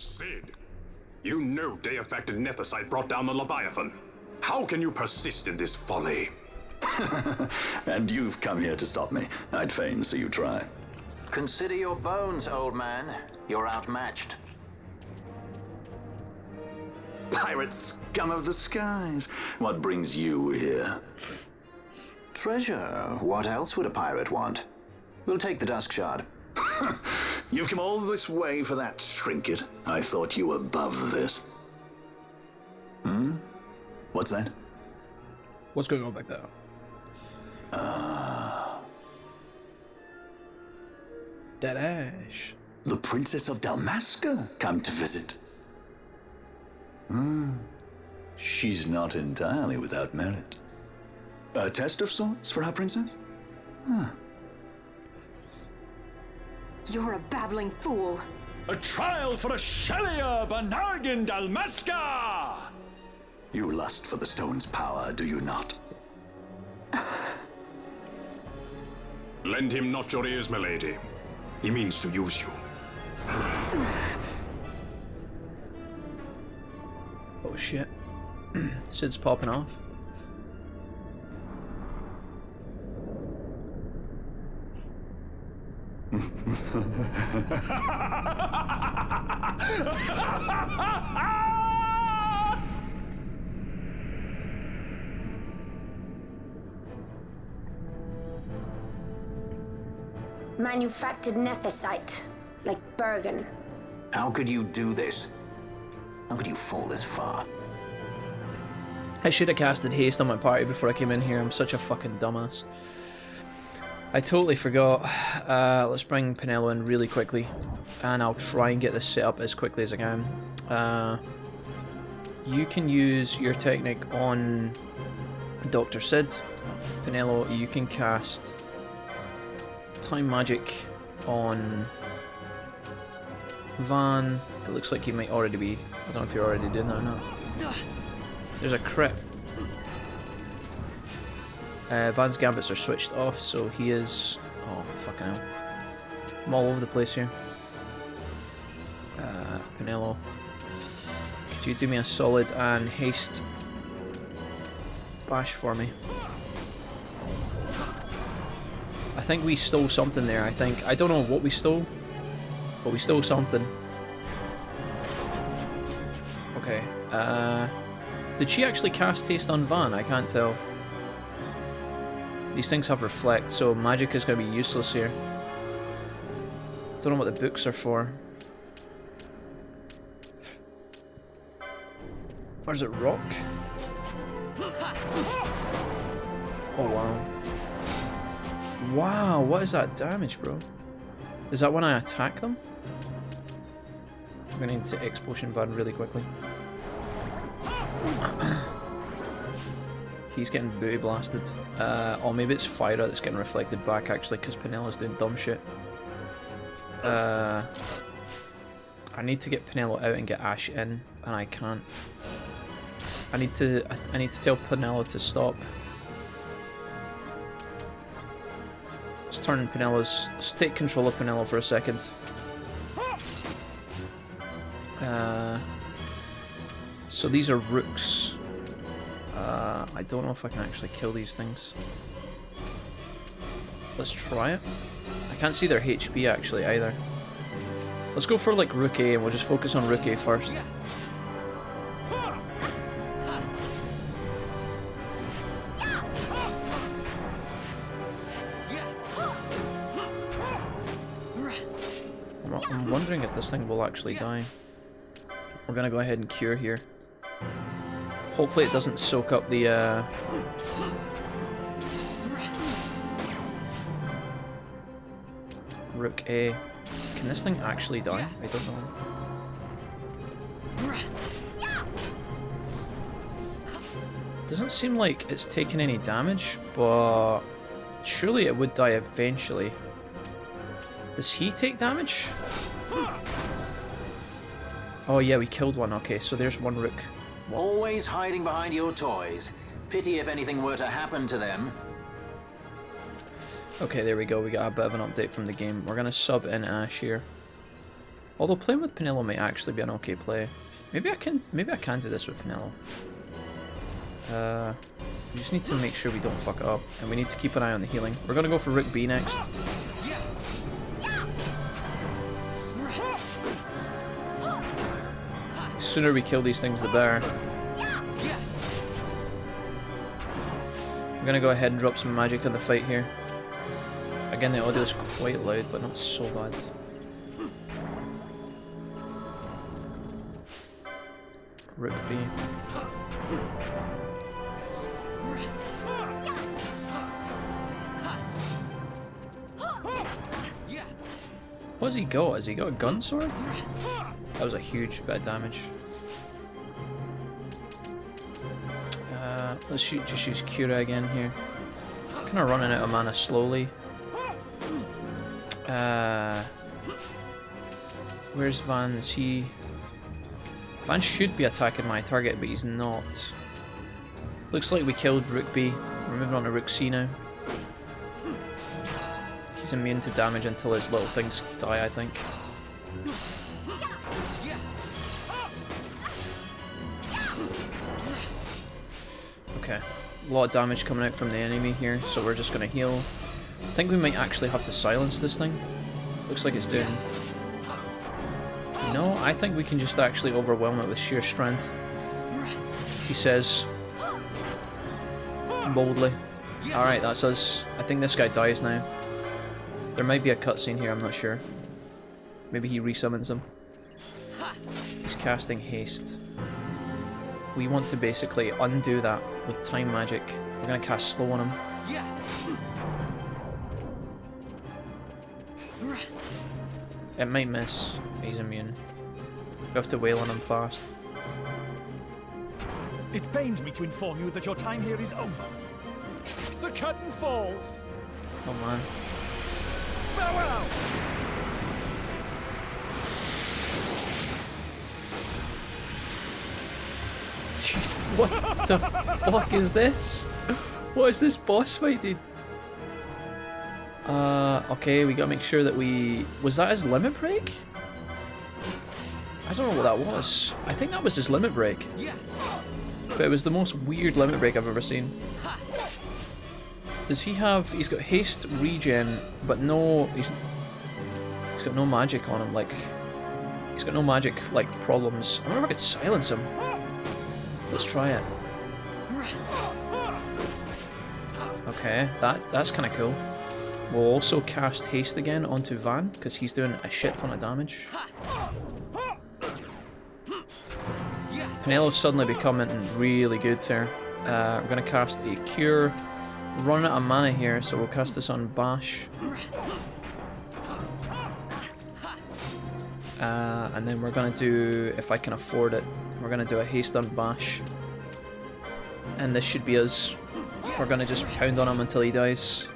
Sid, you know Day-affected Nethicite brought down the Leviathan. How can you persist in this folly? And you've come here to stop me. I'd fain see you try. Consider your bones, old man. You're outmatched. Pirate scum of the skies. What brings you here? Treasure. What else would a pirate want? We'll take the Dusk Shard. You've come all this way for that trinket. I thought you were above this. Hmm? What's that? What's going on back there? Dead Ashe. The Princess of Dalmasca come to visit. She's not entirely without merit. A test of sorts for our princess? You're a babbling fool. A trial for Ashelia, Banargan, Dalmasca! You lust for the stone's power, do you not? Lend him not your ears, milady. He means to use you. Oh shit. Sid's popping off. Manufactured nethicite, like Bergen. How could you do this? How could you fall this far? I should have casted haste on my party before I came in here. I'm such a fucking dumbass. I totally forgot. Let's bring Penelo in really quickly, and I'll try and get this set up as quickly as I can. You can use your technique on Dr. Sid. Penelo, you can cast Time Magic on Vaan. It looks like he might already be. I don't know if you're already doing that or not. There's a crit. Vaan's gambits are switched off, so he is... Oh, fucking hell. I'm all over the place here. Penelo, could you do me a solid and haste bash for me? I think we stole something there, I think. I don't know what we stole, but we stole something. Okay, did she actually cast haste on Vaan? I can't tell. These things have reflect, so magic is going to be useless here. Don't know what the books are for. Or is it rock? Oh wow. Wow, what is that damage, bro? Is that when I attack them? I'm going to need to X-Potion Vaan really quickly. He's getting booty blasted. Or maybe it's Fyra that's getting reflected back actually, because Penelo's doing dumb shit. I need to get Penelo out and get Ashe in, and I can't. I need to tell Penelo to stop. Let's turn Penelo's. Let's take control of Penelo for a second. So these are rooks. I don't know if I can actually kill these things. Let's try it. I can't see their HP actually either. Let's go for like Rook A and we'll just focus on Rook A first. I'm wondering if this thing will actually die. We're gonna go ahead and cure here. Hopefully it doesn't soak up the Rook A. Can this thing actually die? I don't know. Doesn't seem like it's taken any damage, but surely it would die eventually. Does he take damage? Oh yeah, we killed one. Okay, so there's one Rook. Always hiding behind your toys. Pity if anything were to happen to them. Okay, there we go. We got a bit of an update from the game. We're gonna sub in Ashe here. Although playing with Penelo might actually be an okay play. Maybe I can do this with Penelo. We just need to make sure we don't fuck it up, and we need to keep an eye on the healing. We're gonna go for Rook B next. The sooner we kill these things, the better. I'm gonna go ahead and drop some magic in the fight here. Again, the audio is quite loud, but not so bad. Rook B. What has he got? Has he got a gun sword? That was a huge bit of damage. Let's just use Cura again here. Kind of running out of mana slowly. Where's Vaan? Is he... Vaan should be attacking my target, but he's not. Looks like we killed Rook B. We're moving on to Rook C now. He's immune to damage until his little things die, I think. Okay, a lot of damage coming out from the enemy here, so we're just going to heal. I think we might actually have to silence this thing. Looks like it's doing... No, I think we can just actually overwhelm it with sheer strength. He says... boldly. Alright, that's us. I think this guy dies now. There might be a cutscene here, I'm not sure. Maybe he resummons him. He's casting haste. We want to basically undo that with time magic. We're going to cast slow on him. It might miss. He's immune. We have to wail on him fast. It pains me to inform you that your time here is over. The curtain falls. Oh man. Farewell! What the fuck is this? What is this boss fight, dude? Okay, we gotta make sure that we... Was that his limit break? I don't know what that was. I think that was his limit break. But it was the most weird limit break I've ever seen. Does he have... He's got haste, regen, but no... He's got no magic on him, like... He's got no magic, like, problems. I wonder if I could silence him. Let's try it. Okay, that's kind of cool. We'll also cast haste again onto Vaan, because he's doing a shit ton of damage. Penelo's suddenly becoming really good here. We're going to cast a cure. Run out of mana here, so we'll cast this on Bash. And then we're going to do, if I can afford it, we're going to do a haste on Bash. And this should be us. We're going to just pound on him until he dies.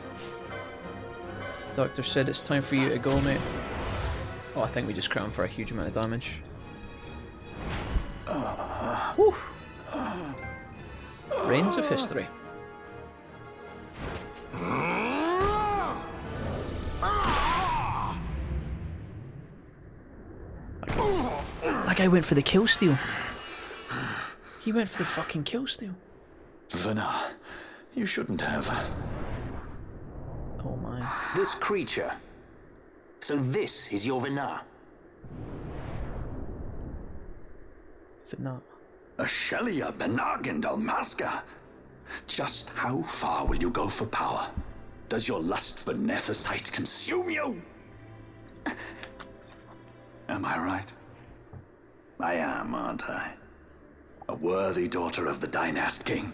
Doctor said it's time for you to go, mate. Oh, I think we just crit him for a huge amount of damage. Whew. Reigns of history. That guy went for the kill steal. He went for the fucking kill steal. Vanna, you shouldn't have. Oh my. This creature. So this is your Vanna? Vanna. Ashelia, Benargan, Dalmasca. Just how far will you go for power? Does your lust for Nethicite consume you? Am I right? I am, aren't I? A worthy daughter of the Dynast King.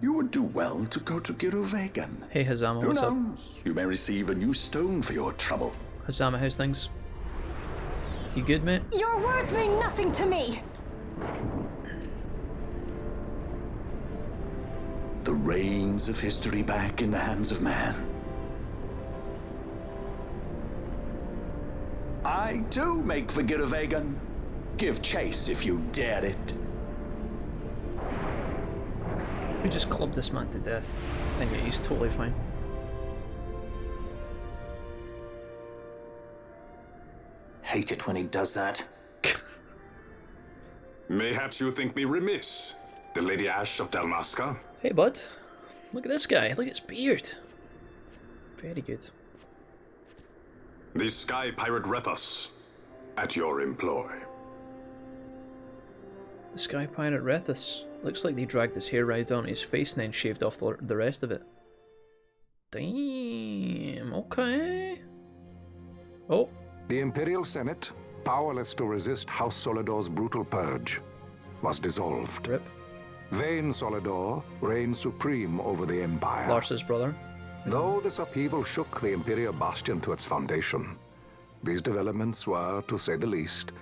You would do well to go to Girovegan. Hey Hazama, what's up? You may receive a new stone for your trouble. Hazama, how's things? You good, mate? Your words mean nothing to me! The reins of history back in the hands of man. I too make for Girovegan. Give chase if you dare it. We just clubbed this man to death. I think he's totally fine. Hate it when he does that. Mayhaps you think me remiss, the Lady Ashe of Dalmasca. Hey bud, look at this guy, look at his beard. Very good. The Sky Pirate Rethus, at your employ. The Sky Pirate Rethus. Looks like they dragged his hair right down his face and then shaved off the rest of it. Damn, okay. Oh. The Imperial Senate, powerless to resist House Solidor's brutal purge, was dissolved. Rip. Vaan Solidor reigned supreme over the Empire. Lars's brother. Though this upheaval shook the Imperial Bastion to its foundation, these developments were, to say the least,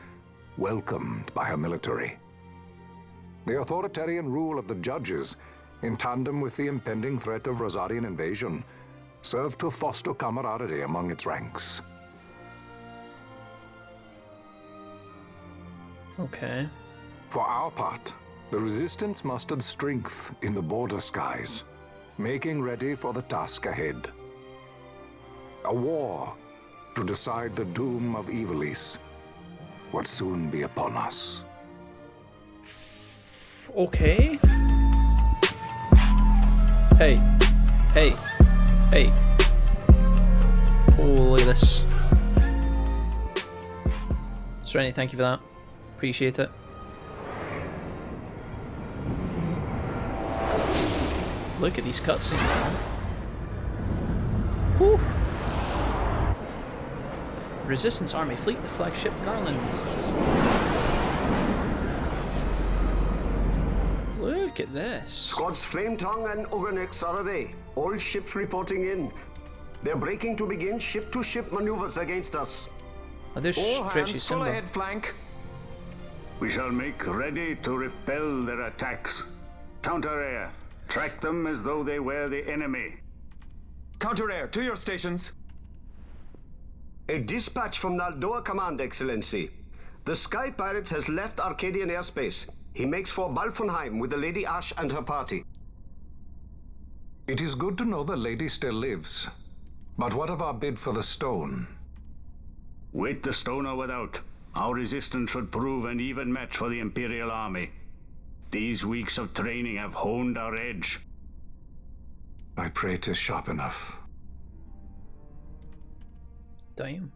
welcomed by her military. The authoritarian rule of the judges, in tandem with the impending threat of Rozarrian invasion, served to foster camaraderie among its ranks. Okay. For our part, the resistance mustered strength in the border skies, making ready for the task ahead. A war to decide the doom of Ivalice would soon be upon us. Okay. Hey. Hey. Hey. Oh, look at this. Serenity, thank you for that. Appreciate it. Look at these cutscenes, man. Whew. Resistance Army Fleet, the flagship Garland. Look at this. Squads Flametongue and Ogrenix are away. All ships reporting in. They're breaking to begin ship-to-ship maneuvers against us. Oh, there's All Stretchy hands, full Simba. ahead flank. We shall make ready to repel their attacks. Counter-air. Track them as though they were the enemy. Counter-air, to your stations. A dispatch from Naldoa Command, Excellency. The Sky Pirate has left Archadian airspace. He makes for Balfonheim with the Lady Ashe and her party. It is good to know the lady still lives. But what of our bid for the stone? With the stone or without, our resistance should prove an even match for the Imperial Army. These weeks of training have honed our edge. I pray 'tis sharp enough. Damn.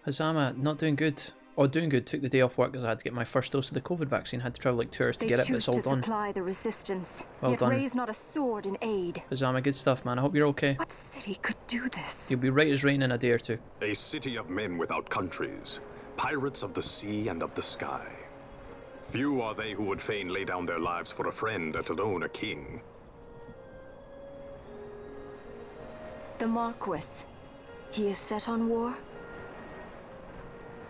Hazama, not doing good. Or doing good, took the day off work because I had to get my first dose of the COVID vaccine. Had to travel like 2 hours to get it, but it's all They choose to done. supply the resistance, Well yet done. raise not a sword in aid. Hazama, good stuff, man. I hope you're okay. What city could do this? You'll be right as rain in a day or two. A city of men without countries, pirates of the sea and of the sky. Few are they who would fain lay down their lives for a friend, let alone a king. The Marquis. He is set on war?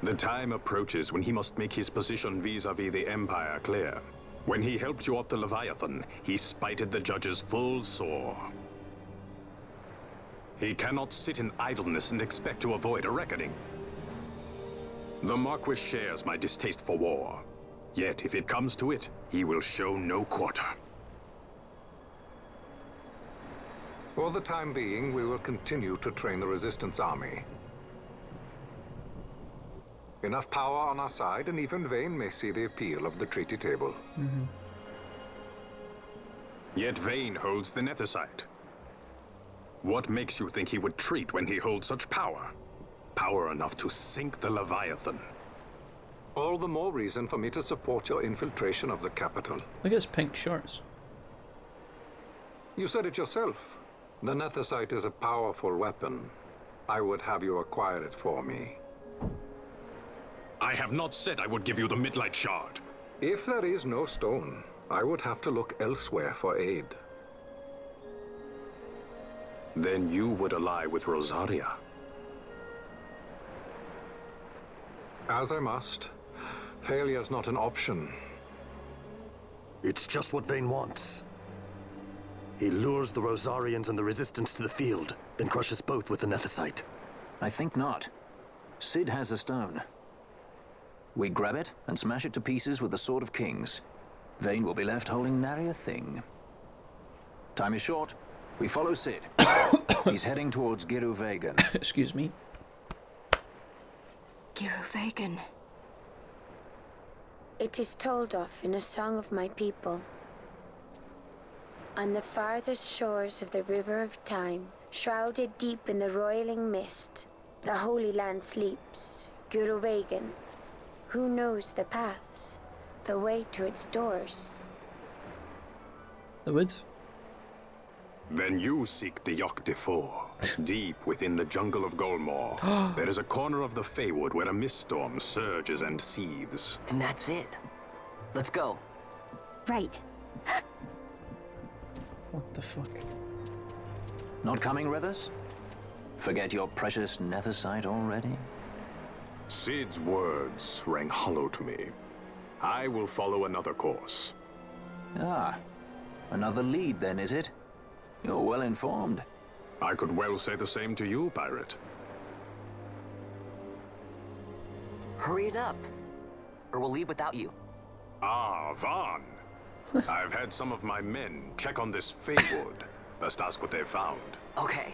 The time approaches when he must make his position vis-a-vis the Empire clear. When he helped you off the Leviathan, he spited the judges full sore. He cannot sit in idleness and expect to avoid a reckoning. The Marquis shares my distaste for war. Yet, if it comes to it, he will show no quarter. For the time being, we will continue to train the Resistance Army. Enough power on our side, and even Vaan may see the appeal of the treaty table. Yet Vaan holds the Nethicite. What makes you think he would treat when he holds such power? Power enough to sink the Leviathan. All the more reason for me to support your infiltration of the capital. Look at his pink shorts. You said it yourself. The Nethicite is a powerful weapon. I would have you acquire it for me. I have not said I would give you the Midlight Shard. If there is no stone, I would have to look elsewhere for aid. Then you would ally with Rozarria. As I must. Failure's not an option. It's just what Vaan wants. He lures the Rozarrians and the Resistance to the field, then crushes both with the Nethicite. I think not. Cid has a stone. We grab it and smash it to pieces with the Sword of Kings. Vaan will be left holding nary a thing. Time is short. We follow Cid. He's heading towards Giruvegan. Excuse me. Giruvegan. It is told of in a song of my people. On the farthest shores of the river of time, shrouded deep in the roiling mist, the Holy Land sleeps, Giruvegan. Who knows the paths, the way to its doors? The wood. Then you seek the Yok Defoe. Deep within the jungle of Golmore, there is a corner of the Feywood where a mist storm surges and seethes. And that's it. Let's go. Right. What the fuck? Not coming with us? Forget your precious Nethicite already? Cid's words rang hollow to me. I will follow another course. Ah, another lead then, is it? You're well informed. I could well say the same to you, pirate. Hurry it up, or we'll leave without you. Ah, Vaan. I've had some of my men check on this Feywood. Best ask what they've found. Okay.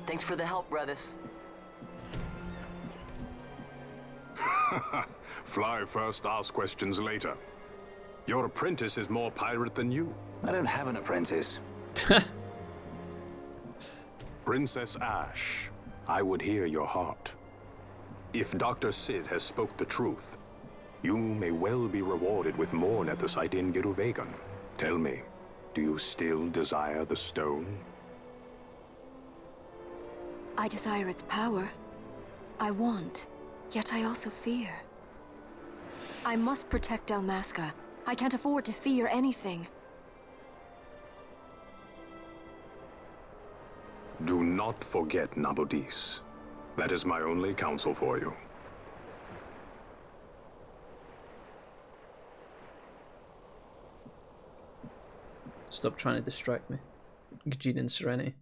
Thanks for the help, brothers. Fly first, ask questions later. Your apprentice is more pirate than you. I don't have an apprentice. Princess Ashe, I would hear your heart. If Dr. Sid has spoke the truth, you may well be rewarded with more nethicite in Giruvegan. Tell me, do you still desire the stone? I desire its power. I want, yet I also fear. I must protect Dalmasca. I can't afford to fear anything. Do not forget Nabudis. That is my only counsel for you. Stop trying to distract me. Gene and Serenity.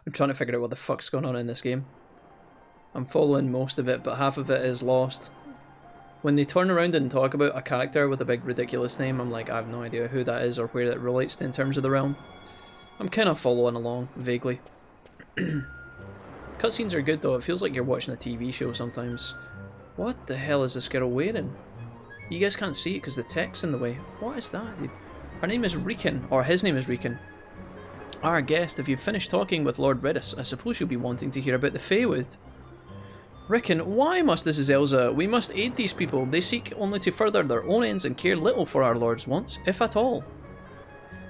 I'm trying to figure out what the fuck's going on in this game. I'm following most of it, but half of it is lost. When they turn around and talk about a character with a big ridiculous name, I'm like, I have no idea who that is or where it relates to in terms of the realm. I'm kind of following along, vaguely. Cutscenes are good though, it feels like you're watching a TV show sometimes. What the hell is this girl wearing? You guys can't see it because the text's in the way. What is that? Her name is Rican, or his name is Rican. Our guest, if you've finished talking with Lord Redis, I suppose you'll be wanting to hear about the Feywood. Rican, why must this is Elsa? We must aid these people. They seek only to further their own ends and care little for our lord's wants, if at all.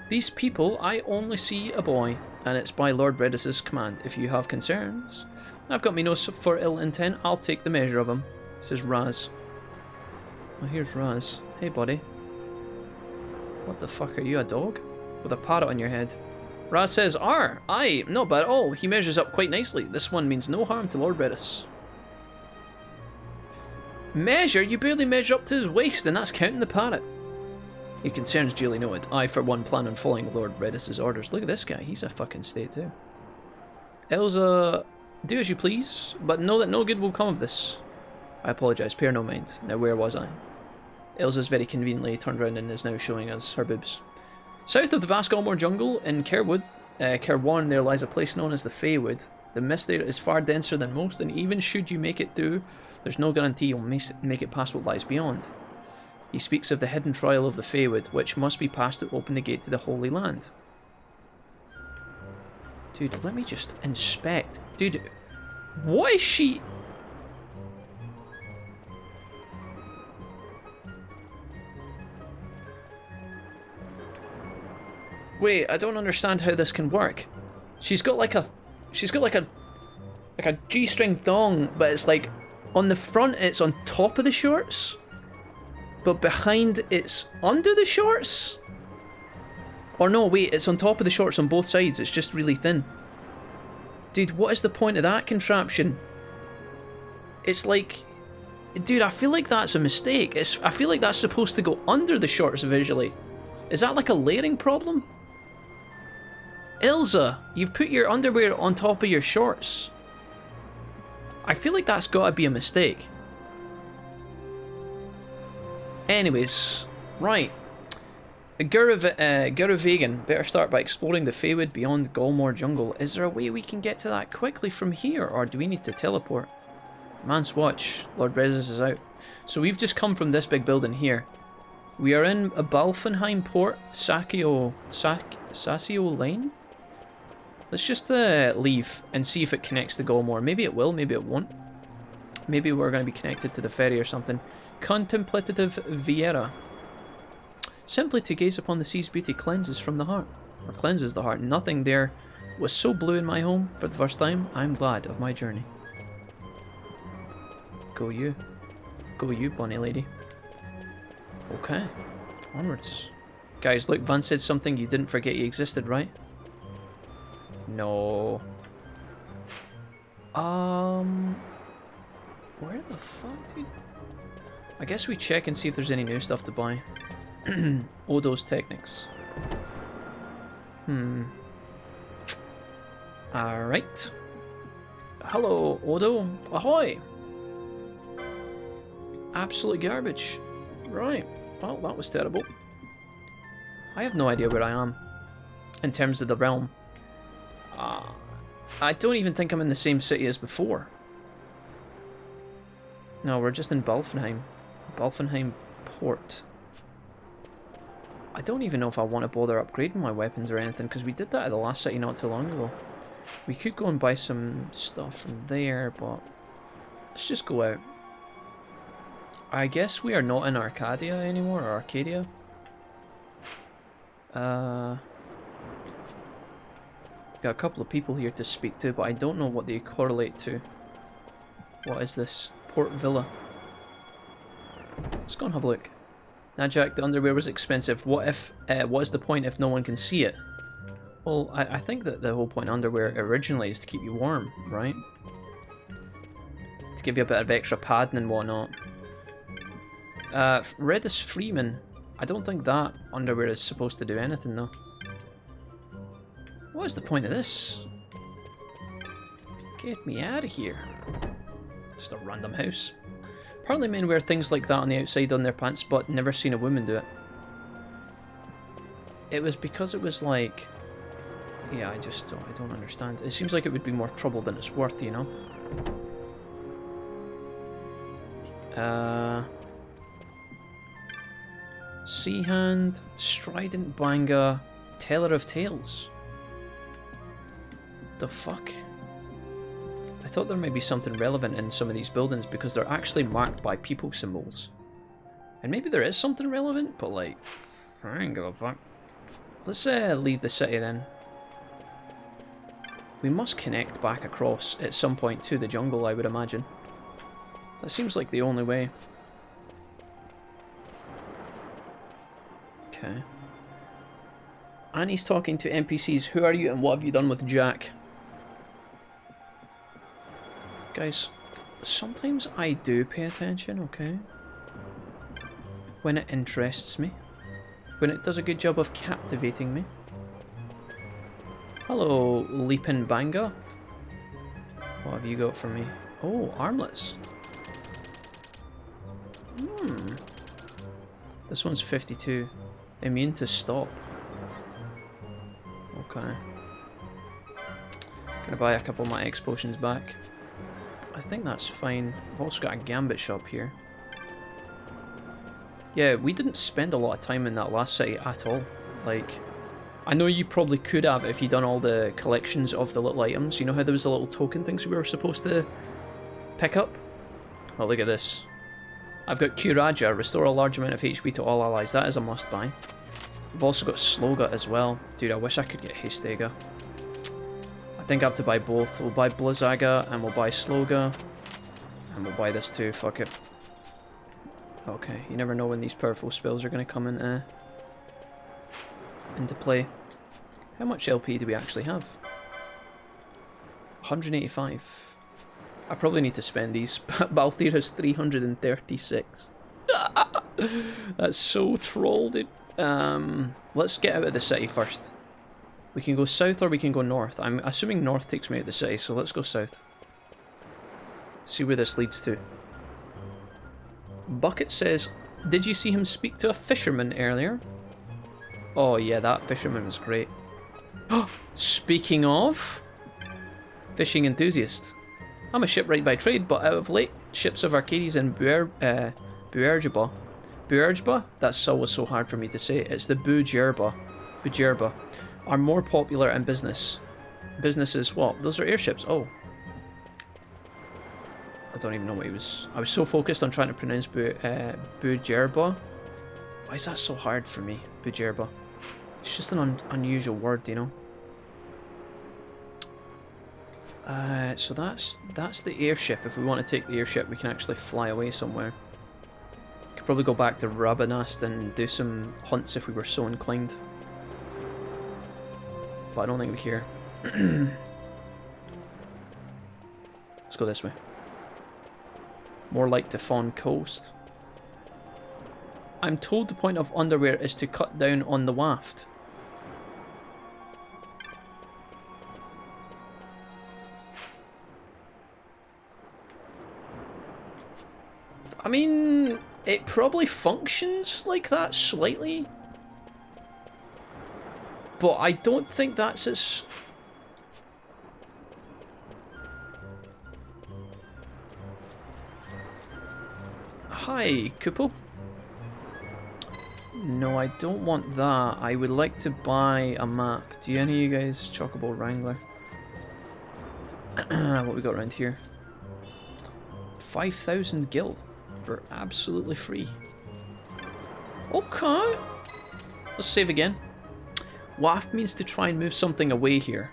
These people, I only see a boy, and it's by Lord Redis's command. If you have concerns, I've got me no for ill intent. I'll take the measure of him. Says Raz. Oh, here's Raz. Hey, buddy. What the fuck are you, a dog? With a parrot on your head. Raz says, aye, not bad at all. He measures up quite nicely. This one means no harm to Lord Redis. Measure? You barely measure up to his waist, and that's counting the parrot. Your concerns duly noted. I, for one, plan on following Lord Redis' orders. Look at this guy. He's a fucking state, too. Elsa, do as you please, but know that no good will come of this. I apologise. Pay her no mind. Now, where was I? Elsa's very conveniently turned around and is now showing us her boobs. South of the vast Galmore jungle in Kerwarn, there lies a place known as the Feywood. The mist there is far denser than most, and even should you make it through, there's no guarantee you'll make it past what lies beyond. He speaks of the hidden trial of the Feywood, which must be passed to open the gate to the Holy Land. Dude, let me just inspect. Dude, what is she... Wait, I don't understand how this can work. She's got like a G-string thong, but it's like on the front it's on top of the shorts, but behind it's under the shorts? Or no, wait, it's on top of the shorts on both sides, it's just really thin. Dude, what is the point of that contraption? It's like... Dude, I feel like that's a mistake. I feel like that's supposed to go under the shorts visually. Is that like a layering problem? Elsa, you've put your underwear on top of your shorts. I feel like that's gotta be a mistake. Anyways, right. Giruvegan, better start by exploring the Feywood beyond Galmore Jungle. Is there a way we can get to that quickly from here, or do we need to teleport? Man's watch, Lord Redis is out. So we've just come from this big building here. We are in a Balfenheim port, Sasio Lane? Let's just leave and see if it connects to Galmore. Maybe it will, maybe it won't. Maybe we're going to be connected to the ferry or something. Contemplative Viera. Simply to gaze upon the sea's beauty cleanses from the heart. Or cleanses the heart. Nothing there was so blue in my home for the first time. I'm glad of my journey. Go you. Go you, bunny lady. Okay. Onwards. Guys, look, Vaan said something you didn't forget you existed, right? No. Where the fuck, dude? I guess we check and see if there's any new stuff to buy. Odo's Technics. Alright. Hello, Odo. Ahoy! Absolute garbage. Right. Well, that was terrible. I have no idea where I am in terms of the realm. I don't even think I'm in the same city as before. No, we're just in Balfenheim. Balfenheim Port. I don't even know if I want to bother upgrading my weapons or anything, because we did that at the last city not too long ago. We could go and buy some stuff from there, but Let's just go out. I guess we are not in Arcadia anymore, or Arcadia. Got a couple of people here to speak to, but I don't know what they correlate to. What is this? Port Villa. Let's go and have a look. Now, Jack, the underwear was expensive. What if? What's the point if no one can see it? Well, I think that the whole point of underwear originally is to keep you warm, right? To give you a bit of extra padding and whatnot. Redis Freeman. I don't think that underwear is supposed to do anything, though. What is the point of this? Get me out of here. Just a random house. Apparently men wear things like that on the outside on their pants, but never seen a woman do it. It was because it was like... Yeah, I don't understand. It seems like it would be more trouble than it's worth, you know? Seahand, Strident Banga, Teller of Tales. The fuck? I thought there might be something relevant in some of these buildings because they're actually marked by people symbols. And maybe there is something relevant, but like, I ain't give a fuck. Let's leave the city then. We must connect back across at some point to the jungle, I would imagine. That seems like the only way. Okay. Annie's talking to NPCs. Who are you and what have you done with Jack? Guys, sometimes I do pay attention, okay? When it interests me. When it does a good job of captivating me. Hello, Leapin' Banga. What have you got for me? Oh, armlets. This one's 52. Immune to stop. Okay. Gonna buy a couple of my X potions back. I think that's fine. I've also got a gambit shop here. Yeah, we didn't spend a lot of time in that last city at all. Like, I know you probably could have if you'd done all the collections of the little items. You know how there was the little token things we were supposed to pick up? Well, look at this. I've got Kuraja, restore a large amount of HP to all allies. That is a must buy. I've also got Sloga as well. Dude, I wish I could get Hastega. I think I have to buy both. We'll buy Blizzaga and we'll buy Sloga. And we'll buy this too, fuck it. Okay, you never know when these powerful spells are going to come into play. How much LP do we actually have? 185. I probably need to spend these. Balthier has 336. That's so troll, dude. Let's get out of the city first. We can go south or we can go north. I'm assuming north takes me out of the city, so let's go south. See where this leads to. Bucket says, did you see him speak to a fisherman earlier? Oh yeah, that fisherman was great. Speaking of fishing enthusiast, I'm a shipwright by trade, but out of late, ships of Arcades and Buerjba. Buerjba? That's always so hard for me to say. It's the Bujerba. Bujerba are more popular in business. Businesses, what? Those are airships. Oh. I don't even know what he was. I was so focused on trying to pronounce Bujerba. Why is that so hard for me? Bujerba. It's just an unusual word, you know. So that's the airship. If we want to take the airship, we can actually fly away somewhere. Could probably go back to Rabanast and do some hunts if we were so inclined. But I don't think we care. Let's go this way. More like to Fawn Coast. I'm told the point of underwear is to cut down on the waft. I mean, it probably functions like that slightly. But I don't think that's as... Hi, Kupo. No, I don't want that. I would like to buy a map. Do any of you guys Chocobo Wrangler? What we got around here? 5,000 gil for absolutely free. Okay. Let's save again. Waft means to try and move something away here.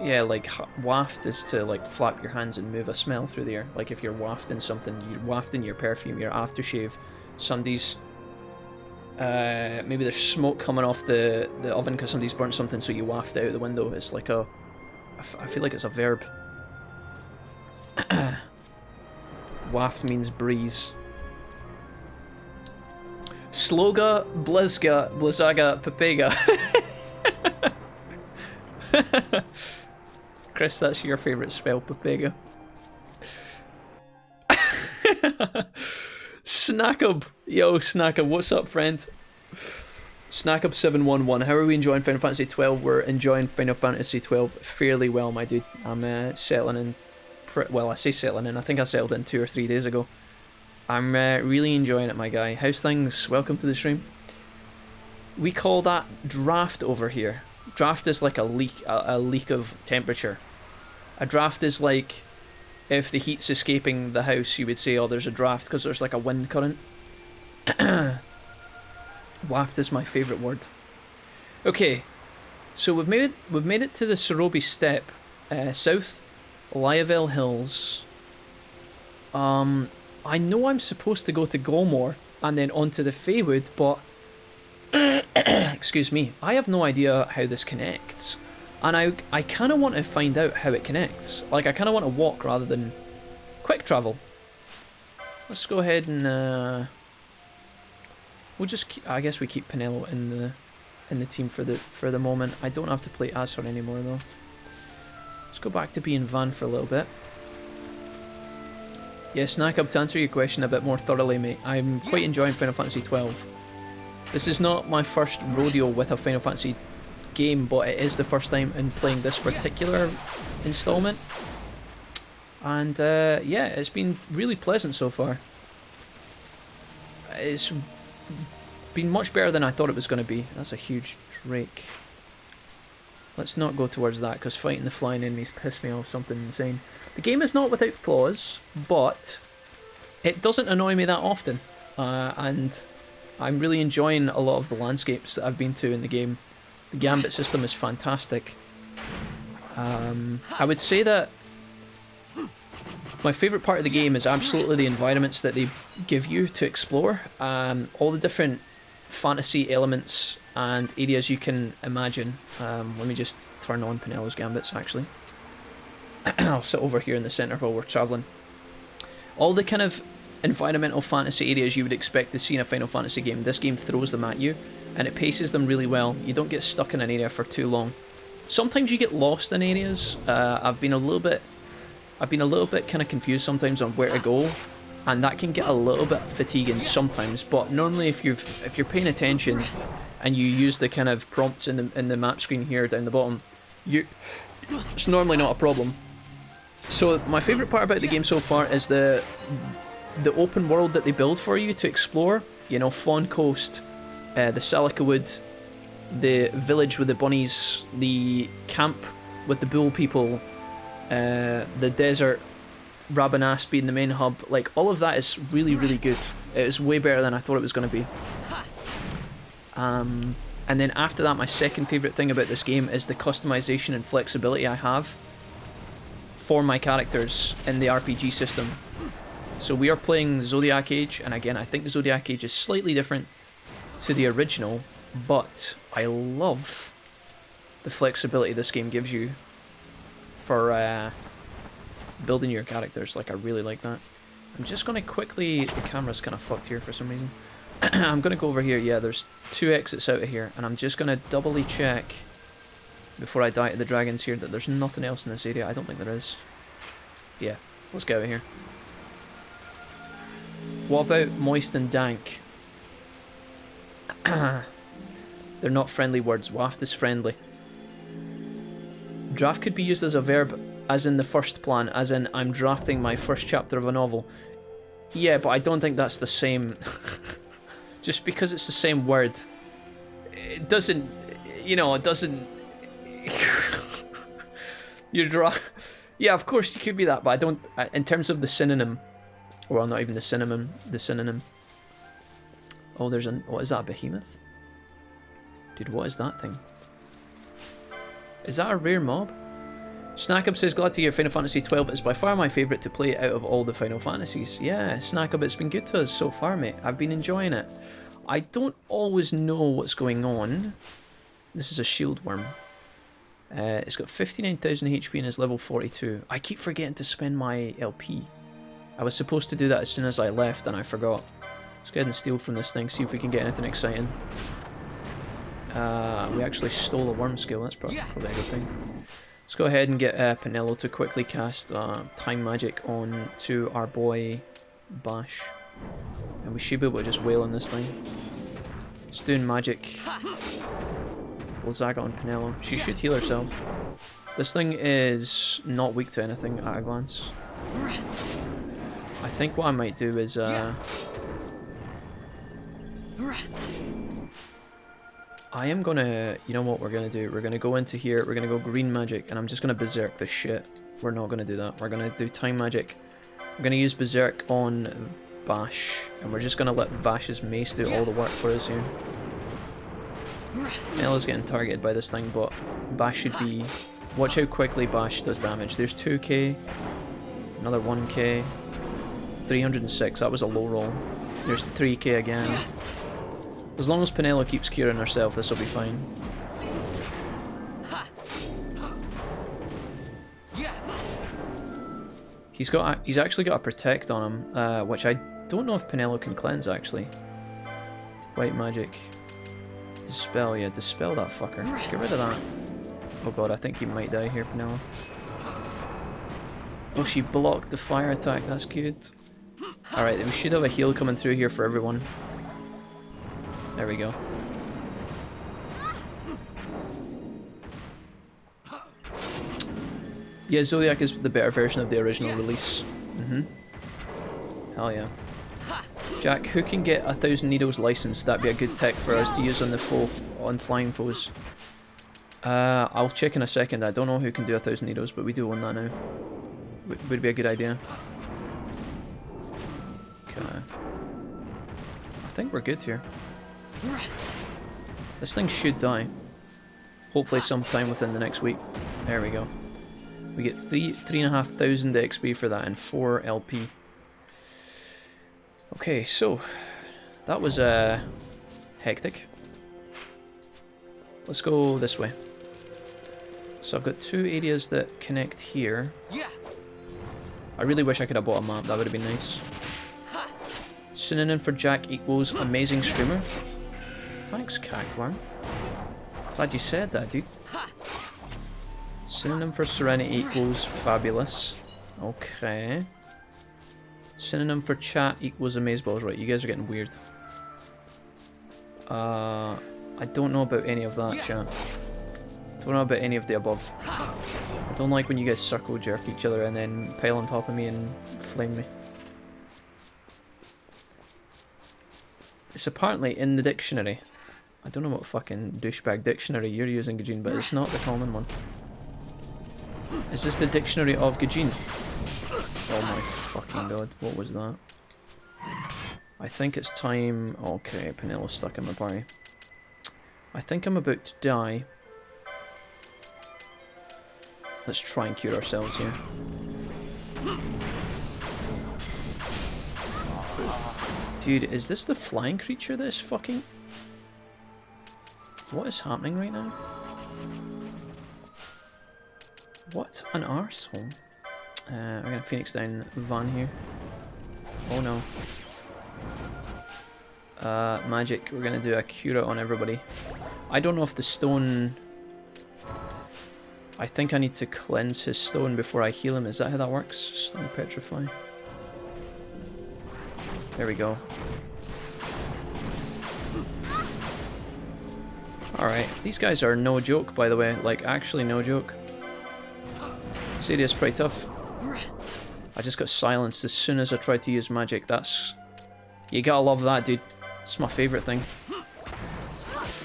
Yeah, like waft is to like flap your hands and move a smell through the air. Like if you're wafting something, you're wafting your perfume, your aftershave. Somebody's maybe there's smoke coming off the oven because somebody's burnt something, so you waft out the window. It's like a, I feel like it's a verb. Waft means breeze. Sloga, Blizga, Blizaga, Pepega. Chris, that's your favourite spell, Pepega. Snackub. Yo, Snackub, what's up, friend? Snackub711. How are we enjoying Final Fantasy XII? We're enjoying Final Fantasy XII fairly well, my dude. I'm settling in. Well, I say settling in. I think I settled in 2 or 3 days ago. I'm really enjoying it, my guy. How's things? Welcome to the stream. We call that draft over here. Draft is like a leak of temperature. A draft is like if the heat's escaping the house, you would say, oh, there's a draft because there's like a wind current. Waft is my favourite word. Okay, so we've made it to the Sorobi Steppe, south Lyavel Hills. I know I'm supposed to go to Golmore and then onto the Feywood, but excuse me, I have no idea how this connects. And I kind of want to find out how it connects. Like, I kind of want to walk rather than quick travel. Let's go ahead and we'll just I guess we keep Penelo in the team for the moment. I don't have to play as her anymore though. Let's go back to being Vaan for a little bit. Yeah, Snack Up, to answer your question a bit more thoroughly, mate, I'm quite enjoying Final Fantasy XII. This is not my first rodeo with a Final Fantasy game, but it is the first time in playing this particular installment. And yeah, it's been really pleasant so far. It's been much better than I thought it was going to be. That's a huge drake. Let's not go towards that, because fighting the flying enemies piss me off something insane. The game is not without flaws, but it doesn't annoy me that often. And I'm really enjoying a lot of the landscapes that I've been to in the game. The gambit system is fantastic. I would say that my favourite part of the game is absolutely the environments that they give you to explore. All the different fantasy elements and areas you can imagine. Let me just turn on Penelo's gambits, actually. I'll sit over here in the centre while we're travelling. All the kind of environmental fantasy areas you would expect to see in a Final Fantasy game, this game throws them at you, and it paces them really well. You don't get stuck in an area for too long. Sometimes you get lost in areas. I've been a little bit kind of confused sometimes on where to go, and that can get a little bit fatiguing sometimes. But normally, if you're paying attention and you use the kind of prompts in the map screen here down the bottom, it's normally not a problem. So my favourite part about the game so far is the open world that they build for you to explore. You know, Fawn Coast, the Silica Wood, the village with the bunnies, the camp with the bull people, the desert, Rabanasp being the main hub. Like, all of that is really, really good. It is way better than I thought it was going to be. And then after that, my second favourite thing about this game is the customization and flexibility I have for my characters in the RPG system. So we are playing Zodiac Age, and again, I think Zodiac Age is slightly different to the original, but I love the flexibility this game gives you for building your characters. Like, I really like that. I'm just going to quickly... The camera's kind of fucked here for some reason. I'm going to go over here. Yeah, there's 2 exits out of here, and I'm just going to doubly check before I die to the dragons here that there's nothing else in this area. I don't think there is. Yeah, let's get out of here. What about moist and dank? They're not friendly words. Waft is friendly. Draft could be used as a verb, as in the first plan, as in I'm drafting my first chapter of a novel. Yeah, but I don't think that's the same. Just because it's the same word, it doesn't, you know, it doesn't... Yeah, of course you could be that, but I don't. In terms of the synonym, well, not even the synonym. The synonym. Oh, there's an. What is that? A behemoth? Dude, what is that thing? Is that a rare mob? Snackup says, glad to hear Final Fantasy XII is by far my favourite to play out of all the Final Fantasies. Yeah, Snackup, it's been good to us so far, mate. I've been enjoying it. I don't always know what's going on. This is a shield worm. It's got 59,000 HP and is level 42. I keep forgetting to spend my LP. I was supposed to do that as soon as I left and I forgot. Let's go ahead and steal from this thing, see if we can get anything exciting. We actually stole a worm skill, that's probably a good thing. Let's go ahead and get Pinello to quickly cast time magic on to our boy Bash. And we should be able to just wail on this thing. It's doing magic. We'll zag it on Pinello. She should heal herself. This thing is not weak to anything at a glance. I think what I might do is I am gonna, you know what we're gonna do? We're gonna go into here, we're gonna go green magic, and I'm just gonna berserk this shit. We're not gonna do that. We're gonna do time magic. We're gonna use berserk on Bash, and we're just gonna let Vash's mace do all the work for us here. Ella's getting targeted by this thing, but Bash should be... Watch how quickly Bash does damage. There's 2k, another 1k, 306, that was a low roll. There's 3k again. As long as Pinello keeps curing herself, this will be fine. He's actually got a protect on him, which I don't know if Pinello can cleanse actually. White magic. Dispel, yeah, dispel that fucker. Get rid of that. Oh god, I think he might die here, Pinello. Oh, she blocked the fire attack, that's good. Alright, then we should have a heal coming through here for everyone. There we go. Yeah, Zodiac is the better version of the original release. Hell yeah. Jack, who can get 1,000 Needles license? That'd be a good tech for us to use on the on flying foes. I'll check in a second. I don't know who can do 1,000 Needles, but we do want that now. Would be a good idea. Okay. I think we're good here. This thing should die. Hopefully sometime within the next week. There we go. We get 3,500 XP for that and 4 LP. Okay, so that was hectic. Let's go this way. So I've got 2 areas that connect here. I really wish I could have bought a map, that would have been nice. Synonym for Jack equals amazing streamer. Thanks, Cactworm. Glad you said that, dude. Synonym for Serenity equals fabulous. Okay. Synonym for chat equals amazeballs. Right, you guys are getting weird. I don't know about any of that, chat. Don't know about any of the above. I don't like when you guys circle jerk each other and then pile on top of me and flame me. It's apparently in the dictionary. I don't know what fucking douchebag dictionary you're using, Gajin, but it's not the common one. Is this the dictionary of Gajin? Oh my fucking god, what was that? I think it's time... Okay, Pinello's stuck in my party. I think I'm about to die. Let's try and cure ourselves here. Dude, is this the flying creature that is fucking... What is happening right now? What an arsehole. We're gonna Phoenix down Vaan here. Oh no. Magic, we're gonna do a cure on everybody. I don't know if the stone... I think I need to cleanse his stone before I heal him. Is that how that works? Stone petrify. There we go. Alright, these guys are no joke, by the way. Like, actually no joke. This area's pretty tough. I just got silenced as soon as I tried to use magic. That's... You gotta love that, dude. It's my favourite thing.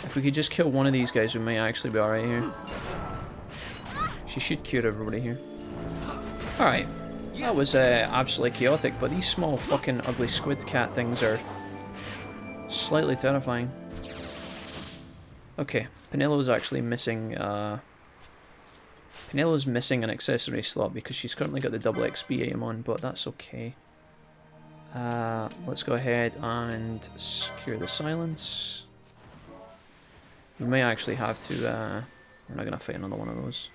If we could just kill one of these guys, we might actually be alright here. She should cure everybody here. Alright. That was absolutely chaotic, but these small fucking ugly squid cat things are slightly terrifying. Okay, Penelo's actually missing, Penelo's missing an accessory slot because she's currently got the double XP aim on, but that's okay. Let's go ahead and secure the silence. We may actually have to, we're not going to fight another one of those.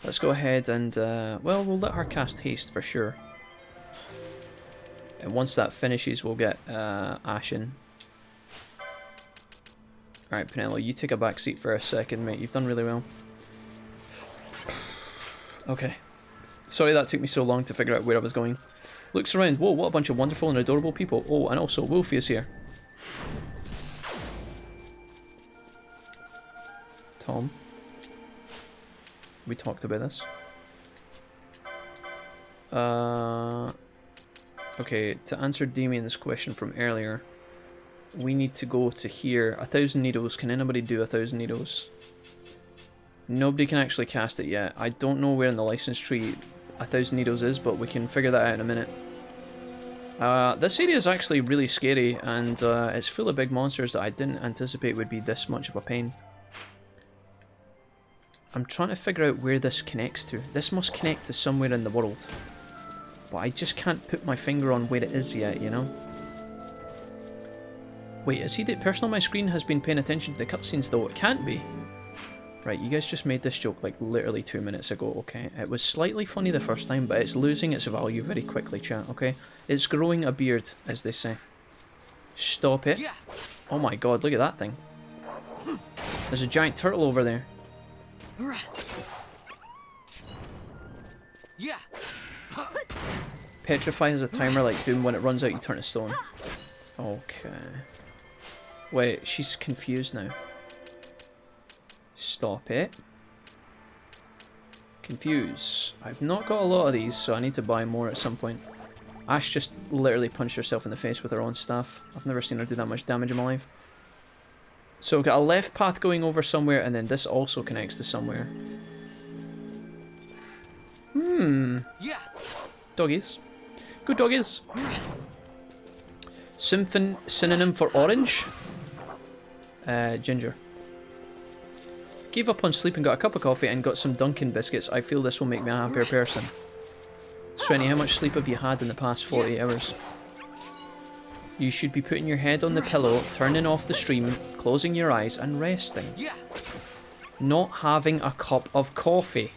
Let's go ahead and, well, we'll let her cast haste for sure. And once that finishes, we'll get Ashe in. Alright, Penelo, you take a back seat for a second, mate. You've done really well. Okay. Sorry that took me so long to figure out where I was going. Looks around. Whoa, what a bunch of wonderful and adorable people. Oh, and also Wolfie is here. Tom. We talked about this. Okay, to answer Damien's question from earlier, we need to go to here. 1,000 needles. Can anybody do 1,000 needles? Nobody can actually cast it yet. I don't know where in the license tree 1,000 needles is, but we can figure that out in a minute. This area is actually really scary, and it's full of big monsters that I didn't anticipate would be this much of a pain. I'm trying to figure out where this connects to. This must connect to somewhere in the world. But I just can't put my finger on where it is yet, you know? Wait, is he the person on my screen has been paying attention to the cutscenes though? It can't be. Right, you guys just made this joke like literally 2 minutes ago, okay? It was slightly funny the first time, but it's losing its value very quickly, chat, okay? It's growing a beard, as they say. Stop it. Oh my god, look at that thing. There's a giant turtle over there. Petrify has a timer like Doom. When it runs out, you turn to stone. Okay. Wait, she's confused now. Stop it. Confuse. I've not got a lot of these, so I need to buy more at some point. Ashe just literally punched herself in the face with her own staff. I've never seen her do that much damage in my life. So we've got a left path going over somewhere, and then this also connects to somewhere. Doggies. Good doggies. Synonym for orange? Ginger. Gave up on sleep and got a cup of coffee and got some Dunkin' biscuits. I feel this will make me a happier person. Srenny, how much sleep have you had in the past 48 hours? You should be putting your head on the pillow, turning off the stream, closing your eyes and resting. Not having a cup of coffee.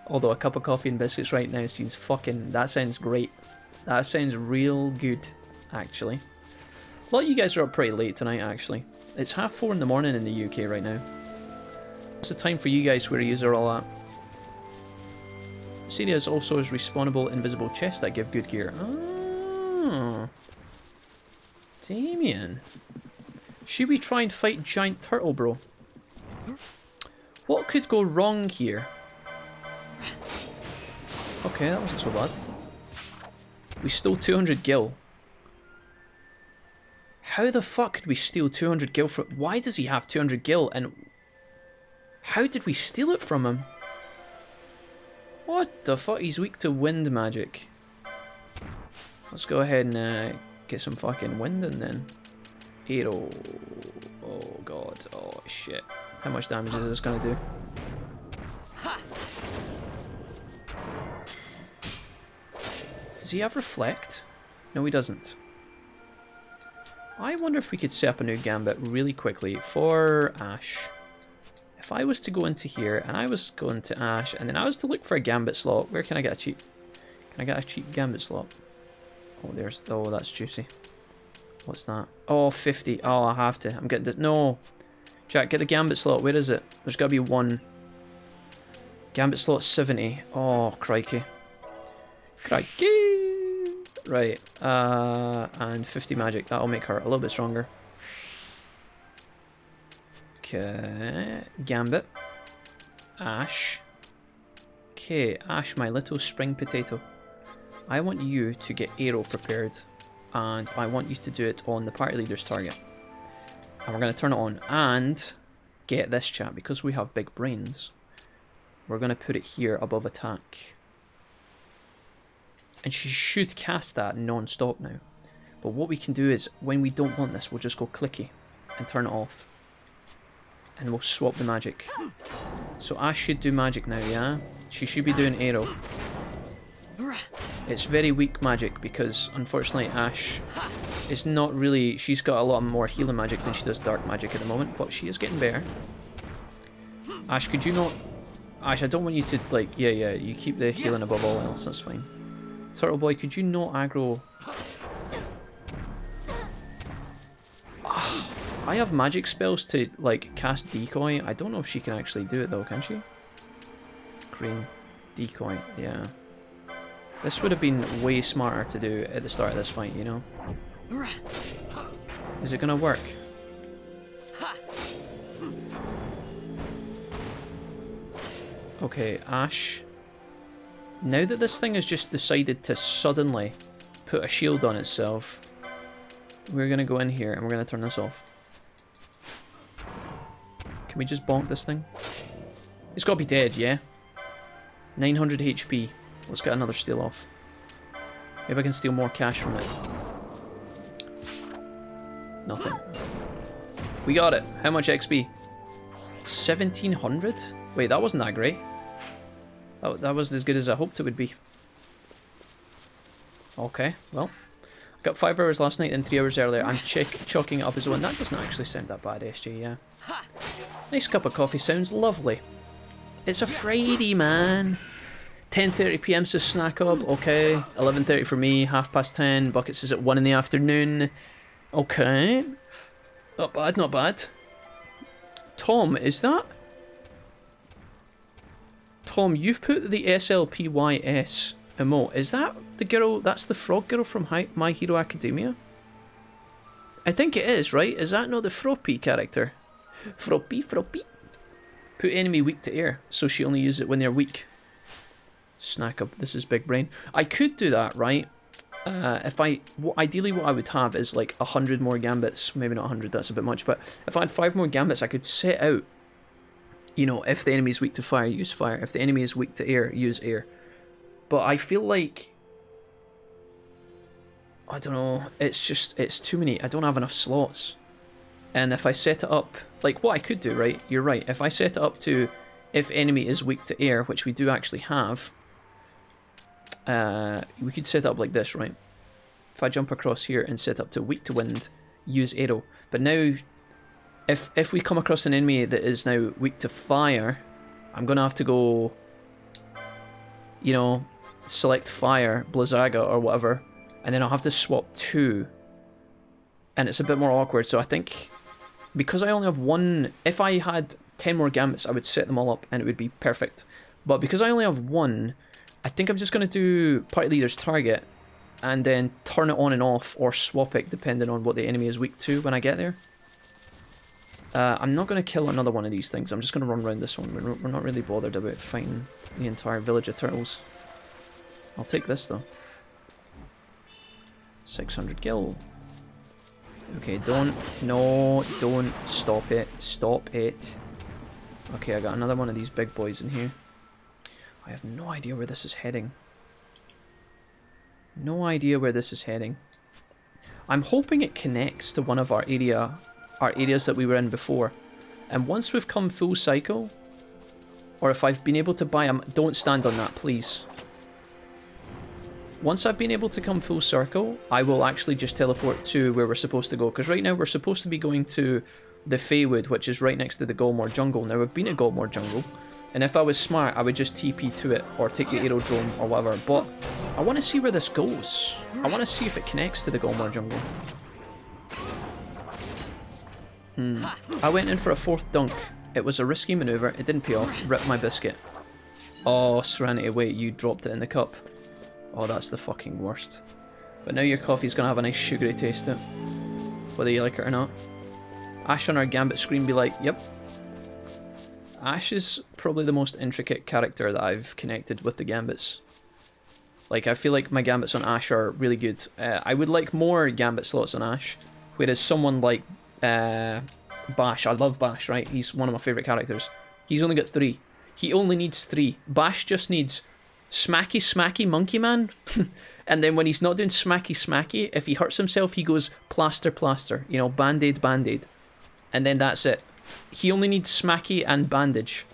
Although a cup of coffee and biscuits right now seems fucking... That sounds great. That sounds real good, actually. A lot of you guys are up pretty late tonight, actually. It's 4:30 in the morning in the UK right now. What's the time for you guys where you are all at? Syria's also has respawnable invisible chests that give good gear. Oh. Damien. Should we try and fight Giant Turtle, bro? What could go wrong here? Okay, that wasn't so bad. We stole 200 gil. How the fuck could we steal 200 gil from... Why does he have 200 gil and... How did we steal it from him? What the fuck? He's weak to wind magic. Let's go ahead and get some fucking wind in then. Hero. Oh god. Oh shit. How much damage is this gonna do? Does he have reflect? No, he doesn't. I wonder if we could set up a new gambit really quickly for Ashe. If I was to go into here and I was going to Ashe and then I was to look for a gambit slot, where can I get a cheap? Can I get a cheap gambit slot? Oh, there's... Oh, that's juicy. What's that? Oh, 50. Oh, I have to. I'm getting the... No. Jack, get the gambit slot. Where is it? There's got to be one. Gambit slot 70. Oh, crikey. Crikey. Right. And 50 magic. That'll make her a little bit stronger. Okay. Gambit. Ashe. Okay, Ashe, my little spring potato. I want you to get arrow prepared. And I want you to do it on the party leader's target. And we're going to turn it on. And get this chat, because we have big brains. we're going to put it here above attack. And she should cast that non-stop now. But what we can do is, when we don't want this, we'll just go clicky and turn it off. And we'll swap the magic. So Ashe should do magic now, yeah? She should be doing arrow. It's very weak magic because, unfortunately, Ashe is not really... She's got a lot more healing magic than she does dark magic at the moment, but she is getting better. Ashe, could you not... Ashe, I don't want you to, like... Yeah, you keep the healing above all else, that's fine. Turtle Boy, could you not aggro... I have magic spells to, like, cast Decoy. I don't know if she can actually do it, though, can she? Green. Decoy, yeah. This would have been way smarter to do at the start of this fight, you know? Is it gonna work? Okay, Ashe. Now that this thing has just decided to suddenly put a shield on itself, we're gonna go in here and we're gonna turn this off. Can we just bonk this thing? It's gotta be dead, yeah? 900 HP. Let's get another steal off. Maybe I can steal more cash from it. Nothing. We got it. How much XP? 1700? Wait, that wasn't that great. That wasn't as good as I hoped it would be. Okay, well. I got 5 hours last night and 3 hours earlier. I'm chalking it up as one. That doesn't actually sound that bad, SJ, yeah. Nice cup of coffee, sounds lovely. It's a Friday, man. 10:30 PM says snack up, okay. 11:30 for me, 10:30. Bucket says at 1 in the afternoon. Okay. Not bad, not bad. Tom, is that? Tom, you've put the SLPYS emote. Is that the girl, that's the frog girl from My Hero Academia? I think it is, right? Is that not the Froppy character? Froppy. Put enemy weak to air, so she only uses it when they're weak. Snack up, this is big brain. I could do that, right? Ideally what I would have is like 100 more gambits. Maybe not 100, that's a bit much, but if I had 5 more gambits, I could set out, you know, if the enemy is weak to fire, use fire. If the enemy is weak to air, use air. But I feel like, I don't know, it's too many. I don't have enough slots. And if I set it up, like what I could do, right? You're right. If I set it up to, if enemy is weak to air, which we do actually have, we could set it up like this, right? If I jump across here and set up to weak to wind, use arrow. But now, if we come across an enemy that is now weak to fire, I'm gonna have to go, you know, select fire, Blizzaga or whatever, and then I'll have to swap 2. And it's a bit more awkward, so I think, because I only have 1, if I had 10 more gambits, I would set them all up and it would be perfect. But because I only have 1, I think I'm just going to do party leader's target and then turn it on and off or swap it depending on what the enemy is weak to when I get there. I'm not going to kill another one of these things. I'm just going to run around this one. We're not really bothered about fighting the entire village of turtles. I'll take this though. 600 gil. Okay, don't stop it. Stop it. Okay, I got another one of these big boys in here. I have no idea where this is heading. No idea where this is heading. I'm hoping it connects to one of our areas that we were in before. And once we've come full cycle, or if I've been able to buy them, don't stand on that, please. Once I've been able to come full circle, I will actually just teleport to where we're supposed to go. Because right now we're supposed to be going to the Feywood, which is right next to the Golmore Jungle. Now, we've been at Golmore Jungle, and if I was smart, I would just TP to it, or take the aerodrome, or whatever. But I want to see where this goes. I want to see if it connects to the Golmore Jungle. I went in for a 4th dunk. It was a risky maneuver. It didn't pay off. Ripped my biscuit. Oh, Serenity, wait, you dropped it in the cup. Oh, that's the fucking worst. But now your coffee's gonna have a nice sugary taste to it, whether you like it or not. Ashe on our Gambit screen be like, yep. Ashe is probably the most intricate character that I've connected with the Gambits. Like, I feel like my Gambits on Ashe are really good. I would like more Gambit slots on Ashe, whereas someone like Bash, I love Bash, right? He's one of my favourite characters. He's only got 3. He only needs 3. Bash just needs smacky smacky monkey man. And then when he's not doing smacky smacky, if he hurts himself, he goes plaster plaster. You know, band-aid band-aid. And then that's it. He only needs smacky and bandage.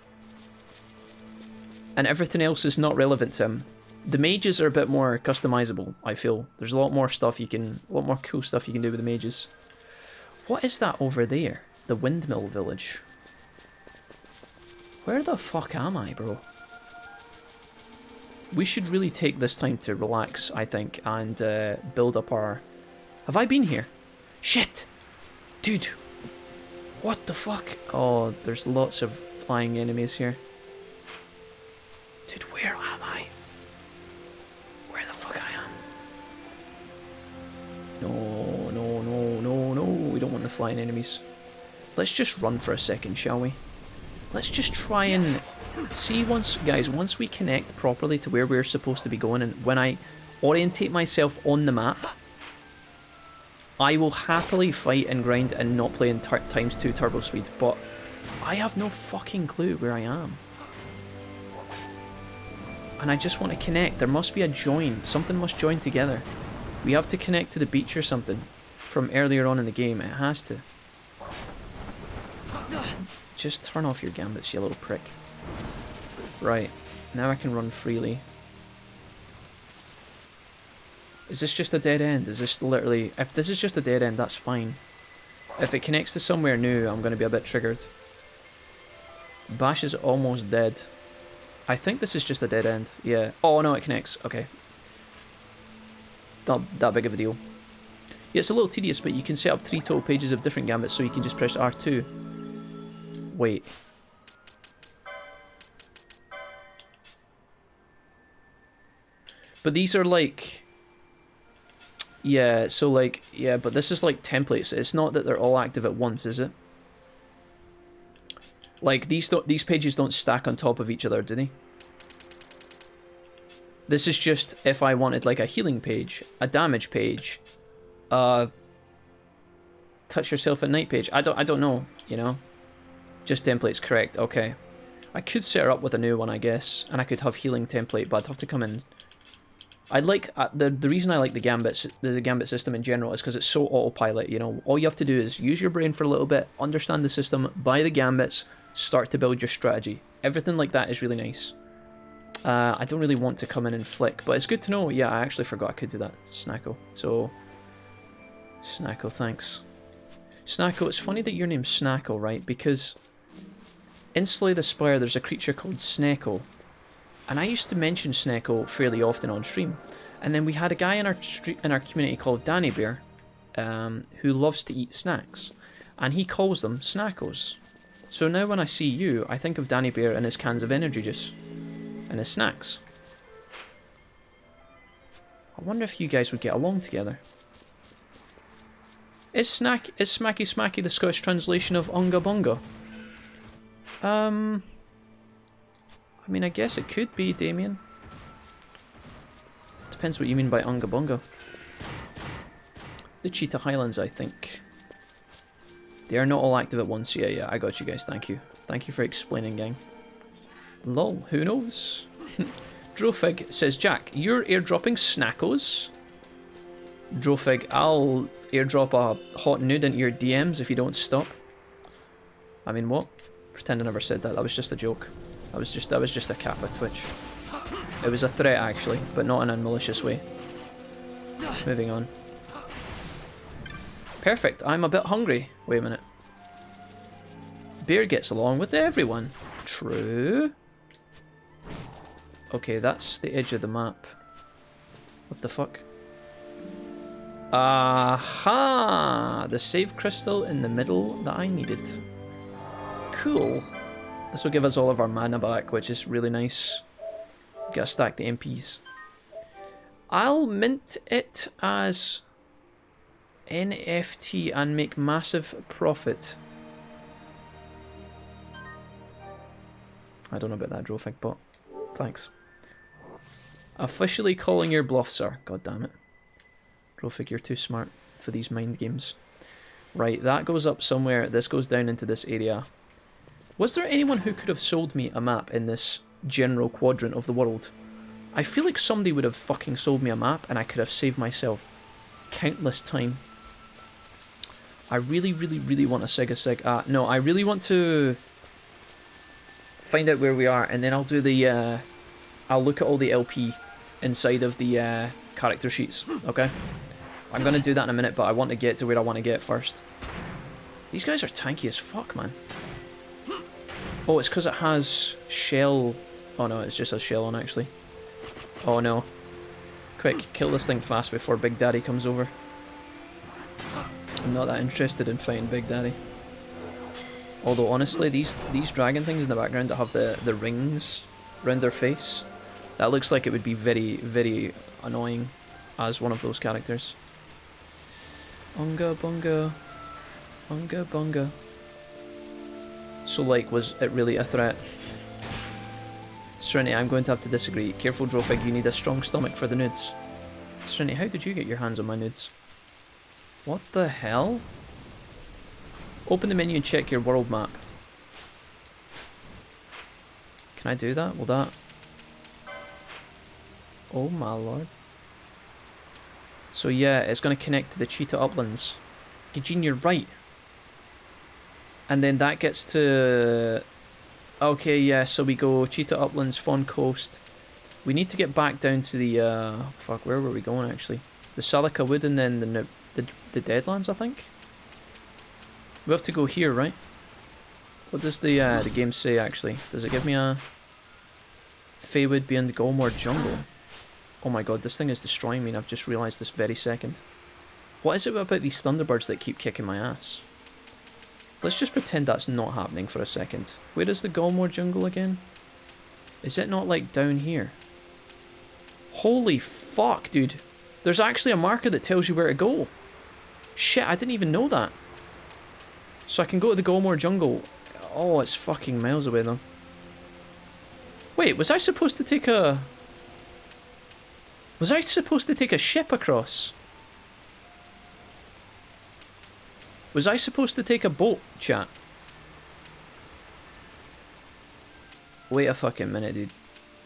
And everything else is not relevant to him. The mages are a bit more customizable, I feel. There's a lot more stuff you can... a lot more cool stuff you can do with the mages. What is that over there? The windmill village. Where the fuck am I, bro? We should really take this time to relax, I think, and build up our... Have I been here? Shit! Dude! What the fuck? Oh, there's lots of flying enemies here. Dude, where am I? Where the fuck I am? No, no, no, no, no. We don't want the flying enemies. Let's just run for a second, shall we? Let's just try and see once we connect properly to where we're supposed to be going, and when I orientate myself on the map, I will happily fight and grind and not play in ×2 turbo speed, but I have no fucking clue where I am. And I just want to connect. There must be a join. Something must join together. We have to connect to the beach or something from earlier on in the game. It has to. Just turn off your gambits, you little prick. Right. Now I can run freely. Is this just a dead end? Is this literally... If this is just a dead end, that's fine. If it connects to somewhere new, I'm going to be a bit triggered. Bash is almost dead. I think this is just a dead end. Yeah. Oh, no, it connects. Okay. Not that big of a deal. Yeah, it's a little tedious, but you can set up 3 total pages of different gambits, so you can just press R2. Wait. But these are like... Yeah, so like... Yeah, but this is like templates. It's not that they're all active at once, is it? Like, these pages don't stack on top of each other, do they? This is just if I wanted like a healing page, a damage page, touch yourself at night page. I don't know, you know? Just templates, correct, okay. I could set her up with a new one, I guess, and I could have healing template, but I'd have to come in. I like, the reason I like the gambit system in general is because it's so autopilot, you know? All you have to do is use your brain for a little bit, understand the system, buy the gambits, start to build your strategy. Everything like that is really nice. I don't really want to come in and flick, but it's good to know. Yeah, I actually forgot I could do that, Snacko. So, Snacko, thanks. Snacko, it's funny that your name's Snacko, right? Because in Slay the Spire, there's a creature called Snecko. And I used to mention Snecko fairly often on stream. And then we had a guy in our community called Danny Bear, who loves to eat snacks. And he calls them Snackos. So now when I see you, I think of Danny Bear and his cans of energy juice. And his snacks. I wonder if you guys would get along together. Is Smacky Smacky the Scottish translation of Unga Bunga? I mean, I guess it could be, Damien. Depends what you mean by Unga Bunga. The Cheetah Highlands, I think. They are not all active at once. Yeah, I got you guys. Thank you. Thank you for explaining, gang. Lol, who knows? Drofig says, Jack, you're airdropping Snackos? Drofig, I'll airdrop a hot nude into your DMs if you don't stop. I mean, what? Pretend I never said that. That was just a joke. That was just a Kappa Twitch. It was a threat, actually, but not in a malicious way. Moving on. Perfect. I'm a bit hungry. Wait a minute. Bear gets along with everyone. True. Okay, that's the edge of the map. What the fuck? Aha! The save crystal in the middle that I needed. Cool. This will give us all of our mana back, which is really nice. Gotta stack the MPs. I'll mint it as NFT and make massive profit. I don't know about that, Drofig, but thanks. Officially calling your bluff, sir. God damn it. Drofig, you're too smart for these mind games. Right, that goes up somewhere. This goes down into this area. Was there anyone who could have sold me a map in this general quadrant of the world? I feel like somebody would have fucking sold me a map and I could have saved myself countless time. I really, really, really want a sig. No, I really want to find out where we are, and then I'll do the, I'll look at all the LP inside of the character sheets, okay? I'm going to do that in a minute, but I want to get to where I want to get first. These guys are tanky as fuck, man. Oh, it's because it has shell. Oh no, it's just a shell on, actually. Oh no. Quick, kill this thing fast before Big Daddy comes over. I'm not that interested in fighting Big Daddy. Although, honestly, these dragon things in the background that have the rings around their face, that looks like it would be very, very annoying as one of those characters. Unga bunga. Unga bunga. So, like, was it really a threat? Serenity, I'm going to have to disagree. Careful, Drofig, you need a strong stomach for the nudes. Serenity, how did you get your hands on my nudes? What the hell? Open the menu and check your world map. Can I do that? Will that... Oh my lord. So yeah, it's going to connect to the Cheetah Uplands. Eugene, you're right. And then that gets to... Okay, yeah, so we go Cheetah Uplands, Fawn Coast. We need to get back down to the... Fuck, where were we going actually? The Salika Wood and then the Deadlands, I think? We have to go here, right? What does the game say actually? Does it give me a... Feywood beyond the Golmore Jungle? Oh my god, this thing is destroying me and I've just realised this very second. What is it about these Thunderbirds that keep kicking my ass? Let's just pretend that's not happening for a second. Where is the Golmore Jungle again? Is it not like down here? Holy fuck, dude. There's actually a marker that tells you where to go. Shit, I didn't even know that. So I can go to the Golmore Jungle. Oh, it's fucking miles away though. Wait, was I supposed to take a... Was I supposed to take a ship across? Was I supposed to take a boat, chat? Wait a fucking minute, dude.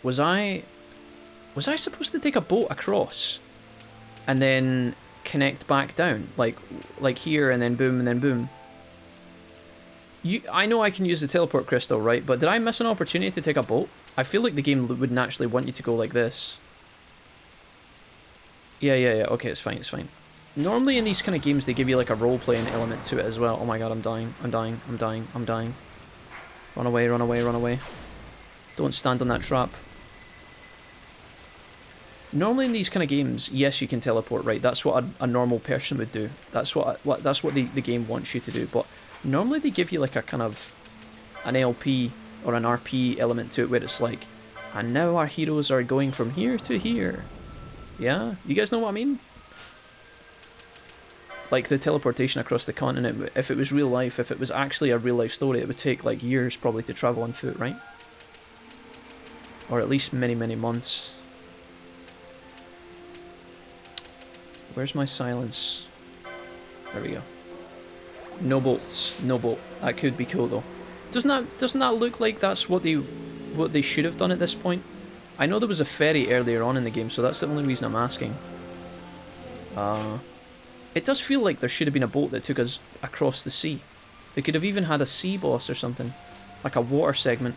Was I supposed to take a boat across? And then connect back down? Like here and then boom. I know I can use the teleport crystal, right? But did I miss an opportunity to take a boat? I feel like the game would naturally want you to go like this. Yeah. Okay, it's fine. Normally in these kind of games they give you like a role-playing element to it as well. Oh my god, I'm dying. Run away. Don't stand on that trap. Normally in these kind of games, yes, you can teleport, right? That's what a normal person would do. That's what the game wants you to do. But normally they give you like a kind of an LP or an RP element to it where it's like, and now our heroes are going from here to here. Yeah? You guys know what I mean? Like the teleportation across the continent, if it was real life, if it was actually a real life story, it would take like years probably to travel on foot, right? Or at least many, many months. Where's my silence? There we go. No boats. No boat. That could be cool though. Doesn't that look like that's what they should have done at this point? I know there was a ferry earlier on in the game, so that's the only reason I'm asking. It does feel like there should have been a boat that took us across the sea. They could have even had a sea boss or something. Like a water segment.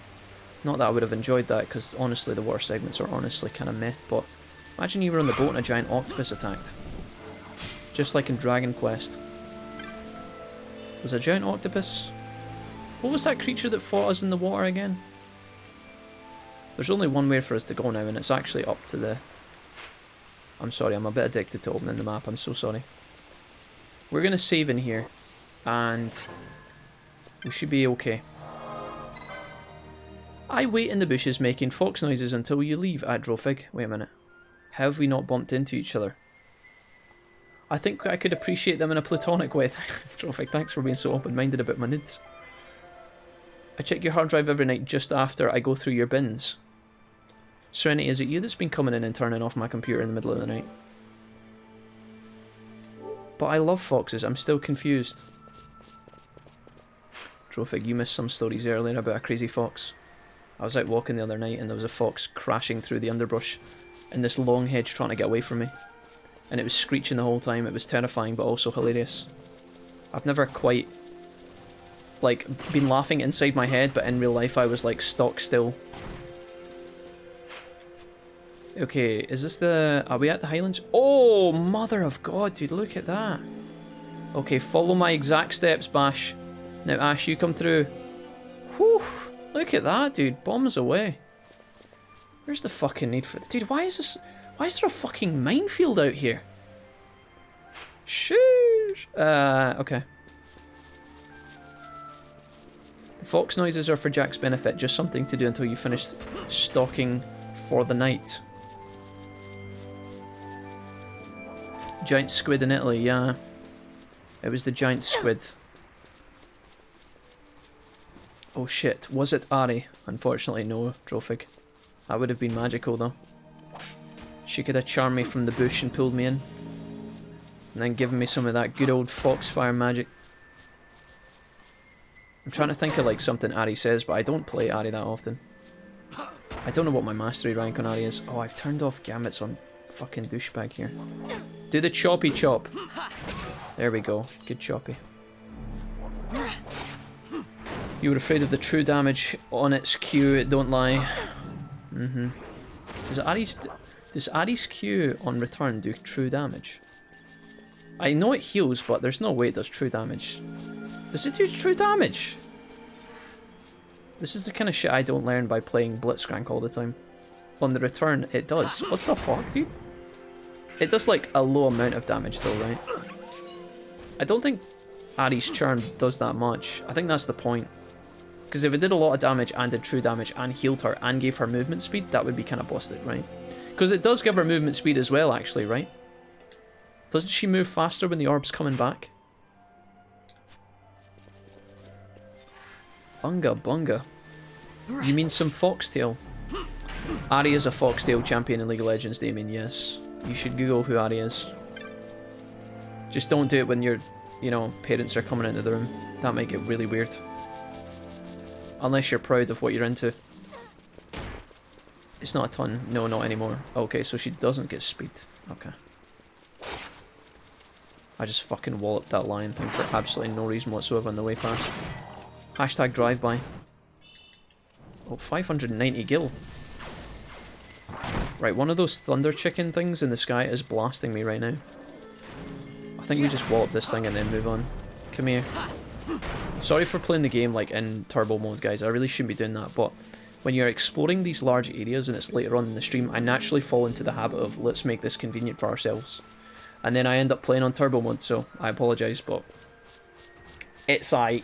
Not that I would have enjoyed that, because honestly the water segments are honestly kind of meh, but imagine you were on the boat and a giant octopus attacked. Just like in Dragon Quest. Was a giant octopus? What was that creature that fought us in the water again? There's only one way for us to go now, and it's actually up to the... I'm sorry, I'm a bit addicted to opening the map, I'm so sorry. We're going to save in here, and we should be okay. I wait in the bushes making fox noises until you leave, Drofig. Wait a minute. How have we not bumped into each other? I think I could appreciate them in a platonic way. Drofig, thanks for being so open-minded about my nudes. I check your hard drive every night just after I go through your bins. Serenity, is it you that's been coming in and turning off my computer in the middle of the night? But I love foxes, I'm still confused. Drofig, you missed some stories earlier about a crazy fox. I was out walking the other night and there was a fox crashing through the underbrush in this long hedge trying to get away from me. And it was screeching the whole time. It was terrifying but also hilarious. I've never quite, like, been laughing inside my head, but in real life I was, like, stock still. Okay, is this the... Are we at the Highlands? Oh, mother of God, dude, look at that. Okay, follow my exact steps, Bash. Now, Ashe, you come through. Whew, look at that, dude. Bombs away. Where's the fucking need for... Dude, why is this... Why is there a fucking minefield out here? Sheesh. Okay. The fox noises are for Jack's benefit, just something to do until you finish stalking for the night. Giant squid in Italy, yeah. It was the giant squid. Oh shit, was it Ari? Unfortunately no, Drofig. That would have been magical though. She could have charmed me from the bush and pulled me in. And then given me some of that good old foxfire magic. I'm trying to think of like something Ari says, but I don't play Ari that often. I don't know what my mastery rank on Ari is. Oh, I've turned off gamuts on fucking douchebag here. Do the choppy chop. There we go. Good choppy. You were afraid of the true damage on its Q, don't lie. Does Ari's Q on return do true damage? I know it heals, but there's no way it does true damage. Does it do true damage? This is the kind of shit I don't learn by playing Blitzcrank all the time. On the return, it does. What the fuck, dude? It does like a low amount of damage though, right? I don't think Ari's Charm does that much. I think that's the point. Because if it did a lot of damage and did true damage and healed her and gave her movement speed, that would be kind of busted, right? Because it does give her movement speed as well, actually, right? Doesn't she move faster when the orb's coming back? Bunga bunga. You mean some foxtail? Ari is a foxtail champion in League of Legends, Damien, yes. You should Google who Ari is. Just don't do it when your, you know, parents are coming into the room. That might get really weird. Unless you're proud of what you're into. It's not a ton. No, not anymore. Okay, so she doesn't get speed. Okay. I just fucking walloped that lion thing for absolutely no reason whatsoever on the way past. Hashtag drive-by. Oh, 590 gil. Right, one of those thunder chicken things in the sky is blasting me right now. I think we just wallop this thing and then move on. Come here. Sorry for playing the game like in turbo mode, guys. I really shouldn't be doing that, but when you're exploring these large areas and it's later on in the stream, I naturally fall into the habit of let's make this convenient for ourselves. And then I end up playing on turbo mode, so I apologise, but it's aight.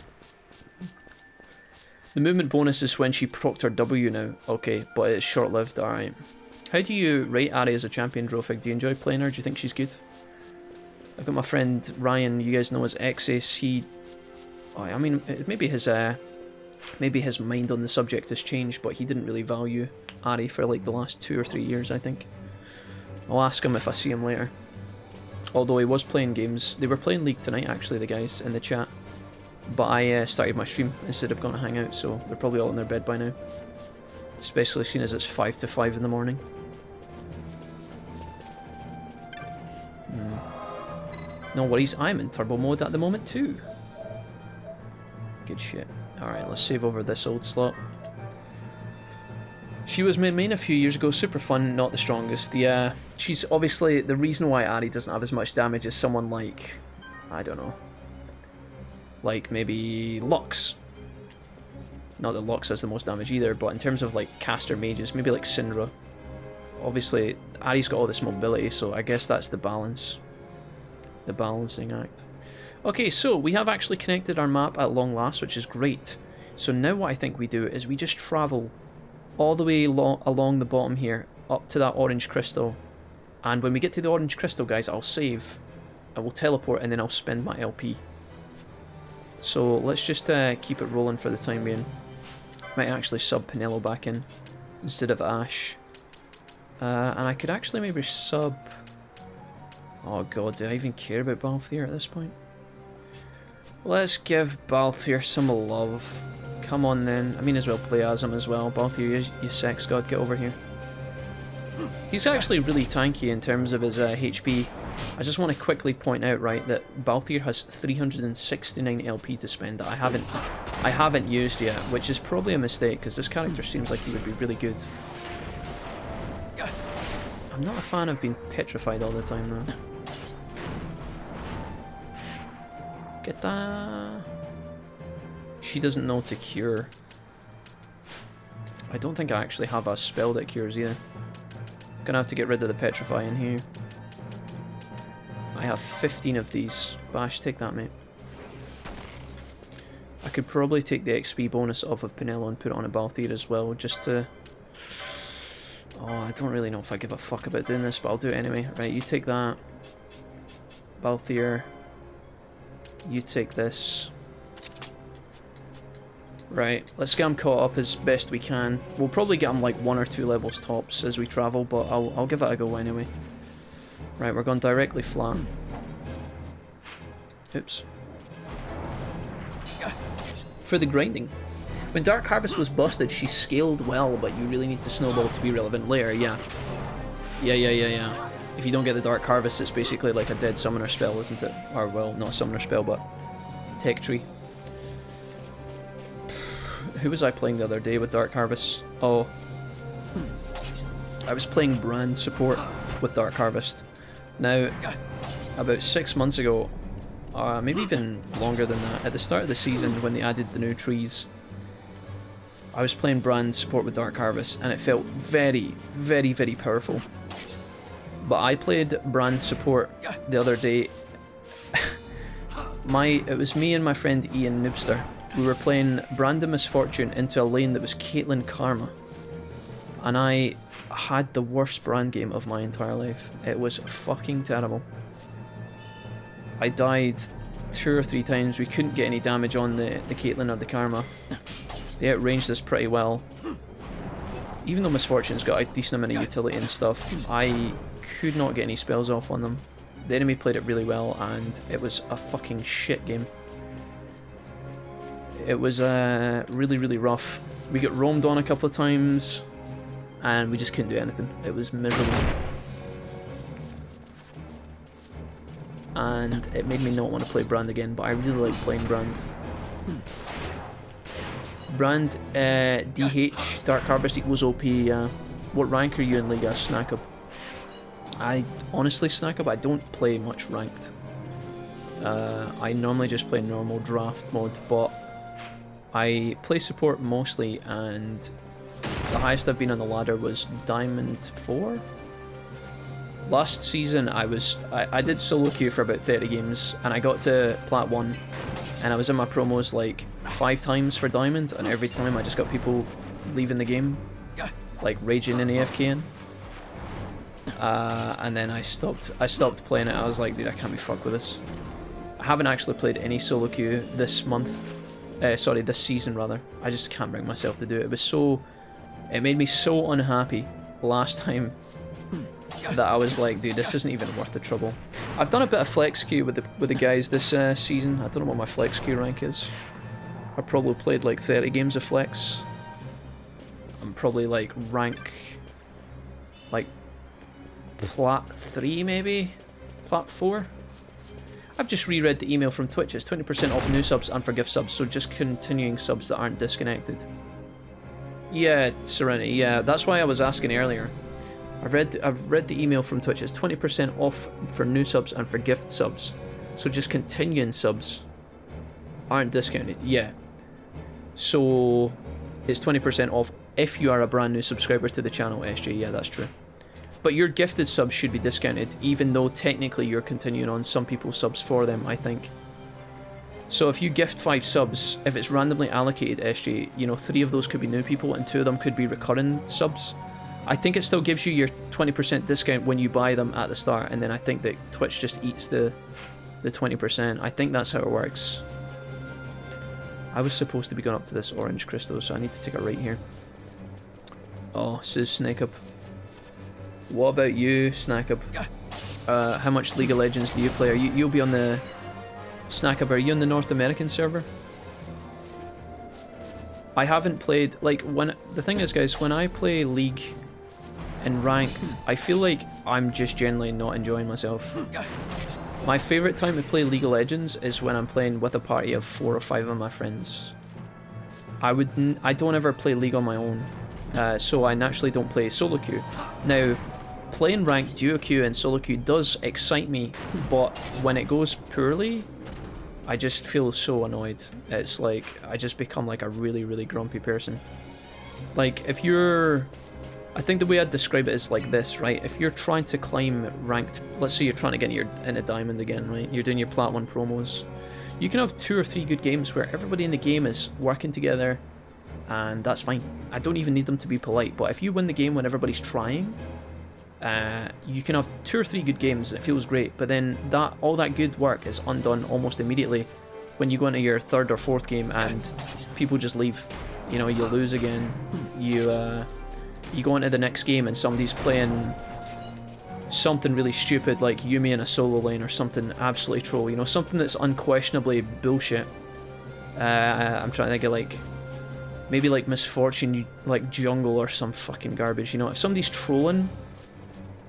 The movement bonus is when she procced her W now. Okay, but it's short-lived, alright. How do you rate Ari as a champion, Drofig? Do you enjoy playing her? Do you think she's good? I've got my friend Ryan, you guys know as XII. Oh, I mean, maybe his mind on the subject has changed, but he didn't really value Ari for like the last 2 or 3 years, I think. I'll ask him if I see him later. Although he was playing games. They were playing League tonight, actually, the guys in the chat. But I started my stream instead of going to hang out, so they're probably all in their bed by now. Especially seeing as it's 5 to 5 in the morning. No worries, I'm in turbo mode at the moment too. Good shit. Alright, let's save over this old slot. She was made main a few years ago, super fun, not the strongest. Yeah, she's obviously, the reason why Ari doesn't have as much damage is someone like, I don't know, like maybe Lux. Not that Lux has the most damage either, but in terms of like caster mages, maybe like Syndra. Obviously, Ari's got all this mobility, so I guess that's the balance. The balancing act. Okay, so we have actually connected our map at long last, which is great. So now what I think we do is we just travel all the way along the bottom here, up to that orange crystal. And when we get to the orange crystal, guys, I'll save. I will teleport and then I'll spend my LP. So let's just keep it rolling for the time being. Might actually sub Pinello back in instead of Ashe. And I could actually maybe sub... Oh god, do I even care about Balthier at this point? Let's give Balthier some love. Come on then. I mean as well play as him as well. Balthier, you sex god, get over here. He's actually really tanky in terms of his HP. I just want to quickly point out, right, that Balthier has 369 LP to spend that I haven't used yet, which is probably a mistake because this character seems like he would be really good. I'm not a fan of being petrified all the time though. Get that. She doesn't know to cure. I don't think I actually have a spell that cures either. Gonna have to get rid of the petrify in here. I have 15 of these. Bash, take that, mate. I could probably take the XP bonus off of Pinello and put it on a Balthier as well, just to... Oh, I don't really know if I give a fuck about doing this, but I'll do it anyway. Right, you take that. Balthier. You take this. Right, let's get him caught up as best we can. We'll probably get him like 1 or 2 levels tops as we travel, but I'll give it a go anyway. Right, we're going directly flat. Oops. For the grinding. When Dark Harvest was busted, she scaled well, but you really need to snowball to be relevant later, yeah. Yeah. If you don't get the Dark Harvest, it's basically like a dead summoner spell, isn't it? Or, well, not a summoner spell, but tech tree. Who was I playing the other day with Dark Harvest? Oh. I was playing Brand support with Dark Harvest. Now, about 6 months ago, maybe even longer than that, at the start of the season when they added the new trees, I was playing Brand support with Dark Harvest and it felt very, very, very powerful. But I played Brand support the other day. It was me and my friend Ian Noobster. We were playing Brand of Misfortune into a lane that was Caitlyn Karma. And I had the worst Brand game of my entire life. It was fucking terrible. I died 2 or 3 times. We couldn't get any damage on the Caitlyn or the Karma. They outranged us pretty well. Even though Misfortune's got a decent amount of utility and stuff, I could not get any spells off on them. The enemy played it really well and it was a fucking shit game. It was really, really rough. We got roamed on a couple of times and we just couldn't do anything. It was miserable. And it made me not want to play Brand again, but I really like playing Brand. Brand DH, Dark Harvest equals OP, What rank are you in Liga? Snack up. I honestly snack up, I don't play much ranked. I normally just play normal draft mode, but I play support mostly, and the highest I've been on the ladder was Diamond 4? Last season I did solo queue for about 30 games, and I got to Plat 1, and I was in my promos like 5 times for Diamond, and every time I just got people leaving the game, like raging and AFKing. And then I stopped playing it. I was like, dude, I can't be fucked with this. I haven't actually played any solo queue this month. Sorry, this season rather. I just can't bring myself to do it. It made me so unhappy last time that I was like, dude, this isn't even worth the trouble. I've done a bit of flex queue with the guys this season. I don't know what my flex queue rank is. I probably played like 30 games of flex. I'm probably like rank like Plat 3 maybe? Plat 4? I've just reread the email from Twitch. It's 20% off new subs and for gift subs, so just continuing subs that aren't disconnected. Yeah, Serenity, yeah, that's why I was asking earlier. I've read the email from Twitch. It's 20% off for new subs and for gift subs. So just continuing subs aren't discounted. Yeah. So it's 20% off if you are a brand new subscriber to the channel, SJ. Yeah, that's true. But your gifted subs should be discounted, even though technically you're continuing on some people's subs for them, I think. So if you gift 5 subs, if it's randomly allocated, SJ, you know, 3 of those could be new people and 2 of them could be recurring subs. I think it still gives you your 20% discount when you buy them at the start, and then I think that Twitch just eats the 20%. I think that's how it works. I was supposed to be going up to this orange crystal, so I need to take a right here. Oh, says Snake Up. What about you, Snack Up? How much League of Legends do you play? You'll be on the Snackab, are you on the North American server? I haven't played, like, the thing is, guys, when I play League in ranked, I feel like I'm just generally not enjoying myself. My favourite time to play League of Legends is when I'm playing with a party of 4 or 5 of my friends. I don't ever play League on my own, so I naturally don't play solo queue. Now, playing ranked duo queue and solo queue does excite me, but when it goes poorly, I just feel so annoyed. It's like, I just become like a really, really grumpy person. Like, if you're... I think the way I'd describe it is like this, right? If you're trying to climb ranked... Let's say you're trying to get into Diamond again, right? You're doing your Plat 1 promos. You can have 2 or 3 good games where everybody in the game is working together, and that's fine. I don't even need them to be polite, but if you win the game when everybody's trying, you can have 2 or 3 good games and it feels great, but then all that good work is undone almost immediately when you go into your 3rd or 4th game and people just leave. You know, you lose again. You go into the next game and somebody's playing something really stupid like Yumi in a solo lane or something absolutely troll, you know, something that's unquestionably bullshit. I'm trying to think of like, maybe like Misfortune, like jungle or some fucking garbage, you know. If somebody's trolling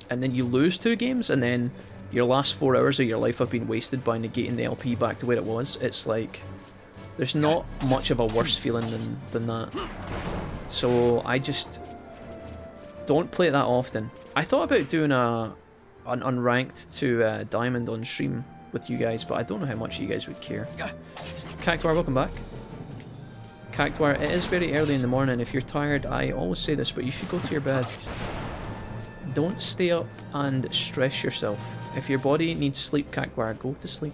and then you lose 2 games and then your last 4 hours of your life have been wasted by negating the LP back to where it was, it's like, there's not much of a worse feeling than that. So I just don't play it that often. I thought about doing an unranked to Diamond on stream with you guys, but I don't know how much you guys would care. Cactuar, welcome back. Cactuar, it is very early in the morning. If you're tired, I always say this, but you should go to your bed. Don't stay up and stress yourself. If your body needs sleep, Cactuar, go to sleep.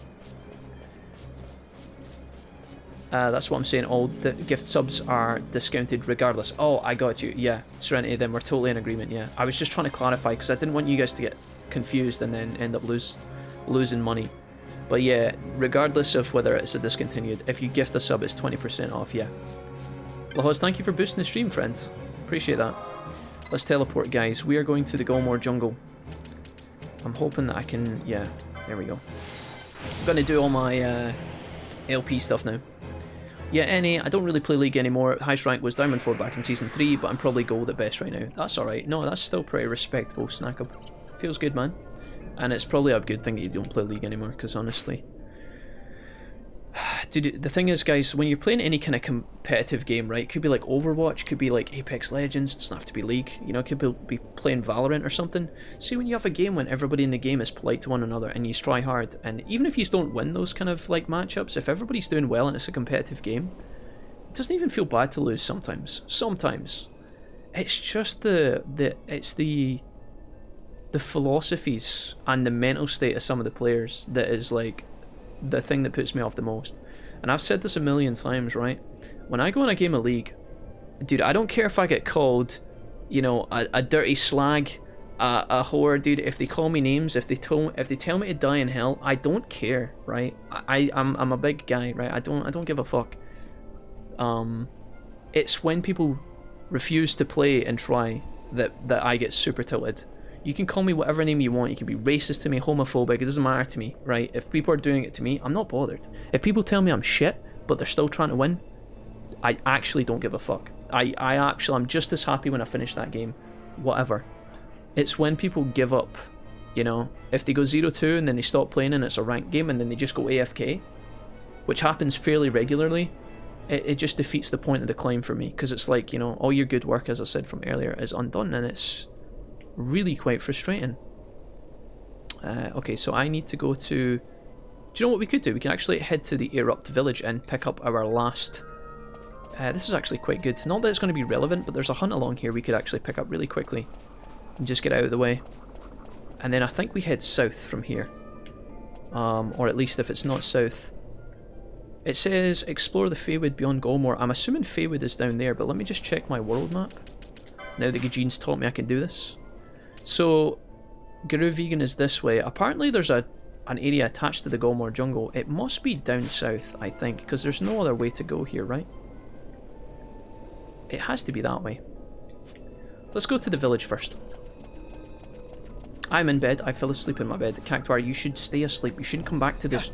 That's what I'm saying. All the gift subs are discounted regardless. Oh, I got you. Yeah, Serenity, then we're totally in agreement. Yeah, I was just trying to clarify because I didn't want you guys to get confused and then end up losing money. But yeah, regardless of whether it's a discontinued, if you gift a sub, it's 20% off. Yeah. Lahos, thank you for boosting the stream, friend. Appreciate that. Let's teleport, guys. We are going to the Golmore jungle. I'm hoping that I can... Yeah, there we go. I'm going to do all my LP stuff now. Yeah, I don't really play League anymore. Highest rank was Diamond 4 back in Season 3, but I'm probably Gold at best right now. That's alright. No, that's still pretty respectable, Snack-up. Feels good, man. And it's probably a good thing that you don't play League anymore, because honestly... Dude, the thing is, guys, when you're playing any kind of competitive game, right, it could be like Overwatch, could be like Apex Legends, it doesn't have to be League, you know, it could be playing Valorant or something. See, when you have a game when everybody in the game is polite to one another and you try hard, and even if you don't win those kind of like matchups, if everybody's doing well and it's a competitive game, it doesn't even feel bad to lose sometimes. Sometimes. It's just the philosophies and the mental state of some of the players that is like the thing that puts me off the most. And I've said this a million times, right? When I go in a game of League, dude, I don't care if I get called, you know, a dirty slag, a whore, dude. If they call me names, if they tell me to die in hell, I don't care, right? I'm a big guy, right? I don't give a fuck. It's when people refuse to play and try that I get super tilted. You can call me whatever name you want. You can be racist to me, homophobic. It doesn't matter to me, right? If people are doing it to me, I'm not bothered. If people tell me I'm shit, but they're still trying to win, I actually don't give a fuck. I'm just as happy when I finish that game. Whatever. It's when people give up, you know? If they go 0-2 and then they stop playing and it's a ranked game and then they just go AFK, which happens fairly regularly, it just defeats the point of the climb for me. Because it's like, you know, all your good work, as I said from earlier, is undone, and it's really quite frustrating. Okay, so I need to go to... Do you know what we could do? We can actually head to the Erupt village and pick up our last... this is actually quite good. Not that it's going to be relevant, but there's a hunt along here we could actually pick up really quickly. And just get out of the way. And then I think we head south from here. Or at least if it's not south. It says, explore the Feywood beyond Golmore. I'm assuming Feywood is down there, but let me just check my world map. Now that Gajine's taught me I can do this. So, Guru Vegan is this way. Apparently there's an area attached to the Golmore jungle. It must be down south, I think, because there's no other way to go here, right? It has to be that way. Let's go to the village first. I'm in bed. I fell asleep in my bed. Cactuar, you should stay asleep. You shouldn't come back to this...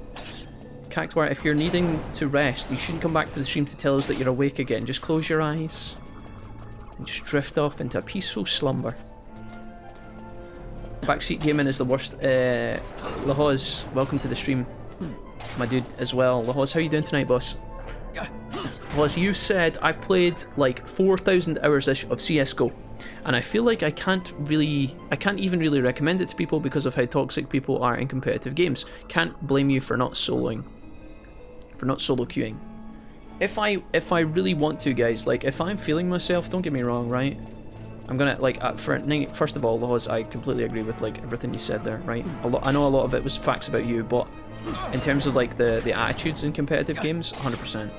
Cactuar, if you're needing to rest, you shouldn't come back to the stream to tell us that you're awake again. Just close your eyes and just drift off into a peaceful slumber. Backseat gaming is the worst. Lahoz, welcome to the stream, my dude, as well. Lahoz, how you doing tonight, boss? Lahoz, you said I've played like 4,000 hours-ish of CSGO, and I feel like I can't even really recommend it to people because of how toxic people are in competitive games. Can't blame you for not soloing, for not solo queuing. If I really want to, guys, like if I'm feeling myself, don't get me wrong, right? I'm gonna like first of all, Lahoz, I completely agree with like everything you said there, right? I know a lot of it was facts about you, but in terms of like the attitudes in competitive games, 100%.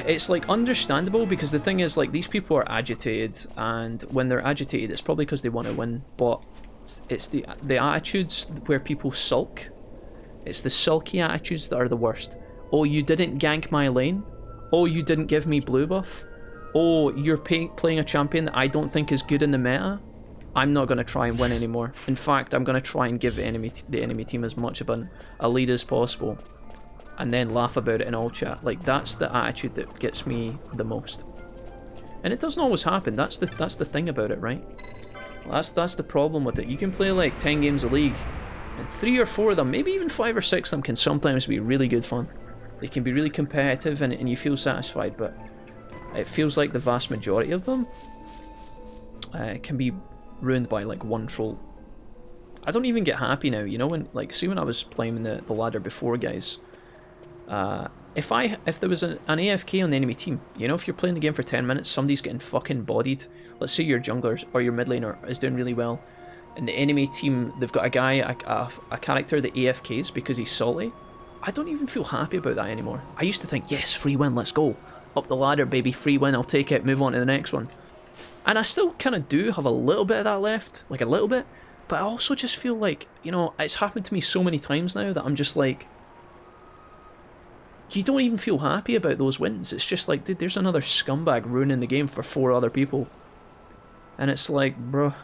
It's like understandable because the thing is like these people are agitated, and when they're agitated, it's probably because they want to win. But it's the attitudes where people sulk. It's the sulky attitudes that are the worst. Oh, you didn't gank my lane. Oh, you didn't give me blue buff. Oh, you're playing a champion that I don't think is good in the meta. I'm not going to try and win anymore. In fact, I'm going to try and give the enemy team as much of a lead as possible, and then laugh about it in all chat. Like that's the attitude that gets me the most. And it doesn't always happen. That's the thing about it, right? That's the problem with it. You can play like 10 games of League, and 3 or 4 of them, maybe even 5 or 6 of them, can sometimes be really good fun. They can be really competitive, and you feel satisfied, but it feels like the vast majority of them can be ruined by like one troll. I don't even get happy now, you know, when like see when I was playing the ladder before, guys. If there was an AFK on the enemy team, you know, if you're playing the game for 10 minutes, somebody's getting fucking bodied. Let's say your junglers or your mid laner is doing really well, and the enemy team, they've got a guy, a character that AFKs because he's salty. I don't even feel happy about that anymore. I used to think, yes, free win, let's go. Up the ladder, baby, free win, I'll take it, move on to the next one. And I still kind of do have a little bit of that left, like a little bit, but I also just feel like, you know, it's happened to me so many times now that I'm just like, you don't even feel happy about those wins. It's just like, dude, there's another scumbag ruining the game for 4 other people. And it's like, bruh.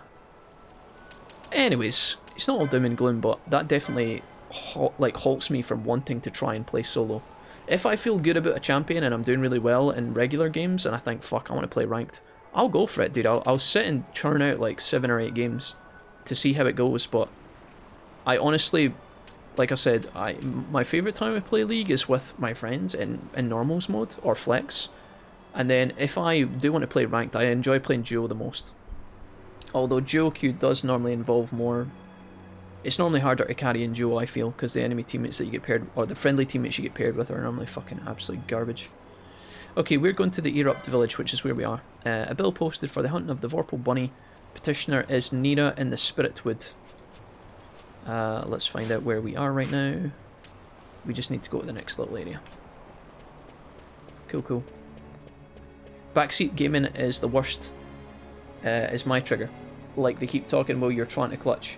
Anyways, it's not all doom and gloom, but that definitely halts me from wanting to try and play solo. If I feel good about a champion and I'm doing really well in regular games and I think, fuck, I want to play ranked, I'll go for it, dude. I'll sit and churn out like 7 or 8 games to see how it goes. But I honestly, like I said, my favourite time I play League is with my friends in normals mode or flex. And then if I do want to play ranked, I enjoy playing duo the most. Although duo queue does normally involve more. It's normally harder to carry in duo, I feel, because the enemy teammates that you get paired, or the friendly teammates you get paired with, are normally fucking absolute garbage. Okay, we're going to the Erupt village, which is where we are. A bill posted for the hunting of the Vorpal Bunny. Petitioner is Nira in the Spirit Wood. Let's find out where we are right now. We just need to go to the next little area. Cool, cool. Backseat gaming is the worst, is my trigger. Like they keep talking, well, you're trying to clutch.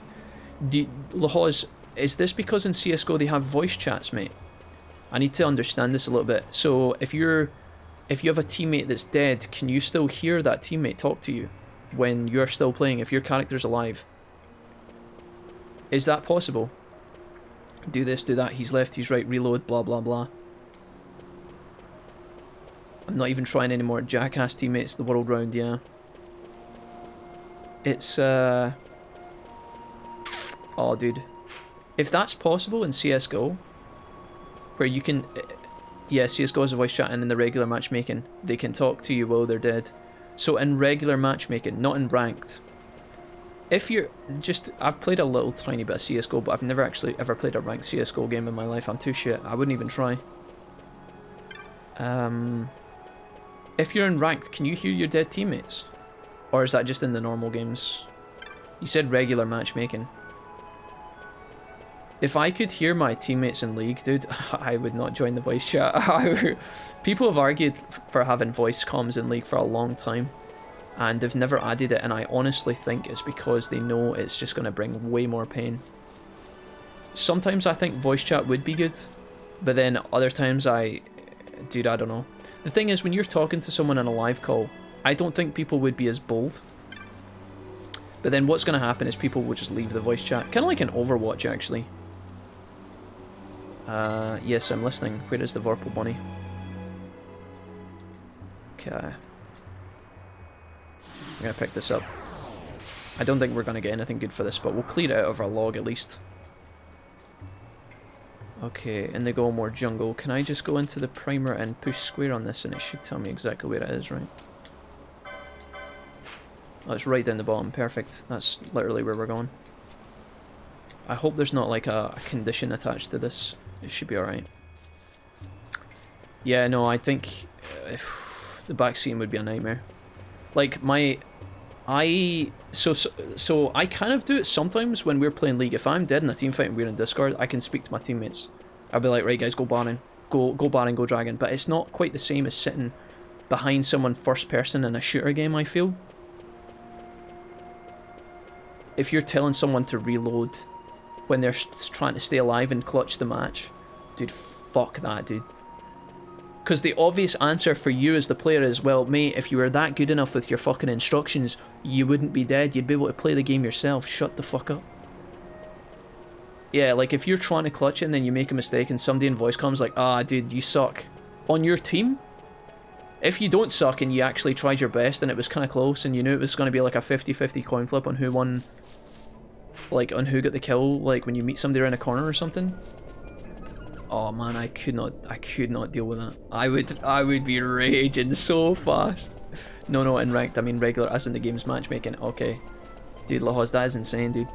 Lahoz, is this because in CSGO they have voice chats, mate? I need to understand this a little bit. So if you have a teammate that's dead, can you still hear that teammate talk to you when you're still playing, if your character's alive? Is that possible? Do this, do that, he's left, he's right, reload, blah blah blah. I'm not even trying anymore. Jackass teammates the world round, yeah. It's oh, dude. If that's possible in CSGO, where you can... Yeah, CSGO has a voice chat, and in the regular matchmaking, they can talk to you while they're dead. So in regular matchmaking, not in ranked, if you're just... I've played a little tiny bit of CSGO, but I've never actually ever played a ranked CSGO game in my life. I'm too shit. I wouldn't even try. If you're in ranked, can you hear your dead teammates? Or is that just in the normal games? You said regular matchmaking. If I could hear my teammates in League, dude, I would not join the voice chat. People have argued for having voice comms in League for a long time, and they've never added it, and I honestly think it's because they know it's just going to bring way more pain. Sometimes I think voice chat would be good, but then other times dude, I don't know. The thing is, when you're talking to someone on a live call, I don't think people would be as bold. But then what's going to happen is people will just leave the voice chat. Kind of like in Overwatch, actually. Yes, I'm listening. Where is the Vorpal Bunny? Okay. I'm gonna pick this up. I don't think we're gonna get anything good for this, but we'll clear it out of our log at least. Okay, in the Golmore Jungle. Can I just go into the primer and push square on this and it should tell me exactly where it is, right? Oh, it's right down the bottom. Perfect. That's literally where we're going. I hope there's not like a condition attached to this. It should be alright. Yeah, no, I think the back scene would be a nightmare. Like, so I kind of do it sometimes when we're playing League. If I'm dead in a team fight and we're in Discord, I can speak to my teammates. I'll be like, right guys, go Baron. Go Baron, go Dragon. But it's not quite the same as sitting behind someone first person in a shooter game, I feel. If you're telling someone to reload when they're trying to stay alive and clutch the match, dude, fuck that, dude. Because the obvious answer for you as the player is, well, mate, if you were that good enough with your fucking instructions, you wouldn't be dead. You'd be able to play the game yourself. Shut the fuck up. Yeah, like, if you're trying to clutch it and then you make a mistake and somebody in voice comms like, ah, dude, you suck. On your team, if you don't suck and you actually tried your best and it was kind of close and you knew it was going to be like a 50-50 coin flip on who won, like, on who got the kill, like, when you meet somebody around a corner or something. Oh man, I could not deal with that. I would be raging so fast. No, in ranked, I mean regular, as in the game's matchmaking. Okay. Dude, Lahoz, that is insane, dude.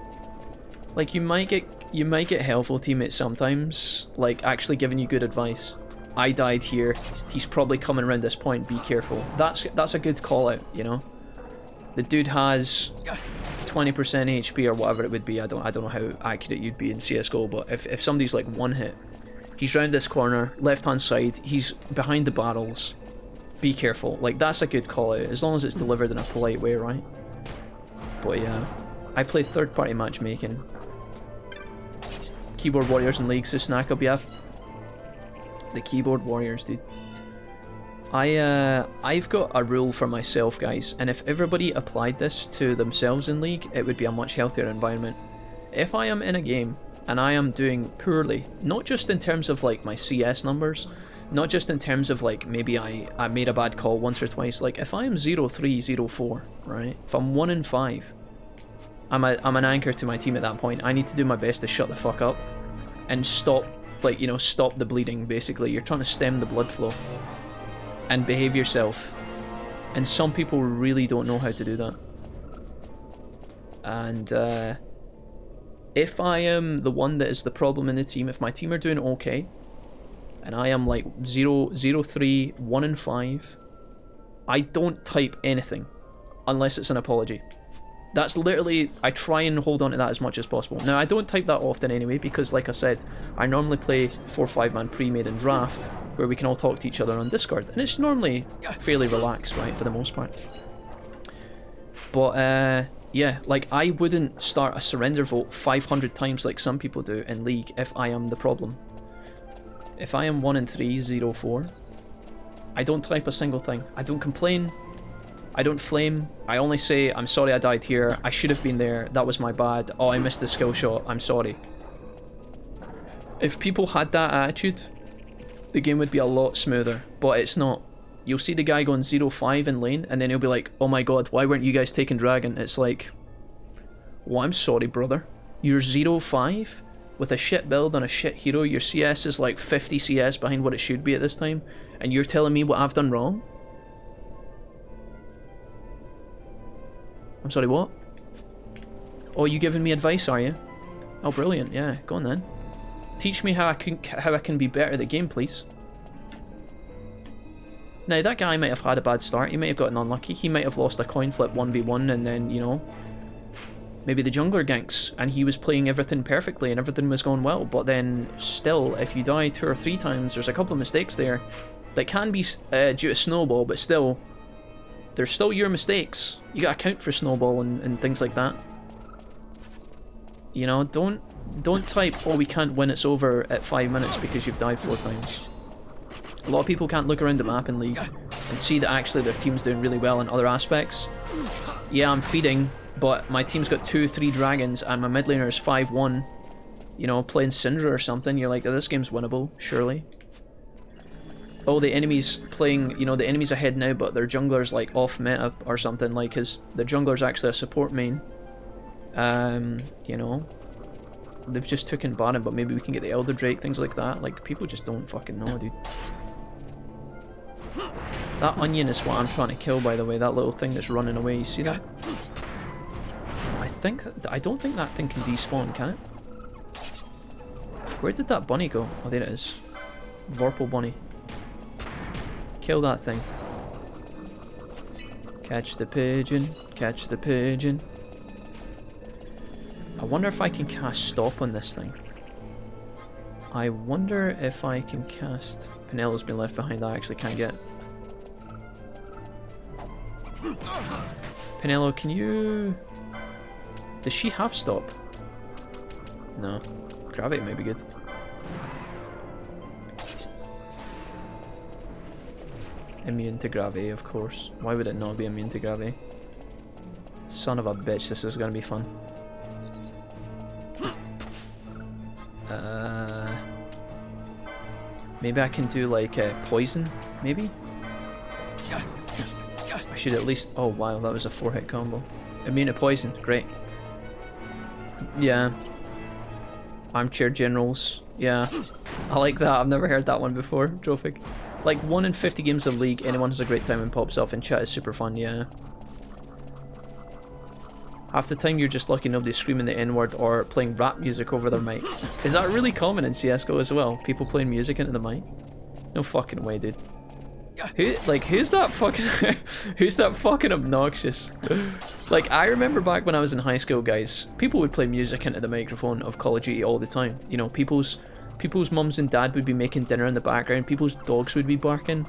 Like, you might get helpful teammates sometimes, like, actually giving you good advice. I died here, he's probably coming around this point, be careful. That's a good call out, you know? The dude has 20% HP or whatever it would be. I don't know how accurate you'd be in CSGO, but if somebody's like one hit, he's round this corner, left hand side, he's behind the barrels, be careful. Like, that's a good call out, as long as it's delivered in a polite way, right? But yeah, I play third party matchmaking. Keyboard warriors in League, so snack up, yeah. The keyboard warriors, dude. I've got a rule for myself, guys, and if everybody applied this to themselves in League, it would be a much healthier environment. If I am in a game and I am doing poorly, not just in terms of like my CS numbers, not just in terms of like maybe I made a bad call once or twice, like if I am 0-3, 0-4, right? If I'm 1-5, I'm an anchor to my team at that point. I need to do my best to shut the fuck up and stop, like, you know, stop the bleeding, basically. You're trying to stem the blood flow and behave yourself. And some people really don't know how to do that. And if I am the one that is the problem in the team, if my team are doing okay, and I am like 0-3, 1-5, I don't type anything unless it's an apology. That's literally, I try and hold on to that as much as possible. Now, I don't type that often anyway, because like I said, I normally play 4-5-man pre-made and draft, where we can all talk to each other on Discord, and it's normally fairly relaxed, right, for the most part. But, yeah, like, I wouldn't start a surrender vote 500 times like some people do in League if I am the problem. If I am 1-3, 0-4, I don't type a single thing. I don't complain. I don't flame. I only say, I'm sorry I died here. I should have been there. That was my bad. Oh, I missed the skill shot. I'm sorry. If people had that attitude, the game would be a lot smoother. But it's not. You'll see the guy going 0-5 in lane, and then he'll be like, oh my god, why weren't you guys taking Dragon? It's like, well, I'm sorry, brother. You're 0-5 with a shit build on a shit hero. Your CS is like 50 CS behind what it should be at this time, and you're telling me what I've done wrong? I'm sorry, what? Oh, you giving me advice, are you? Oh, brilliant, yeah, go on then. Teach me how I can be better at the game, please. Now, that guy might have had a bad start, he might have gotten unlucky, he might have lost a coin flip 1v1 and then, you know, maybe the jungler ganks and he was playing everything perfectly and everything was going well, but then still, if you die 2 or 3 times, there's a couple of mistakes there that can be due to snowball, but still, they're still your mistakes. You gotta account for snowball and things like that. You know, don't type, oh, we can't win, it's over at 5 minutes because you've died 4 times. A lot of people can't look around the map in League and see that actually their team's doing really well in other aspects. Yeah, I'm feeding, but my team's got 2-3 dragons and my mid laner is 5-1. you know, playing Syndra or something, you're like, oh, this game's winnable, surely. Oh, the enemy's playing, you know, the enemy's ahead now, but their jungler's like off meta or something, like the jungler's actually a support main. You know, they've just taken Baron, but maybe we can get the Elder Drake, things like that. Like, people just don't fucking know, dude. That onion is what I'm trying to kill, by the way, that little thing that's running away, you see that? I don't think that thing can despawn, can it? Where did that bunny go? Oh, there it is. Vorpal bunny. Kill that thing. Catch the pigeon. Catch the pigeon. I wonder if I can cast stop on this thing. I wonder if I can cast... Penelo's been left behind, I actually can't get. Penelo, can you... Does she have stop? No. Gravity may be good. Immune to gravity, of course. Why would it not be immune to gravity? Son of a bitch, this is gonna be fun. Maybe I can do like poison, maybe? I should at least... Oh wow, that was a 4-hit combo. Immune to poison, great. Yeah. Armchair generals, yeah. I like that, I've never heard that one before, Trophic. Like 1 in 50 games of League, anyone has a great time and pops off in chat is super fun, yeah. Half the time you're just lucky nobody's screaming the N-word or playing rap music over their mic. Is that really common in CSGO as well? People playing music into the mic? No fucking way, dude. Who's that fucking... who's that fucking obnoxious? Like, I remember back when I was in high school, guys, people would play music into the microphone of Call of Duty all the time. You know, people's mums and dad would be making dinner in the background, people's dogs would be barking.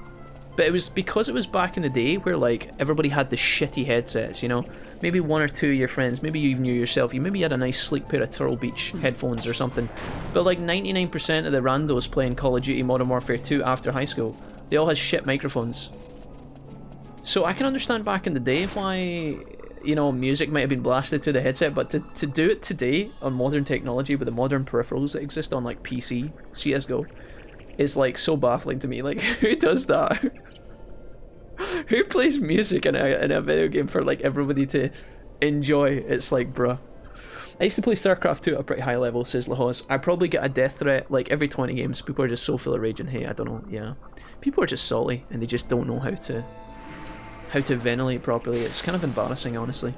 But it was because it was back in the day where, like, everybody had the shitty headsets, you know? Maybe 1 or 2 of your friends, maybe you even knew yourself, you maybe had a nice sleek pair of Turtle Beach headphones or something. But like 99% of the randos playing Call of Duty Modern Warfare 2 after high school, they all had shit microphones. So I can understand back in the day why, you know, music might have been blasted to the headset, but to do it today on modern technology with the modern peripherals that exist on like PC, CSGO, is like so baffling to me. Like, who does that? Who plays music in a video game for like everybody to enjoy? It's like, bruh. I used to play StarCraft 2 at a pretty high level, says Lahoz. I probably get a death threat like every 20 games. People are just so full of rage and hate. I don't know, yeah. People are just salty and they just don't know how to ventilate properly. It's kind of embarrassing, honestly.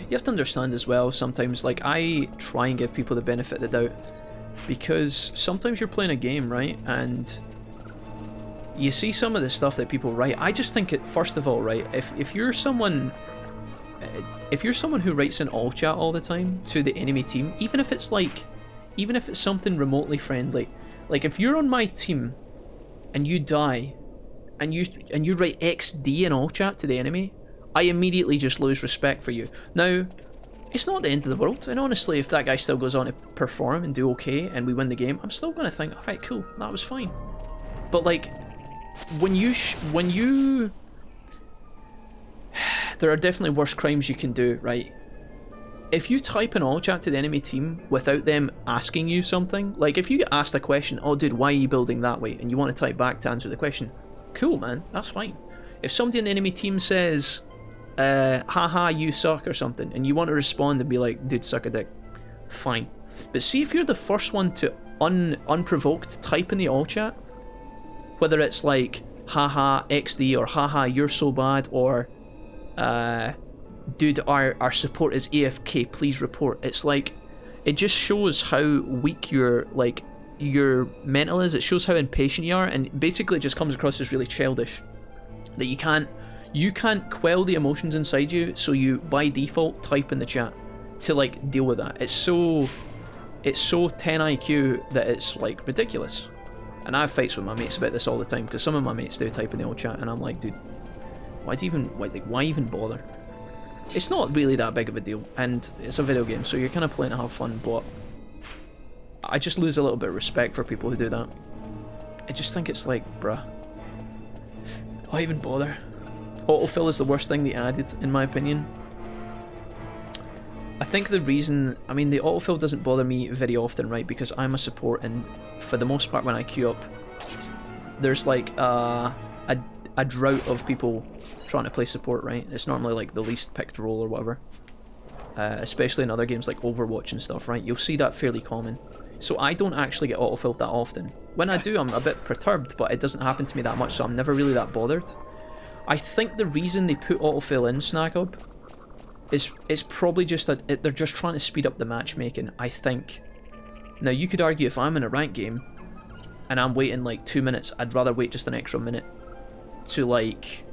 You have to understand as well, sometimes, like, I try and give people the benefit of the doubt, because sometimes you're playing a game, right, and you see some of the stuff that people write. I just think it, first of all, right, if you're someone who writes in all chat all the time to the enemy team, even if it's something remotely friendly, like if you're on my team and you die and you write XD in all chat to the enemy, I immediately just lose respect for you. Now, it's not the end of the world, and honestly, if that guy still goes on to perform and do okay and we win the game, I'm still gonna think, alright, cool, that was fine. But like, when you there are definitely worse crimes you can do, right? If you type in all chat to the enemy team without them asking you something, like if you get asked a question, oh dude, why are you building that way, and you want to type back to answer the question, cool man, that's fine. If somebody in the enemy team says, haha, you suck or something, and you want to respond and be like, dude, suck a dick, fine. But see, if you're the first one to unprovoked type in the all chat, whether it's like, haha, XD, or haha, you're so bad, or dude, our support is AFK, please report. It's like, it just shows how weak your mental is. It shows how impatient you are, and basically it just comes across as really childish. That you can't quell the emotions inside you, so you by default type in the chat to like deal with that. It's so 10 IQ that it's like ridiculous. And I have fights with my mates about this all the time, because some of my mates do type in the old chat, and I'm like, dude, why even bother? It's not really that big of a deal, and it's a video game, so you're kind of playing to have fun, but I just lose a little bit of respect for people who do that. I just think it's like, bruh, why even bother? Autofill is the worst thing they added, in my opinion. I think the reason, I mean, the autofill doesn't bother me very often, right? Because I'm a support, and for the most part, when I queue up, there's like a drought of people trying to play support, right? It's normally like the least picked role or whatever. Especially in other games like Overwatch and stuff, right? You'll see that fairly common. So I don't actually get autofilled that often. When I do, I'm a bit perturbed, but it doesn't happen to me that much, so I'm never really that bothered. I think the reason they put autofill in Snack Hub is it's probably just that they're just trying to speed up the matchmaking, I think. Now, you could argue if I'm in a ranked game and I'm waiting like 2 minutes, I'd rather wait just an extra minute to, like,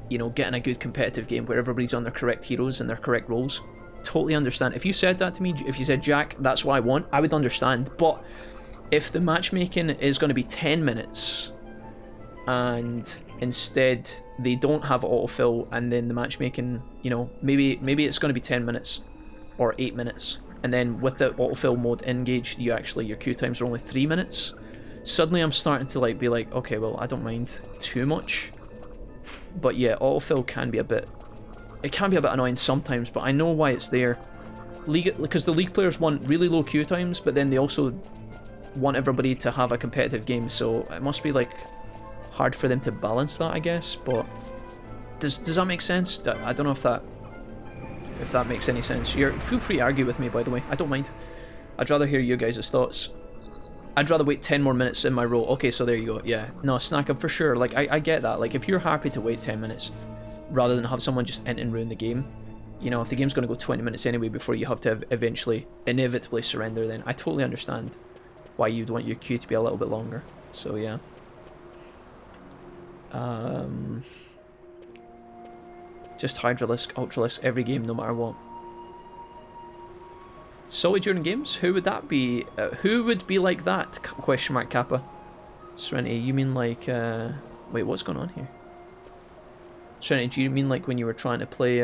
you know, get in a good competitive game where everybody's on their correct heroes and their correct roles. Totally understand. If you said that to me, if you said, Jack, that's what I want, I would understand. But if the matchmaking is going to be 10 minutes and instead they don't have autofill, and then the matchmaking, you know, maybe it's going to be 10 minutes or 8 minutes, and then with the autofill mode engaged, your queue times are only 3 minutes. Suddenly I'm starting to like be like, okay, well, I don't mind too much. But yeah, autofill can be a bit annoying sometimes, but I know why it's there. Because the League players want really low queue times, but then they also want everybody to have a competitive game, so it must be like hard for them to balance that, I guess. But does that make sense? I don't know if that makes any sense. Feel free to argue with me, by the way. I don't mind. I'd rather hear your guys' thoughts. I'd rather wait 10 more minutes in my row. Okay, so there you go. Yeah, no, Snack Up for sure. Like, I get that. Like, if you're happy to wait 10 minutes rather than have someone just enter and ruin the game, you know, if the game's going to go 20 minutes anyway before you have to inevitably surrender, then I totally understand why you'd want your queue to be a little bit longer. So, yeah. Just Hydralisk, Ultralisk, every game, no matter what. Solely during games? Who would that be? Who would be like that? Question mark Kappa. Serenity, you mean like, wait, what's going on here? Serenity, do you mean like when you were trying to play,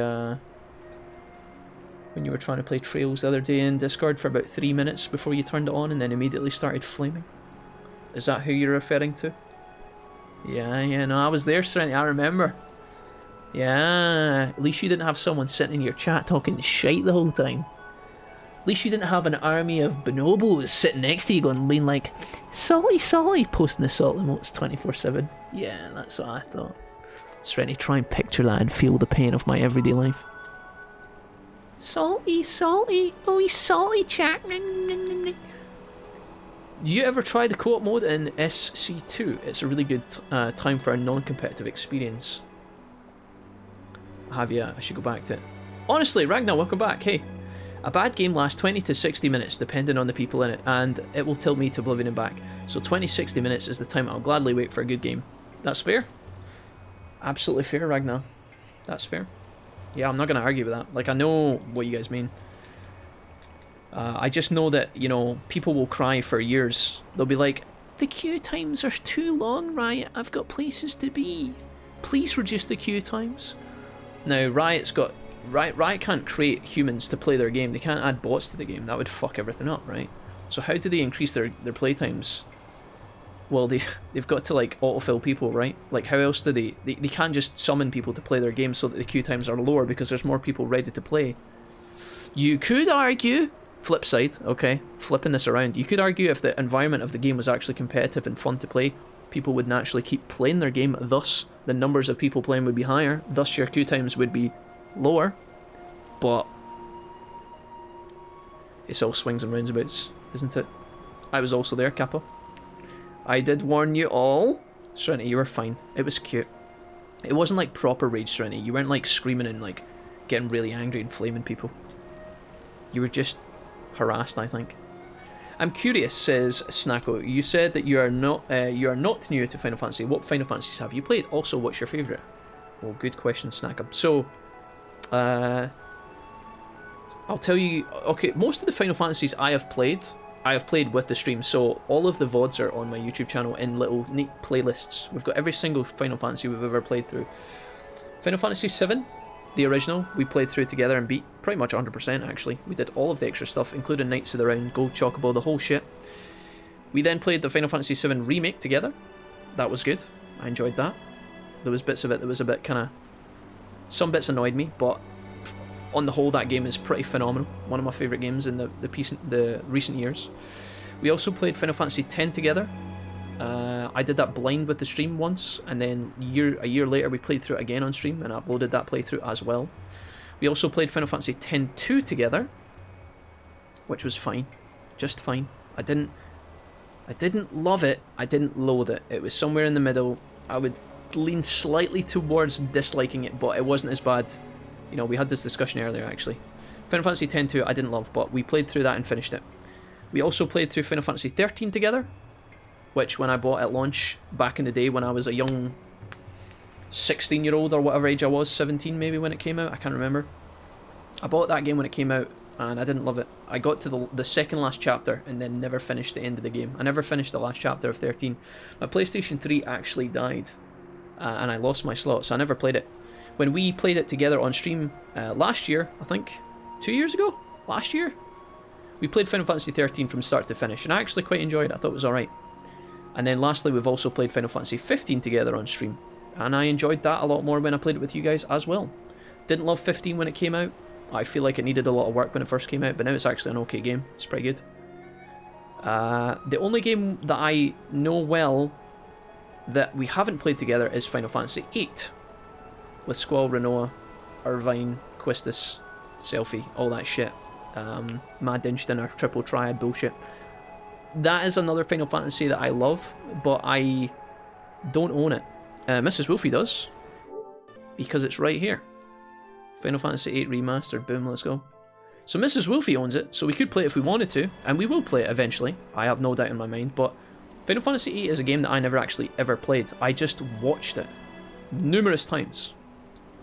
Trails the other day in Discord for about 3 minutes before you turned it on and then immediately started flaming? Is that who you're referring to? Yeah, no, I was there, Serenity, I remember. Yeah, at least you didn't have someone sitting in your chat talking shite the whole time. At least you didn't have an army of bonobos sitting next to you going, being like, Salty, posting the salt emotes 24/7. Yeah, that's what I thought. Serenity, try and picture that and feel the pain of my everyday life. Salty, oh he's salty, chat. You ever try the co-op mode in SC2? It's a really good time for a non-competitive experience. Have you? I should go back to it. Honestly, Ragnar, welcome back. Hey. A bad game lasts 20 to 60 minutes depending on the people in it, and it will tilt me to oblivion and back. So 20-60 minutes is the time I'll gladly wait for a good game. That's fair. Absolutely fair, Ragnar. That's fair. Yeah, I'm not going to argue with that. Like, I know what you guys mean. I just know that, you know, people will cry for years. They'll be like, the queue times are too long, Riot. I've got places to be. Please reduce the queue times. Now, Riot can't create humans to play their game. They can't add bots to the game. That would fuck everything up, right? So how do they increase their playtimes? Well, they've got to, like, autofill people, right? Like, how else do they can't just summon people to play their game so that the queue times are lower because there's more people ready to play. You could argue, flip side, okay, flipping this around, you could argue if the environment of the game was actually competitive and fun to play, people would naturally keep playing their game, thus the numbers of people playing would be higher, thus your queue times would be lower. But it's all swings and roundabouts, isn't it? I was also there, Kappa. I did warn you all. Serenity, you were fine. It was cute. It wasn't like proper rage, Serenity. You weren't like screaming and like getting really angry and flaming people. You were just harassed, I think. I'm curious, says Snacko. You said that you are not new to Final Fantasy. What Final Fantasies have you played? Also, what's your favourite? Well, good question, Snacko. So, I'll tell you, okay, most of the Final Fantasies I have played with the stream, so all of the VODs are on my YouTube channel in little neat playlists. We've got every single Final Fantasy we've ever played through. Final Fantasy VII, the original, we played through together and beat pretty much 100% actually. We did all of the extra stuff, including Knights of the Round, Gold Chocobo, the whole shit. We then played the Final Fantasy VII Remake together. That was good. I enjoyed that. There was bits of it that was a bit kind of... Some bits annoyed me, but on the whole, that game is pretty phenomenal. One of my favourite games in the recent years. We also played Final Fantasy X together. I did that blind with the stream once, and then a year later we played through it again on stream and uploaded that playthrough as well. We also played Final Fantasy X-2 together, which was fine, just fine. I didn't love it, I didn't loathe it. It was somewhere in the middle. I would lean slightly towards disliking it, but it wasn't as bad. You know, we had this discussion earlier actually. Final Fantasy X-2 I didn't love, but we played through that and finished it. We also played through Final Fantasy XIII together, which when I bought at launch back in the day when I was a young 16-year-old or whatever age I was, 17 maybe when it came out, I can't remember. I bought that game when it came out and I didn't love it. I got to the second last chapter and then never finished the end of the game. I never finished the last chapter of 13. My PlayStation 3 actually died and I lost my slot, so I never played it. When we played it together on stream last year, I think 2 years ago? Last year? We played Final Fantasy XIII from start to finish and I actually quite enjoyed it. I thought it was alright. And then lastly, we've also played Final Fantasy XV together on stream. And I enjoyed that a lot more when I played it with you guys as well. Didn't love 15 when it came out. I feel like it needed a lot of work when it first came out, but now it's actually an okay game. It's pretty good. The only game that I know well that we haven't played together is Final Fantasy VIII. With Squall, Renoa, Irvine, Quistis, Selphie, all that shit. Mad Dinchton, our triple triad bullshit. That is another Final Fantasy that I love, but I don't own it. Mrs. Wolfie does, because it's right here. Final Fantasy VIII Remastered, boom, let's go. So Mrs. Wolfie owns it, so we could play it if we wanted to, and we will play it eventually, I have no doubt in my mind, but Final Fantasy VIII is a game that I never actually ever played. I just watched it. Numerous times.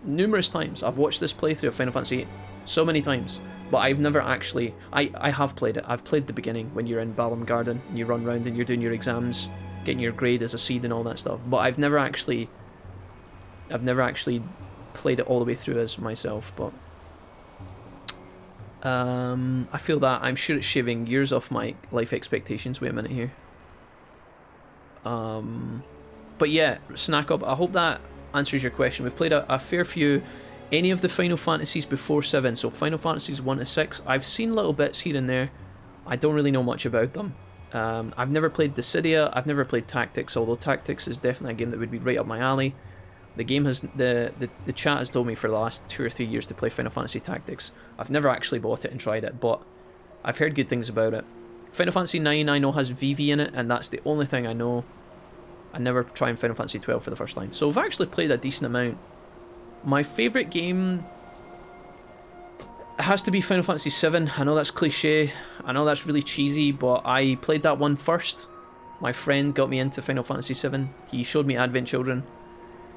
Numerous times. I've watched this playthrough of Final Fantasy VIII so many times. But I've never actually... I have played it. I've played the beginning when you're in Balam Garden and you run around and you're doing your exams, getting your grade as a seed and all that stuff. But I've never actually played it all the way through as myself. But I feel that I'm sure it's shaving years off my life expectations. Wait a minute here. But yeah, Snack Up. I hope that answers your question. We've played a fair few. Any of the Final Fantasies before 7, so Final Fantasies 1 to 6, I've seen little bits here and there. I don't really know much about them. I've never played Dissidia, I've never played Tactics, although Tactics is definitely a game that would be right up my alley. The game has, the chat has told me for the last 2 or 3 years to play Final Fantasy Tactics. I've never actually bought it and tried it, but I've heard good things about it. Final Fantasy 9 I know has Vivi in it, and that's the only thing I know. I never tried Final Fantasy 12 for the first time. So I've actually played a decent amount. My favourite game has to be Final Fantasy VII. I know that's cliche, I know that's really cheesy, but I played that one first. My friend got me into Final Fantasy VII. He showed me Advent Children,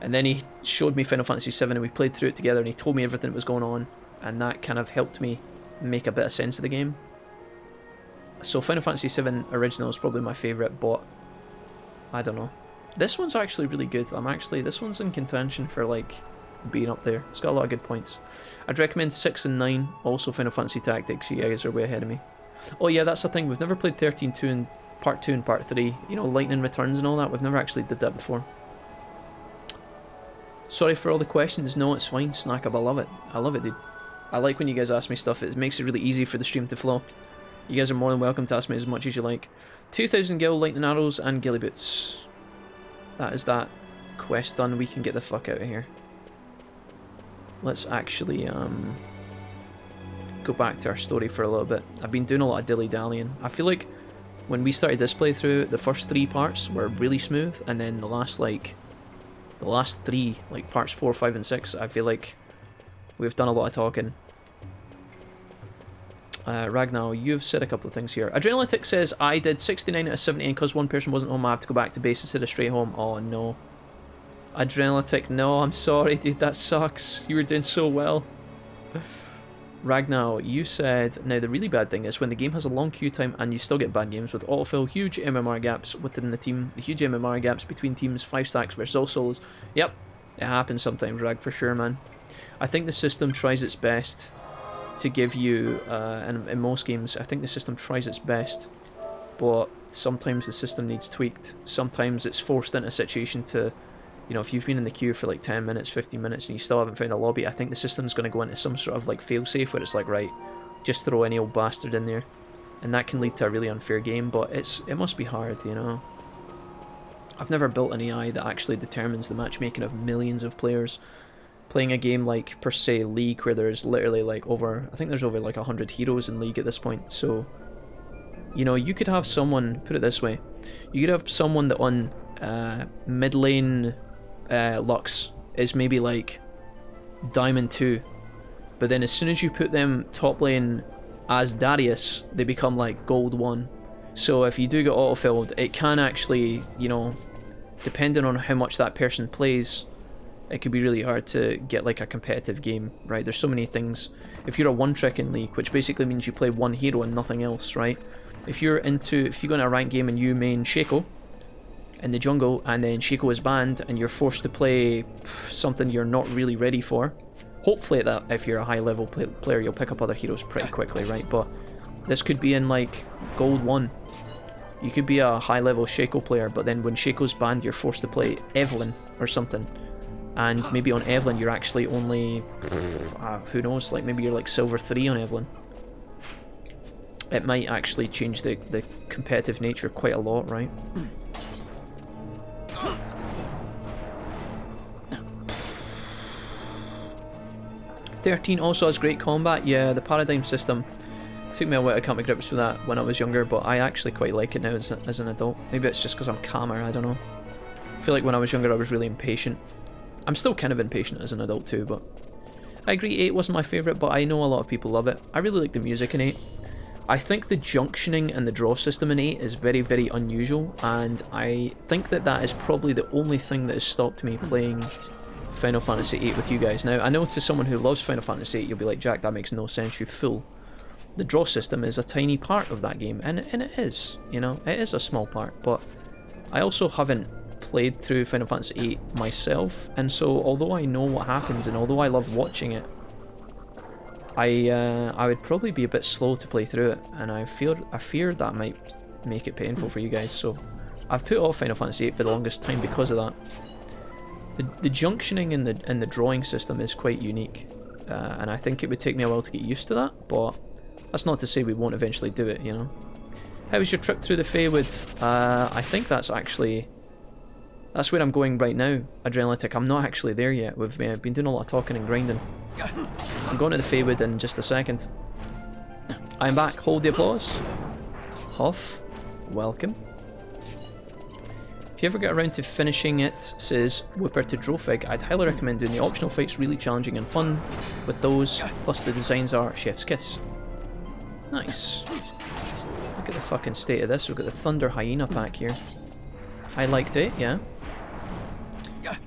and then he showed me Final Fantasy VII and we played through it together and he told me everything that was going on, and that kind of helped me make a bit of sense of the game. So Final Fantasy VII Original is probably my favourite, but I don't know. This one's actually really good. This one's in contention for like being up there. It's got a lot of good points. I'd recommend 6 and 9, also Final Fantasy Tactics. You guys are way ahead of me. Oh yeah, that's the thing, we've never played 13-2 and Part 2 and Part 3. You know, Lightning Returns and all that, we've never actually did that before. Sorry for all the questions. No, it's fine, Snack Up, I love it. I love it, dude. I like when you guys ask me stuff. It makes it really easy for the stream to flow. You guys are more than welcome to ask me as much as you like. 2000 gil, Lightning Arrows, and Ghillie Boots. That is that quest done. We can get the fuck out of here. Let's actually go back to our story for a little bit. I've been doing a lot of dilly-dallying. I feel like when we started this playthrough, the first 3 parts were really smooth, and then the last 3, like parts 4, 5, and 6, I feel like we've done a lot of talking. Ragnar, you've said a couple of things here. Adrenalitic says, I did 69 out of 70, and because one person wasn't home, I have to go back to base instead of straight home. Oh no. Adrenalitic, no, I'm sorry, dude, that sucks. You were doing so well. Ragnar, you said, now the really bad thing is when the game has a long queue time and you still get bad games with autofill, huge MMR gaps within the team, the huge MMR gaps between teams, 5 stacks versus all solos. Yep, it happens sometimes, Rag, for sure, man. I think the system tries its best to give you, and in most games, I think the system tries its best, but sometimes the system needs tweaked. Sometimes it's forced into a situation to You know, if you've been in the queue for like 10 minutes, 15 minutes, and you still haven't found a lobby, I think the system's going to go into some sort of like failsafe where it's like, right, just throw any old bastard in there. And that can lead to a really unfair game, but it must be hard, you know. I've never built an AI that actually determines the matchmaking of millions of players. Playing a game like, per se, League, where there's literally like I think there's over like 100 heroes in League at this point, so... You know, you could have someone, put it this way, you could have someone that on mid lane Lux is maybe like Diamond 2, but then as soon as you put them top lane as Darius, they become like Gold 1. So if you do get auto-filled, it can actually, you know, depending on how much that person plays, it could be really hard to get like a competitive game, right? There's so many things. If you're a one-trick in League, which basically means you play one hero and nothing else, right? If you go in a ranked game and you main Shaco in the jungle, and then Shaco is banned, and you're forced to play something you're not really ready for, hopefully that if you're a high-level player, you'll pick up other heroes pretty quickly, right? But this could be in like Gold 1. You could be a high-level Shaco player, but then when Shaco's banned, you're forced to play Evelyn or something. And maybe on Evelyn, you're actually only, who knows, like maybe you're like Silver 3 on Evelyn. It might actually change the competitive nature quite a lot, right? XIII also has great combat. Yeah, the paradigm system took me a while to come to grips with that when I was younger, but I actually quite like it now as an adult. Maybe it's just because I'm calmer, I don't know. I feel like when I was younger I was really impatient. I'm still kind of impatient as an adult too, but I agree 8 wasn't my favourite, but I know a lot of people love it. I really like the music in 8. I think the junctioning and the draw system in 8 is very, very unusual, and I think that is probably the only thing that has stopped me playing Final Fantasy VIII with you guys. Now, I know to someone who loves Final Fantasy VIII, you'll be like, Jack, that makes no sense, you fool. The draw system is a tiny part of that game, and it is, you know, it is a small part, but I also haven't played through Final Fantasy VIII myself, and so although I know what happens, and although I love watching it, I would probably be a bit slow to play through it, and I fear that might make it painful for you guys, so I've put off Final Fantasy VIII for the longest time because of that. The junctioning in the drawing system is quite unique, and I think it would take me a while to get used to that, but that's not to say we won't eventually do it, you know. How was your trip through the Feywood? I think that's where I'm going right now, Adrenalitic. I'm not actually there yet. We've been doing a lot of talking and grinding. I'm going to the Feywood in just a second. I'm back. Hold the applause. Huff, welcome. If you ever get around to finishing it, says Whooper to Drofig, I'd highly recommend doing the optional fights, really challenging and fun with those, plus the designs are chef's kiss. Nice. Look at the fucking state of this. We've got the Thunder Hyena pack here. I liked it, yeah.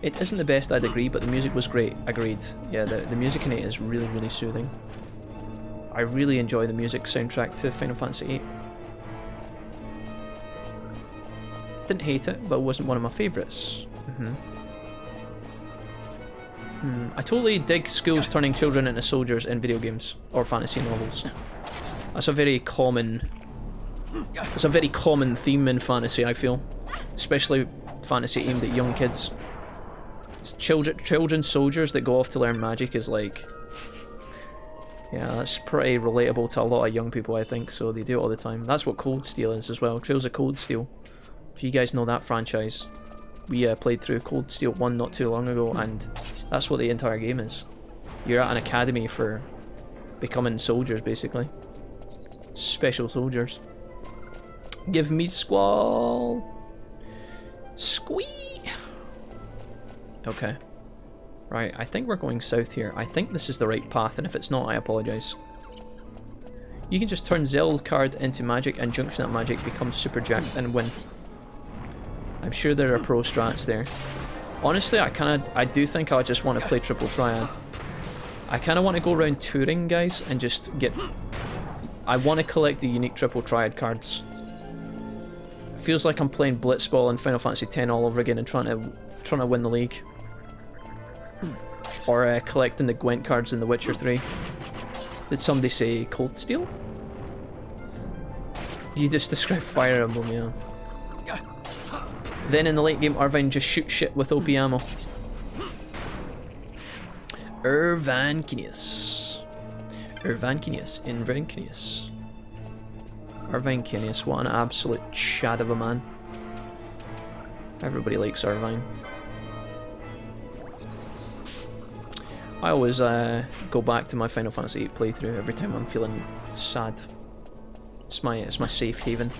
It isn't the best, I'd agree, but the music was great. Agreed. Yeah, the music in it is really, really soothing. I really enjoy the music soundtrack to Final Fantasy VIII. Didn't hate it, but it wasn't one of my favourites. I totally dig schools turning children into soldiers in video games or fantasy novels. That's a very common theme in fantasy, I feel. Especially fantasy aimed at young kids. Children soldiers that go off to learn magic is like... Yeah, that's pretty relatable to a lot of young people, I think, so they do it all the time. That's what Cold Steel is as well, Trails of Cold Steel. If you guys know that franchise, we played through Cold Steel 1 not too long ago, and that's what the entire game is. You're at an academy for becoming soldiers, basically. Special soldiers. Give me Squall! Squee! Okay. Right, I think we're going south here. I think this is the right path, and if it's not, I apologise. You can just turn Zell card into magic, and junction that magic becomes super jacked and win. I'm sure there are pro strats there. Honestly, I do think I just want to play triple triad. I kind of want to go around touring, guys, and just get... I want to collect the unique triple triad cards. Feels like I'm playing Blitzball and Final Fantasy X all over again and trying to win the league. Or collecting the Gwent cards in The Witcher 3. Did somebody say Cold Steel? You just described Fire Emblem, yeah. Then in the late game, Irvine just shoots shit with OP ammo. Irvankinius. Irvankinius, what an absolute chad of a man. Everybody likes Irvine. I always go back to my Final Fantasy VIII playthrough every time I'm feeling sad. It's my safe haven.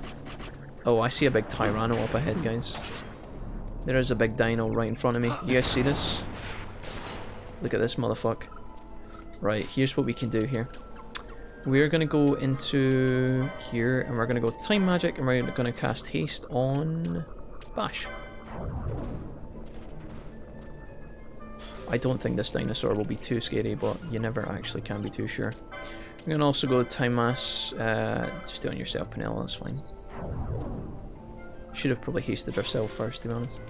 Oh, I see a big Tyranno up ahead, guys. There is a big dino right in front of me. You guys see this? Look at this motherfucker. Right, here's what we can do here. We're gonna go into here, and we're gonna go Time Magic, and we're gonna cast Haste on Bash. I don't think this dinosaur will be too scary, but you never actually can be too sure. We're gonna also go Time Mass. Just do it on yourself, Penella, that's fine. Should have probably hasted herself first, to be honest.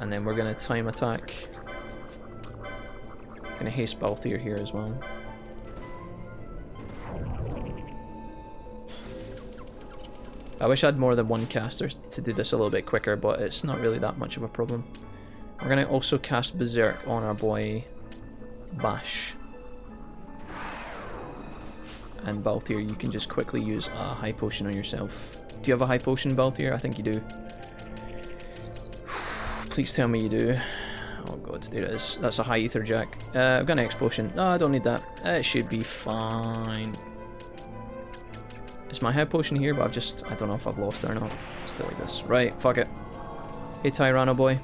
And then we're gonna Time Attack. Gonna haste Balthier here as well. I wish I had more than one caster to do this a little bit quicker, but it's not really that much of a problem. We're gonna also cast Berserk on our boy Bash. And Balthier, you can just quickly use a high potion on yourself. Do you have a high potion, Balthier? I think you do. Please tell me you do. Oh god, there it is. That's a high ether jack. I've got an X potion. No, I don't need that. It should be fine. It's my high potion here, but I don't know if I've lost it or not. Let's do it like this. Right, fuck it. Hey Tyranno boy.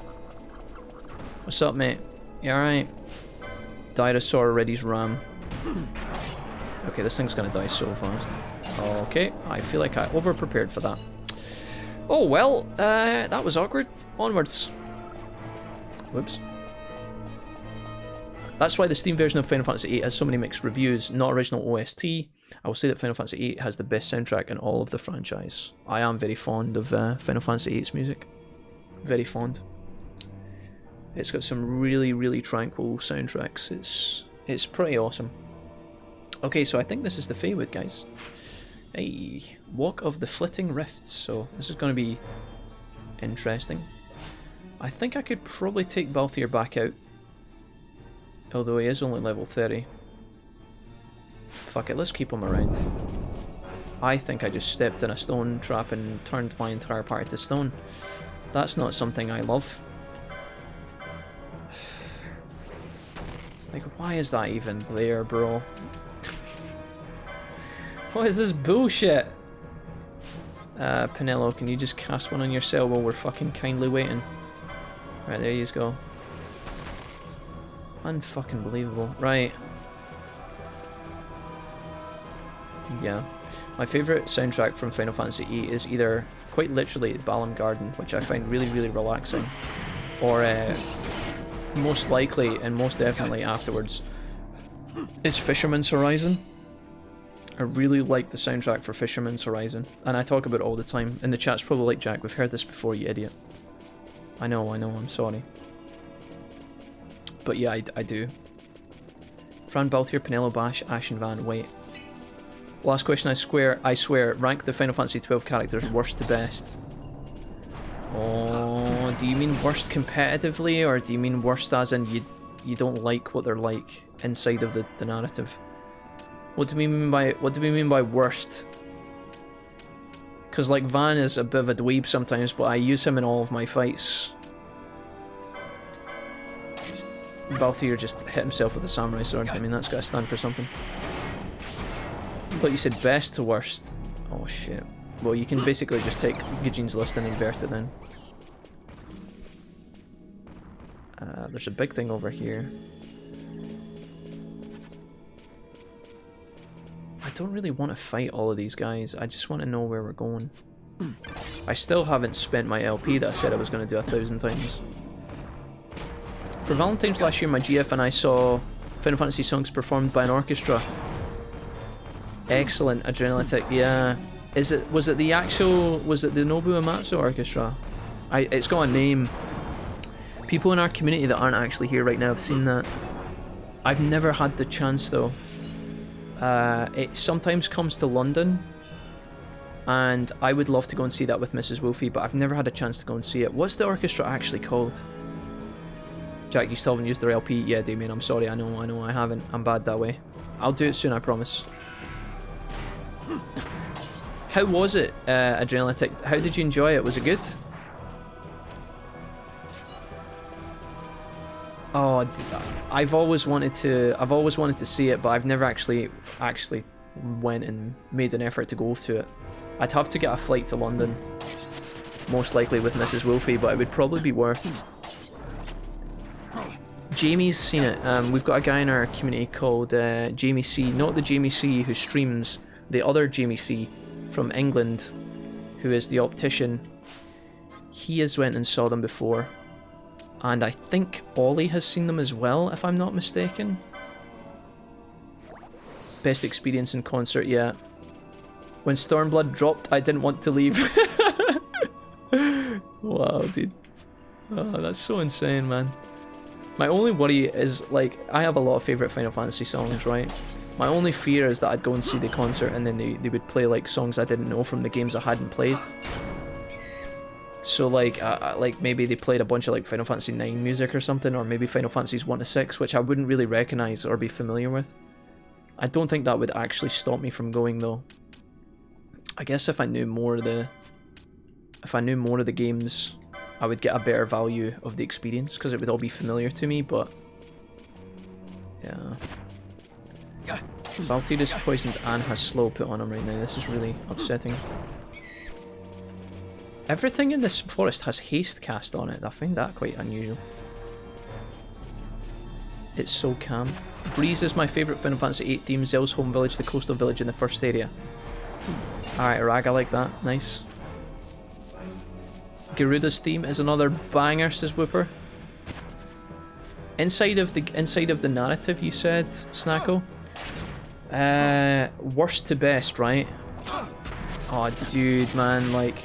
What's up, mate? You alright? Dinosaur ready's ram. Okay, this thing's gonna die so fast. Okay, I feel like I over-prepared for that. Oh well, that was awkward. Onwards. Whoops. That's why the Steam version of Final Fantasy VIII has so many mixed reviews, not original OST. I will say that Final Fantasy VIII has the best soundtrack in all of the franchise. I am very fond of Final Fantasy VIII's music. Very fond. It's got some really, really tranquil soundtracks. It's pretty awesome. Okay, so I think this is the Feywood, guys. Hey, Walk of the Flitting Rifts. So this is going to be interesting. I think I could probably take Balthier back out. Although he is only level 30. Fuck it, let's keep him around. I think I just stepped in a stone trap and turned my entire party to stone. That's not something I love. Like, why is that even there, bro? What is this bullshit? Penello, can you just cast one on yourself while we're fucking kindly waiting? Right, there you go. Unfucking believable. Right. Yeah. My favourite soundtrack from Final Fantasy VIII is either, quite literally, Balam Garden, which I find really, really relaxing, or most likely and most definitely afterwards is Fisherman's Horizon. I really like the soundtrack for Fisherman's Horizon, and I talk about it all the time. In the chat's probably like, Jack, we've heard this before, you idiot. I know, I'm sorry. But yeah, I do. Fran, Balthier, Penello, Bash, Ashe and Vaan, wait. Last question, I swear, rank the Final Fantasy XII characters worst to best. Oh, do you mean worst competitively, or do you mean worst as in you don't like what they're like inside of the narrative? What do we mean by worst? Because like Vaan is a bit of a dweeb sometimes, but I use him in all of my fights. Balthier just hit himself with a samurai sword. I mean, that's gotta stand for something. I thought you said best to worst. Oh shit. Well, you can basically just take Eugene's list and invert it then. There's a big thing over here. I don't really want to fight all of these guys. I just want to know where we're going. I still haven't spent my LP that I said I was going to do 1,000 times. For Valentine's last year, my GF and I saw Final Fantasy songs performed by an orchestra. Excellent, Adrenalitic, yeah. Was it the Nobu Uematsu Orchestra? It's got a name. People in our community that aren't actually here right now have seen that. I've never had the chance though. It sometimes comes to London. and I would love to go and see that with Mrs. Wolfie, but I've never had a chance to go and see it. What's the orchestra actually called? Jack, you still haven't used their LP? Yeah, Damien, I'm sorry. I know, I haven't. I'm bad that way. I'll do it soon, I promise. How was it, Adrenalitic? How did you enjoy it? Was it good? Oh, I've always wanted to see it, but I've never actually went and made an effort to go to it. I'd have to get a flight to London, most likely with Mrs. Wolfie, but it would probably be worth. Jamie's seen it. We've got a guy in our community called Jamie C, not the Jamie C who streams, the other Jamie C from England, who is the optician. He has went and saw them before, and I think Ollie has seen them as well, if I'm not mistaken. Best experience in concert yet. When Stormblood dropped, I didn't want to leave. Wow, dude. Oh, that's so insane, man. My only worry is, like, I have a lot of favourite Final Fantasy songs, right? My only fear is that I'd go and see the concert and then they would play, like, songs I didn't know from the games I hadn't played. So, like, maybe they played a bunch of, like, Final Fantasy IX music or something, or maybe Final Fantasies 1 to 6, which I wouldn't really recognise or be familiar with. I don't think that would actually stop me from going, though. I guess if I knew more of the games, I would get a better value of the experience, because it would all be familiar to me, but yeah. Balthier is poisoned and has slow put on him right now. This is really upsetting. Everything in this forest has haste cast on it. I find that quite unusual. It's so calm. Breeze is my favourite Final Fantasy VIII theme. Zell's home village, the coastal village in the first area. Alright, Rag, I like that. Nice. Garuda's theme is another banger, says Whooper. Inside of the narrative, you said, Snacko? Worst to best, right? Oh, dude, man, like...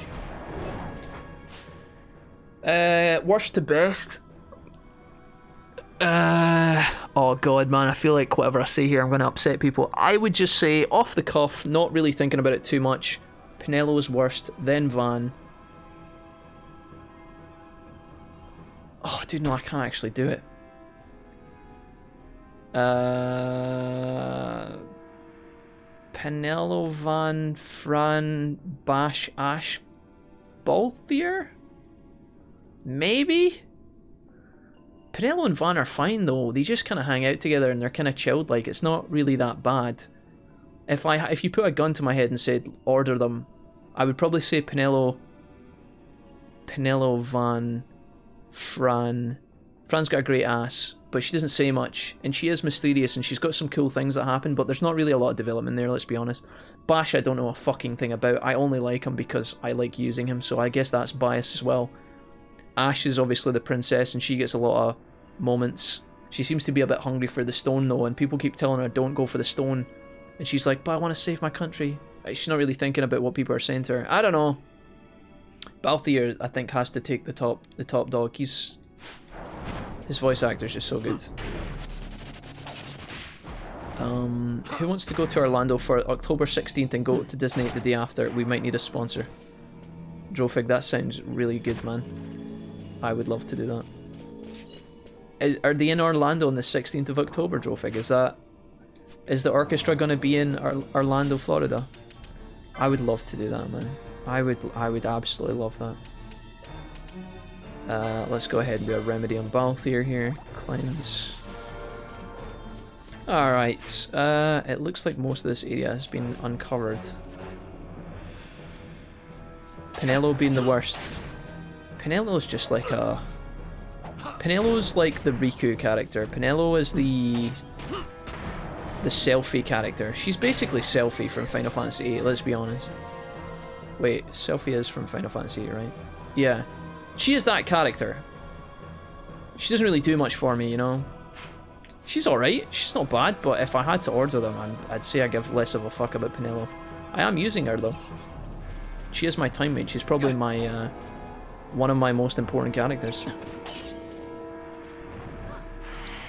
worst to best? Oh god, man, I feel like whatever I say here, I'm going to upset people. I would just say, off the cuff, not really thinking about it too much, Penello's worst, then Vaan. Oh, dude, no, I can't actually do it. Penello, Vaan, Fran, Bash, Ashe, Balthier? Maybe? Penello and Vaan are fine though. They just kind of hang out together and they're kind of chilled. Like, it's not really that bad. If you put a gun to my head and said order them, I would probably say Penello, Vaan, Fran. Fran's got a great ass, but she doesn't say much, and she is mysterious, and she's got some cool things that happen, but there's not really a lot of development there, let's be honest. Bash I don't know a fucking thing about. I only like him because I like using him, so I guess that's bias as well. Ashe is obviously the princess, and she gets a lot of moments. She seems to be a bit hungry for the stone though, and people keep telling her don't go for the stone, and she's like, but I want to save my country. She's not really thinking about what people are saying to her. I don't know. Balthier, I think, has to take the top dog. His voice actor is just so good. Who wants to go to Orlando for October 16th and go to Disney the day after? We might need a sponsor. Drofig, that sounds really good, man. I would love to do that. Are they in Orlando on the 16th of October, Drofig? Is the orchestra going to be in Orlando, Florida? I would love to do that, man. I would absolutely love that. Let's go ahead and do a remedy on Balthier here. Cleanse. Alright, it looks like most of this area has been uncovered. Penello being the worst. Penello's just like a... Penello's like the Riku character. Penello is the Selphie character. She's basically Selphie from Final Fantasy VIII, let's be honest. Wait, Selphie is from Final Fantasy VIII, right? Yeah. She is that character. She doesn't really do much for me, you know? She's alright. She's not bad, but if I had to order them, I'd say I give less of a fuck about Penello. I am using her, though. She is my timemate. She's probably my, one of my most important characters.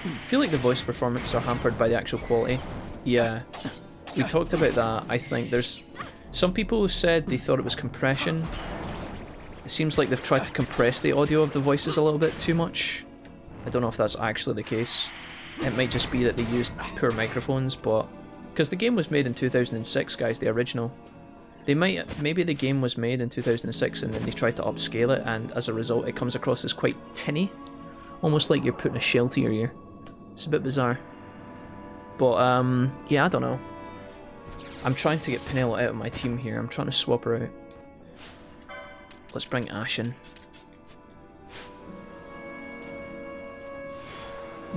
I feel like the voice performances are hampered by the actual quality. Yeah. We talked about that, I think. Some people said they thought it was compression. It seems like they've tried to compress the audio of the voices a little bit too much. I don't know if that's actually the case. It might just be that they used poor microphones, but... Because the game was made in 2006, guys, the original. Maybe the game was made in 2006 and then they tried to upscale it, and as a result it comes across as quite tinny. Almost like you're putting a shell to your ear. It's a bit bizarre. But, yeah, I don't know. I'm trying to get Penelope out of my team here. I'm trying to swap her out. Let's bring Ashe in.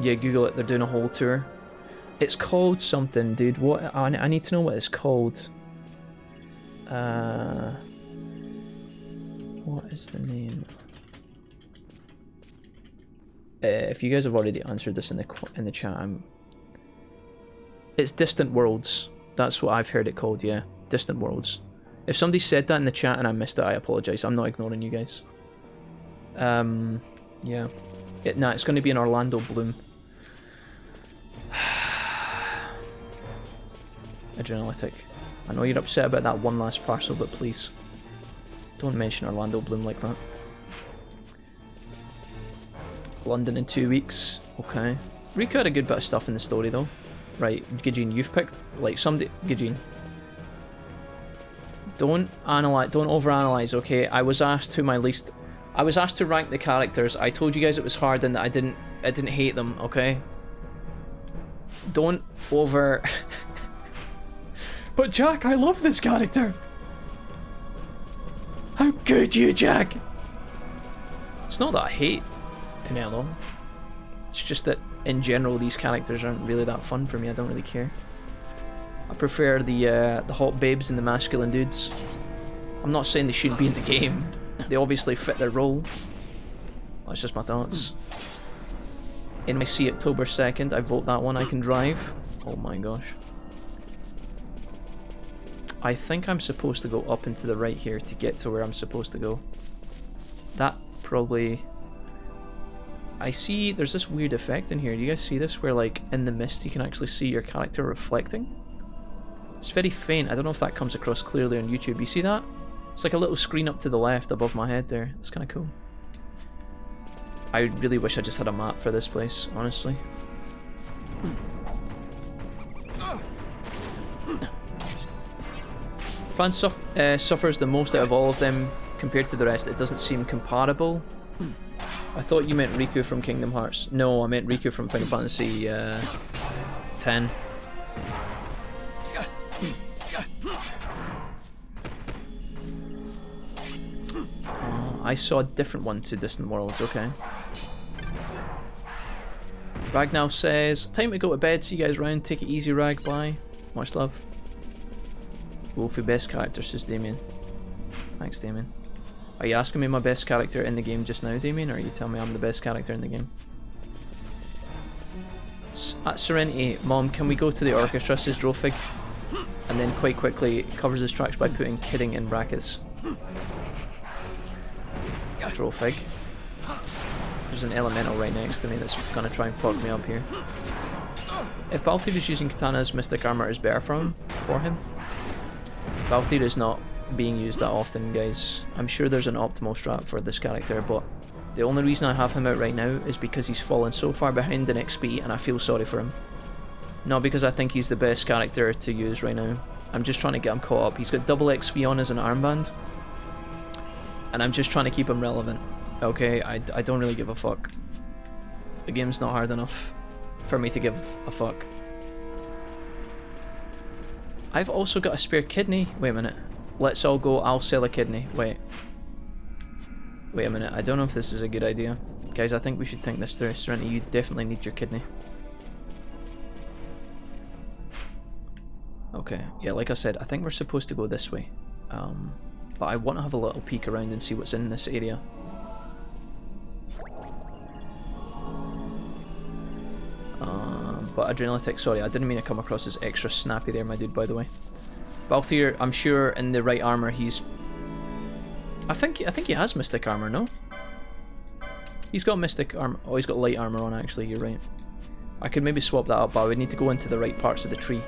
Yeah, Google it. They're doing a whole tour. It's called something, dude. What? I need to know what it's called. What is the name? If you guys have already answered this in the chat, it's Distant Worlds. That's what I've heard it called. Yeah, Distant Worlds. If somebody said that in the chat and I missed it, I apologize. I'm not ignoring you guys. Yeah. Nah, it's going to be an Orlando Bloom. Adrenalytic. I know you're upset about that one last parcel, but please don't mention Orlando Bloom like that. London in 2 weeks. Okay. Riku had a good bit of stuff in the story though. Right, Gijin, you've picked like somebody. Gijin. Don't overanalyze, okay? I was asked to rank the characters. I told you guys it was hard and that I didn't hate them, okay? Don't over But Jack, I love this character. How could you, Jack? It's not that I hate Penelope. It's just that in general these characters aren't really that fun for me. I don't really care. I prefer the hot babes and the masculine dudes. I'm not saying they shouldn't be in the game. They obviously fit their role. That's just my thoughts. NYC October 2nd. I vote that one. I can drive. Oh my gosh. I think I'm supposed to go up and to the right here to get to where I'm supposed to go. That probably... I see there's this weird effect in here. Do you guys see this? Where like in the mist you can actually see your character reflecting. It's very faint. I don't know if that comes across clearly on YouTube. You see that? It's like a little screen up to the left above my head there. It's kind of cool. I really wish I just had a map for this place, honestly. Vaan suffers the most out of all of them compared to the rest. It doesn't seem comparable. I thought you meant Riku from Kingdom Hearts. No, I meant Riku from Final Fantasy X. I saw a different one to Distant Worlds, okay. Ragnow says, time to go to bed, see you guys around, take it easy Rag, bye. Much love. Wolfie best character, says Damien. Thanks Damien. Are you asking me my best character in the game just now, Damien, or are you telling me I'm the best character in the game? At Serenity, Mom, can we go to the orchestra, says Drofig. And then quite quickly covers his tracks by putting kidding in brackets. Drofig. There's an elemental right next to me that's gonna try and fuck me up here. If Balthier is using katanas, mystic armor is better for him. Balthier is not being used that often, guys. I'm sure there's an optimal strat for this character, but the only reason I have him out right now is because he's fallen so far behind in XP and I feel sorry for him. Not because I think he's the best character to use right now. I'm just trying to get him caught up. He's got double XP on as an armband. And I'm just trying to keep him relevant. Okay, I don't really give a fuck. The game's not hard enough for me to give a fuck. I've also got a spare kidney. Wait a minute. Let's all go, I'll sell a kidney. Wait a minute, I don't know if this is a good idea. Guys, I think we should think this through. Serenity, you definitely need your kidney. Okay, yeah, like I said, I think we're supposed to go this way. But I want to have a little peek around and see what's in this area. But Adrenalytic, sorry, I didn't mean to come across as extra snappy there, my dude, by the way. Balthier, I'm sure in the right armor he's... I think he has mystic armor, no? He's got mystic armor. Oh, he's got light armor on, actually, you're right. I could maybe swap that up, but I would need to go into the right parts of the tree.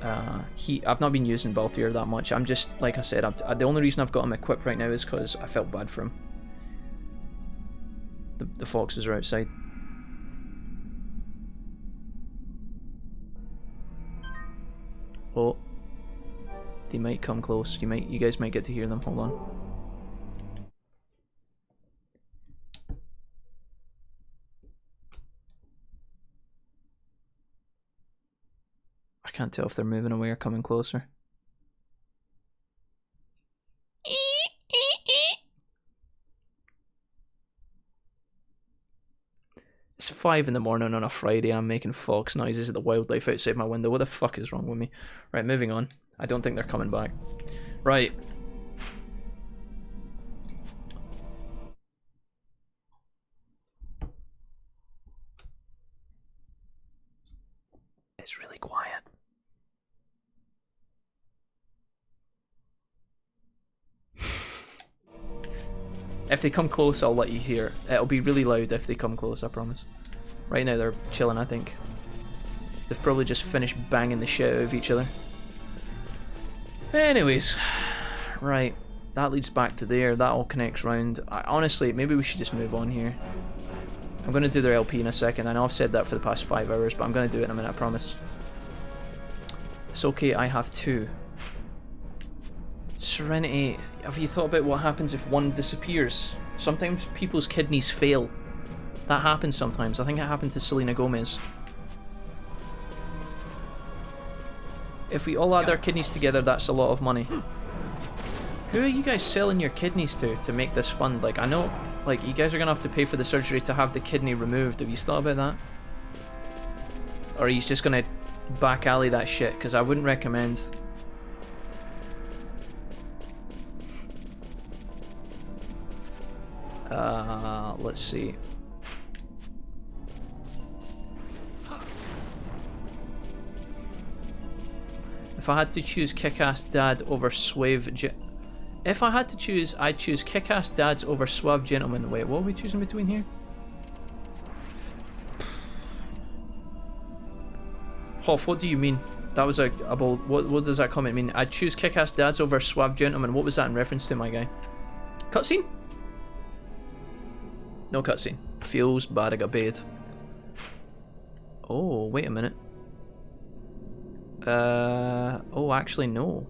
I've not been using Balthier that much. I'm just, like I said, the only reason I've got him equipped right now is because I felt bad for him. The foxes are outside. Oh, they might come close. You guys might get to hear them. Hold on. I can't tell if they're moving away or coming closer. It's 5 in the morning on a Friday. I'm making fox noises at the wildlife outside my window. What the fuck is wrong with me? Right, moving on. I don't think they're coming back. Right. It's really quiet. If they come close, I'll let you hear. It'll be really loud if they come close, I promise. Right now they're chilling, I think. They've probably just finished banging the shit out of each other. Anyways, right. That leads back to there. That all connects round. Honestly, maybe we should just move on here. I'm going to do their LP in a second. I know I've said that for the past 5 hours, but I'm going to do it in a minute, I promise. It's okay, I have 2. Serenity, have you thought about what happens if one disappears? Sometimes people's kidneys fail. That happens sometimes. I think it happened to Selena Gomez. If we all add our kidneys together, that's a lot of money. Who are you guys selling your kidneys to make this fund? Like, I know, like, you guys are gonna have to pay for the surgery to have the kidney removed. Have you thought about that? Or are you just gonna back alley that shit? Because I wouldn't recommend. Let's see. If I had to choose Kick-Ass Dad over Suave If I had to choose, I'd choose Kick-Ass Dads over Suave Gentlemen. Wait, what are we choosing between here? Hoff, what do you mean? That was a bold... What does that comment mean? I'd choose Kick-Ass Dads over Suave Gentlemen. What was that in reference to, my guy? Cutscene? No cutscene. Feels bad I got baited. Oh, wait a minute. Oh, actually, no.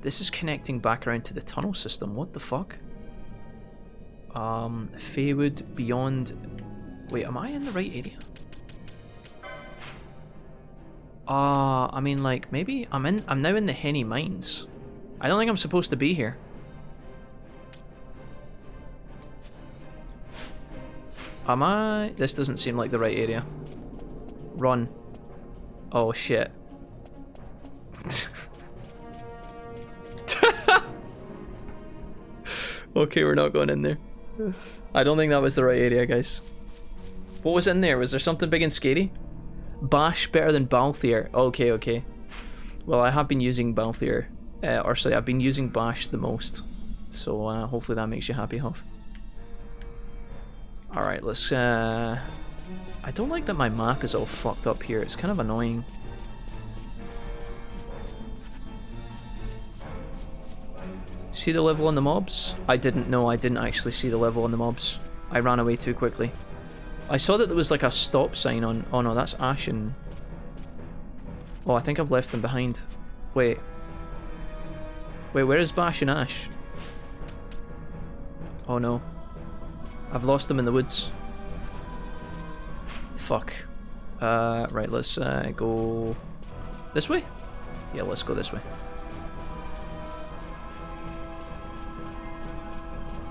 This is connecting back around to the tunnel system. What the fuck? Feywood beyond... Wait, am I in the right area? I mean, like, maybe I'm now in the Henny Mines. I don't think I'm supposed to be here. Am I? This doesn't seem like the right area. Run. Oh, shit. Okay, we're not going in there. I don't think that was the right area, guys. What was in there? Was there something big and scary? Bash better than Balthier. Okay, okay. Well, I have been using Balthier. Or sorry, I've been using Bash the most. So hopefully that makes you happy, Huff. Alright, let's... I don't like that my map is all fucked up here. It's kind of annoying. See the level on the mobs? I didn't know. I didn't actually see the level on the mobs. I ran away too quickly. I saw that there was like a stop sign on... Oh no, that's Ashe and... Oh, I think I've left them behind. Wait. Wait, where is Bash and Ashe? Oh no. I've lost them in the woods. Fuck. Right, let's go... This way? Yeah, let's go this way.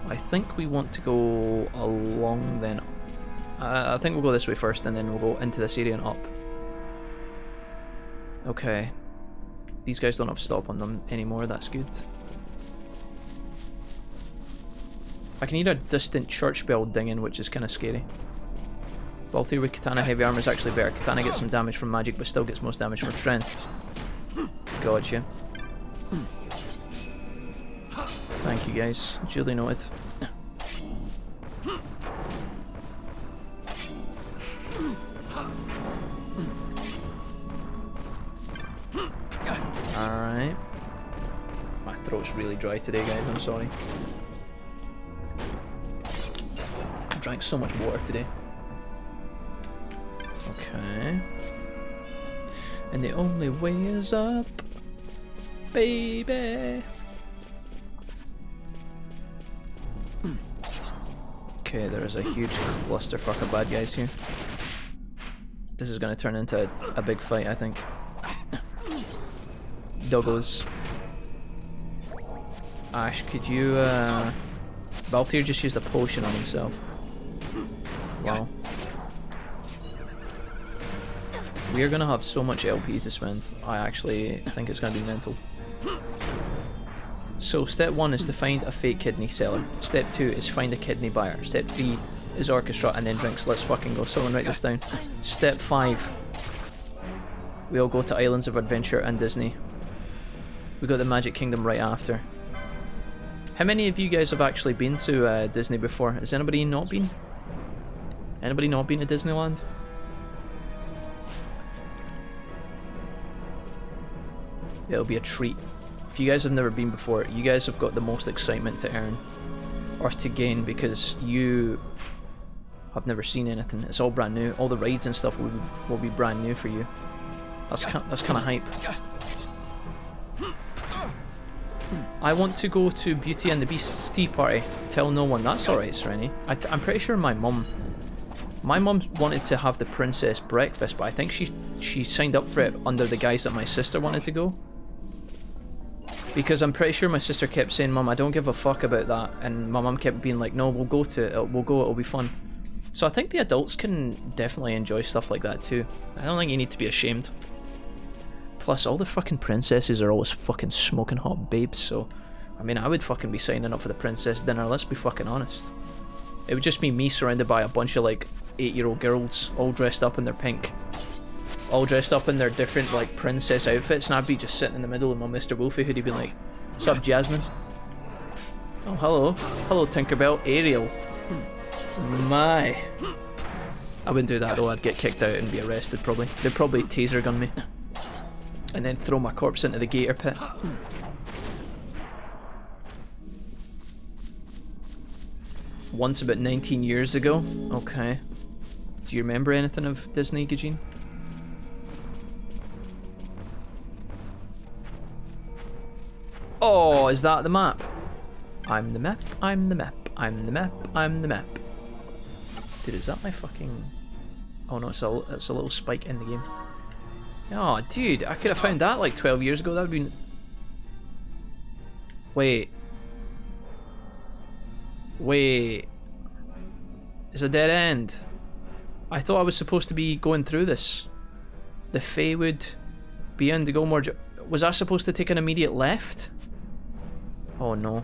I think we want to go along then. I think we'll go this way first and then we'll go into this area and up. Okay. These guys don't have stop on them anymore, that's good. I can hear a distant church bell dinging, which is kind of scary. Balthier with Katana heavy armor is actually better. Katana gets some damage from magic but still gets most damage from strength. Gotcha. Thank you guys, duly noted. Alright. My throat's really dry today, guys, I'm sorry. I drank so much water today. Okay. And the only way is up, baby. Okay, there is a huge clusterfuck of bad guys here. This is gonna turn into a big fight, I think. Doggos. Ashe, could you, Valtyr just used a potion on himself. Wow. We are gonna have so much LP to spend. I actually think it's gonna be mental. So step 1 is to find a fake kidney seller. Step 2 is find a kidney buyer. Step 3 is orchestra and then drinks. Let's fucking go. Someone write this down. Step 5. We all go to Islands of Adventure and Disney. We got the Magic Kingdom right after. How many of you guys have actually been to Disney before? Has anybody not been? Anybody not been to Disneyland? It'll be a treat. If you guys have never been before, you guys have got the most excitement to earn or to gain because you have never seen anything. It's all brand new. All the rides and stuff will be brand new for you. That's kind of hype. I want to go to Beauty and the Beast's tea party. Tell no one. That's alright, Sereni. I'm pretty sure my mum wanted to have the princess breakfast, but I think she signed up for it under the guise that my sister wanted to go. Because I'm pretty sure my sister kept saying, Mum, I don't give a fuck about that, and my mum kept being like, no, we'll go to it, we'll go, it'll be fun. So I think the adults can definitely enjoy stuff like that too. I don't think you need to be ashamed. Plus, all the fucking princesses are always fucking smoking hot babes, so... I mean, I would fucking be signing up for the princess dinner, let's be fucking honest. It would just be me surrounded by a bunch of, like, 8-year-old girls, all dressed up in their pink. All dressed up in their different, like, princess outfits, and I'd be just sitting in the middle of my Mr. Wolfie hoodie being like, "Sup, Jasmine?" "Oh, hello. Hello, Tinkerbell. Ariel." My. I wouldn't do that though, I'd get kicked out and be arrested probably. They'd probably taser gun me. And then throw my corpse into the gator pit. Once about 19 years ago? Okay. Do you remember anything of Disney, Gajin? Oh, is that the map? I'm the map, I'm the map, I'm the map, I'm the map. Dude, is that my fucking... Oh no, it's a little spike in the game. Oh, dude, I could have found that like 12 years ago. That would be... Wait. Wait. It's a dead end. I thought I was supposed to be going through this. The Feywood beyond the Gilmore... Was I supposed to take an immediate left? Oh no.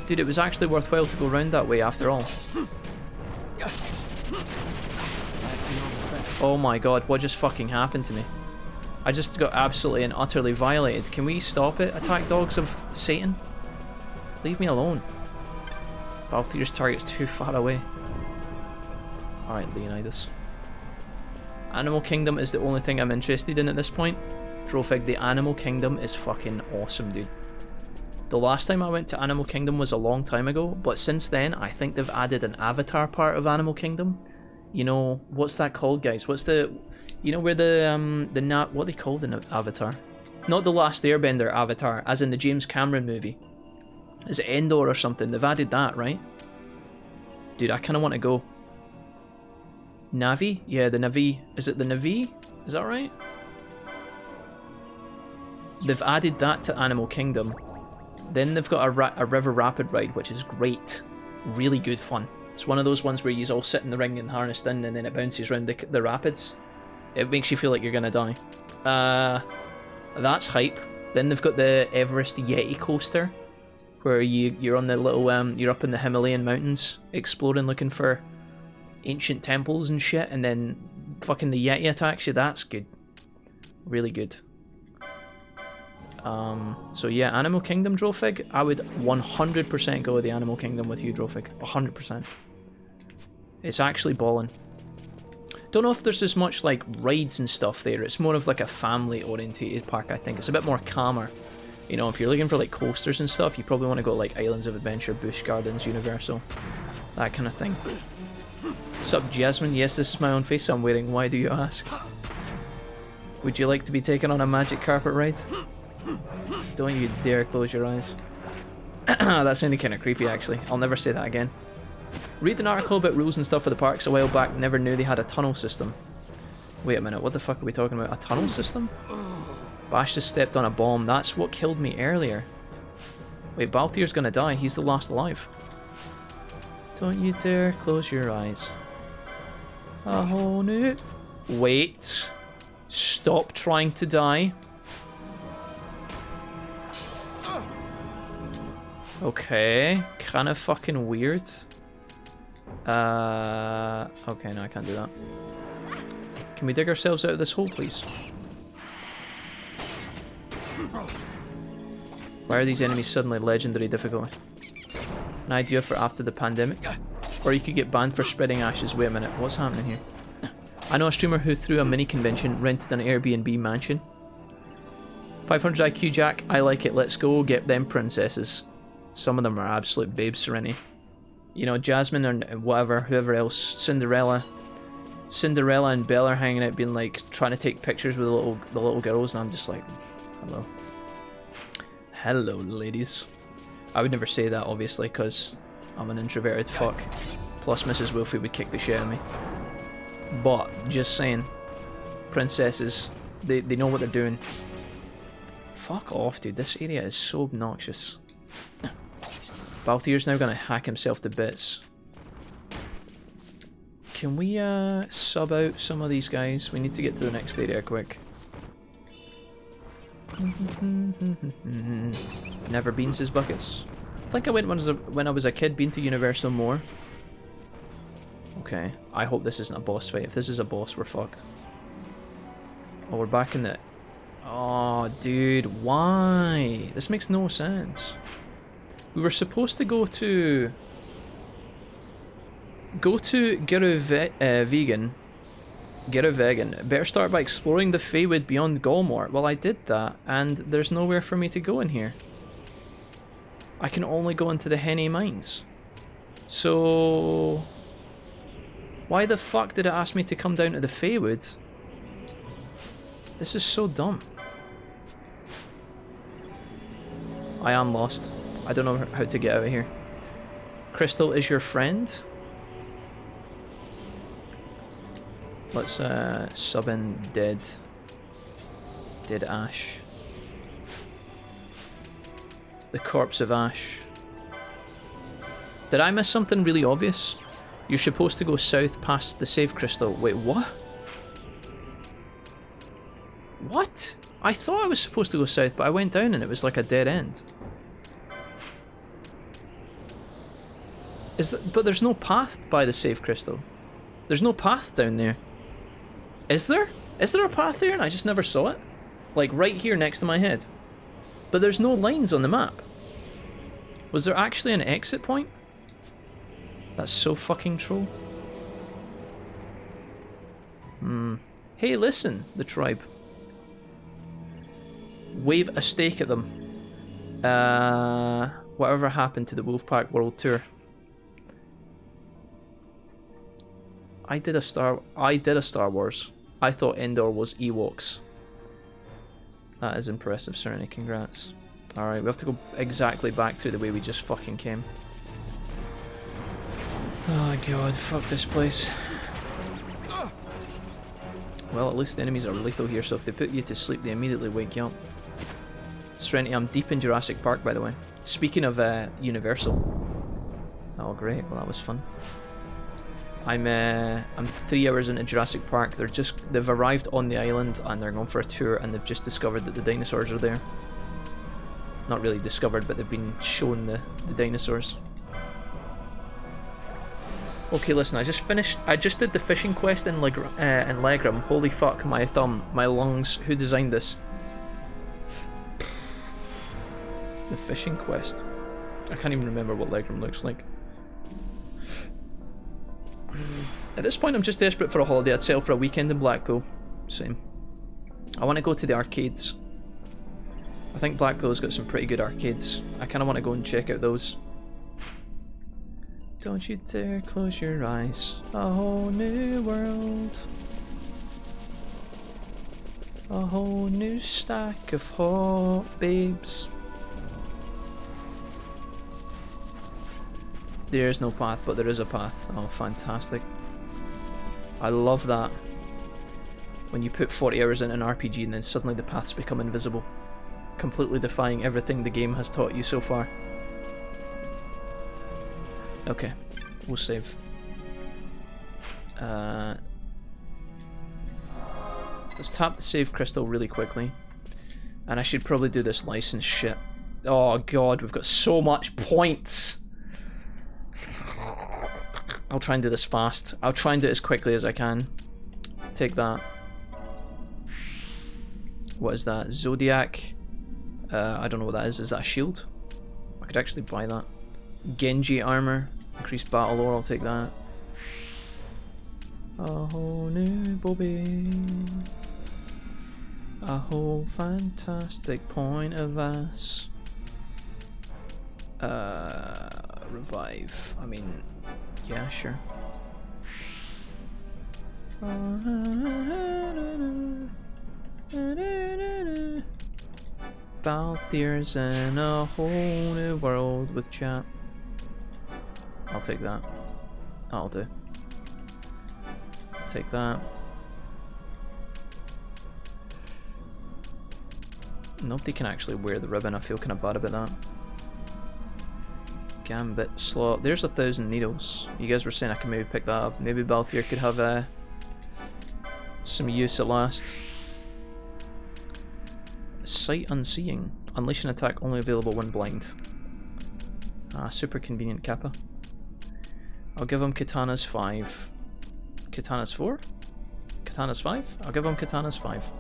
Dude, it was actually worthwhile to go round that way after all. Oh my god, what just fucking happened to me? I just got absolutely and utterly violated. Can we stop it, attack dogs of Satan? Leave me alone. Valtyr's target's too far away. Alright, Leonidas. Animal Kingdom is the only thing I'm interested in at this point. Drofig, the Animal Kingdom is fucking awesome, dude. The last time I went to Animal Kingdom was a long time ago, but since then, I think they've added an Avatar part of Animal Kingdom. You know, what's that called, guys? What's the... You know where the what are they called in Avatar? Not the Last Airbender Avatar, as in the James Cameron movie. Is it Endor or something? They've added that, right? Dude, I kind of want to go. Navi? Yeah, the Navi. Is it the Navi? Is that right? They've added that to Animal Kingdom. Then they've got a river rapid ride, which is great. Really good fun. It's one of those ones where you all sit in the ring and harnessed in, and then it bounces around the rapids. It makes you feel like you're gonna die. That's hype. Then they've got the Everest Yeti coaster, where you're on the little you're up in the Himalayan mountains exploring, looking for ancient temples and shit, and then fucking the Yeti attacks you. That's good. Really good. So yeah, Animal Kingdom, Drofig, I would 100% go with the Animal Kingdom with you, Drofig. 100%. It's actually ballin'. Don't know if there's as much like rides and stuff there. It's more of like a family orientated park, I think. It's a bit more calmer. You know, if you're looking for like coasters and stuff, you probably want to go like Islands of Adventure, Busch Gardens, Universal, that kind of thing. Sup, Jasmine? Yes, this is my own face I'm wearing. Why do you ask? Would you like to be taken on a magic carpet ride? Don't you dare close your eyes. That sounded kind of creepy, actually. I'll never say that again. Read an article about rules and stuff for the parks a while back. Never knew they had a tunnel system. Wait a minute, what the fuck are we talking about? A tunnel system? Bash just stepped on a bomb. That's what killed me earlier. Wait, Balthier's gonna die. He's the last alive. Don't you dare close your eyes. Oh no. Wait. Stop trying to die. Okay. Kinda fucking weird. Okay, no, I can't do that. Can we dig ourselves out of this hole, please? Why are these enemies suddenly legendary difficulty? An idea for after the pandemic? Or you could get banned for spreading ashes. Wait a minute, what's happening here? I know a streamer who threw a mini convention rented an Airbnb mansion. 500 IQ Jack, I like it, let's go get them princesses. Some of them are absolute babes, Serenity. You know, Jasmine and whatever, whoever else, Cinderella and Belle are hanging out being like, trying to take pictures with the little girls, and I'm just like, hello. Hello, ladies. I would never say that, obviously, because I'm an introverted fuck. Plus, Mrs. Wilfie would kick the shit out of me. But, just saying, princesses, they know what they're doing. Fuck off, dude. This area is so obnoxious. Balthier's now gonna hack himself to bits. Can we sub out some of these guys? We need to get to the next area quick. Never been, says Buckets. I think I went when I was a kid, been to Universal more. Okay, I hope this isn't a boss fight. If this is a boss, we're fucked. Oh, we're back in the... Oh, dude, why? This makes no sense. We were supposed to go to Vegan. Better start by exploring the Feywood beyond Golmore. Well, I did that, and there's nowhere for me to go in here. I can only go into the Henny Mines. So... why the fuck did it ask me to come down to the Feywood? This is so dumb. I am lost. I don't know how to get out of here. Crystal is your friend? Let's sub in dead Ashe. The corpse of Ashe. Did I miss something really obvious? You're supposed to go south past the save crystal. Wait, what? What? I thought I was supposed to go south, but I went down and it was like a dead end. But there's no path by the save crystal. There's no path down there. Is there? Is there a path there and I just never saw it? Like right here next to my head. But there's no lines on the map. Was there actually an exit point? That's so fucking troll. Hey, listen, the tribe. Wave a stake at them. Whatever happened to the Wolfpack World Tour? I did a Star Wars. I thought Endor was Ewoks. That is impressive, Serenity. Congrats. Alright, we have to go exactly back through the way we just fucking came. Oh god, fuck this place. Well, at least the enemies are lethal here, so if they put you to sleep, they immediately wake you up. Serenity, I'm deep in Jurassic Park, by the way. Speaking of Universal. Oh great, well that was fun. I'm 3 hours into Jurassic Park. They've arrived on the island and they're going for a tour, and they've just discovered that the dinosaurs are there. Not really discovered, but they've been shown the dinosaurs. Okay, listen, I just did the fishing quest in Legram. Holy fuck, my thumb, my lungs. Who designed this? The fishing quest. I can't even remember what Legram looks like. At this point, I'm just desperate for a holiday. I'd settle for a weekend in Blackpool. Same. I want to go to the arcades. I think Blackpool's got some pretty good arcades. I kind of want to go and check out those. Don't you dare close your eyes. A whole new world. A whole new stack of hot babes. There is no path, but there is a path. Oh, fantastic. I love that. When you put 40 hours into an RPG and then suddenly the paths become invisible. Completely defying everything the game has taught you so far. Okay, we'll save. Let's tap the save crystal really quickly. And I should probably do this license shit. Oh god, we've got so much points! I'll try and do this fast. I'll try and do it as quickly as I can. Take that. What is that? Zodiac? I don't know what that is. Is that a shield? I could actually buy that. Genji armor. Increased battle lore, I'll take that. A whole new Bobby. A whole fantastic point of ass. Revive. I mean, yeah, sure. Balthier's in a whole new world with chat. I'll take that. I'll do. Take that. Nobody can actually wear the ribbon. I feel kind of bad about that. Gambit slot. There's 1,000 needles. You guys were saying I can maybe pick that up. Maybe Balthier could have some use at last. Sight unseeing. Unleash an attack only available when blind. Ah, super convenient Kappa. I'll give him Katana's 5. Katana's 4? Katana's 5? I'll give him Katana's 5.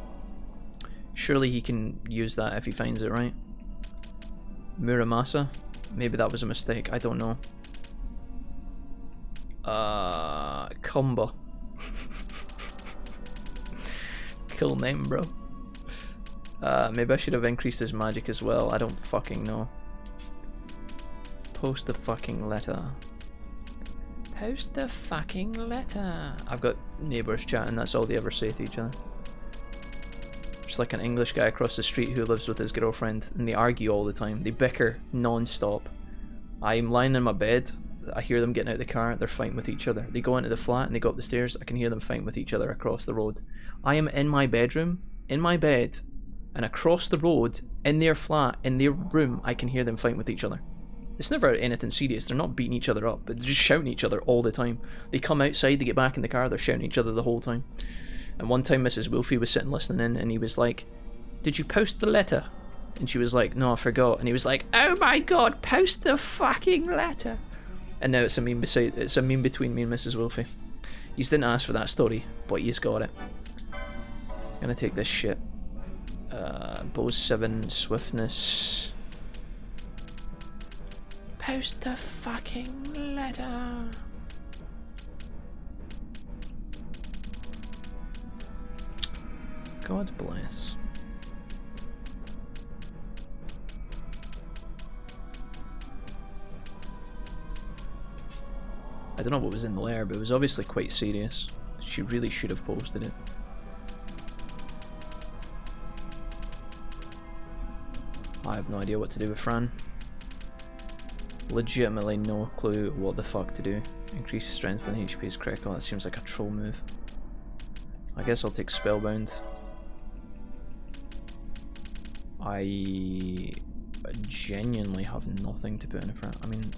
Surely he can use that if he finds it, right? Muramasa? Maybe that was a mistake, I don't know. Kumba. Cool name, bro. Maybe I should have increased his magic as well, I don't fucking know. Post the fucking letter. Post the fucking letter. I've got neighbours chatting, that's all they ever say to each other. Just like an English guy across the street who lives with his girlfriend, and they argue all the time. They bicker non-stop. I'm lying in my bed, I hear them getting out of the car, they're fighting with each other. They go into the flat and they go up the stairs, I can hear them fighting with each other across the road. I am in my bedroom, in my bed, and across the road, in their flat, in their room, I can hear them fighting with each other. It's never anything serious, they're not beating each other up, but they're just shouting at each other all the time. They come outside, they get back in the car, they're shouting at each other the whole time. And one time Mrs. Wolfie was sitting listening in, and he was like, "Did you post the letter?" And she was like, "No, I forgot." And he was like, "Oh my god, post the fucking letter!" And now it's a meme between me and Mrs. Wolfie. You didn't ask for that story, but you's got it. I'm gonna take this shit. Bow 7, swiftness. Post the fucking letter. God bless. I don't know what was in the letter, but it was obviously quite serious. She really should have posted it. I have no idea what to do with Fran. Legitimately no clue what the fuck to do. Increase strength when HP is critical. That seems like a troll move. I guess I'll take Spellbound. I genuinely have nothing to put in front. I mean,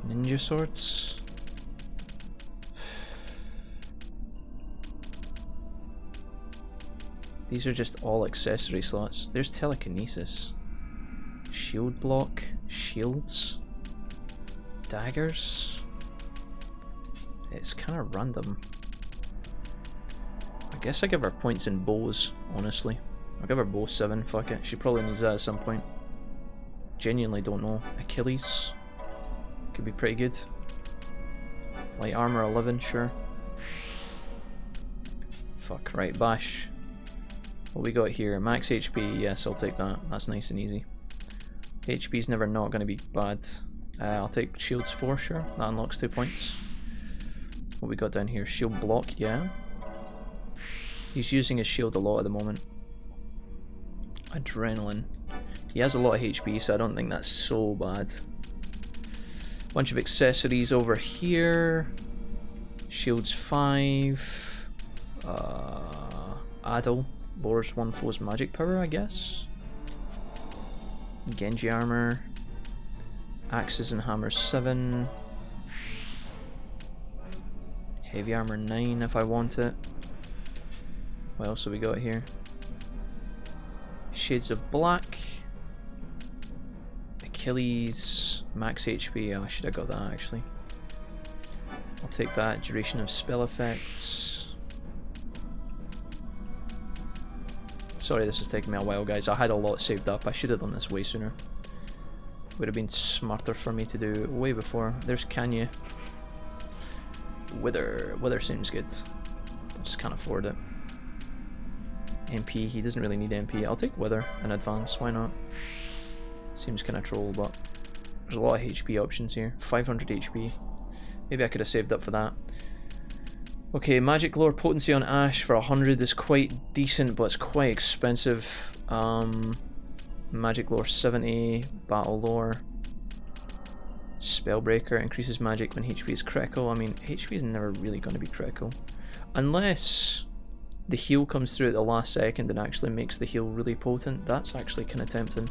ninja swords. These are just all accessory slots. There's telekinesis. Shield block. Shields. Daggers. It's kind of random. I guess I give her points in bows, honestly. I'll give her bow 7, fuck it. She probably needs that at some point. Genuinely don't know. Achilles. Could be pretty good. Light armor 11, sure. Fuck, right, bash. What we got here? Max HP, yes, I'll take that. That's nice and easy. HP's never not going to be bad. I'll take shields 4, sure. That unlocks 2 points. What we got down here? Shield block, yeah. He's using his shield a lot at the moment. Adrenaline. He has a lot of HP, so I don't think that's so bad. Bunch of accessories over here. Shields 5. Adel. Lowers one foe's magic power, I guess. Genji armor. Axes and hammers 7. Heavy armor 9 if I want it. What else have we got here? Shades of black. Achilles. Max HP. Oh, I should have got that actually. I'll take that. Duration of spell effects. Sorry this is taking me a while, guys. I had a lot saved up. I should have done this way sooner. Would have been smarter for me to do way before. There's Kanye. Wither seems good. I just can't afford it. MP, he doesn't really need MP. I'll take Wither in advance, why not? Seems kind of troll, but there's a lot of HP options here. 500 HP. Maybe I could have saved up for that. Okay, magic lore potency on Ashe for 100 is quite decent, but it's quite expensive. Magic lore 70, battle lore. Spellbreaker increases magic when HP is critical. I mean, HP is never really going to be critical. Unless the heal comes through at the last second and actually makes the heal really potent. That's actually kind of tempting.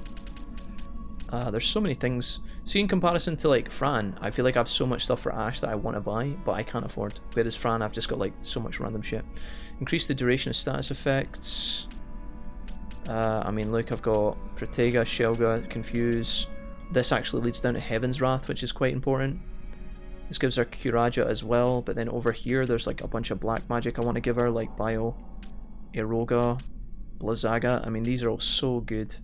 There's so many things. See, in comparison to like Fran, I feel like I have so much stuff for Ashe that I want to buy, but I can't afford. Whereas Fran, I've just got like so much random shit. Increase the duration of status effects. I mean, look, I've got Protega, Shelga, Confuse. This actually leads down to Heaven's Wrath, which is quite important. This gives her Kuraja as well, but then over here there's like a bunch of black magic I want to give her, like Bio, Eroga, Blizzaga. I mean, these are all so good.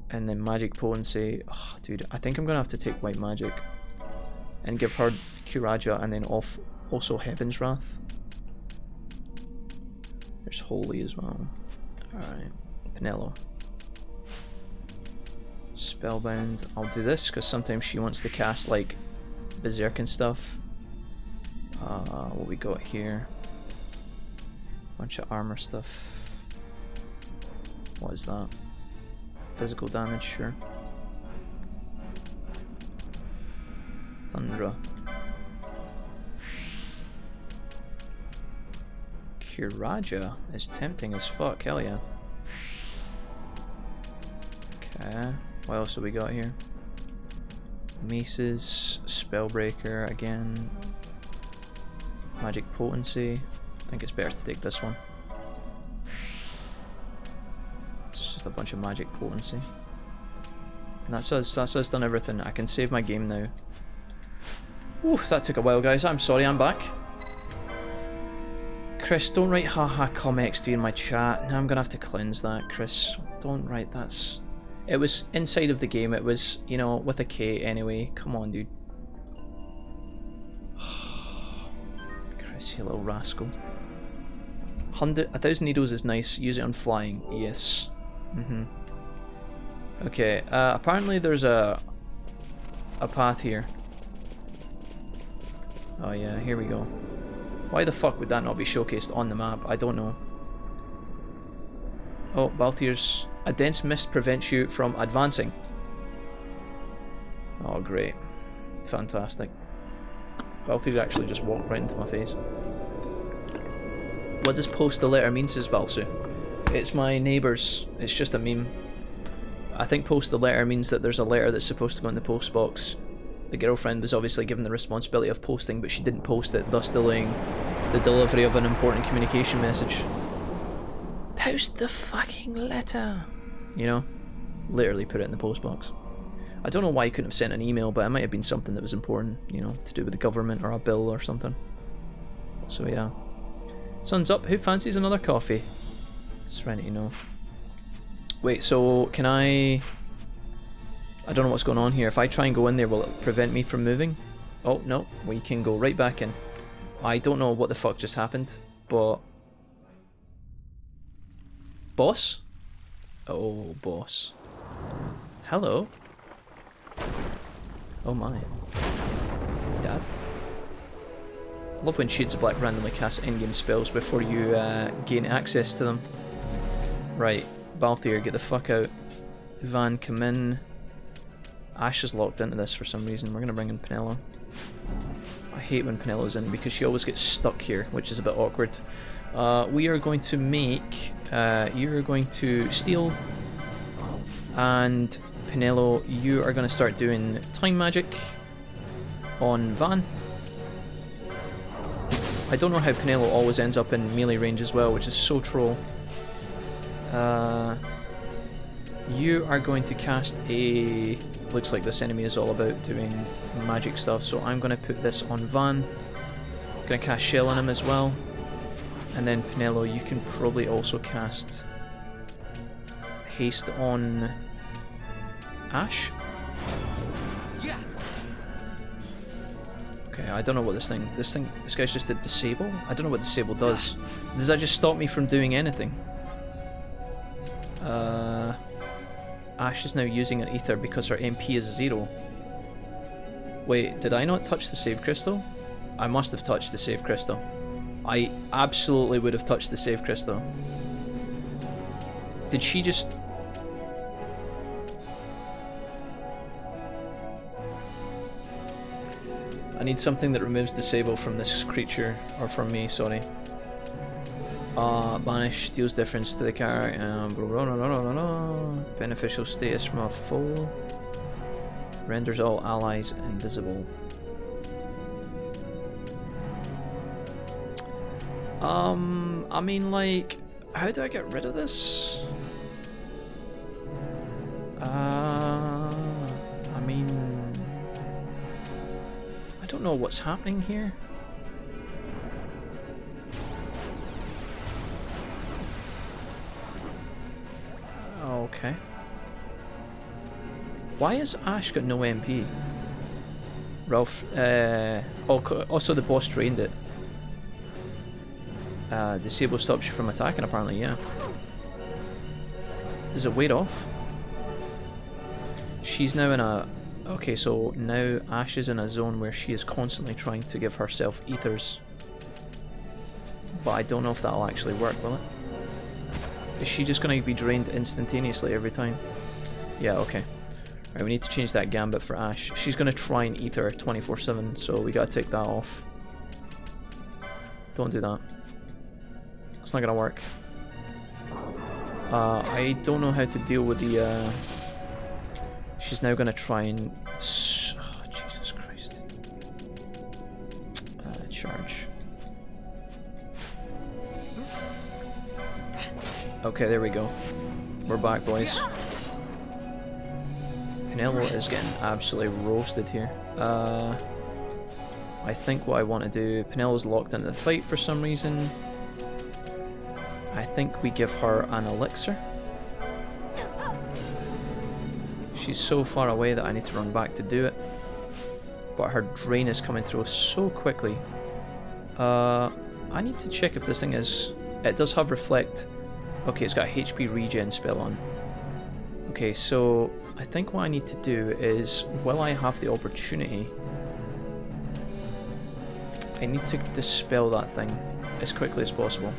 And then magic potency. Oh, dude, I think I'm gonna have to take white magic and give her Kuraja and then off also Heaven's Wrath. There's Holy as well. Alright, Pinello. Spellbound. I'll do this because sometimes she wants to cast like Berserk and stuff. What we got here? Bunch of armor stuff. What is that? Physical damage, sure. Thundra. Kuraja is tempting as fuck, hell yeah. Okay, what else have we got here? Maces, Spellbreaker again. Magic potency. I think it's better to take this one. It's just a bunch of magic potency. And that's us done everything. I can save my game now. Ooh, that took a while, guys. I'm sorry, I'm back. Chris, don't write haha comXD in my chat. Now I'm gonna have to cleanse that, Chris. Don't write that. It was inside of the game. It was, you know, with a K anyway. Come on, dude. Chris, you little rascal. 1,000 needles is nice. Use it on flying. Yes. Okay. Apparently there's a path here. Oh yeah, here we go. Why the fuck would that not be showcased on the map? I don't know. Oh, Balthier's... A dense mist prevents you from advancing. Oh, great. Fantastic. Balthier's actually just walked right into my face. What does post the letter mean, says Valsu? It's my neighbours. It's just a meme. I think post the letter means that there's a letter that's supposed to go in the post box. The girlfriend was obviously given the responsibility of posting, but she didn't post it, thus delaying the delivery of an important communication message. Post the fucking letter! You know? Literally put it in the post box. I don't know why I couldn't have sent an email, but it might have been something that was important, you know, to do with the government or a bill or something. So yeah. Sun's up. Who fancies another coffee? Serenity, no. Wait, so can I don't know what's going on here. If I try and go in there, will it prevent me from moving? Oh, no. We can go right back in. I don't know what the fuck just happened, but... Boss? Oh, boss. Hello. Oh my. Dad. Love when Shades of Black randomly casts endgame spells before you gain access to them. Right, Balthier, get the fuck out. Vaan, come in. Ashe is locked into this for some reason. We're gonna bring in Penelo. I hate when Penelo's in because she always gets stuck here, which is a bit awkward. We are going to make... you're going to steal. And Penelo, you are going to start doing time magic on Vaan. I don't know how Penelo always ends up in melee range as well, which is so troll. You are going to cast a... Looks like this enemy is all about doing magic stuff, so I'm going to put this on Vaan. Going to cast Shell on him as well. And then Penelo, you can probably also cast haste on Ashe. Yeah. Okay, I don't know what this guy's just did disable? I don't know what disable does. Does that just stop me from doing anything? Ashe is now using an ether because her MP is 0. Wait, did I not touch the save crystal? I must have touched the save crystal. I absolutely would have touched the save crystal. Did she just... I need something that removes disable from this creature, or from me, sorry. Banish deals difference to the character. Beneficial status from a foe. Renders all allies invisible. I mean, like, how do I get rid of this? I mean, I don't know what's happening here. Okay. Why has Ashe got no MP? Ralph, also the boss drained it. Disable stops you from attacking, apparently, yeah. Does it wear off? She's now in a... Okay, so now Ashe is in a zone where she is constantly trying to give herself ethers. But I don't know if that'll actually work, will it? Is she just going to be drained instantaneously every time? Yeah, okay. Right, we need to change that gambit for Ashe. She's going to try and ether 24/7, so we got to take that off. Don't do that. It's not going to work. I don't know how to deal with the... She's now going to try and... Oh, Jesus Christ. Charge. Okay, there we go. We're back, boys. Penelo is getting absolutely roasted here. I think what I want to do... Penelo's locked into the fight for some reason. I think we give her an elixir. She's so far away that I need to run back to do it. But her drain is coming through so quickly. I need to check if this thing is... It does have reflect. Okay, it's got a HP regen spell on. Okay, so I think what I need to do is, while I have the opportunity, I need to dispel that thing as quickly as possible.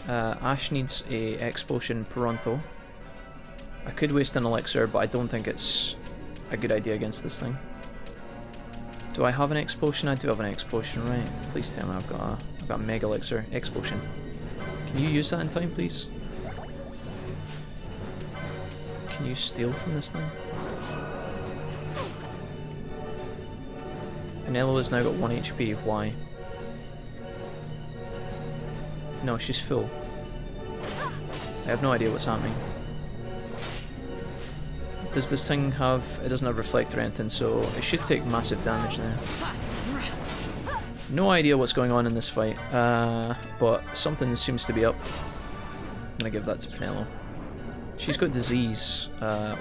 Ashe needs a X-Potion pronto. I could waste an elixir, but I don't think it's a good idea against this thing. Do I have an X-Potion? I do have an X-Potion, right. Please tell me I've got a Mega Elixir. X-Potion. Can you use that in time, please? Can you steal from this thing? Penelo has now got 1 HP. Why? No, she's full. I have no idea what's happening. Does this thing have... It doesn't have reflect or anything, so it should take massive damage now. No idea what's going on in this fight, but something seems to be up. I'm gonna give that to Penelo. She's got disease,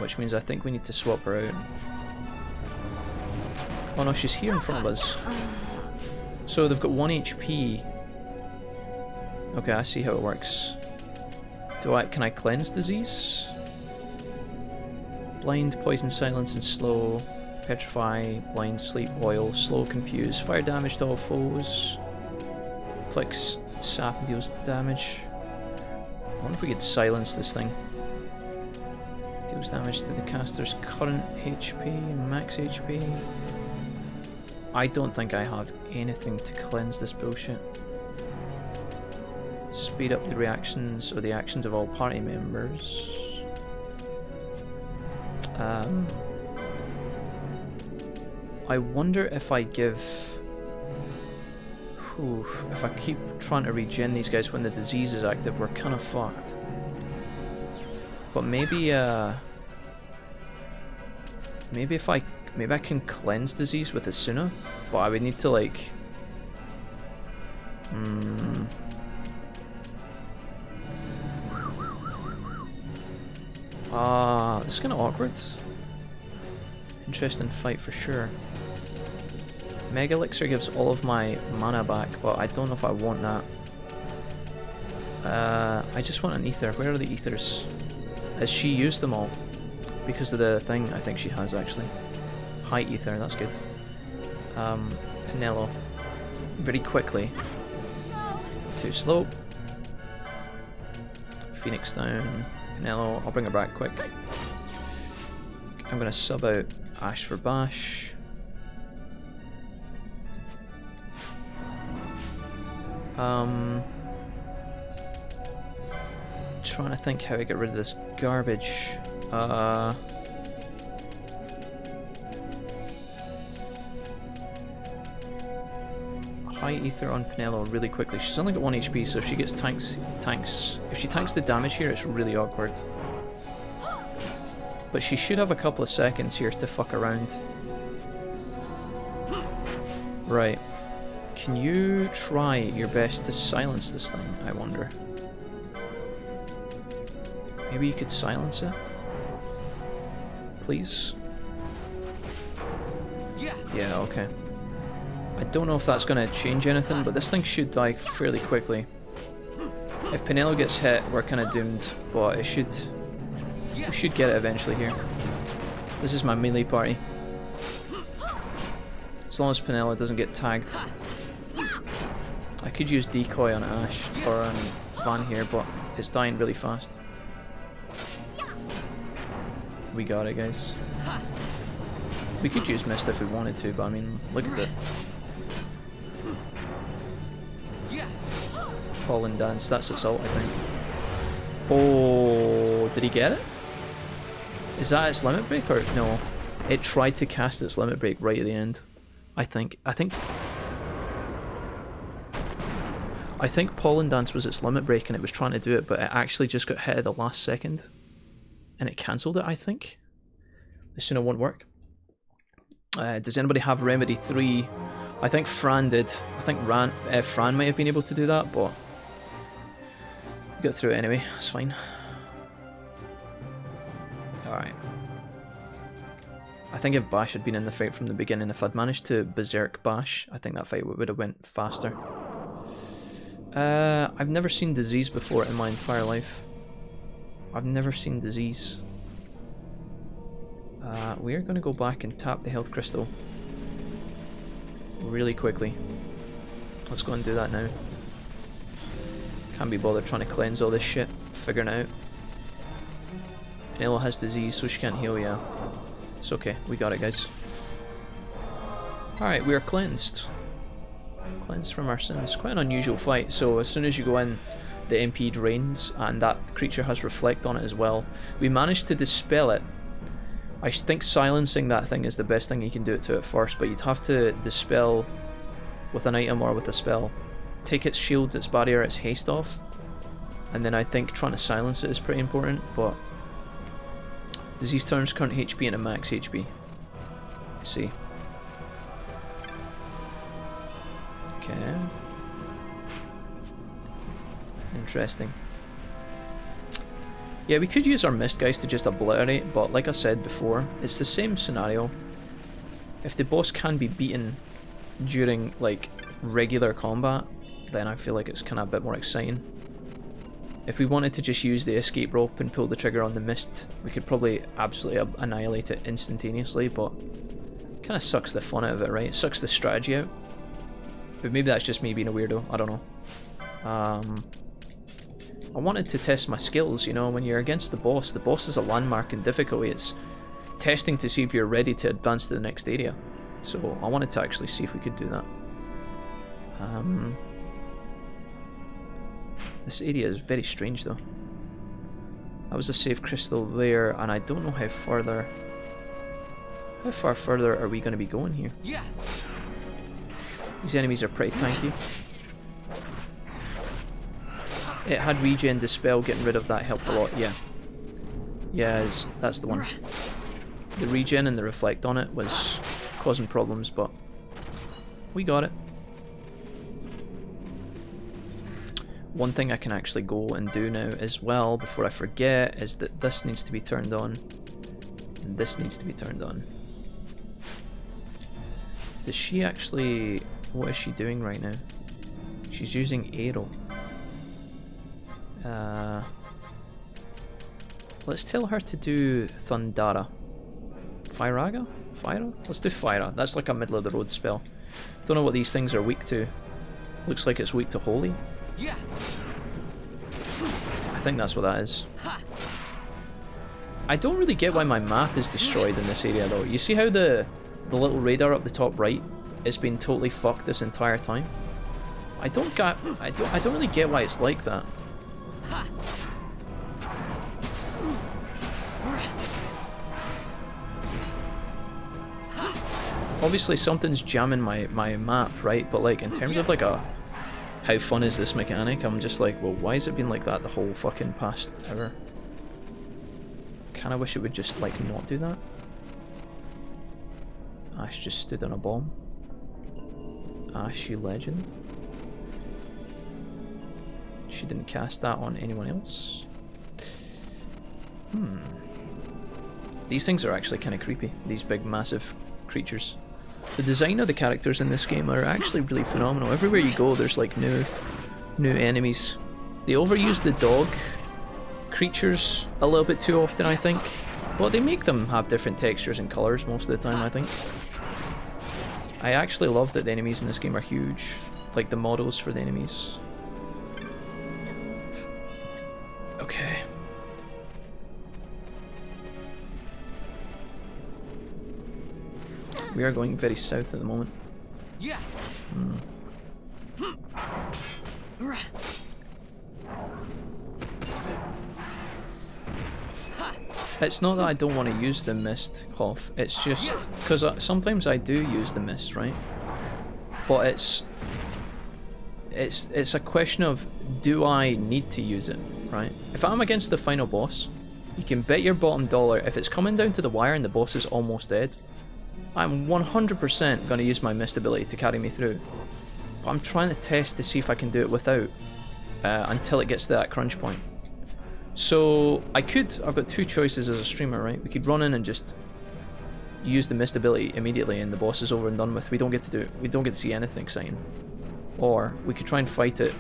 which means I think we need to swap her out. Oh no, she's here in front of us. So they've got 1 HP. Okay, I see how it works. Can I cleanse disease? Blind, poison, silence, and slow. Petrify, blind, sleep, oil, slow, confuse. Fire damage to all foes. Inflicts sap and deals damage. I wonder if we could silence this thing. Deals damage to the caster's current HP, max HP. I don't think I have anything to cleanse this bullshit. Speed up the reactions or the actions of all party members. I wonder if I give... if I keep trying to regen these guys when the disease is active, we're kind of fucked. But maybe maybe I can cleanse disease with Asuna, but I would need to like... this is kind of awkward. Interesting fight for sure. Mega Elixir gives all of my mana back, but I don't know if I want that. I just want an ether. Where are the ethers? Has she used them all? Because of the thing I think she has actually. High ether, that's good. Pinello. Very quickly. Too slow. Phoenix down. Pinello, I'll bring her back quick. I'm gonna sub out Ashe for Bash. Trying to think how I get rid of this garbage. High ether on Pinello really quickly. She's only got 1 HP, so if she gets if she tanks the damage here, it's really awkward. But she should have a couple of seconds here to fuck around. Right. Can you try your best to silence this thing, I wonder? Maybe you could silence it? Please? Yeah, okay. I don't know if that's going to change anything, but this thing should die fairly quickly. If Pinello gets hit, we're kind of doomed, but we should get it eventually here. This is my melee party. As long as Pinello doesn't get tagged. I could use decoy on Ashe or on Vaan here, but it's dying really fast. We got it, guys. We could use Mist if we wanted to, but I mean, look at it. Call and dance, that's assault, I think. Oh, did he get it? Is that its limit break or no? It tried to cast its limit break right at the end. I think Pollen Dance was its limit break and it was trying to do it, but it actually just got hit at the last second. And it cancelled it, I think. Asuna won't work. Does anybody have Remedy 3? I think Fran did. I think Fran might have been able to do that, but... got through it anyway, it's fine. Alright. I think if Bash had been in the fight from the beginning, if I'd managed to berserk Bash, I think that fight would have went faster. I've never seen disease before in my entire life. I've never seen disease. We're going to go back and tap the health crystal really quickly. Let's go and do that now. Can't be bothered trying to cleanse all this shit, figuring it out. Pinello has disease, so she can't heal, yeah. It's okay, we got it, guys. Alright, we are cleansed. Cleansed from our sins. Quite an unusual fight, so as soon as you go in, the MP drains, and that creature has reflect on it as well. We managed to dispel it. I think silencing that thing is the best thing you can do it to at first, but you'd have to dispel with an item or with a spell. Take its shields, its barrier, its haste off, and then I think trying to silence it is pretty important, but... Disease turns current HP into max HP. Let's see. Okay. Interesting. Yeah, we could use our mist guys to just obliterate, but like I said before, it's the same scenario. If the boss can be beaten during like regular combat, then I feel like it's kind of a bit more exciting. If we wanted to just use the escape rope and pull the trigger on the mist, we could probably absolutely annihilate it instantaneously, but kind of sucks the fun out of it, right? It sucks the strategy out. But maybe that's just me being a weirdo, I don't know. I wanted to test my skills, you know, when you're against the boss is a landmark in difficulty. It's testing to see if you're ready to advance to the next area. So I wanted to actually see if we could do that. This area is very strange though. That was a safe crystal there, and I don't know how far further are we going to be going here? Yeah. These enemies are pretty tanky. It had regen, dispel, getting rid of that helped a lot, yeah. Yeah, that's the one. The regen and the reflect on it was causing problems, but we got it. One thing I can actually go and do now as well, before I forget, is that this needs to be turned on, and this needs to be turned on. Does she actually... what is she doing right now? She's using arrow. Let's tell her to do Thundara. Fyraga? Fyra? Let's do Fyra. That's like a middle of the road spell. Don't know what these things are weak to. Looks like it's weak to Holy. Yeah. I think that's what that is. I don't really get why my map is destroyed in this area though. You see how the little radar up the top right has been totally fucked this entire time? I don't really get why it's like that. Obviously something's jamming my map, right? But like in terms of like how fun is this mechanic, I'm just like, well, why has it been like that the whole fucking past hour? Kinda wish it would just like not do that. Ashe just stood on a bomb. Ashe, you legend. She didn't cast that on anyone else. These things are actually kind of creepy, these big massive creatures. The design of the characters in this game are actually really phenomenal. Everywhere you go there's like new enemies. They overuse the dog creatures a little bit too often, I think. But they make them have different textures and colours most of the time, I think. I actually love that the enemies in this game are huge. Like the models for the enemies. Okay. We are going very south at the moment. Yeah. It's not that I don't want to use the mist, Hoff. It's just because sometimes I do use the mist, right? But it's a question of, do I need to use it, right? If I'm against the final boss, you can bet your bottom dollar if it's coming down to the wire and the boss is almost dead, I'm 100% going to use my mist ability to carry me through. But I'm trying to test to see if I can do it without until it gets to that crunch point. So I've got two choices as a streamer, right? We could run in and just use the mist ability immediately and the boss is over and done with. We don't get to do it. We don't get to see anything exciting. Or we could try and fight it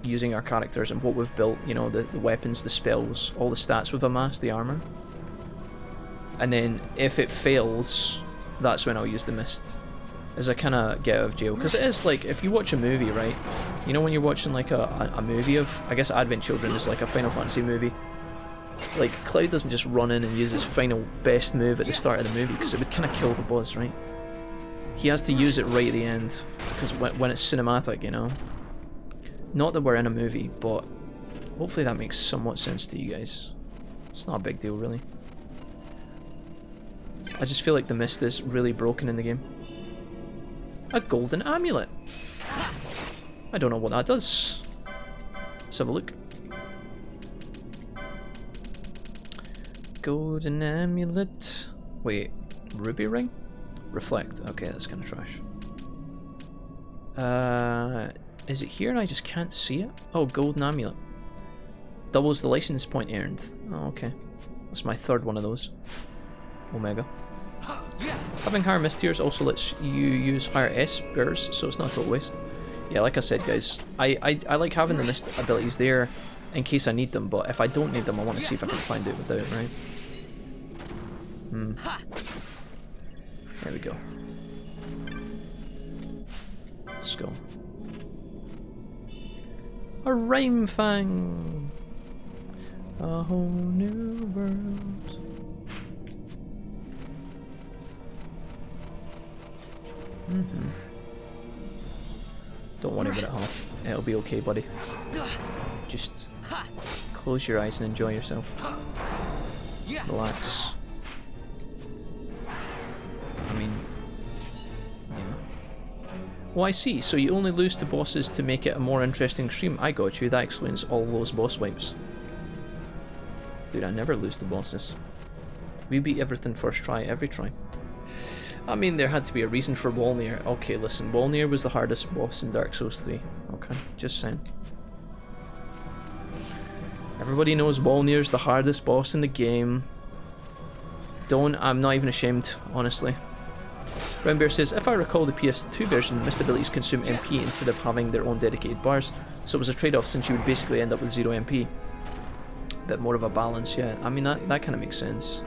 using our characters and what we've built, you know, the weapons, the spells, all the stats we've amassed, the armor. And then if it fails, that's when I'll use the mist as a kind of get out of jail. Because it is like, if you watch a movie, right, you know when you're watching like a movie of, I guess Advent Children is like a Final Fantasy movie, like Cloud doesn't just run in and use his final best move at the start of the movie because it would kind of kill the boss, right? He has to use it right at the end because when it's cinematic, you know. Not that we're in a movie, but hopefully that makes somewhat sense to you guys. It's not a big deal, really. I just feel like the mist is really broken in the game. A golden amulet. I don't know what that does. Let's have a look. Golden amulet. Wait, ruby ring? Reflect. Okay, that's kind of trash. Is it here and I just can't see it? Oh, golden amulet. Doubles the license point earned. Oh, okay. That's my third one of those. Omega. Having higher miss tiers also lets you use higher S bears, so it's not a total waste. Yeah, like I said, guys, I like having the mist abilities there in case I need them, but if I don't need them, I want to see if I can find it without, right? There we go. Let's go. A Rhyme Fang! A whole new world. Don't worry about it, Half. It'll be okay, buddy. Just close your eyes and enjoy yourself. Relax. I mean, yeah. Well, I see. So you only lose to bosses to make it a more interesting stream. I got you. That explains all those boss wipes. Dude, I never lose to bosses. We beat everything first try, every try. I mean, there had to be a reason for Wolnir. Okay, listen, Wolnir was the hardest boss in Dark Souls 3. Okay, just saying. Everybody knows Wolnir's the hardest boss in the game. I'm not even ashamed, honestly. Brownbear says, if I recall the PS2 version, mist abilities consume MP instead of having their own dedicated bars, so it was a trade-off since you would basically end up with 0 MP. Bit more of a balance, yeah. I mean, that kind of makes sense.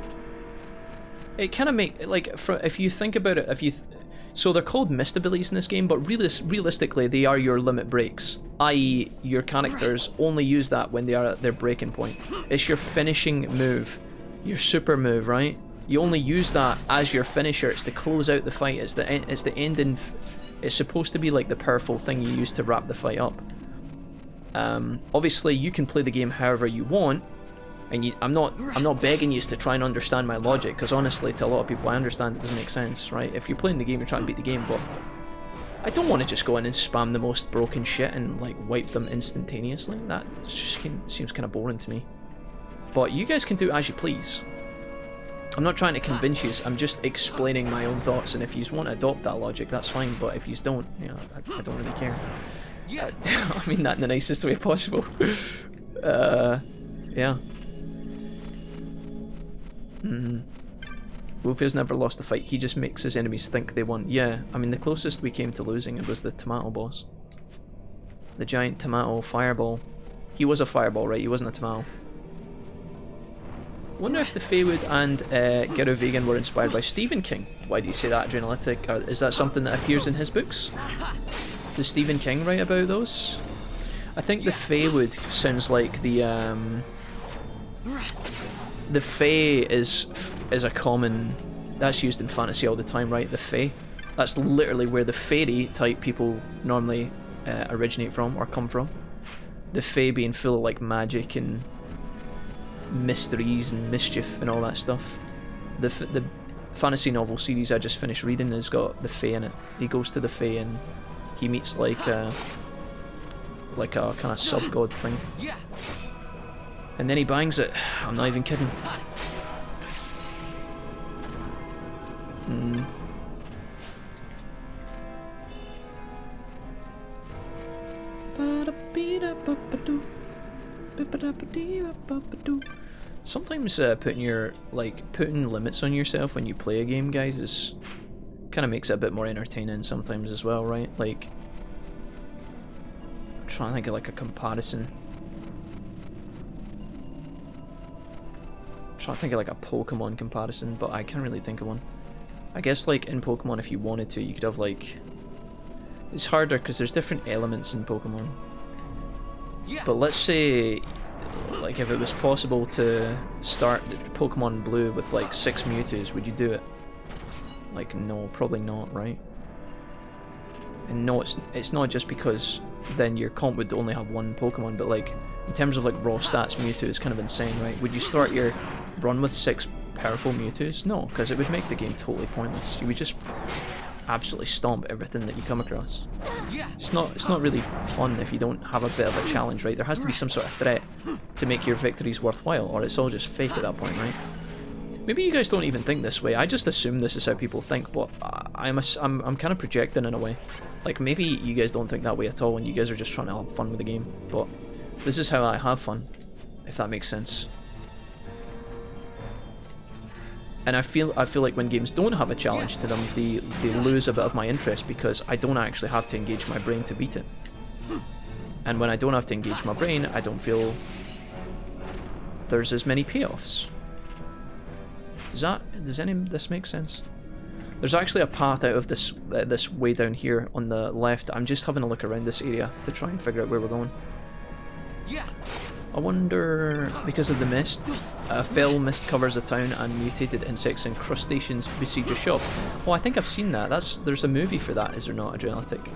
It kind of make, like, if you think about it, so they're called mist abilities in this game, but realistically they are your limit breaks, i.e. your characters only use that when they are at their breaking point. It's your finishing move, your super move, right? You only use that as your finisher. It's to close out the fight. It's the ending. It's supposed to be like the powerful thing you use to wrap the fight up. Obviously, you can play the game however you want, and I'm not begging you to try and understand my logic, because honestly, to a lot of people, I understand it doesn't make sense, right? If you're playing the game, you're trying to beat the game, but I don't want to just go in and spam the most broken shit and like wipe them instantaneously. That just seems kind of boring to me. But you guys can do it as you please. I'm not trying to convince you, I'm just explaining my own thoughts, and if you want to adopt that logic, that's fine, but if you don't, you know, I don't really care. I mean that in the nicest way possible. Yeah. Wolfier's never lost a fight, he just makes his enemies think they won. Yeah, I mean the closest we came to losing it was the tomato boss. The giant tomato fireball. He was a fireball, right? He wasn't a tomato. Wonder if the Feywood and Gero Vegan were inspired by Stephen King. Why do you say that, Adrenalitic? Or is that something that appears in his books? Does Stephen King write about those? I think the Feywood sounds like the Fey is a common, that's used in fantasy all the time, right? The Fey. That's literally where the fairy type people normally originate from or come from. The Fey being full of like magic and mysteries and mischief and all that stuff. The fantasy novel series I just finished reading has got the Fae in it. He goes to the Fae and he meets like a kind of sub-god thing. And then he bangs it. I'm not even kidding. Sometimes putting limits on yourself when you play a game, guys, is kind of makes it a bit more entertaining sometimes as well, right? Like, I'm trying to think of like a comparison. I'm trying to think of like a Pokemon comparison, but I can't really think of one. I guess like in Pokemon, if you wanted to, you could have like, it's harder because there's different elements in Pokemon. But let's say, like, if it was possible to start Pokemon Blue with like 6 Mewtwo's, would you do it? Like, no, probably not, right? And no, it's not just because then your comp would only have 1 Pokemon, but like, in terms of like raw stats, Mewtwo is kind of insane, right? Would you start your run with 6 powerful Mewtwo's? No, because it would make the game totally pointless. You would just absolutely stomp everything that you come across. It's not really fun if you don't have a bit of a challenge, right? There has to be some sort of threat to make your victories worthwhile, or it's all just fake at that point, right? Maybe you guys don't even think this way. I just assume this is how people think, but I'm kind of projecting in a way. Like, maybe you guys don't think that way at all, and you guys are just trying to have fun with the game. But this is how I have fun, if that makes sense. And I feel like when games don't have a challenge to them, they lose a bit of my interest because I don't actually have to engage my brain to beat it. And when I don't have to engage my brain, I don't feel there's as many payoffs. Does any of this make sense? There's actually a path out of this this way down here on the left. I'm just having a look around this area to try and figure out where we're going. Yeah. I wonder, because of the mist, a fell mist covers the town and mutated insects and crustaceans besiege a shop. Oh, I think I've seen that. There's a movie for that, is there not, Adrenalitic?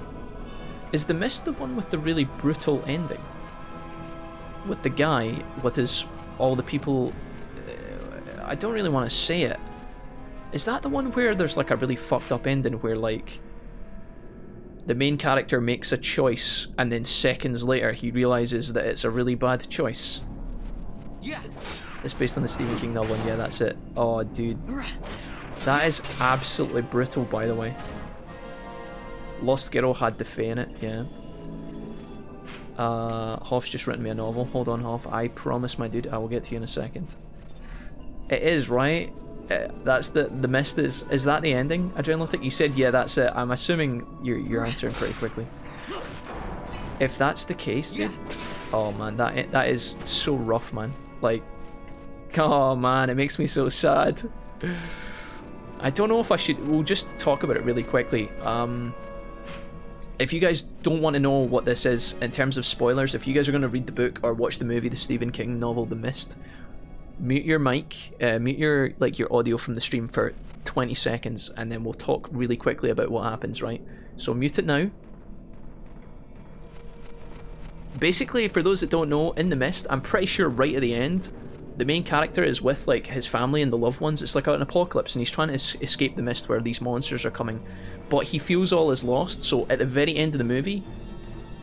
Is the mist the one with the really brutal ending? With the guy, with all the people... I don't really want to say it. Is that the one where there's like a really fucked up ending where like... the main character makes a choice and then seconds later he realizes that it's a really bad choice? Yeah. It's based on the Stephen King novel, and yeah, that's it. Oh, dude. That is absolutely brutal, by the way. Lost Girl had the Fae in it, yeah. Hoff's just written me a novel. Hold on, Hoff. I promise, my dude, I will get to you in a second. It is, right? That's the mist is that the ending, Adrenalitic? You said, yeah, that's it. I'm assuming you're answering pretty quickly. If that's the case, dude, oh man, that is so rough, man. Like, oh man, it makes me so sad. I don't know if I should. We'll just talk about it really quickly. If you guys don't want to know what this is in terms of spoilers, if you guys are going to read the book or watch the movie, the Stephen King novel, The Mist, mute your mic, mute your audio from the stream for 20 seconds, and then we'll talk really quickly about what happens, right? So mute it now. Basically, for those that don't know, in The Mist, I'm pretty sure right at the end, the main character is with like his family and the loved ones. It's like an apocalypse, and he's trying to escape the mist where these monsters are coming. But he feels all is lost, so at the very end of the movie,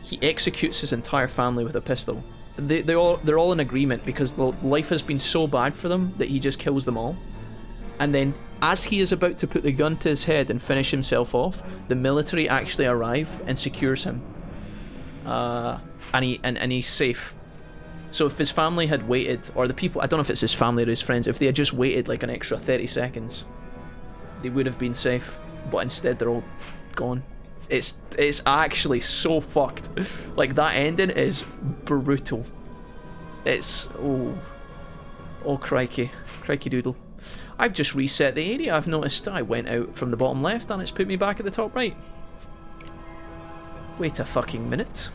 he executes his entire family with a pistol. They're all in agreement because life has been so bad for them that he just kills them all. And then, as he is about to put the gun to his head and finish himself off, the military actually arrive and secures him. And he's safe. So if his family had waited, or the people, I don't know if it's his family or his friends, if they had just waited like an extra 30 seconds, they would have been safe. But instead they're all gone. It's actually so fucked. Like, that ending is brutal. It's, oh crikey doodle. I've just reset the area. I've noticed I went out from the bottom left and it's put me back at the top right. Wait a fucking minute.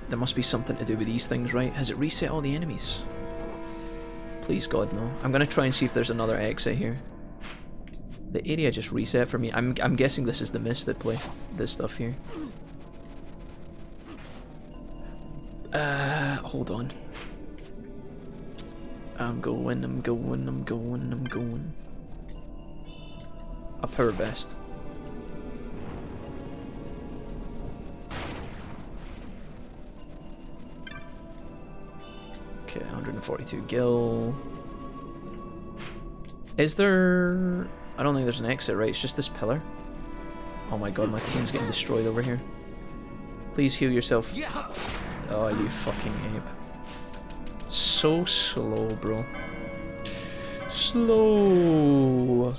There must be something to do with these things, right? Has it reset all the enemies? Please God, no. I'm gonna try and see if there's another exit here. The area just reset for me. I'm guessing this is the mist that play this stuff here. Hold on. I'm going. A power vest. Okay, 142 gil. Is there... I don't think there's an exit, right? It's just this pillar. Oh my god, my team's getting destroyed over here. Please heal yourself. Oh, you fucking ape. So slow, bro. Slow,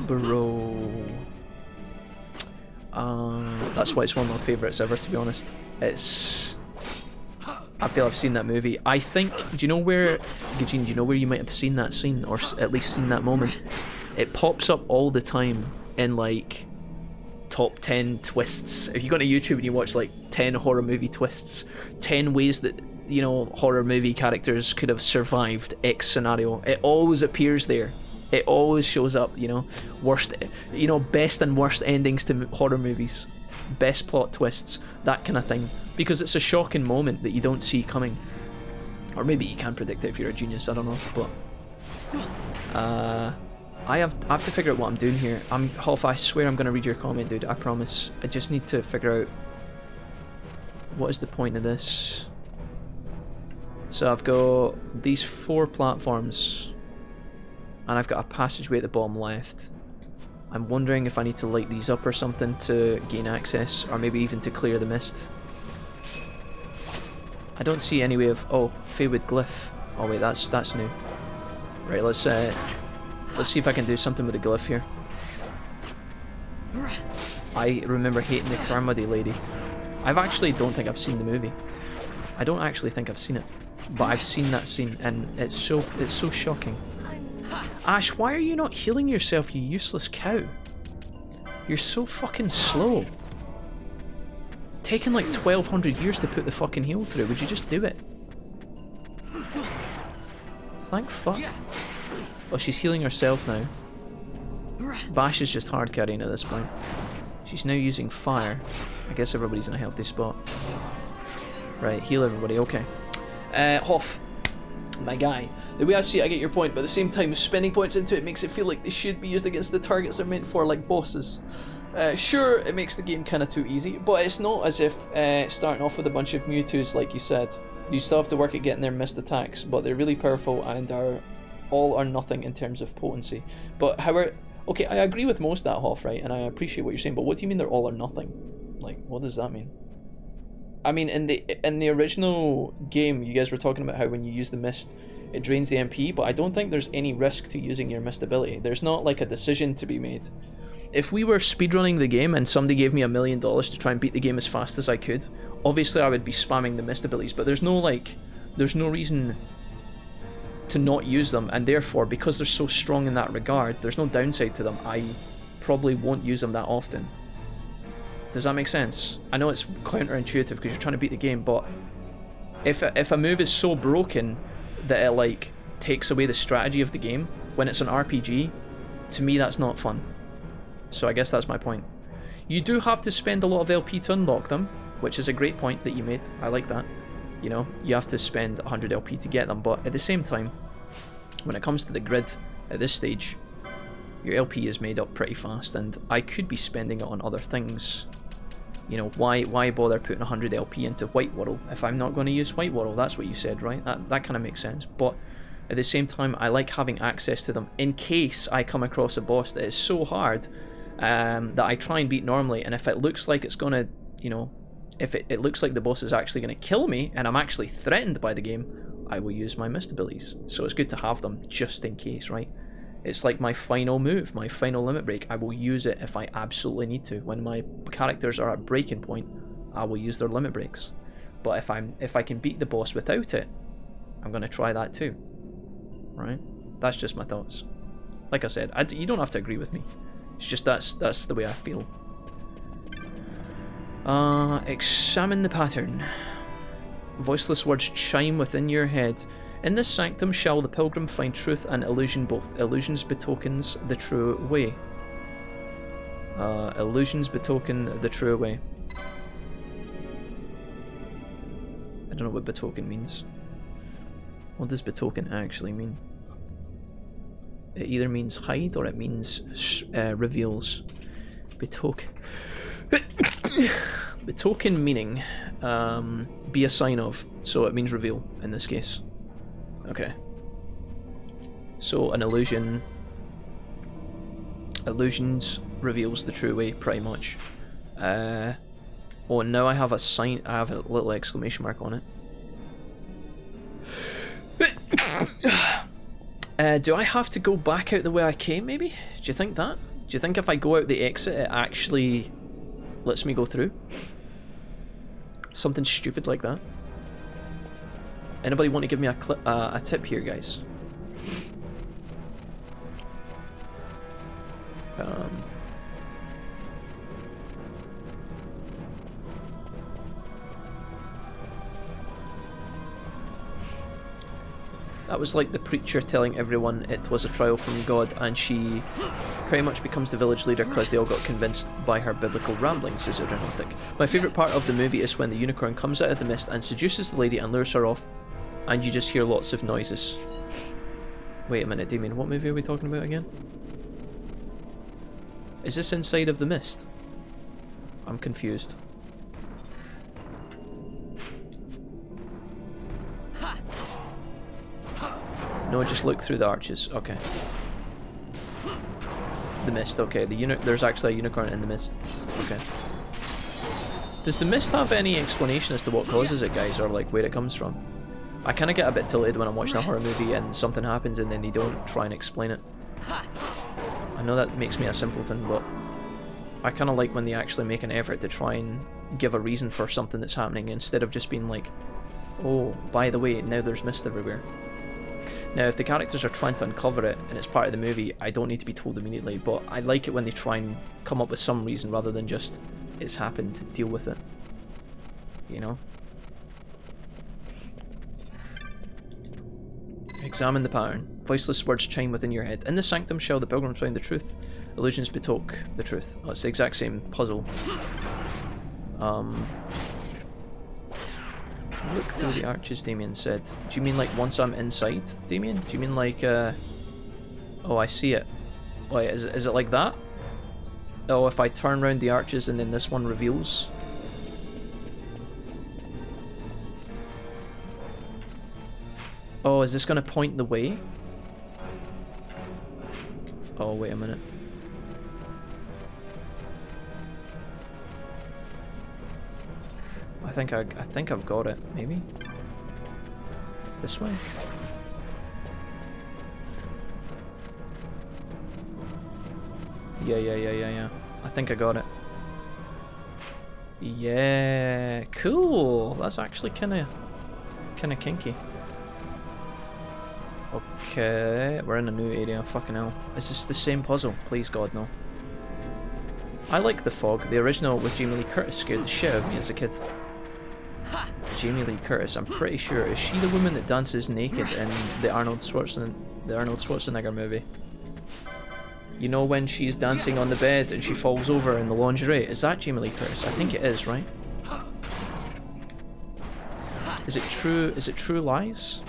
bro. That's why it's one of my favourites ever, to be honest. I feel I've seen that movie. I think, do you know where, Gajin, do you know where you might have seen that scene, or at least seen that moment? It pops up all the time in like top 10 twists. If you go to YouTube and you watch like 10 horror movie twists, 10 ways that, you know, horror movie characters could have survived X scenario, it always appears there. It always shows up, you know, best and worst endings to horror movies, best plot twists, that kind of thing, because it's a shocking moment that you don't see coming. Or maybe you can predict it if you're a genius, I don't know, but I have to figure out what I'm doing here. Hoff, I swear I'm gonna read your comment, dude, I promise. I just need to figure out what is the point of this. So I've got these 4 platforms, and I've got a passageway at the bottom left. I'm wondering if I need to light these up or something to gain access, or maybe even to clear the mist. I don't see any way of... Oh, Feywood Glyph. Oh wait, that's new. Right, let's Let's see if I can do something with the glyph here. I remember hating the Carmody lady. I've actually don't think I've seen the movie. I don't actually think I've seen it. But I've seen that scene and it's so shocking. Ashe, why are you not healing yourself, you useless cow? You're so fucking slow. Taking like 1200 years to put the fucking heal through. Would you just do it? Thank fuck. Oh, she's healing herself now. Bash is just hard carrying at this point. She's now using fire. I guess everybody's in a healthy spot. Right, heal everybody, okay. Hoff, my guy. The way I see it, I get your point, but at the same time, spending points into it makes it feel like they should be used against the targets they're meant for, like bosses. Sure, it makes the game kind of too easy, but it's not as if starting off with a bunch of Mewtwo's, like you said. You still have to work at getting their missed attacks, but they're really powerful and are all or nothing in terms of potency. But however, okay, I agree with most of that, Hoff, right? And I appreciate what you're saying, but what do you mean they're all or nothing? Like, what does that mean? I mean, in the original game, you guys were talking about how when you use the mist, it drains the MP, but I don't think there's any risk to using your mist ability. There's not like a decision to be made. If we were speedrunning the game and somebody gave me $1 million to try and beat the game as fast as I could, obviously I would be spamming the mist abilities, but there's no reason to not use them, and therefore, because they're so strong in that regard, there's no downside to them. I probably won't use them that often. Does that make sense? I know it's counterintuitive because you're trying to beat the game, but if a move is so broken that it like takes away the strategy of the game when it's an RPG, to me that's not fun. So I guess that's my point. You do have to spend a lot of LP to unlock them, which is a great point that you made. I like that. You know, you have to spend 100 LP to get them, but at the same time, when it comes to the grid at this stage, your LP is made up pretty fast, and I could be spending it on other things. You know, why bother putting 100 LP into White Whirl if I'm not going to use White Whirl? That's what you said, right? That kind of makes sense. But at the same time, I like having access to them in case I come across a boss that is so hard that I try and beat normally, and if it looks like it's going to, you know, if it looks like the boss is actually going to kill me and I'm actually threatened by the game, I will use my mist abilities. So it's good to have them just in case, right? It's like my final move, my final limit break. I will use it if I absolutely need to. When my characters are at breaking point, I will use their limit breaks. But if I can beat the boss without it, I'm going to try that too. Right? That's just my thoughts. Like I said, you don't have to agree with me. It's just that's the way I feel. Examine the pattern. Voiceless words chime within your head. In this sanctum shall the pilgrim find truth and illusion both. Illusions betokens the true way. Illusions betoken the true way. I don't know what betoken means. What does betoken actually mean? It either means hide or it means reveals. Betoken. Betoken meaning be a sign of, so it means reveal in this case. Okay. So an illusion. Illusions reveals the true way, pretty much. Oh, now I have a sign. I have a little exclamation mark on it. Do I have to go back out the way I came, maybe? Do you think that? Do you think if I go out the exit, it actually lets me go through? Something stupid like that. Anybody want to give me a tip here, guys? That was like the preacher telling everyone it was a trial from God, and she pretty much becomes the village leader because they all got convinced by her biblical ramblings, says Adrenautic. My favourite part of the movie is when the unicorn comes out of the mist and seduces the lady and lures her off, and you just hear lots of noises. Wait a minute, Damien, what movie are we talking about again? Is this Inside of the Mist? I'm confused. No, just look through the arches. Okay. The mist. Okay. There's actually a unicorn in the mist. Okay. Does the mist have any explanation as to what causes it, guys, or like where it comes from? I kind of get a bit tilted when I'm watching a horror movie and something happens and then they don't try and explain it. I know that makes me a simpleton, but I kind of like when they actually make an effort to try and give a reason for something that's happening instead of just being like, oh, by the way, now there's mist everywhere. Now, if the characters are trying to uncover it and it's part of the movie, I don't need to be told immediately, but I like it when they try and come up with some reason rather than just, it's happened, deal with it. You know? Examine the pattern. Voiceless words chime within your head. In the sanctum shall the pilgrims find the truth. Illusions betoke the truth. Oh, it's the exact same puzzle. Look through the arches, Damien said. Do you mean like once I'm inside, Damien? Do you mean like, oh, I see it. Wait, is it like that? Oh, if I turn around the arches and then this one reveals? Oh, is this going to point the way? Oh, wait a minute. I think I've got it. Maybe this way. Yeah. I think I got it. Yeah, cool. That's actually kind of kinky. Okay, we're in a new area. Fucking hell. Is this the same puzzle? Please God, no. I like the fog. The original with Jamie Lee Curtis scared the shit out of me as a kid. Jamie Lee Curtis, I'm pretty sure. Is she the woman that dances naked in the Arnold Schwarzenegger movie? You know when she's dancing on the bed and she falls over in the lingerie? Is that Jamie Lee Curtis? I think it is, right? Is it True Lies?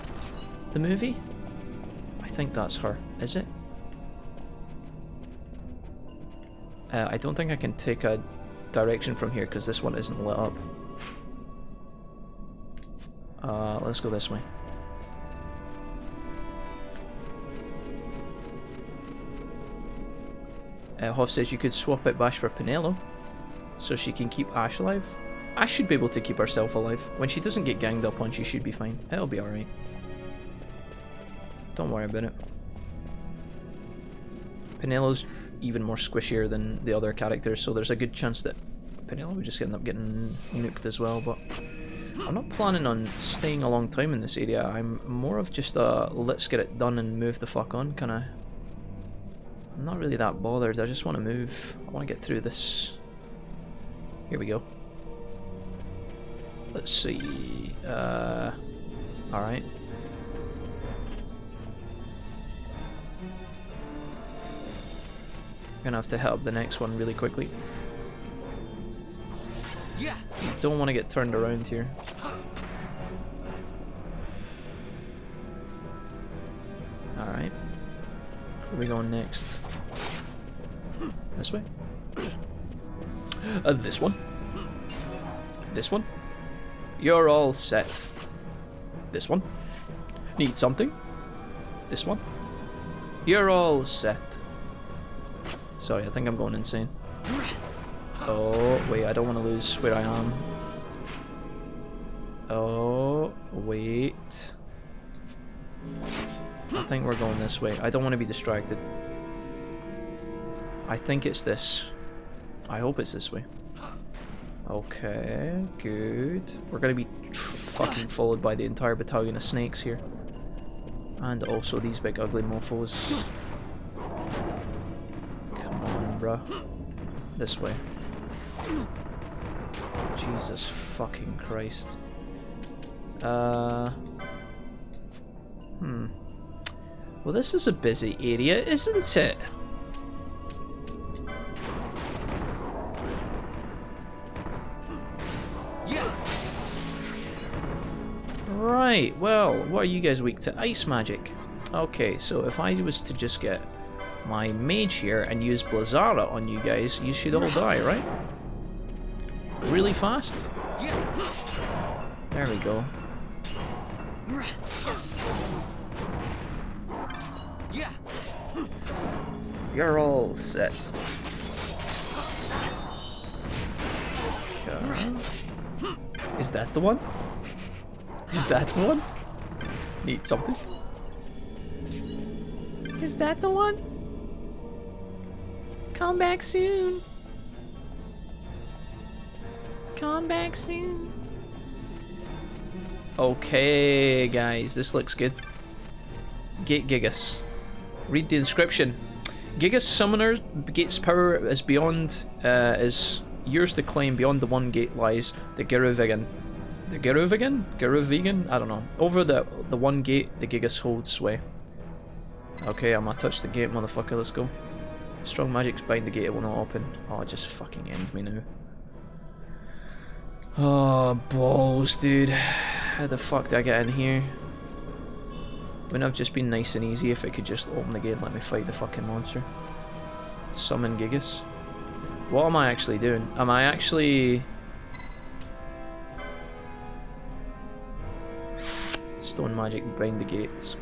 The movie? I think that's her. Is it? I don't think I can take a direction from here because this one isn't lit up. Let's go this way. Hoff says you could swap out Bash for Penelo so she can keep Ashe alive. Ashe should be able to keep herself alive. When she doesn't get ganged up on, she should be fine. It'll be alright. Don't worry about it. Penelo's even more squishier than the other characters, so there's a good chance that Penelo would just end up getting nuked as well, but I'm not planning on staying a long time in this area. I'm more of just a let's get it done and move the fuck on kind of. I'm not really that bothered. I just want to move. I want to get through this. Here we go. Let's see. Alright. Gonna have to hit up the next one really quickly. Yeah. Don't want to get turned around here. Alright. Where are we going next? This way? This one? This one? You're all set. This one? Need something? This one? You're all set. Sorry, I think I'm going insane. Oh, wait, I don't want to lose where I am. Oh, wait. I think we're going this way. I don't want to be distracted. I think it's this. I hope it's this way. Okay, good. We're going to be fucking followed by the entire battalion of snakes here. And also these big ugly mofos. Come on, bruh. This way. Jesus fucking Christ. Well, this is a busy area, isn't it? Yeah. Right, well, what are you guys weak to? Ice magic. Okay, so if I was to just get my mage here and use Blazara on you guys, you should all die, right? Really fast? There we go. You're all set. Okay. Is that the one? Is that the one? Need something? Is that the one? Come back soon. Come back soon. Okay, guys, this looks good. Gate Gigas. Read the inscription. Gigas Summoner Gate's power is beyond, is yours to claim. Beyond the one gate lies the Geruvigan. The Geruvigan? Geruvigan? I don't know. Over the one gate, the Gigas holds sway. Okay, I'm gonna touch the gate, motherfucker. Let's go. Strong magic's bind the gate, it will not open. Oh, it just fucking ends me now. Oh, balls, dude. How the fuck did I get in here? Wouldn't have just been nice and easy if it could just open the gate and let me fight the fucking monster? Summon Gigas. What am I actually doing? Am I actually... Stone magic bind the gates.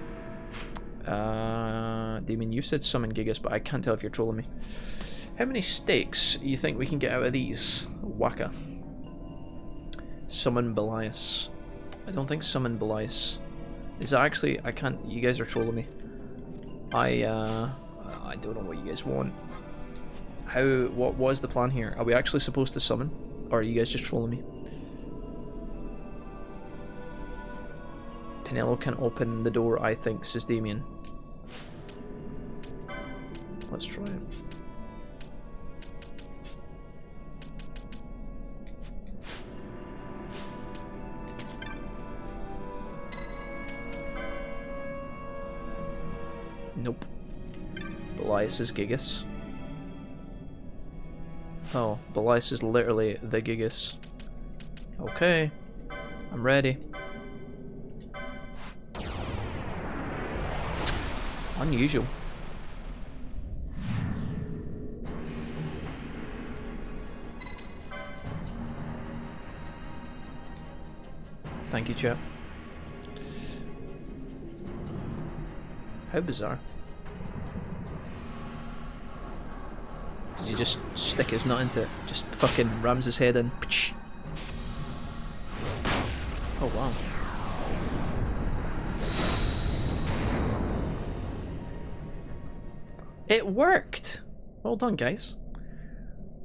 Damien, you've said summon Gigas, but I can't tell if you're trolling me. How many stakes you think we can get out of these? Waka. Summon Belias. I don't think summon Belias. Is that actually... I can't... You guys are trolling me. I don't know what you guys want. What was the plan here? Are we actually supposed to summon? Or are you guys just trolling me? Pinello can open the door, I think, says Damien. Let's try it. Nope. Belias is Gigas. Oh, Belias is literally the Gigas. Okay. I'm ready. Unusual. Thank you, chat. How bizarre. Does he just stick his nut into it? Just fucking rams his head in. Oh wow. It worked! Well done, guys.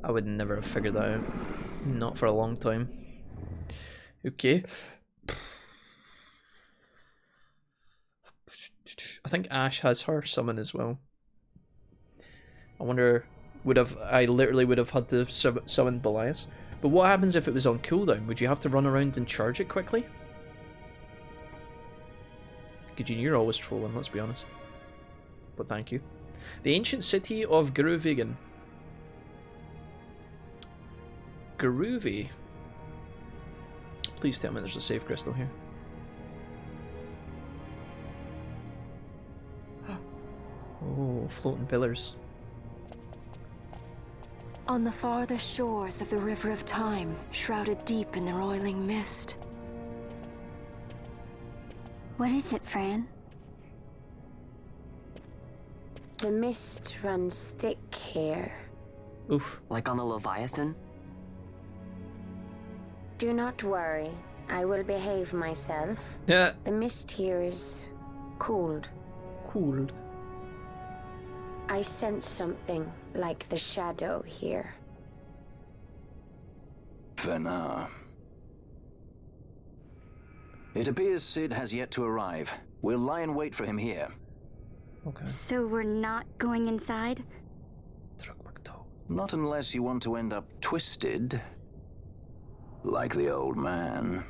I would never have figured that out. Not for a long time. Okay. I think Ashe has her summon as well. I wonder, I literally would have had to summon Belias. But what happens if it was on cooldown? Would you have to run around and charge it quickly? Gijin, you're always trolling, let's be honest. But thank you. The ancient city of Geruvigan. Geruvi. Please tell me there's a save crystal here. Oh, floating pillars. On the farthest shores of the River of Time, shrouded deep in the roiling mist. What is it, Fran? The mist runs thick here. Oof. Like on the Leviathan? Do not worry. I will behave myself. Yeah. The mist here is cooled. Cooled. I sense something like the shadow here. Vaan. It appears Sid has yet to arrive. We'll lie in wait for him here. Okay. So we're not going inside? Not unless you want to end up twisted. Like the old man.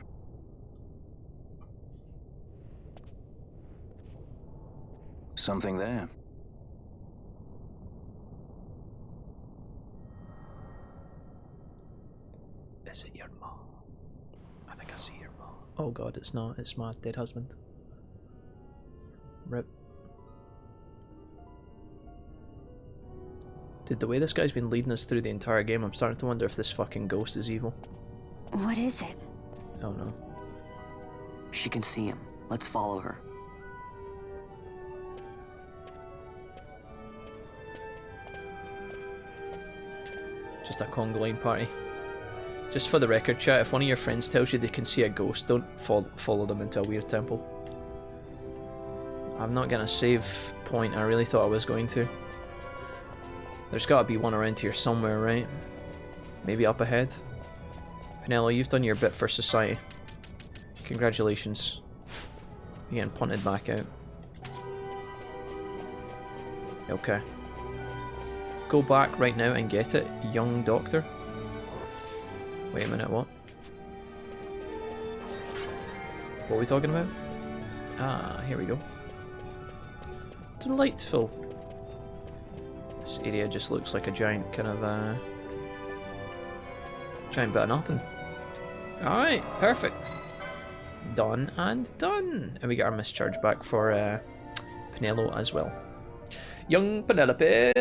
Something there. Is it your mom? I think I see your mom. Oh god, it's not. It's my dead husband. Rip. Dude, the way this guy's been leading us through the entire game, I'm starting to wonder if this fucking ghost is evil. What is it? Oh no. She can see him. Let's follow her. Just a conga line party. Just for the record, chat, if one of your friends tells you they can see a ghost, don't follow them into a weird temple. I'm not gonna save point, I really thought I was going to. There's got to be one around here somewhere, right? Maybe up ahead. Penelo, you've done your bit for society. Congratulations. You're getting punted back out. Okay. Go back right now and get it, young doctor. Wait a minute, what? What are we talking about? Ah, here we go. Delightful. This area just looks like a giant kind of giant bit of nothing. Alright, perfect. Done and done. And we get our mischarge back for Penelo as well. Young Penelope.